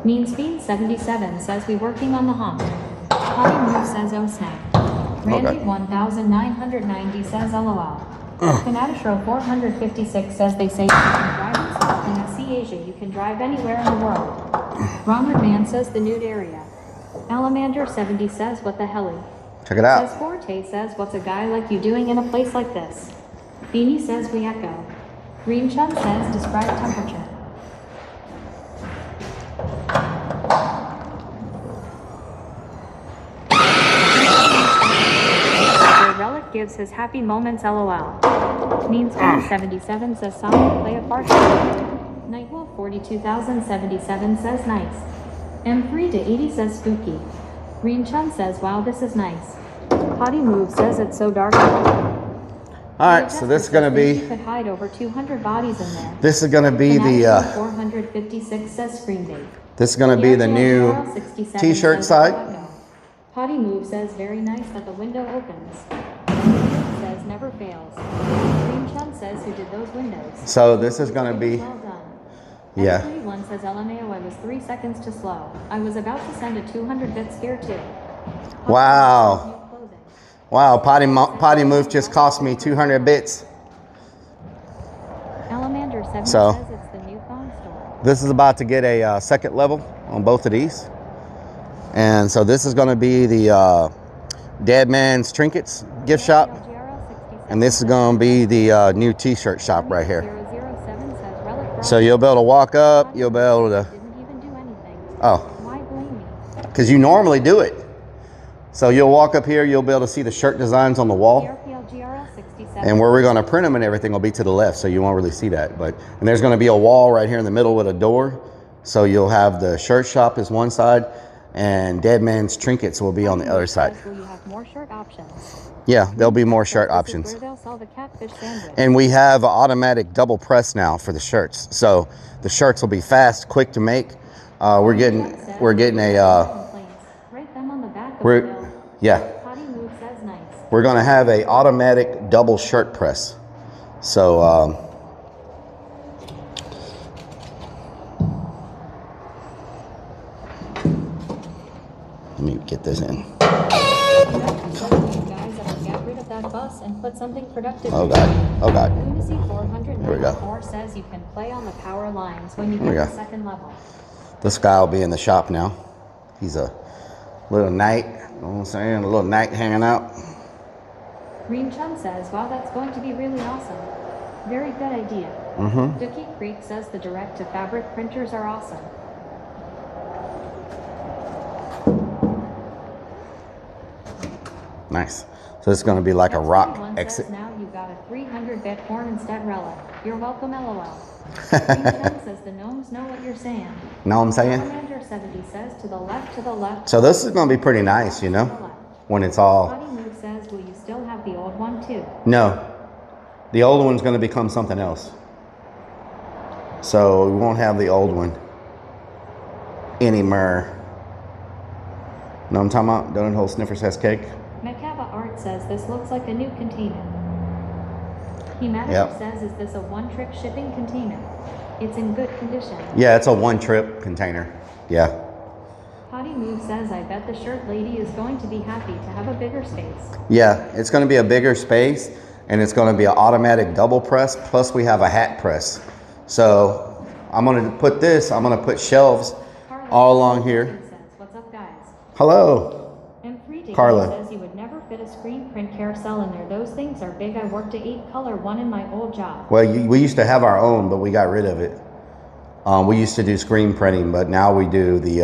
Mean Speed 77 says we working on the hump. Potty Move says oh snap. Randy Okay. 1990 says LOL. Fanatishro 456 says they say you can drive in South Tennessee, Asia. You can drive anywhere in the world. Ronald Man says the nude area. Alamander 70 says what the helly. Check it out. Says Forte says what's a guy like you doing in a place like this? Beanie says we echo. Green Chun says describe temperature. Rellik gives his happy moments LOL. Mean Speed 77 says Sonic play a part. Nightwolf 42077 says nice. M3 to 80 says spooky. Green Chun says wow this is nice. Potty Move says it's so dark. Alright, so this is going to be. You could hide over 200 bodies in there. This is going to be the. 456 says screen bait. This is going to be the new T-shirt side. Potty Move says very nice that the window opens. Says never fails. Green Chun says who did those windows. So this is going to be. Well done. Yeah. M31 says LMAO I was 3 seconds too slow. I was about to send a 200-bit scare too. Wow. Wow, Potty Move just cost me 200 bits. Alamander 7 So, says it's the new phone store. this is about to get a second level on both of these. And so this is going to be the Dead Man's Trinkets gift shop. And this is going to be the new T-shirt shop right here. So you'll be able to walk up, you'll be able to... Oh. Because you normally do it. So you'll walk up here, you'll be able to see the shirt designs on the wall. And where we're going to print them and everything will be to the left, so you won't really see that. And there's going to be a wall right here in the middle with a door. So you'll have the shirt shop as one side, and Dead Man's Trinkets will be on the other side. Will you have more shirt options? Yeah, there'll be more shirt This is options. where they'll sell the catfish sandwich. And we have an automatic double press now for the shirts. So the shirts will be fast, quick to make. We're getting a Write them on the back of the bill. yeah. Potty Move says nice. We're gonna have a automatic double shirt press. So let me get this in. Get rid of that bus and put something productive. Oh god. Oh god. Lunacy 494 Here we go. says you can play on the power lines when you Here we get go. the second level. This guy will be in the shop now. He's a little knight, you know what I'm saying? A little knight hanging out. Green Chum says, wow, that's going to be really awesome. Very good idea. Mm-hmm. Dookie Creek says the direct-to-fabric printers are awesome. Nice. So it's gonna be like a rock Everyone exit. says now you got a 300-bit horn instead Rellik. You're welcome, LOL. Green Chum says the gnomes know what you're saying. Know what I'm saying? Commander 70 says to the left, to the left. So this is gonna be pretty nice, you know? When it's all... Potty Move says, will you still have the old one too? No. The old one's gonna become something else. So we won't have the old one anymore. Know what I'm talking about? Donut hole sniffers has cake. Macaba Art says this looks like a new container. Hematic Yep. says, is this a one-trip shipping container? It's in good condition. Yeah, it's a one-trip container. Yeah. Potty Move says, I bet the shirt lady is going to be happy to have a bigger space. Yeah, it's gonna be a bigger space, and it's gonna be an automatic double press, plus we have a hat press. So I'm gonna put shelves all along here. Says, what's up, guys? Hello. M3 Carla. says you would never fit a screen print carousel in there. Those things are big. I worked a 8-color one in my old job. Well, we used to have our own, but we got rid of it. We used to do screen printing, but now we do the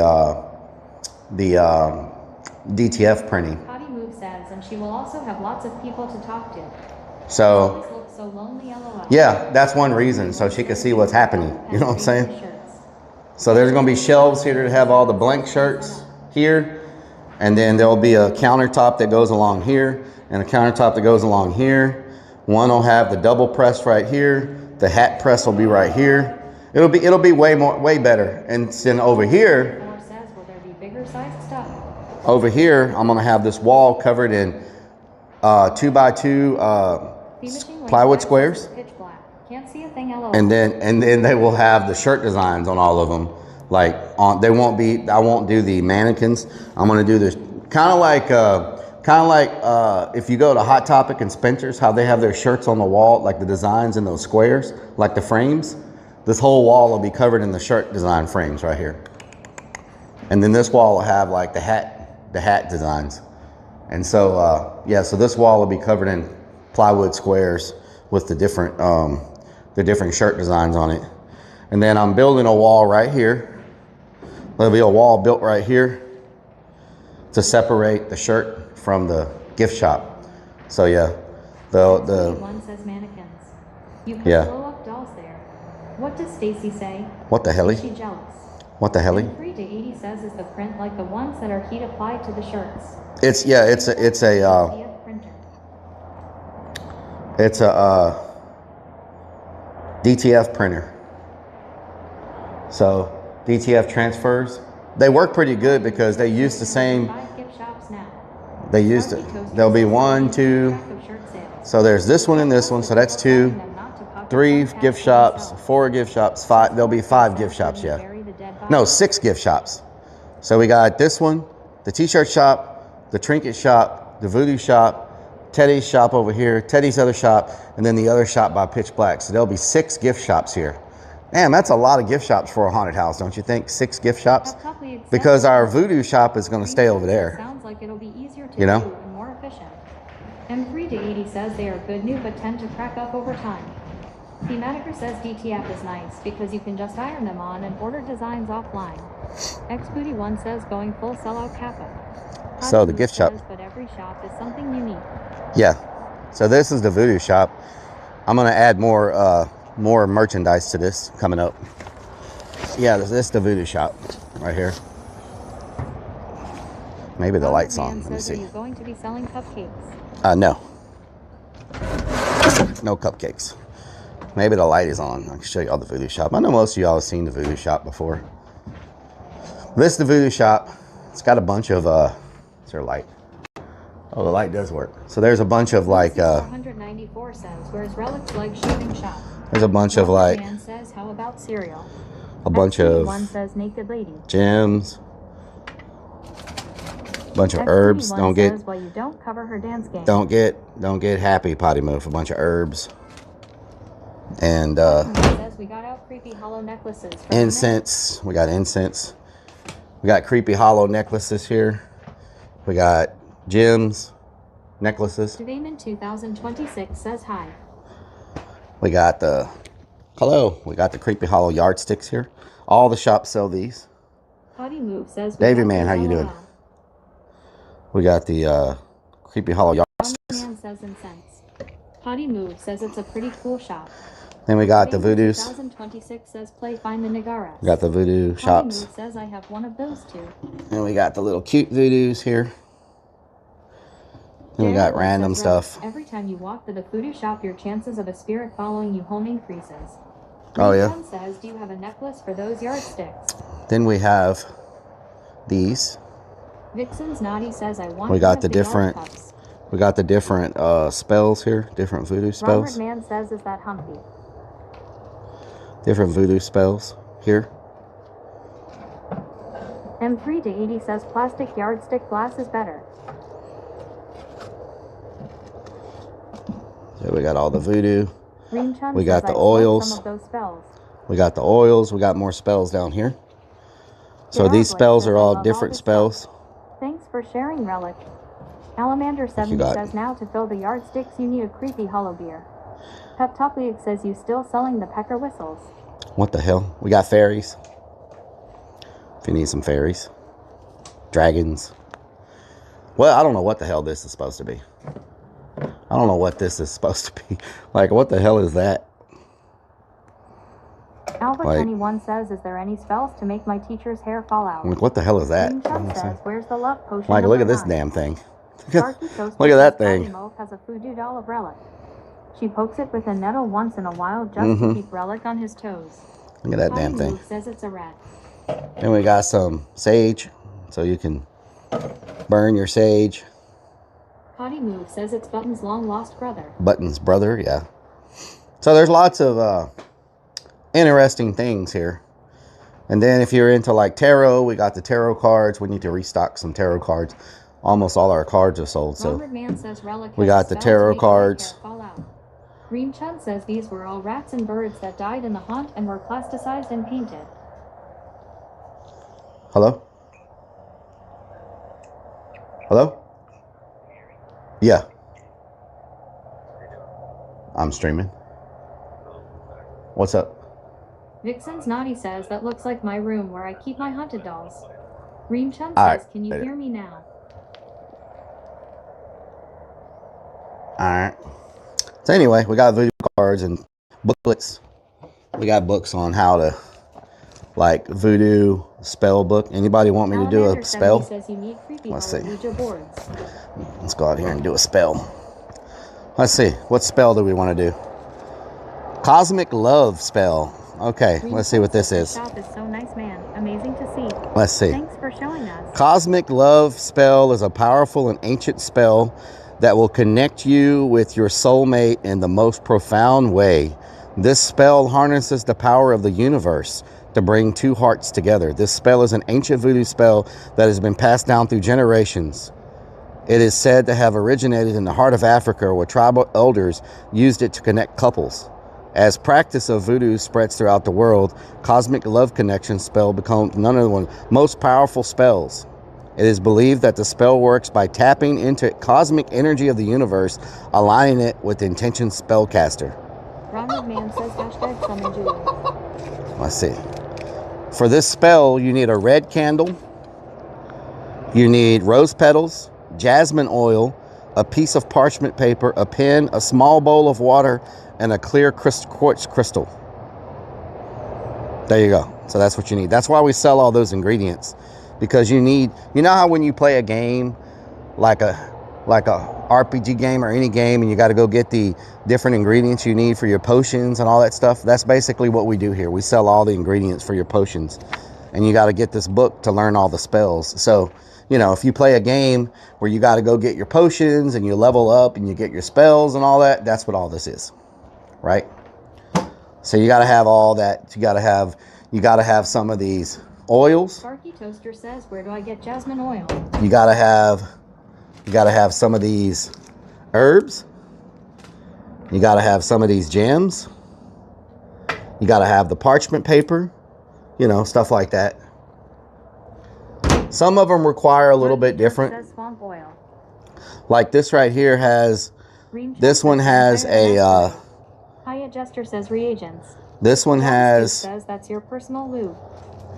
DTF printing. Potty Move says, and she will also have lots of people to talk to. So, Always look so lonely, LOL. yeah, that's one reason, so she can see what's happening. You know what I'm saying? So there's gonna be shelves here to have all the blank shirts here, and then there'll be a countertop that goes along here, and a countertop that goes along here. One will have the double press right here. The hat press will be right here. It'll be way better. And then over here, Says, will there be bigger sized stuff? over here, I'm gonna have this wall covered in 2x2 plywood squares. Pitch black. Can't see a thing, LOL. And then they will have the shirt designs on all of them. Like I won't do the mannequins. I'm gonna do this kind of like if you go to Hot Topic and Spencer's, how they have their shirts on the wall, like the designs in those squares, like the frames. This whole wall will be covered in the shirt design frames right here. And then this wall will have like the hat designs. And so so this wall will be covered in plywood squares with the different shirt designs on it. And then I'm building a wall right here. There'll be a wall built right here to separate the shirt from the gift shop. So yeah, One says mannequins. You can Yeah. blow up dolls there. What does Stacy say? What the helly? Is she jealous? What the helly? 3 to 80 says is the print like the ones that are heat applied to the shirts. It's a DTF printer. it's a DTF printer. So DTF transfers, they work pretty good because they use the same. 5 gift shops now. They used it. There'll be 1, 2. So there's this one and this one. So that's 2, 3 gift shops, 4 gift shops, 5. There'll be 5 gift shops. Yeah. No, 6 gift shops. So we got this one, the t-shirt shop, the trinket shop, the voodoo shop, Teddy's shop over here, Teddy's other shop, and then the other shop by Pitch Black. So there'll be 6 gift shops here. Damn, that's a lot of gift shops for a haunted house, don't you think? 6 gift shops? Because our voodoo shop is going to stay over there. Sounds like it'll be easier to You know? do and more efficient. M3 to 80 says they are good new but tend to crack up over time. Thematiker says DTF is nice because you can just iron them on and order designs offline. XBooty1 says going full sellout Kappa. So the gift shop. But every shop is something unique. Yeah. So this is the voodoo shop. I'm going to add more merchandise to this coming up. Yeah, this is the voodoo shop right here. Maybe the light's Man on. Let me says, are see. you going to be selling cupcakes? No. No cupcakes. Maybe the light is on. I can show you all the voodoo shop. I know most of y'all have seen the voodoo shop before. This is the voodoo shop. It's got a bunch of, is there a light? Oh, the light does work. So there's a bunch of like, 494 says, where's Rellik's leg shaving shop? there's a bunch of like, Man says, how about cereal? a bunch of One says naked lady. gems, bunch of herbs. Don't get, says, well, you don't cover her dance game. don't get happy, potty move. A bunch of herbs. And says we got out creepy hollow necklaces. incense. We got incense. We got creepy hollow necklaces here. We got gems, necklaces. Devayman 2026 says hi. We got the we got the creepy hollow yardsticks here. All the shops sell these. Potty Move says Davey man, how you doing? We got the creepy hollow yardsticks. Man says incense. Potty Move says it's a pretty cool shop. Then we got the voodoos. 2026 says play find the Nagaras. We got the voodoo shops. Move says I have one of those two. And we got the little cute voodoos here. And we got random stuff. Every time you walk to the voodoo shop, your chances of a spirit following you home increases. Oh yeah. Says, do you have a necklace for those yardsticks? Then we have these. Vixen's Naughty says I want. We got the different. We got the different spells here. Different voodoo spells. Robert Man says, is that Humpy? Different voodoo spells here. M3 to 80 says plastic yardstick glass is better. So we got all the voodoo. We got the oils. Some of those spells. We got the oils. We got more spells down here. So these spells are all different spells. Thanks for sharing, Rellik. Alamander 70 says now to fill the yardsticks you need a creepy hollow beer. Peptopliac says you still selling the pecker whistles. What the hell? We got fairies. If you need some fairies. Dragons. Well, I don't know what the hell this is supposed to be. I don't know what this is supposed to be. Like, what the hell is that? Albert 21 says, is there any spells to make my teacher's hair fall out? Like, what the hell is that? Says, where's the love potion? Like, look at this damn thing. Look at that thing. Has a voodoo doll of Rellik. She pokes it with a nettle once in a while just to keep Rellik on his toes. Look at that damn thing. Says it's a rat. Then we got some sage, so you can burn your sage. Potty Move says it's Button's long lost brother. Button's brother, yeah. So there's lots of interesting things here. And then if you're into like tarot, we got the tarot cards. We need to restock some tarot cards. Almost all our cards are sold. So Man says Rellik we got the tarot cards. Green Chun says these were all rats and birds that died in the haunt and were plasticized and painted. Hello? Hello? Yeah. I'm streaming. What's up? Vixen's Naughty says that looks like my room where I keep my haunted dolls. Reem Chun All says, can you hear me now? Alright. So anyway, we got voodoo cards and booklets. We got books on how to, like, voodoo spell book. Anybody want me to do a spell? Says you need Let's see. boards. Let's go out here and do a spell. Let's see. What spell do we want to do? Cosmic love spell. Okay, let's see what this is. Shop is so nice, man. Amazing to see. Let's see. Thanks for showing us. Cosmic love spell is a powerful and ancient spell that will connect you with your soulmate in the most profound way. This spell harnesses the power of the universe to bring two hearts together. This spell is an ancient voodoo spell that has been passed down through generations. It is said to have originated in the heart of Africa, where tribal elders used it to connect couples. As practice of voodoo spreads throughout the world, Cosmic Love Connection spell becomes none of the most powerful spells. It is believed that the spell works by tapping into cosmic energy of the universe, aligning it with the intention spellcaster. Ronald Man says hashtag summon Julie. Let's see. For this spell, you need a red candle, you need rose petals, jasmine oil, a piece of parchment paper, a pen, a small bowl of water, and a clear quartz crystal. There you go. So that's what you need. That's why we sell all those ingredients, because you know how when you play a game like a RPG game or any game, and you got to go get the different ingredients you need for your potions and all that stuff? That's basically what we do here. We sell all the ingredients for your potions, and you got to get this book to learn all the spells. So, you know, if you play a game where you got to go get your potions and you level up and you get your spells and all that, that's what all this is, right? So you got to have all that. You got to have some of these oils. Sparky Toaster says, where do I get jasmine oil? You got to have some of these herbs. You got to have some of these gems. You got to have the parchment paper, you know, stuff like that. Some of them require a little bit different. Swamp oil. Like this right here has, this one has a, Hiya Jester says reagents. this one has, says that's your personal lube.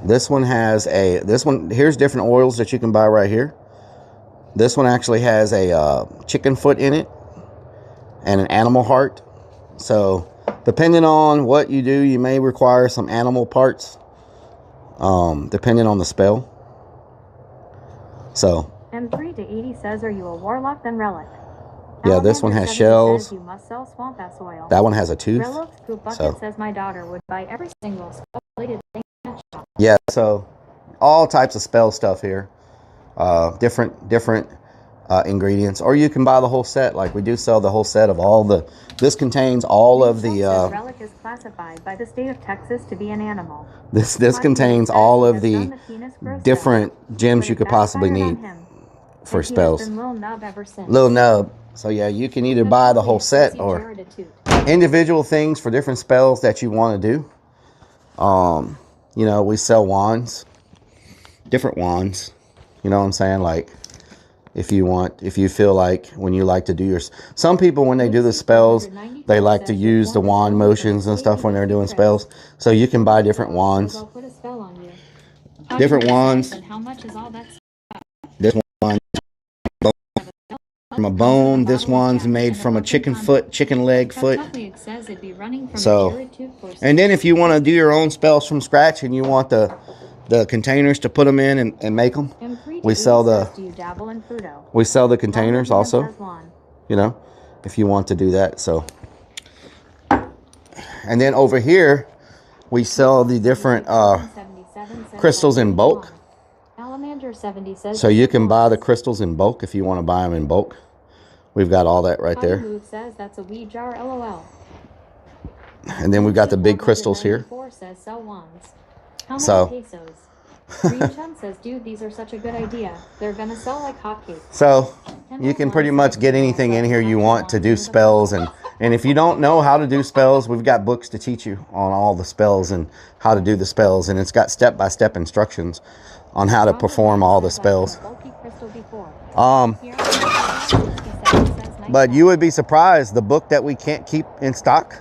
this one has a, here's different oils that you can buy right here. This one actually has a chicken foot in it and an animal heart. So depending on what you do, you may require some animal parts, depending on the spell. So M3 to 80 says, are you a warlock then relic? yeah, this one has shells. You must sell swamp ass oil. That one has a tooth. Rellik's Poop Bucket says my daughter would buy every single spell-related thing in that shop. Yeah, so all types of spell stuff here. Different ingredients, or you can buy the whole set. Like we do sell the whole set of all the. This contains all of the. Relic is classified by the state of Texas to be an animal. This contains all of the different gems you could possibly need for spells. Little nub. So yeah, you can either buy the whole set or individual things for different spells that you want to do. You know, we sell wands, different wands. You know what I'm saying? Like, if you feel like when you like to do your, some people when they do the spells, they like to use the wand motions and stuff when they're doing spells. So you can buy different wands. Different wands. This one from a bone. This one's made from a chicken leg foot. So, and then if you want to do your own spells from scratch and you want the containers to put them in and make them, we sell the containers also, you know, if you want to do that. So, and then over here we sell the different crystals in bulk. So you can buy the crystals in bulk if you want to buy them in bulk. We've got all that right there. And then we've got the big crystals here. So Green Chun says, dude, these are such a good idea. They're gonna sell like hotcakes. So you can pretty much get anything in here you want to do spells, and if you don't know how to do spells, we've got books to teach you on all the spells and how to do the spells, and it's got step-by-step instructions on how to perform all the spells. But you would be surprised, the book that we can't keep in stock,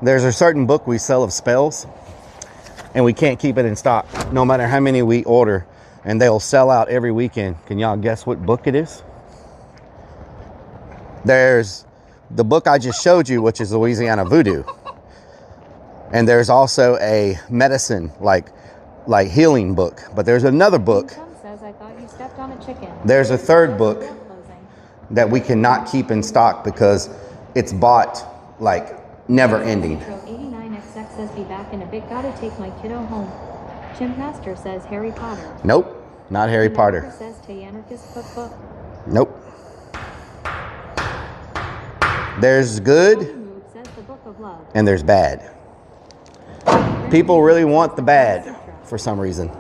there's a certain book we sell of spells and we can't keep it in stock no matter how many we order, and they'll sell out every weekend. Can y'all guess what book it is? There's the book I just showed you, which is Louisiana Voodoo, and there's also a medicine like healing book, but there's another book. There's a third book that we cannot keep in stock because it's bought like never ending. 89XX says be back in a bit, gotta take my kiddo home. Chimp Master says Harry Potter. Nope, not Harry Potter. Says Anarchist Cookbook. Nope. There's good and there's bad. People really want the bad for some reason.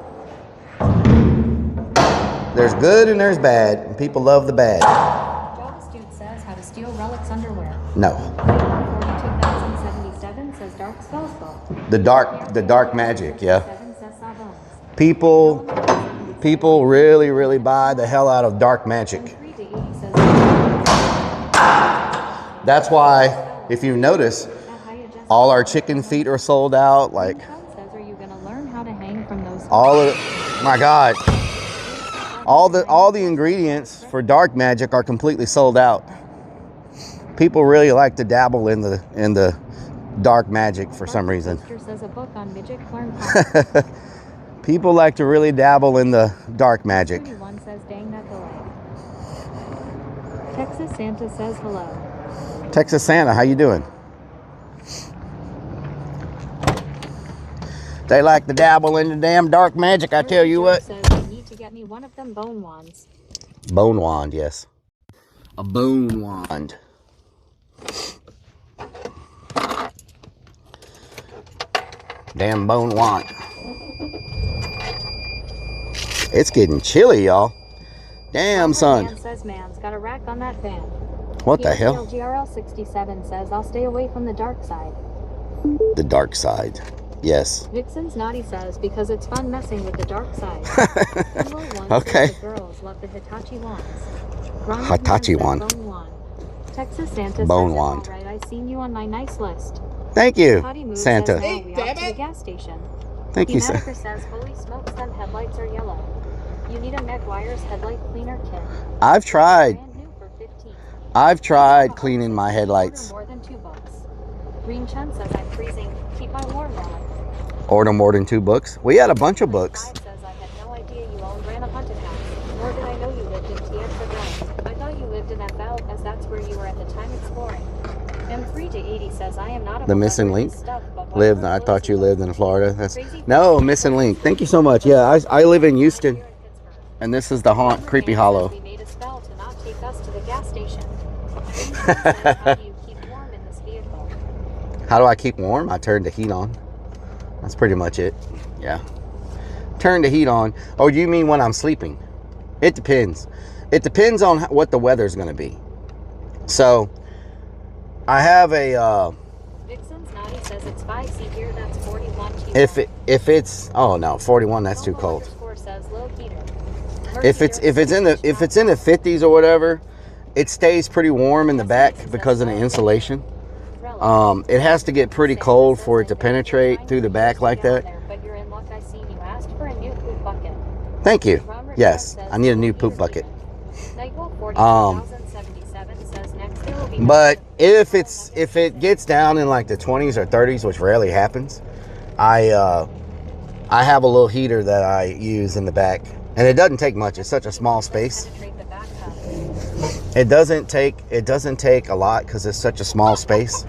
There's good and there's bad, and people love the bad. Jobs Dude says how to steal Relik's underwear. No. 42,077 says Dark Spells book. The dark magic, yeah. People really buy the hell out of dark magic. That's why, if you notice, all our chicken feet are sold out. Like all of, my God, all the ingredients for dark magic are completely sold out. People really like to dabble in the dark magic for some reason. People like to really dabble in the dark magic. 31 says, dang, that delay. Texas Santa says hello. Texas Santa, how you doing? They like to dabble in the damn dark magic, I tell you what. Says, you need to get me one of them bone wands. Bone wand, yes. A bone wand. Damn bone wand. It's getting chilly, y'all. Damn, son. Man says, man's got a rack on that van. What the hell? GRL 67 says, I'll stay away from the dark side. The dark side. Yes. Vixen's Naughty says, because it's fun messing with the dark side. Okay. The girls love the Hitachi wands. Hitachi wand. Bone wand. Texas Santa Bone says, wand. all right, I seen you on my nice list. Thank you, Move Santa. Says, now we off to the gas station. Thank you, Santa. Says, holy smokes, them headlights are yellow. You need a Megwire's headlight cleaner kit. I've tried. Brand new for 15. I've tried cleaning my headlights. Order more than $2. Green Chen says, I'm freezing. Keep my warm rod. Order more than 2 books. We had a bunch of books. Says, I had no idea you owned ran a haunted house. Nor did I know you lived in TX or Dallas. I thought you lived in FL as that's where you were at the time exploring. M3 to 80 says, I am not a The missing link. Lived. I thought you lived in Florida. That's no missing link. Thank you so much. Yeah, I live in Houston, and this is the haunt, Creepy Hollow. We made a spell to not take us to the gas station. How do you keep warm in this vehicle? How do I keep warm? I turn the heat on. That's pretty much it. Yeah. Turn the heat on. Oh, you mean when I'm sleeping? It depends. It depends on what the weather's going to be. So, I have a Vixen's Naughty says it's 5C here, that's 41 if it's oh no, 41, that's too cold. Says low heater. If it's in the 50s or whatever, it stays pretty warm in the back because of the insulation. It has to get pretty cold for it to penetrate through the back like that. But you're in luck, I seen you asked for a new poop bucket. Thank you. Yes, I need a new poop bucket. But if it gets down in like the 20s or 30s, which rarely happens, I have a little heater that I use in the back, and it doesn't take much. It's such a small space. It doesn't take a lot because it's such a small space.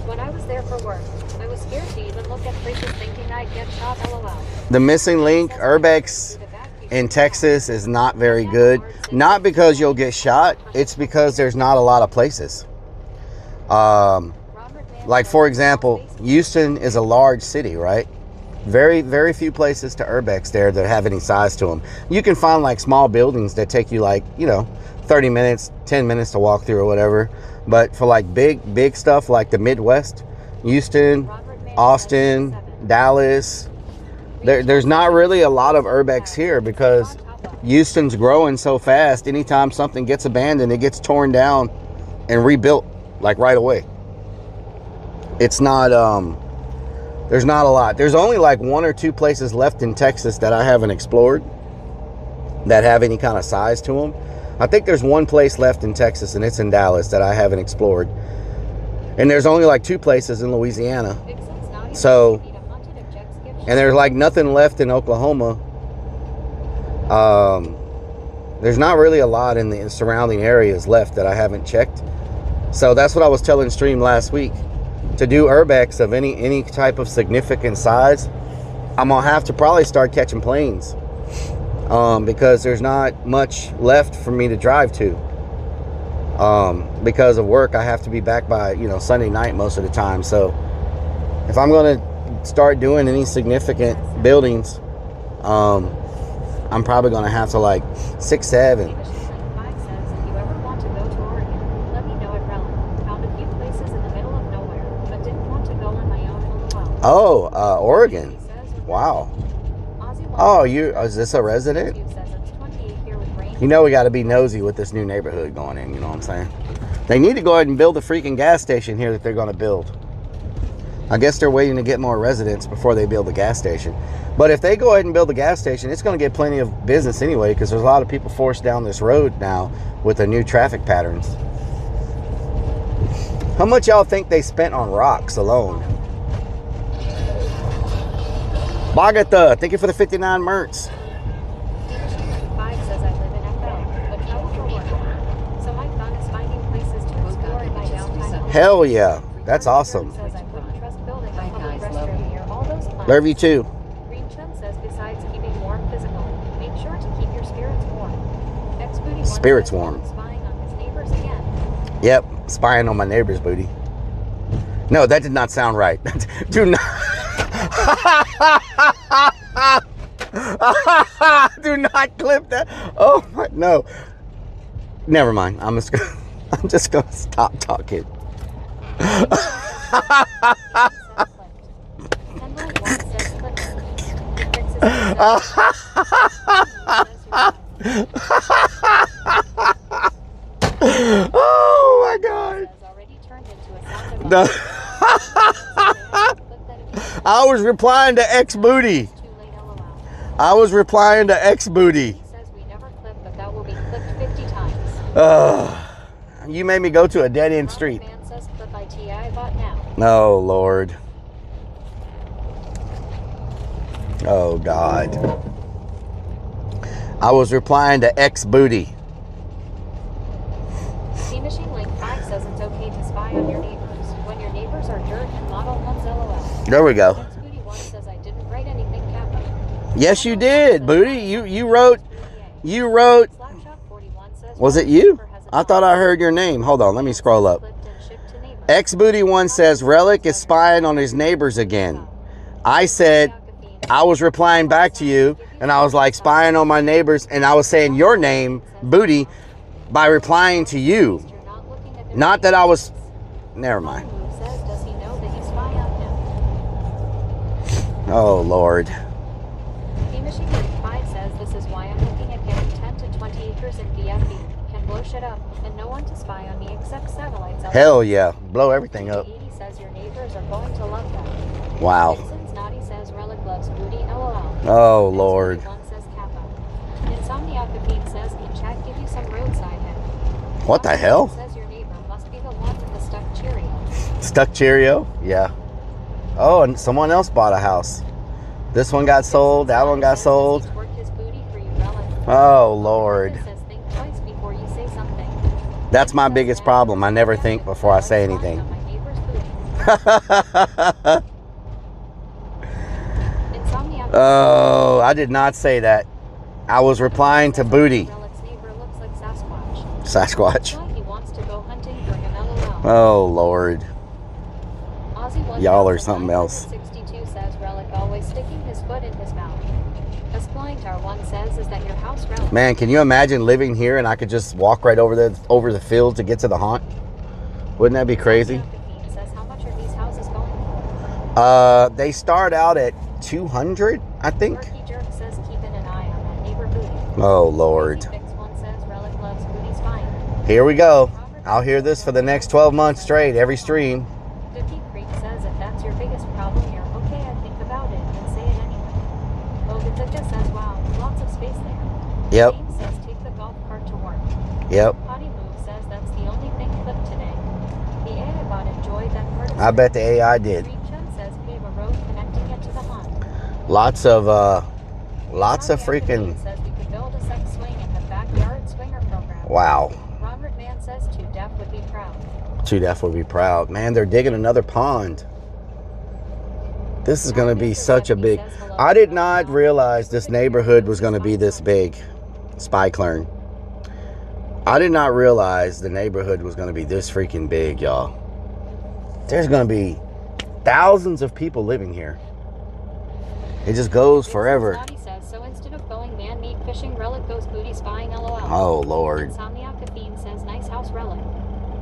When I was there for work, I was scared to even look at places thinking I'd get shot. LOL. The missing link, Urbex in Texas is not very good. Not because you'll get shot, it's because there's not a lot of places. Like for example, Houston is a large city, right? Very, very few places to Urbex there that have any size to them. You can find like small buildings that take you like, 30 minutes, 10 minutes to walk through or whatever. But for like big stuff like the Midwest, Houston, Austin, Dallas, there's not really a lot of Urbex here because Houston's growing so fast. Anytime something gets abandoned, it gets torn down and rebuilt like right away. It's not, there's not a lot. There's only like 1 or 2 places left in Texas that I haven't explored that have any kind of size to them. I think there's 1 place left in Texas, and it's in Dallas, that I haven't explored. And there's only like 2 places in Louisiana. So, and there's like nothing left in Oklahoma. There's not really a lot in the surrounding areas left that I haven't checked. So that's what I was telling Stream last week. To do Urbex of any type of significant size, I'm gonna have to probably start catching planes. Because there's not much left for me to drive to. Because of work, I have to be back by Sunday night most of the time. So if I'm gonna start doing any significant buildings, I'm probably gonna have to like 6, 7. Oh, Oregon. Wow. Oh, is this a resident? We got to be nosy with this new neighborhood going in, you know what I'm saying? They need to go ahead and build the freaking gas station here that they're going to build. I guess they're waiting to get more residents before they build the gas station. But if they go ahead and build the gas station, it's going to get plenty of business anyway, because there's a lot of people forced down this road now with the new traffic patterns. How much y'all think they spent on rocks alone? Bagatha, thank you for the 59 merts. Five says I live in FL, but travel for work. So my fun is finding places to explore in my downtime. Hell yeah, that's awesome. Says I wouldn't trust building a public restroom near all those plants. Love you too. Green Chun says besides keeping warm physically, make sure to keep your spirits warm. Ex-booty Spirits says warm. spying on his neighbors again. Yep, spying on my neighbor's booty. No, that did not sound right. Do not. Do not clip that. Oh my, no. Never mind. I'm just gonna stop talking. Oh my God. No. I was replying to X Booty. I was replying to X Booty. You made me go to a dead end street. Oh Lord. Oh God. I was replying to X Booty. Machine Link 5 says it's okay to spy on your neighbors when your neighbors are dirt and model homes LOL. There we go. Booty 1 says I didn't write anything Kappa. Yes, you did, Booty. You wrote. Was it you? I thought I heard your name. Hold on, let me scroll up. X Booty 1 says Rellik is spying on his neighbors again. I said I was replying back to you, and I was like spying on my neighbors, and I was saying your name, Booty, by replying to you. Not that I was. Never mind. Oh Lord. Machine Link 5 says this is why I'm looking at getting 10 to 20 acres in BFE. Can blow shit up, and no one to spy on me except satellites. Hell yeah, blow everything up. 80 says your neighbors are going to love that. Wow. Vincent's Naughty says Rellik loves booty. LOL. Oh Lord. One says Kappa. Insomniac says can chat give you some roadside help. What the hell? Says your neighbor must be the one with the stuck Cheerio. Stuck Cheerio? Yeah. Oh, and someone else bought a house. This one got sold. That one got sold. Oh Lord. That's my biggest problem. I never think before I say anything. Oh, I did not say that. I was replying to Booty. Sasquatch. Oh Lord. Y'all are something else. 62 says Rellik always sticking his foot in his mouth. As Flyingtar 1 says is that your house Rellik. Man, can you imagine living here and I could just walk right over the field to get to the haunt? Wouldn't that be crazy? Says how much are these houses going for? They start out at 200, I think. Murky Jerk says keeping an eye on that neighbor Booty. Oh Lord. Fix 1 says Rellik loves Booty's fine. Here we go. I'll hear this for the next 12 months straight, every stream. 50 Creek says if that's your biggest problem here, okay, I think about it and say it anyway. Bogota just says, wow, lots of space there. Yep. James says take the golf cart to work. Yep. Potty Move says that's the only thing clipped today. The AI bot enjoyed that part of I bet the AI did. Green Chun says pave a road connecting it to the haunt. Lots of freaking. Says we could build a sex swing in the backyard swinger program. Wow. Robert Mann says Too Deaf would be proud. Too Deaf would be proud. Man, they're digging another pond. This is going to be such a big. I did not realize this neighborhood was going to be this big. Spyclern. I did not realize the neighborhood was going to be this freaking big, y'all. There's going to be thousands of people living here. It just goes forever. Says, so instead of going man-meat fishing, Rellik goes booty spying. LOL. Oh Lord. Insomniac Caffeine says nice house Rellik.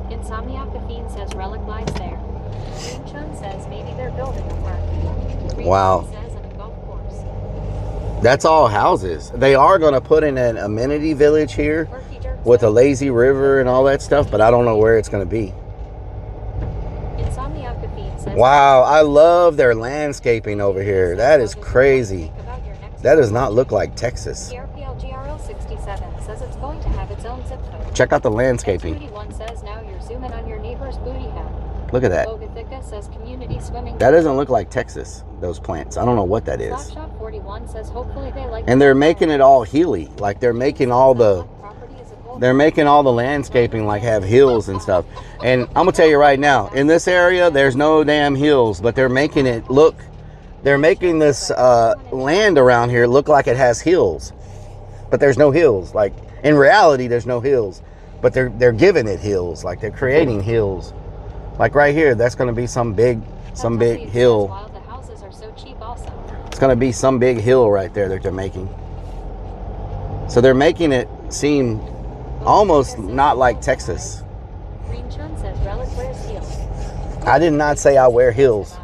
Insomniac Caffeine says Rellik lies there. Green Chun says maybe they're building a park. Green Wow. says in a golf course. That's all houses. They are going to put in an amenity village here with a lazy river and all that stuff, but I don't know where it's going to be. Insomniac Caffeine says Wow, I love their landscaping over here. That is crazy. That does not look like Texas. CRPL GRL 67 says it's going to have its own zip code. Check out the landscaping. Booty 1 says now you're zooming on your neighbor's booty hat. Look at that. Bogathica says community swimming. That doesn't look like Texas, those plants. I don't know what that is. Slapshot 41 says hopefully they like. And they're making it all hilly. Like they're making all the landscaping like have hills and stuff. And I'm gonna tell you right now, in this area, there's no damn hills, but they're making it look, they're making this land around here look like it has hills. But there's no hills. Like in reality, there's no hills. But they're giving it hills. Like they're creating hills. Like right here, that's gonna be some big hill. The houses are so cheap also. It's gonna be some big hill right there that they're making. So they're making it seem almost not like Texas. Green Chun says Rellik wears heels. I did not say I wear heels.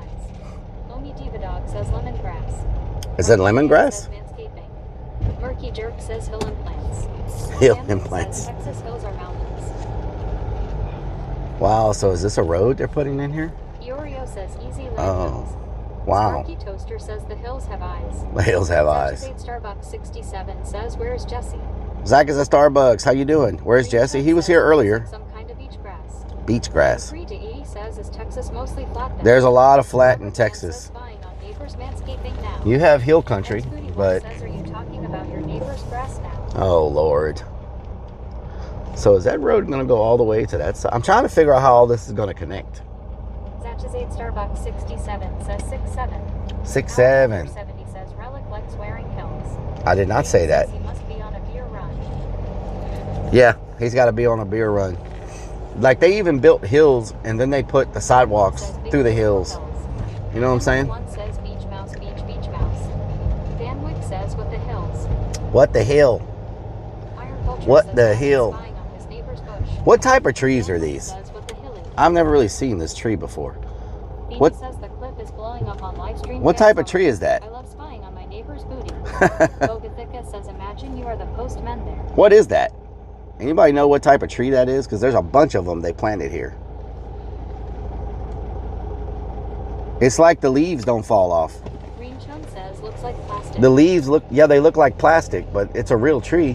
Omi Diva Dog says lemongrass. Is that lemongrass? Manscaping. Murky Jerk says hill implants. Hill Samuel implants. says Texas hills are mountains. Wow, so is this a road they're putting in here? Iorio says easy land Oh, hills. wow. Sparky Toaster says the hills have eyes. The hills have eyes. Starbucks 67 says where's Jesse? Zach is at Starbucks. How you doing? Where's Jesse? He was here earlier. Some kind of beach grass. Beach grass. 3 to 80 says is Texas mostly flat then? There's a lot of flat in Texas. Spying on neighbors manscaping now. You have hill country, but Says, are you talking about your neighbor's grass now? oh Lord. So is that road going to go all the way to that side? I'm trying to figure out how all this is going to connect. Zatch's 8 Starbucks 67 says 67. 67. 70 says Rellik likes wearing hills. I did not say that. He must be on a beer run. Yeah, he's got to be on a beer run. Like they even built hills and then they put the sidewalks through the hills. You know what I'm saying? One says beach mouse, beach mouse. Van Wick says what the hills. What the hell? Iron Culture What says the he's hell? spying on his neighbor's bush. What type of trees are Van Wick these? says what the hilly. I've never really seen this tree before. Beanie What- says the clip is blowing up on live stream. What type of tree is that? I love spying on my neighbor's booty. Bogathica says imagine you are the postman there. What is that? Anybody know what type of tree that is? Because there's a bunch of them they planted here. It's like the leaves don't fall off. Green Chun says looks like plastic. The leaves look, yeah, they look like plastic, but it's a real tree.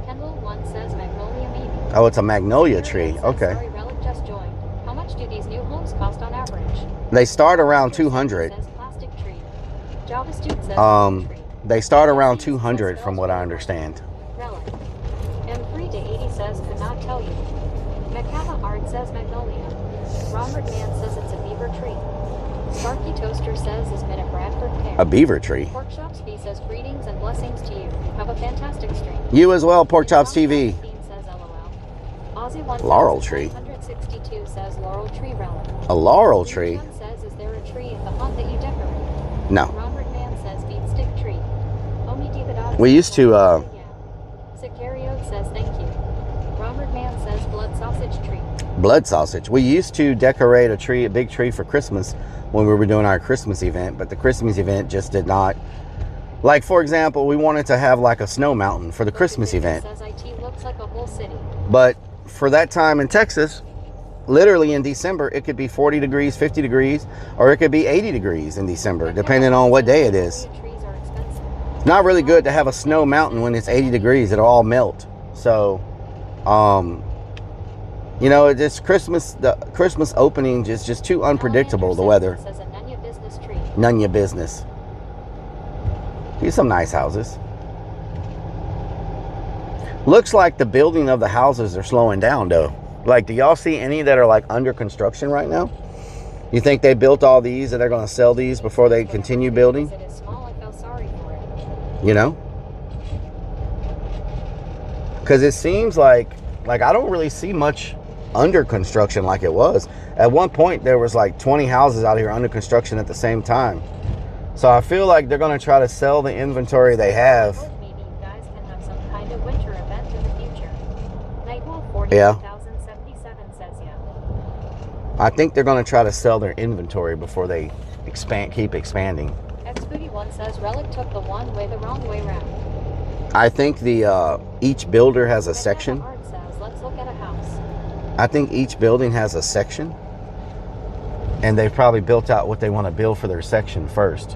Kendall 1 says magnolia maybe. Oh, it's a magnolia tree. Says, Okay. Sorry, Rellik just joined. How much do these new homes cost on average? They start around 200. Says plastic tree. Java Student says tree. They start around 200 from what I understand. Rellik. M3 to 80 says could not tell you. Macava Art says magnolia. Robert Man says it's a beaver tree. Sparky Toaster says is Minute Bradford pear. A beaver tree. Pork Chops V says greetings and blessings to you. Have a fantastic stream. You as well, Pork Chops TV. Bean says LOL. Aussie 1 Laurel says tree. 162 says laurel tree Rellik. A laurel tree? One says is there a tree at the hunt that you decorate? No. Robert Man says beat stick tree. Omi Diva Dog We says, used to, Sicario says thank you. Robert Man says blood sausage tree. blood sausage. We used to decorate a tree, a big tree for Christmas when we were doing our Christmas event, but the Christmas event just did not. Like, for example, we wanted to have like a snow mountain for the Christmas event. Says IT looks like a whole city. But for that time in Texas, literally in December, it could be 40 degrees, 50 degrees, or it could be 80 degrees in December, depending on what day it is. It's not really good to have a snow mountain when it's 80 degrees. It'll all melt. So, you know, it's just Christmas, the Christmas opening is just too unpredictable, the weather. Says a none your business tree. None your business. These are some nice houses. Looks like the building of the houses are slowing down, though. Like, do y'all see any that are like under construction right now? You think they built all these and they're going to sell these before they continue building? It is small. I felt sorry for it. You know? Because it seems like I don't really see much under construction like it was. At one point, there was like 20 houses out here under construction at the same time. So I feel like they're going to try to sell the inventory they have. Maybe you guys can have some kind of winter event in the future. Nightwolf Yeah. 40,077 says yeah. I think they're going to try to sell their inventory before they keep expanding. X41 says Rellik took the one way the wrong way round. I think the each builder has a section. Art says let's look at a house. I think each building has a section, and they've probably built out what they want to build for their section first.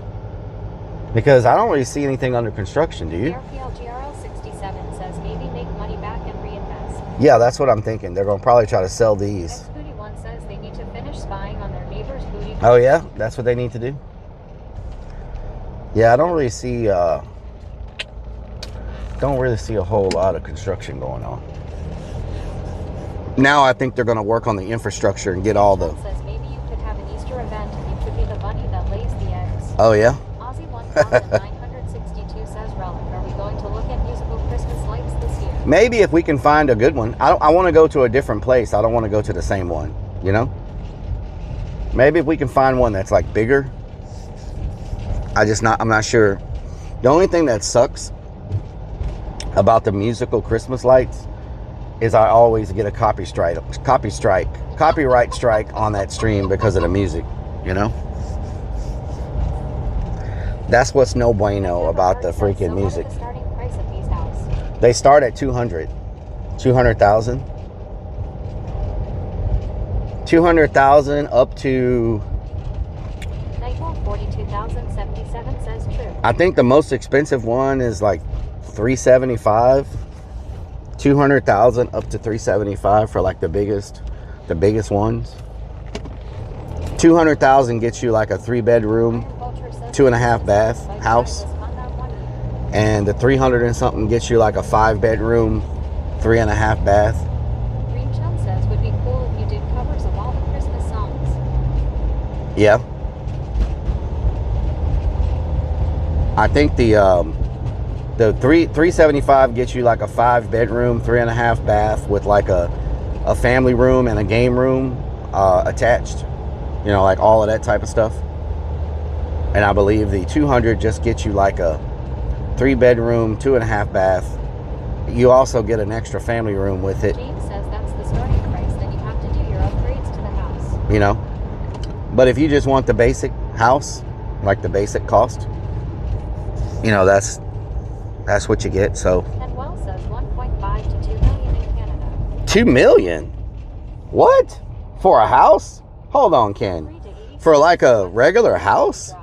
Because I don't really see anything under construction, do you? RPL GRL 67 says maybe make money back and reinvest. Yeah, that's what I'm thinking. They're going to probably try to sell these. X41 says they need to finish spying Oh yeah, that's what they need to do. Yeah, I don't really see a whole lot of construction going on. Now I think they're going to work on the infrastructure and get all the. Says maybe you could have an Easter event and you could be the bunny that lays the eggs. Oh yeah. Aussie 1962 says Rellik, are we going to look at musical Christmas lights this year? Maybe if we can find a good one. I want to go to a different place. I don't want to go to the same one. You know. Maybe if we can find one that's like bigger. I'm not sure. The only thing that sucks about the musical Christmas lights is I always get a copyright strike on that stream because of the music, you know? That's what's no bueno about the freaking music. What is the starting price of these houses? They start at 200,000. 200,000 up to. Nightwolf 42,077 says true. I think the most expensive one is like 375. 200,000 up to 375 for like the biggest ones. 200,000 gets you like a 3-bedroom, 2.5 bath house, and the 300 and something gets you like a 5-bedroom, 3.5 bath. Green Chum says would be cool if you did covers of all the Christmas songs. Yeah. I think the 375 gets you like a 5-bedroom, 3.5 bath with like a family room and a game room attached. You know, like all of that type of stuff. And I believe the 200 just gets you like a 3-bedroom, 2.5 bath. You also get an extra family room with it. James says that's the starting price. Then you have to do your upgrades to the house. You know, but if you just want the basic house, like the basic cost, you know, that's what you get. So. And Well says 1.5 to 2 million in Canada. 2 million? What? For a house? Hold on, Ken. For like a regular house?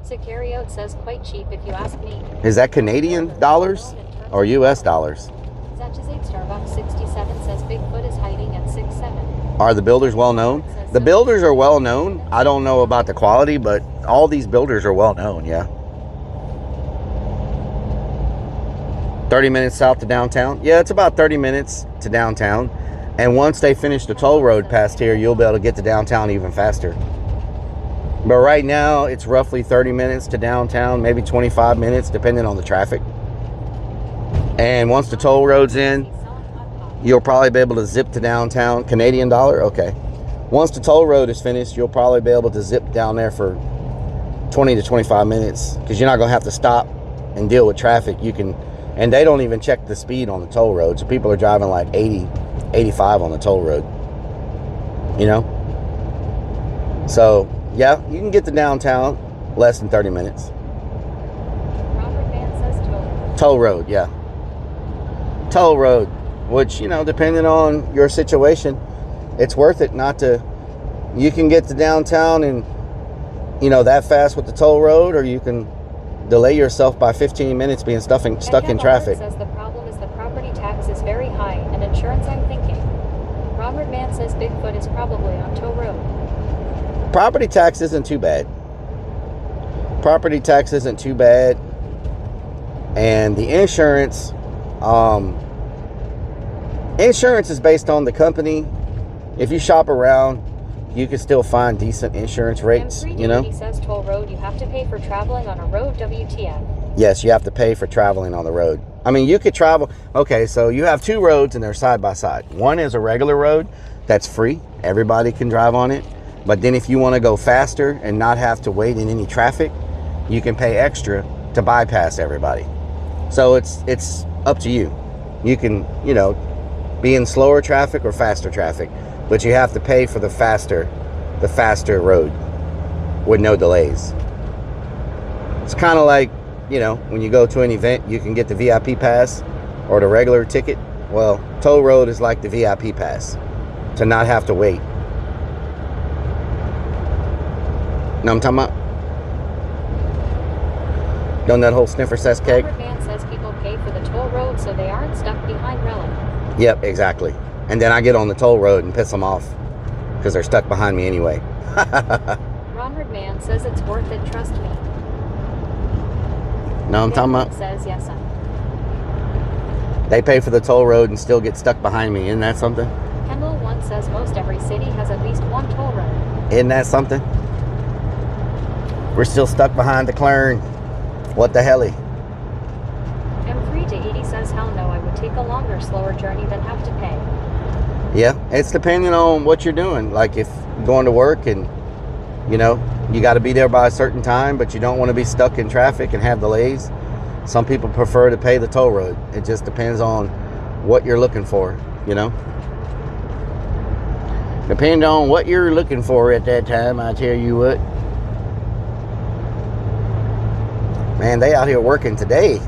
Sicariote says quite cheap if you ask me. Is that Canadian dollars or US dollars? Zatch's 8 Starbucks 67 says Bigfoot is hiding at 6'7". Are the builders well known? The builders are well known. I don't know about the quality, but all these builders are well known, yeah. 30 minutes south to downtown? Yeah, it's about 30 minutes to downtown. And once they finish the toll road past here, you'll be able to get to downtown even faster. But right now, it's roughly 30 minutes to downtown, maybe 25 minutes, depending on the traffic. And once the toll road's in, you'll probably be able to zip to downtown. Canadian dollar? Okay. Once the toll road is finished, you'll probably be able to zip down there for 20 to 25 minutes because you're not going to have to stop and deal with traffic. You can, and they don't even check the speed on the toll road. So people are driving like 80, 85 on the toll road, you know? So, yeah, you can get to downtown less than 30 minutes. Robert Van says toll. Toll road, yeah. Toll road, which, you know, depending on your situation, it's worth it not to. You can get to downtown and, you know, that fast with the toll road, or you can delay yourself by 15 minutes being stuck in traffic. Says the problem is the property tax is very high, and insurance I'm thinking. Robert Mann says Bigfoot is probably on toll road. Property tax isn't too bad. Property tax isn't too bad. And the insurance, insurance is based on the company. If you shop around, you can still find decent insurance rates, you know? He says toll road, you have to pay for traveling on a road, WTF. Yes, you have to pay for traveling on the road. I mean, you could travel. Okay, so you have two roads and they're side by side. One is a regular road that's free. Everybody can drive on it. But then if you want to go faster and not have to wait in any traffic, you can pay extra to bypass everybody. So it's up to you. You can, you know, be in slower traffic or faster traffic, but you have to pay for the faster road with no delays. It's kind of like, you know, when you go to an event, you can get the VIP pass or the regular ticket. Well, toll road is like the VIP pass to not have to wait. Know what I'm talking about? Done that whole sniffer cess cake? Robert Mann says people pay for the toll road so they aren't stuck behind Rellik. Yep, exactly. And then I get on the toll road and piss them off because they're stuck behind me anyway. Ronald Man says it's worth it, trust me. No, I'm talking about. Says yes, They pay for the toll road and still get stuck behind me. Isn't that something? Kendall 1 says most every city has at least one toll road. Isn't that something? We're still stuck behind the Clern. What the helly? M3 to 80 says hell no, I would take a longer, slower journey than have to pay. Yeah, it's depending on what you're doing. Like if you're going to work and, you know, you got to be there by a certain time, but you don't want to be stuck in traffic and have delays. Some people prefer to pay the toll road. It just depends on what you're looking for, you know. Depending on what you're looking for at that time, I tell you what. Man, they out here working today.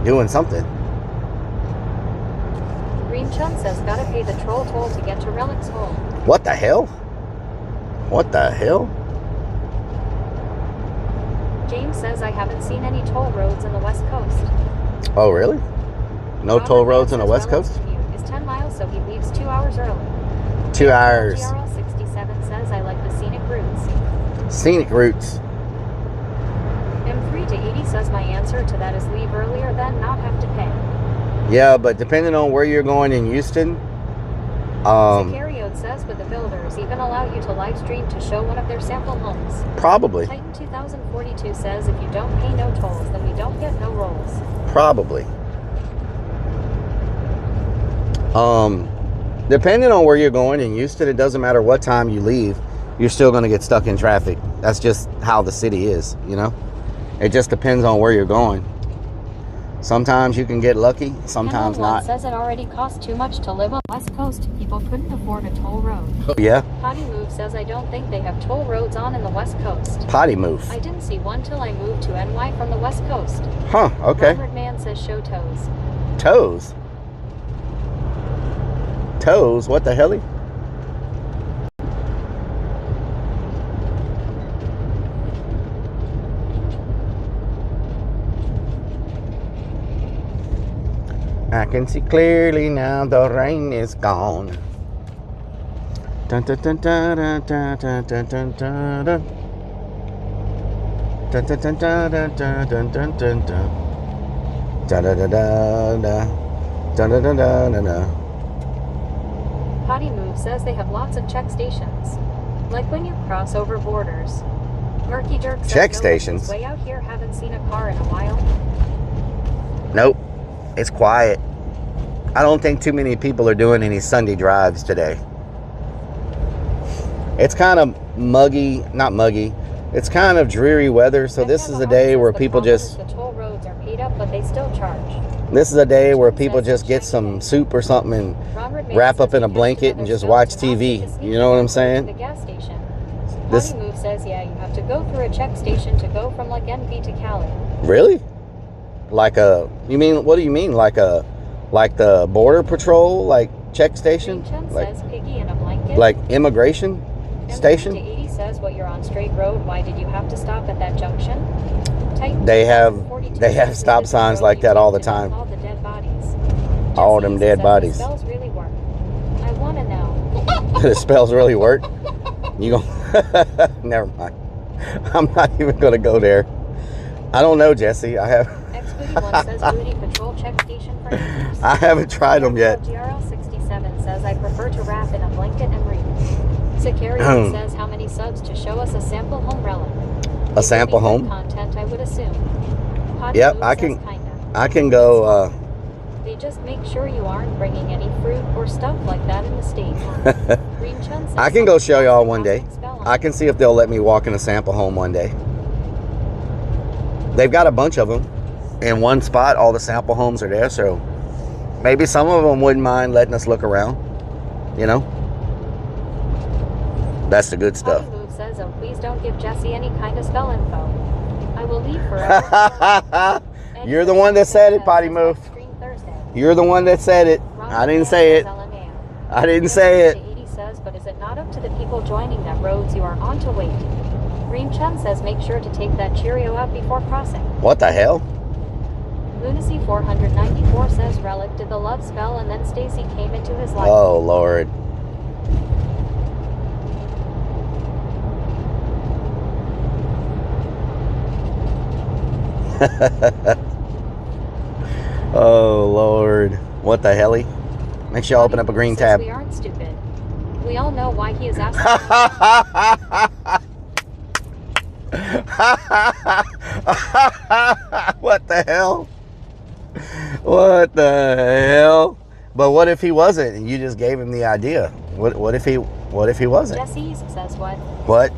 Doing something. Green Chun says gotta pay the troll toll to get to Rellik's home. What the hell? What the hell? James says I haven't seen any toll roads on the West Coast. Oh, really? No toll roads on the West Coast? Is 10 miles, so he leaves 2 hours early. 2 hours. IRL 67 says I like the scenic routes. Scenic routes. M3 to 80 says my answer to that is leave earlier than not have to pay. Yeah, but depending on where you're going in Houston, Sicario says with the builders even allow you to live stream to show one of their sample homes. Probably. Titan 2042 says if you don't pay no tolls, then we don't get no rolls. Probably. Depending on where you're going in Houston, it doesn't matter what time you leave, you're still going to get stuck in traffic. That's just how the city is, you know? It just depends on where you're going. Sometimes you can get lucky, sometimes not. Says it already costs too much to live on the West Coast. People couldn't afford a toll road. Oh, yeah? Potty Move says I don't think they have toll roads on in the West Coast. Potty Move. I didn't see one till I moved to NY from the West Coast. Huh, okay. Robert Man says show toes. Toes? Toes? What the helly? I can see clearly now the rain is gone. Dun, dun, dun, dun, dun, dun, dun, dun, dun, dun, dun. Dun, dun, dun, dun, dun, dun, dun, dun, dun, dun. Da da da da da. Da da da da da da. Potty Move says they have lots of check stations. Like when you cross over borders. Murky Jerk says Check no, stations? Way out here, haven't seen a car in a while. Nope. It's quiet. I don't think too many people are doing any Sunday drives today. It's kind of muggy, not muggy. It's kind of dreary weather, so this is a day where people just... The toll roads are paid up, but they still charge. This is a day where people just get some soup or something and wrap up in a blanket and just watch TV. You know what I'm saying? The gas station. This Potty Move says, yeah, you have to go through a check station to go from like NV to Cali. Really? Like a, you mean, what do you mean? Like the border patrol, like check station? Like, says Piggy in a blanket. like immigration station? To 80 says what you're on straight road. Why did you have to stop at that junction? Titan They have stop signs like that all the time. All the dead bodies. All them dead bodies. The spells really work. I want to know. The spells really work? You go, never mind. I'm not even going to go there. I don't know, Jesse. I have. X51 says booty patrol check station for neighbors. I haven't tried them yet. GRL 67 says I prefer to wrap in a blanket and read. Sicario says how many subs to show us a sample home relic. A sample home? Content, I would assume. Potty Yep, Move I says can. kinda. I can go. They just make sure you aren't bringing any fruit or stuff like that in the state. Green Chun says I can go show y'all one day. I can see if they'll let me walk in a sample home one day. They've got a bunch of them in one spot. All the sample homes are there, so maybe some of them wouldn't mind letting us look around. You know, that's the good stuff. Potty Move says, oh, please don't give Jesse any kind of spell info. I will leave forever. You're the one that said it, Potty Move. You're the one that said it. I didn't say it. I didn't say it. 80 says, but is it not up to the people joining that roads you are on to wait? Green Chun says, make sure to take that Cheerio out before crossing. What the hell? Lunacy 494 says, Rellik did the love spell and then Stacy came into his life. Oh, Lord. Oh, Lord. What the hell? Make sure you open up a green tab. We aren't stupid. We all know why he is asking. What the hell? What the hell? But what if he wasn't and you just gave him the idea? What if he wasn't? Jesse says what? What?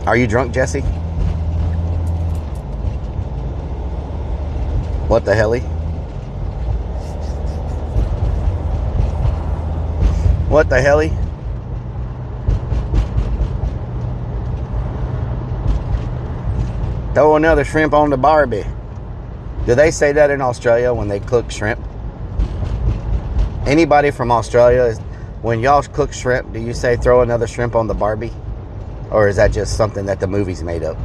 Are you drunk, Jesse? What the hell? What the hell? Throw another shrimp on the Barbie. Do they say that in Australia when they cook shrimp? Anybody from Australia, when y'all cook shrimp, do you say throw another shrimp on the Barbie? Or is that just something that the movies made up?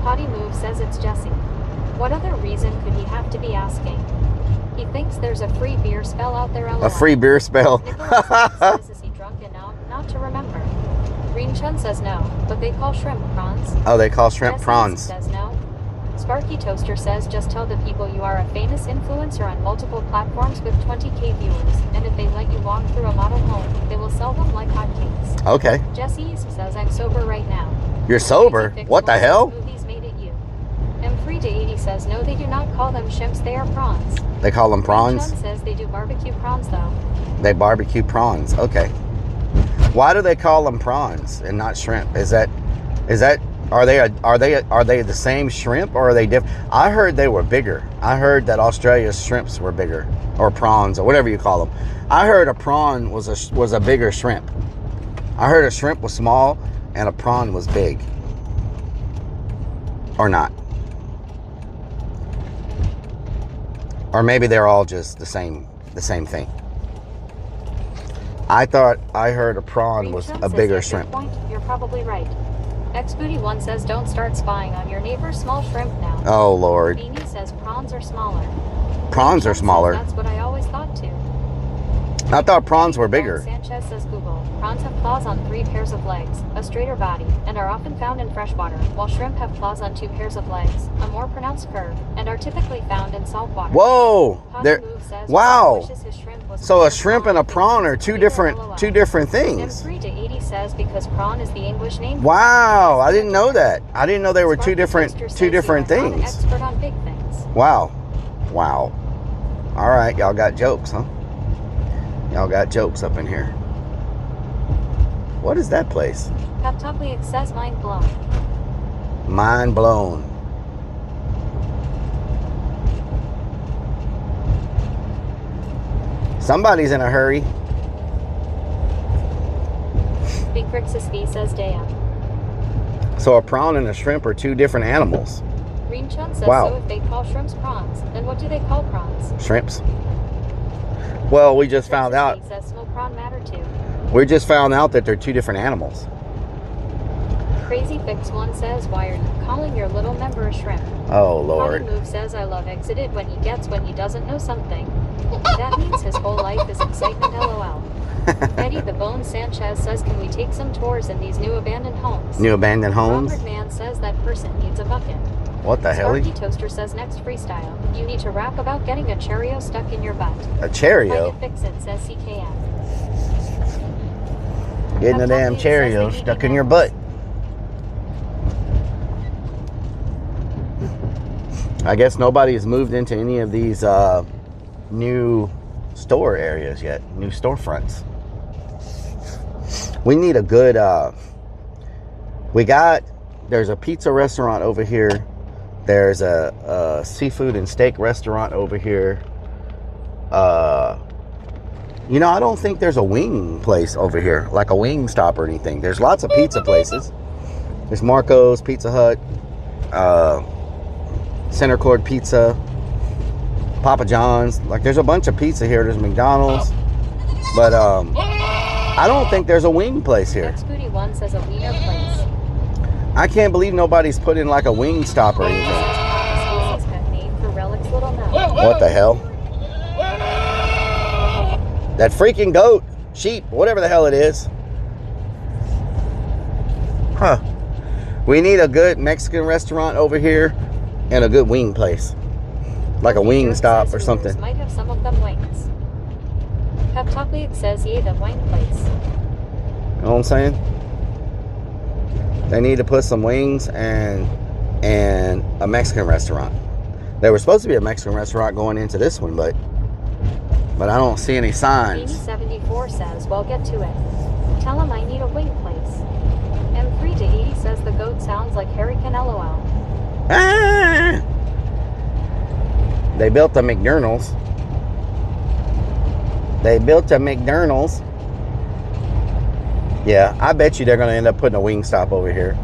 Potty Move says it's Jesse. What other reason could he have to be asking? He thinks there's a free beer spell out there. A free beer spell. Nicholas says, is he drunk and not to remember? Green Chun says no, but they call shrimp prawns. Oh, they call shrimp prawns. Says no. Sparky Toaster says just tell the people you are a famous influencer on multiple platforms with 20k viewers, and if they let you walk through a model home, they will sell them like hotcakes. Okay. Jesse says I'm sober right now. You're sober? What the hell? Movies made it you. M3 to 80 says no, they do not call them shrimps, they are prawns. They call them prawns? Chun says they do barbecue prawns though. They barbecue prawns. Okay. Why do they call them prawns and not shrimp? Are they the same shrimp or are they different? I heard they were bigger. I heard that Australia's shrimps were bigger, or prawns, or whatever you call them. I heard a prawn was a bigger shrimp. I heard a shrimp was small and a prawn was big. Or not. Or maybe they're all just the same thing. I thought I heard a prawn was a bigger shrimp. You're probably right. XBooty1 says don't start spying on your neighbor's small shrimp now. Oh, Lord. Beanie says prawns are smaller. Prawns are smaller. That's what I always thought too. I thought prawns were bigger. Sanchez says Google. Prawns have claws on 3 pairs of legs, a straighter body, and are often found in freshwater, while shrimp have claws on 2 pairs of legs, a more pronounced curve, and are typically found in saltwater. Whoa! Wow! So a shrimp and a prawn are two different things. M3 to 80 says because prawn is the English name. Wow! I didn't know that. I didn't know they were two different things. Expert on big things. Wow! Wow! All right, y'all got jokes, huh? Y'all got jokes up in here. What is that place? Kaptopliak says mind blown. Mind blown. Somebody's in a hurry. Big Crixus V says damn. So a prawn and a shrimp are two different animals. Green Chun says wow. So if they call shrimps prawns, then what do they call prawns? Shrimps. Well, we just found out. Says small prawn matter too. We just found out that they're two different animals. Crazy Fix One says, why are you calling your little member a shrimp? Oh, Lord. Potty Move says, I love Exited when he gets when he doesn't know something. That means his whole life is excitement, lol. Eddie the Bone Sanchez says, can we take some tours in these new abandoned homes? New abandoned homes? Robert Man says that person needs a bucket. What the hell? Sparky Toaster says next freestyle. You need to rap about getting a Cheerio stuck in your butt. A Cheerio? Fix it, says CKM. Getting a damn Cheerio stuck in your butt. I guess nobody's moved into any of these new store areas yet. New storefronts. We need a good there's a pizza restaurant over here. There's a seafood and steak restaurant over here. You know, I don't think there's a wing place over here, like a wing stop or anything. There's lots of pizza places. There's Marco's, Pizza Hut, Center Court Pizza, Papa John's. Like, there's a bunch of pizza here. There's McDonald's. But I don't think there's a wing place here. XBooty1 says a wiener place. I can't believe nobody's put in like a wing stop or anything. What the hell? That freaking goat, sheep, whatever the hell it is. Huh. We need a good Mexican restaurant over here and a good wing place. Like a wing stop or something. Might have some of them wings. Pep Talk League says ye the wing place. You know what I'm saying? They need to put some wings and a Mexican restaurant. There was supposed to be a Mexican restaurant going into this one, but I don't see any signs. 74 says, well, get to it. Tell him I need a wing place. M3 to 80 says the goat sounds like Hurricane LOL. Ah! They built a McDonald's. They built a McDonald's. Yeah, I bet you they're going to end up putting a Wingstop over here.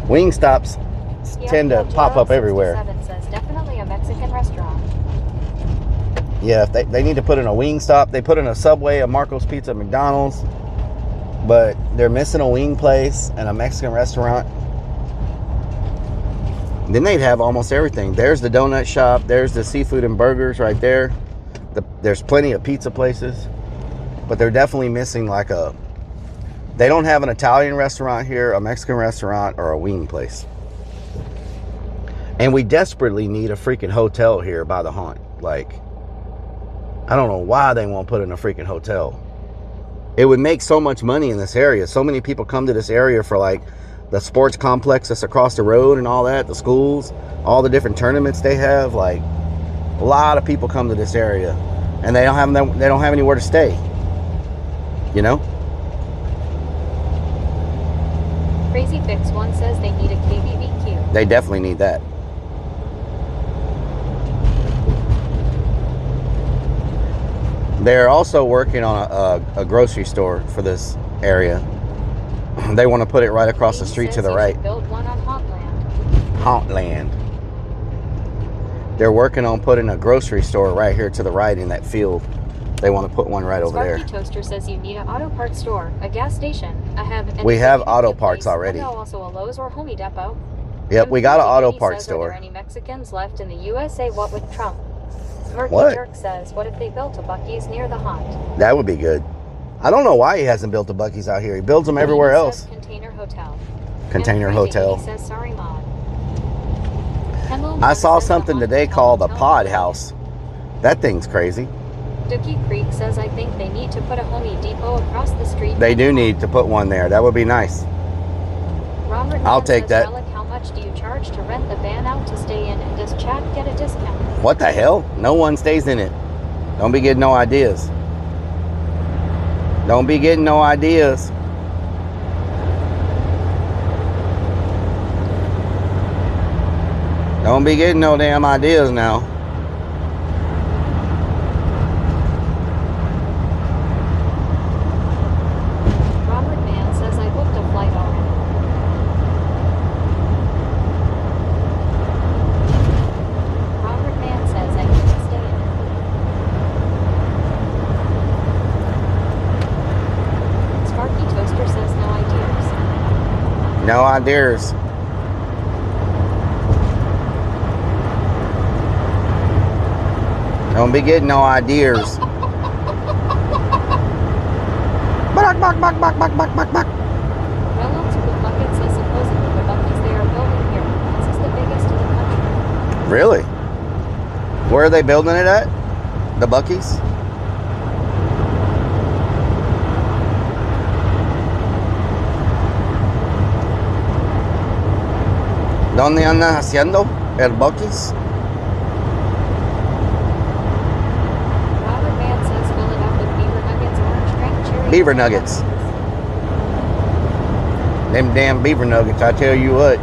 Wingstops tend to pop up everywhere. Says definitely a Mexican restaurant. Yeah, if they need to put in a Wingstop. They put in a Subway, a Marco's Pizza, McDonald's. But they're missing a wing place and a Mexican restaurant. Then they'd have almost everything. There's the donut shop. There's the seafood and burgers right there. There's plenty of pizza places. But they're definitely missing like a... They don't have an Italian restaurant here, a Mexican restaurant, or a wing place. And we desperately need a freaking hotel here by the haunt. Like, I don't know why they won't put in a freaking hotel. It would make so much money in this area. So many people come to this area for like the sports complex that's across the road and all that, the schools, all the different tournaments they have. Like, a lot of people come to this area and they don't have anywhere to stay. You know? Crazy Fix 1 says they need a KBBQ. They definitely need that. They're also working on a grocery store for this area. They want to put it right across the street to the right. Build one on Hauntland. Hauntland. They're working on putting a grocery store right here to the right in that field. They want to put one right over there. Sparky Toaster says you need an auto parts store, a gas station. We have auto parts already. Also a Lowe's or Home Depot. Yep, we got an auto parts store. Are there store. any Mexicans left in the USA? What with Trump? Murky What? Jerk says, what if they built a Buc-ee's near the haunt? That would be good. I don't know why he hasn't built a Buc-ee's out here. He builds them everywhere else. Container Hotel. Container And Hotel. He says, sorry, Mom. I saw something today called a pod house. That thing's crazy. Dookie Creek says, I think they need to put a Home Depot across the street. They do need to put one there. That would be nice. Robert I'll take that. Relic, how much do you charge to rent the van out to stay in? And does Chad get a discount? What the hell? No one stays in it. Don't be getting no ideas. Don't be getting no ideas. Don't be getting no damn ideas now. Robert Mann says, I booked a flight already. Robert Mann says, I need to stay in. Sparky Toaster says, no ideas. No ideas. Don't be getting no ideas. Reynolds Bucket says, supposedly the Buc-ee's they are building here. This is the biggest in the country. Really? Where are they building it at? The Buc-ee's? ¿Dónde andan haciendo el Buc-ee's? Robert Mann says, fill it up with beaver nuggets, orange drink, cherry. Beaver nuggets. Them damn beaver nuggets, I tell you what.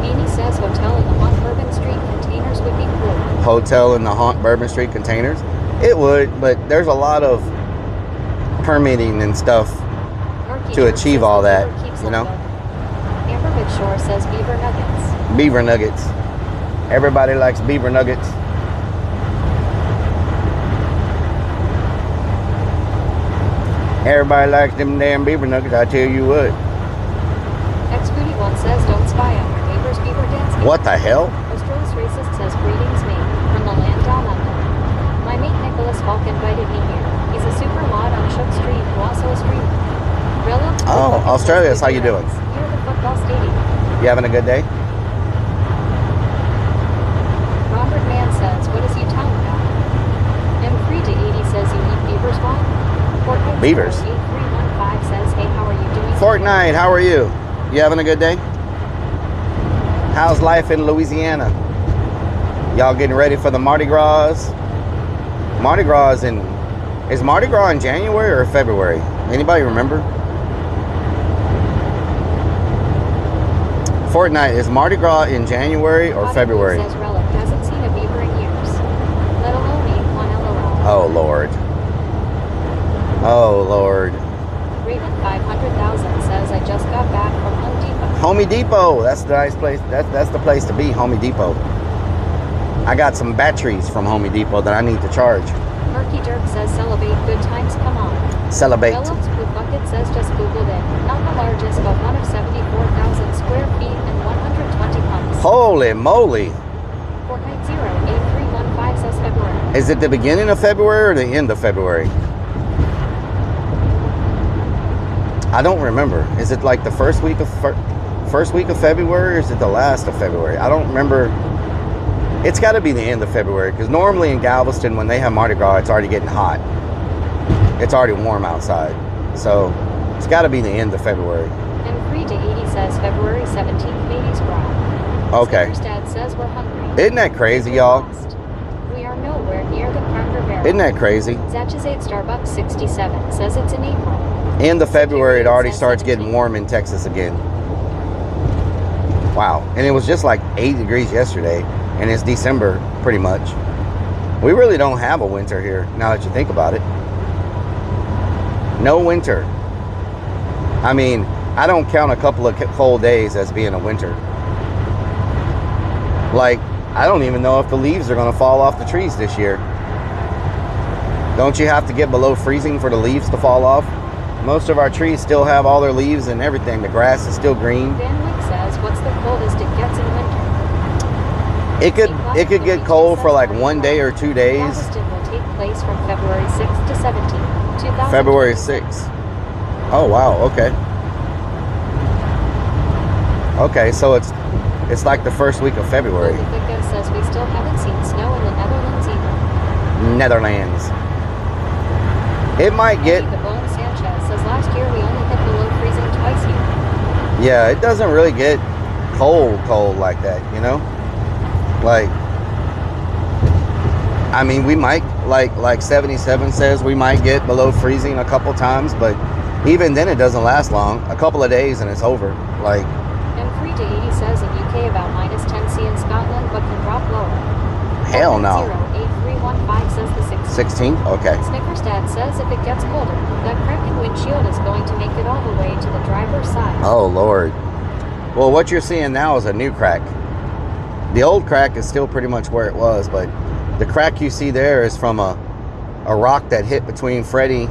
Amy says, hotel in the Haunt Bourbon Street containers would be cool. Hotel in the Haunt Bourbon Street containers? It would, but there's a lot of permitting and stuff to achieve all that, you know? Amber McShore says beaver nuggets. Beaver nuggets. Everybody likes beaver nuggets. Everybody likes them damn beaver nuggets, I tell you what. X41 says, don't spy on your neighbor's beaver dance. What the hell? Australis Racist says, greetings me, from the land down under. My mate Nicholas Falk invited me here. He's a super mod on Shook Street, who also a streamer. Rellik, Oh, Bucket Australia. says How you doing? Near the football stadium. You having a good day? Robert Mann says, what is you talking about? M3 to 80 says you eat beavers what? Fortnite Beavers. 8315 says, hey, how are you doing? Fortnite, how are you? You having a good day? How's life in Louisiana? Y'all getting ready for the Mardi Gras? Mardi Gras is Mardi Gras in January or February? Anybody remember? Fortnite, is Mardi Gras in January or February? Says Rellik hasn't seen a beaver in years. Let alone eat one LOL. Oh Lord. Oh Lord. Raven 500,000 says I just got back from Home Depot. Home Depot, that's the nice place. That's the place to be, Home Depot. I got some batteries from Home Depot that I need to charge. Murky Dirk says celebrate, good times come on. Celebrate. Rellik's Blue Bucket says just googled it. Not the largest, but one of 74,000 square feet and 120 pumps. Holy moly. Fortnite 08315 says February. Is it the beginning of February or the end of February? I don't remember. Is it like the first week of February or is it the last of February? I don't remember. It's got to be the end of February because normally in Galveston when they have Mardi Gras it's already getting hot. It's already warm outside. So it's got to be the end of February. M3 to 80 says February 17th, baby's bra. Okay. Snickers Dad says we're hungry. Isn't that crazy, y'all? We are nowhere near the Cracker Barrel. Isn't that crazy? Zatches 8 Starbucks 67 says it's in April. End of February, it already starts getting warm in Texas again. Wow. And it was just like 80 degrees yesterday, and it's December pretty much. We really don't have a winter here, now that you think about it. No winter. I mean, I don't count a couple of cold days as being a winter. Like, I don't even know if the leaves are going to fall off the trees this year. Don't you have to get below freezing for the leaves to fall off? Most of our trees still have all their leaves and everything. The grass is still green. Van Wyck says, what's the coldest it gets in winter? It could get cold for like 1 day or 2 days. Galveston will take place from February 6th to 17th, 2000. February 6th. Oh wow, okay. Okay, so it's like the first week of February. Vico says we still haven't seen snow in the Netherlands either. Netherlands. It might get... The Bone Sanchez says last year we only hit below freezing twice here. Yeah, it doesn't really get cold like that, you know? Like, I mean, we might, like 77 says, we might get below freezing a couple times, but even then it doesn't last long. A couple of days and it's over. Like, M3 to 80 says in UK about -10C in Scotland, but can drop lower. hell no. 08315 says the 16th. 16th? Okay. Snickers Dad says if it gets colder, that cracked windshield is going to make it all the way to the driver's side. Oh, Lord. Well, what you're seeing now is a new crack. The old crack is still pretty much where it was, but the crack you see there is from a rock that hit between Freddy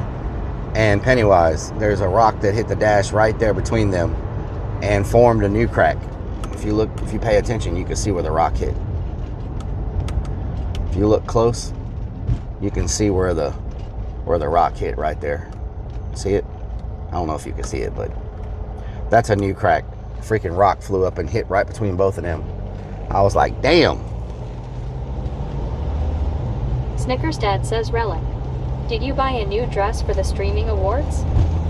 and Pennywise. There's a rock that hit the dash right there between them and formed a new crack. If you pay attention, you can see where the rock hit. If you look close, you can see where the rock hit right there. See it? I don't know if you can see it, but that's a new crack. Freaking rock flew up and hit right between both of them. I was like, damn. Snickers Dad says Rellik. Did you buy a new dress for the streaming awards?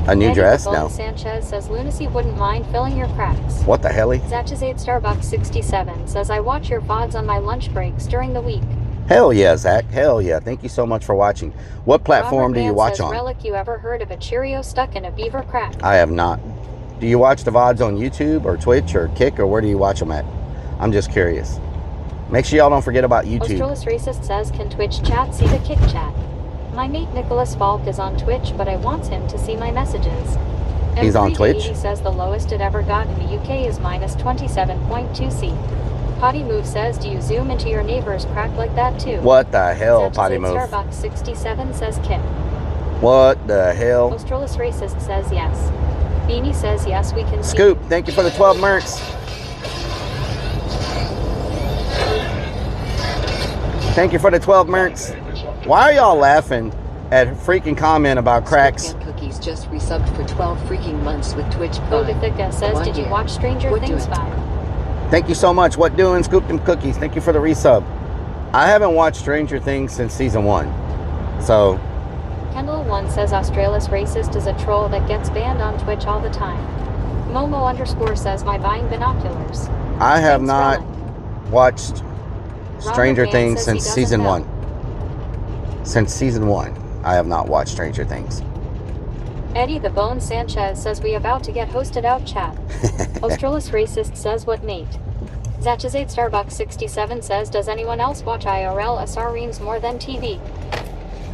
A new dress? No. No. Sanchez says Lunacy wouldn't mind filling your cracks. What the helly? Zatches 8 Starbucks 67 says I watch your VODs on my lunch breaks during the week. Hell yeah, Zach. Hell yeah. Thank you so much for watching. What platform do you watch on? Rellik, you ever heard of a Cheerio stuck in a beaver crack? I have not. Do you watch the VODs on YouTube or Twitch or Kick, or where do you watch them at? I'm just curious. Make sure y'all don't forget about YouTube. Australis Racist says, can Twitch chat see the Kick chat? My mate Nicholas Falk is on Twitch, but I want him to see my messages. He's on Twitch? He says the lowest it ever got in the UK is -27.2C. Potty Move says, do you zoom into your neighbor's crack like that too? What the hell, Potty Move? Starbucks 67 says Kim. What the hell? Australis Racist says yes. Beanie says yes, we can see. Scoop, thank you for the 12 mercs. Thank you for the 12 mercs. Why are y'all laughing at a freaking comment about cracks? Cookies just resubbed for 12 freaking months with Twitch Prime. Bogathika says, 1 did you year. watch Stranger What Things doing? 5? Thank you so much. What doing? Scoop them cookies. Thank you for the resub. I haven't watched Stranger Things since season 1. So, Kendall 1 says Australis racist is a troll that gets banned on Twitch all the time. Momo _ says my buying binoculars. I have Thanks, not Rellik. watched Stranger Robert Things Van says he since doesn't season know. 1. Since season 1, I have not watched Stranger Things. Eddie the Bone Sanchez says we about to get hosted out chat. Australis racist says what Nate. Zachazade Starbucks 67 says does anyone else watch IRL SR reams more than TV?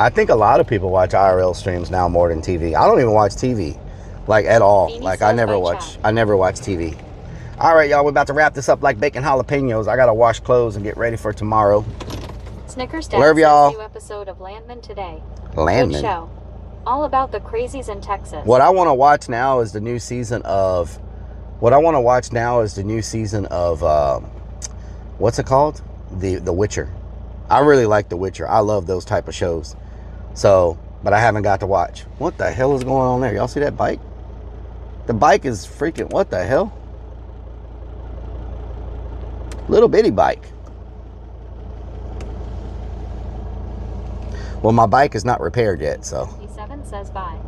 I think a lot of people watch IRL streams now more than TV. I don't even watch TV, like at all. Beanie Like says I never by watch. chat. I never watch TV. All right, y'all. We're about to wrap this up like bacon jalapenos. I gotta wash clothes and get ready for tomorrow. Snickers Dad Love says y'all. new episode of Landman today. Landman. Good show. All about the crazies in Texas. What I want to watch now is the new season of. What I want to watch now is the new season of. What's it called? The Witcher. I really like The Witcher. I love those type of shows. So, but I haven't got to watch. What the hell is going on there? Y'all see that bike? The bike is freaking. What the hell? Little bitty bike. Well, my bike is not repaired yet, so. 7 says bye.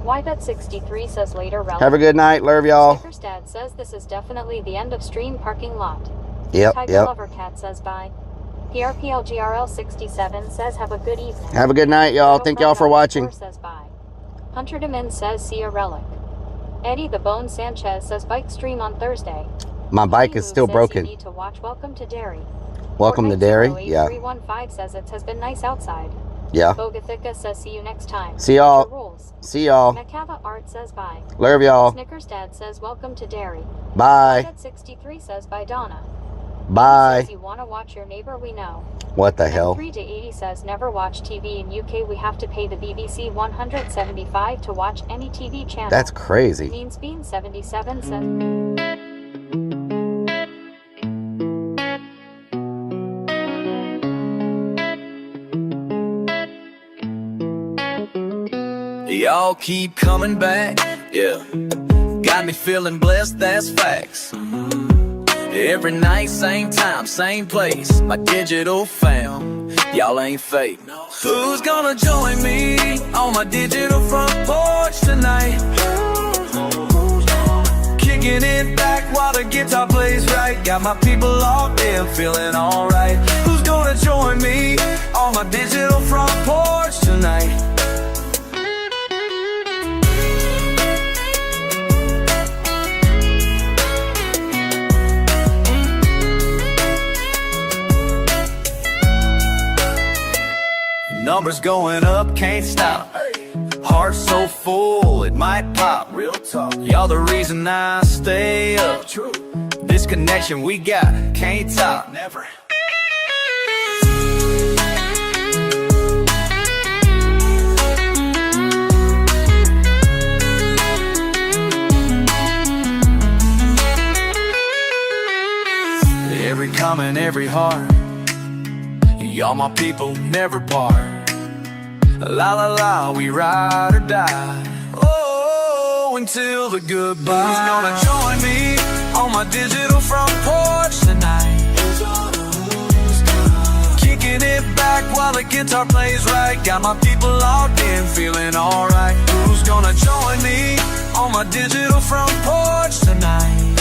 YBet63 says later Rellik. Have a good night. Love y'all. Snickers Dad says this is definitely the end of stream parking lot. Yep, Tiger yep. Lover Cat says bye. PRPLGRL67 says have a good evening. Have a good night, y'all. Little Thank Fred y'all for Dog watching. 4 says bye. Hunter Demin says see a Relic. Eddie the Bone Sanchez says bike stream on Thursday. My bike Honey is still Move says broken. You need to watch Welcome to Dairy. Welcome to Dairy. Yeah. 315 says it has been nice outside. Yeah. Bogathika says see you next time. See y'all. The rules. See y'all. Macava Art says bye. Love y'all. Snickers Dad says welcome to Dairy. Bye. 63 says bye Donna. Bye. Says you want to watch your neighbor we know. What the hell? 3 to 80 says never watch TV in UK. We have to pay the BBC 175 to watch any TV channel. That's crazy. Means Bean 77 says. Y'all keep coming back, yeah. Got me feeling blessed, that's facts. Every night, same time, same place. My digital fam, y'all ain't fake. Who's gonna join me on my digital front porch tonight? Kicking it back while the guitar plays right. Got my people locked in, feeling alright. Who's gonna join me on my digital front porch tonight? Numbers going up, can't stop. Heart so full, it might pop. Real talk. Y'all the reason I stay up. True. This connection we got, can't top. Never. Every comment, every heart. Y'all my people, never part. La la la, we ride or die. Oh, until the goodbye. Who's gonna join me on my digital front porch tonight? Kicking it back while the guitar plays right. Got my people locked in, feeling alright. Who's gonna join me on my digital front porch tonight?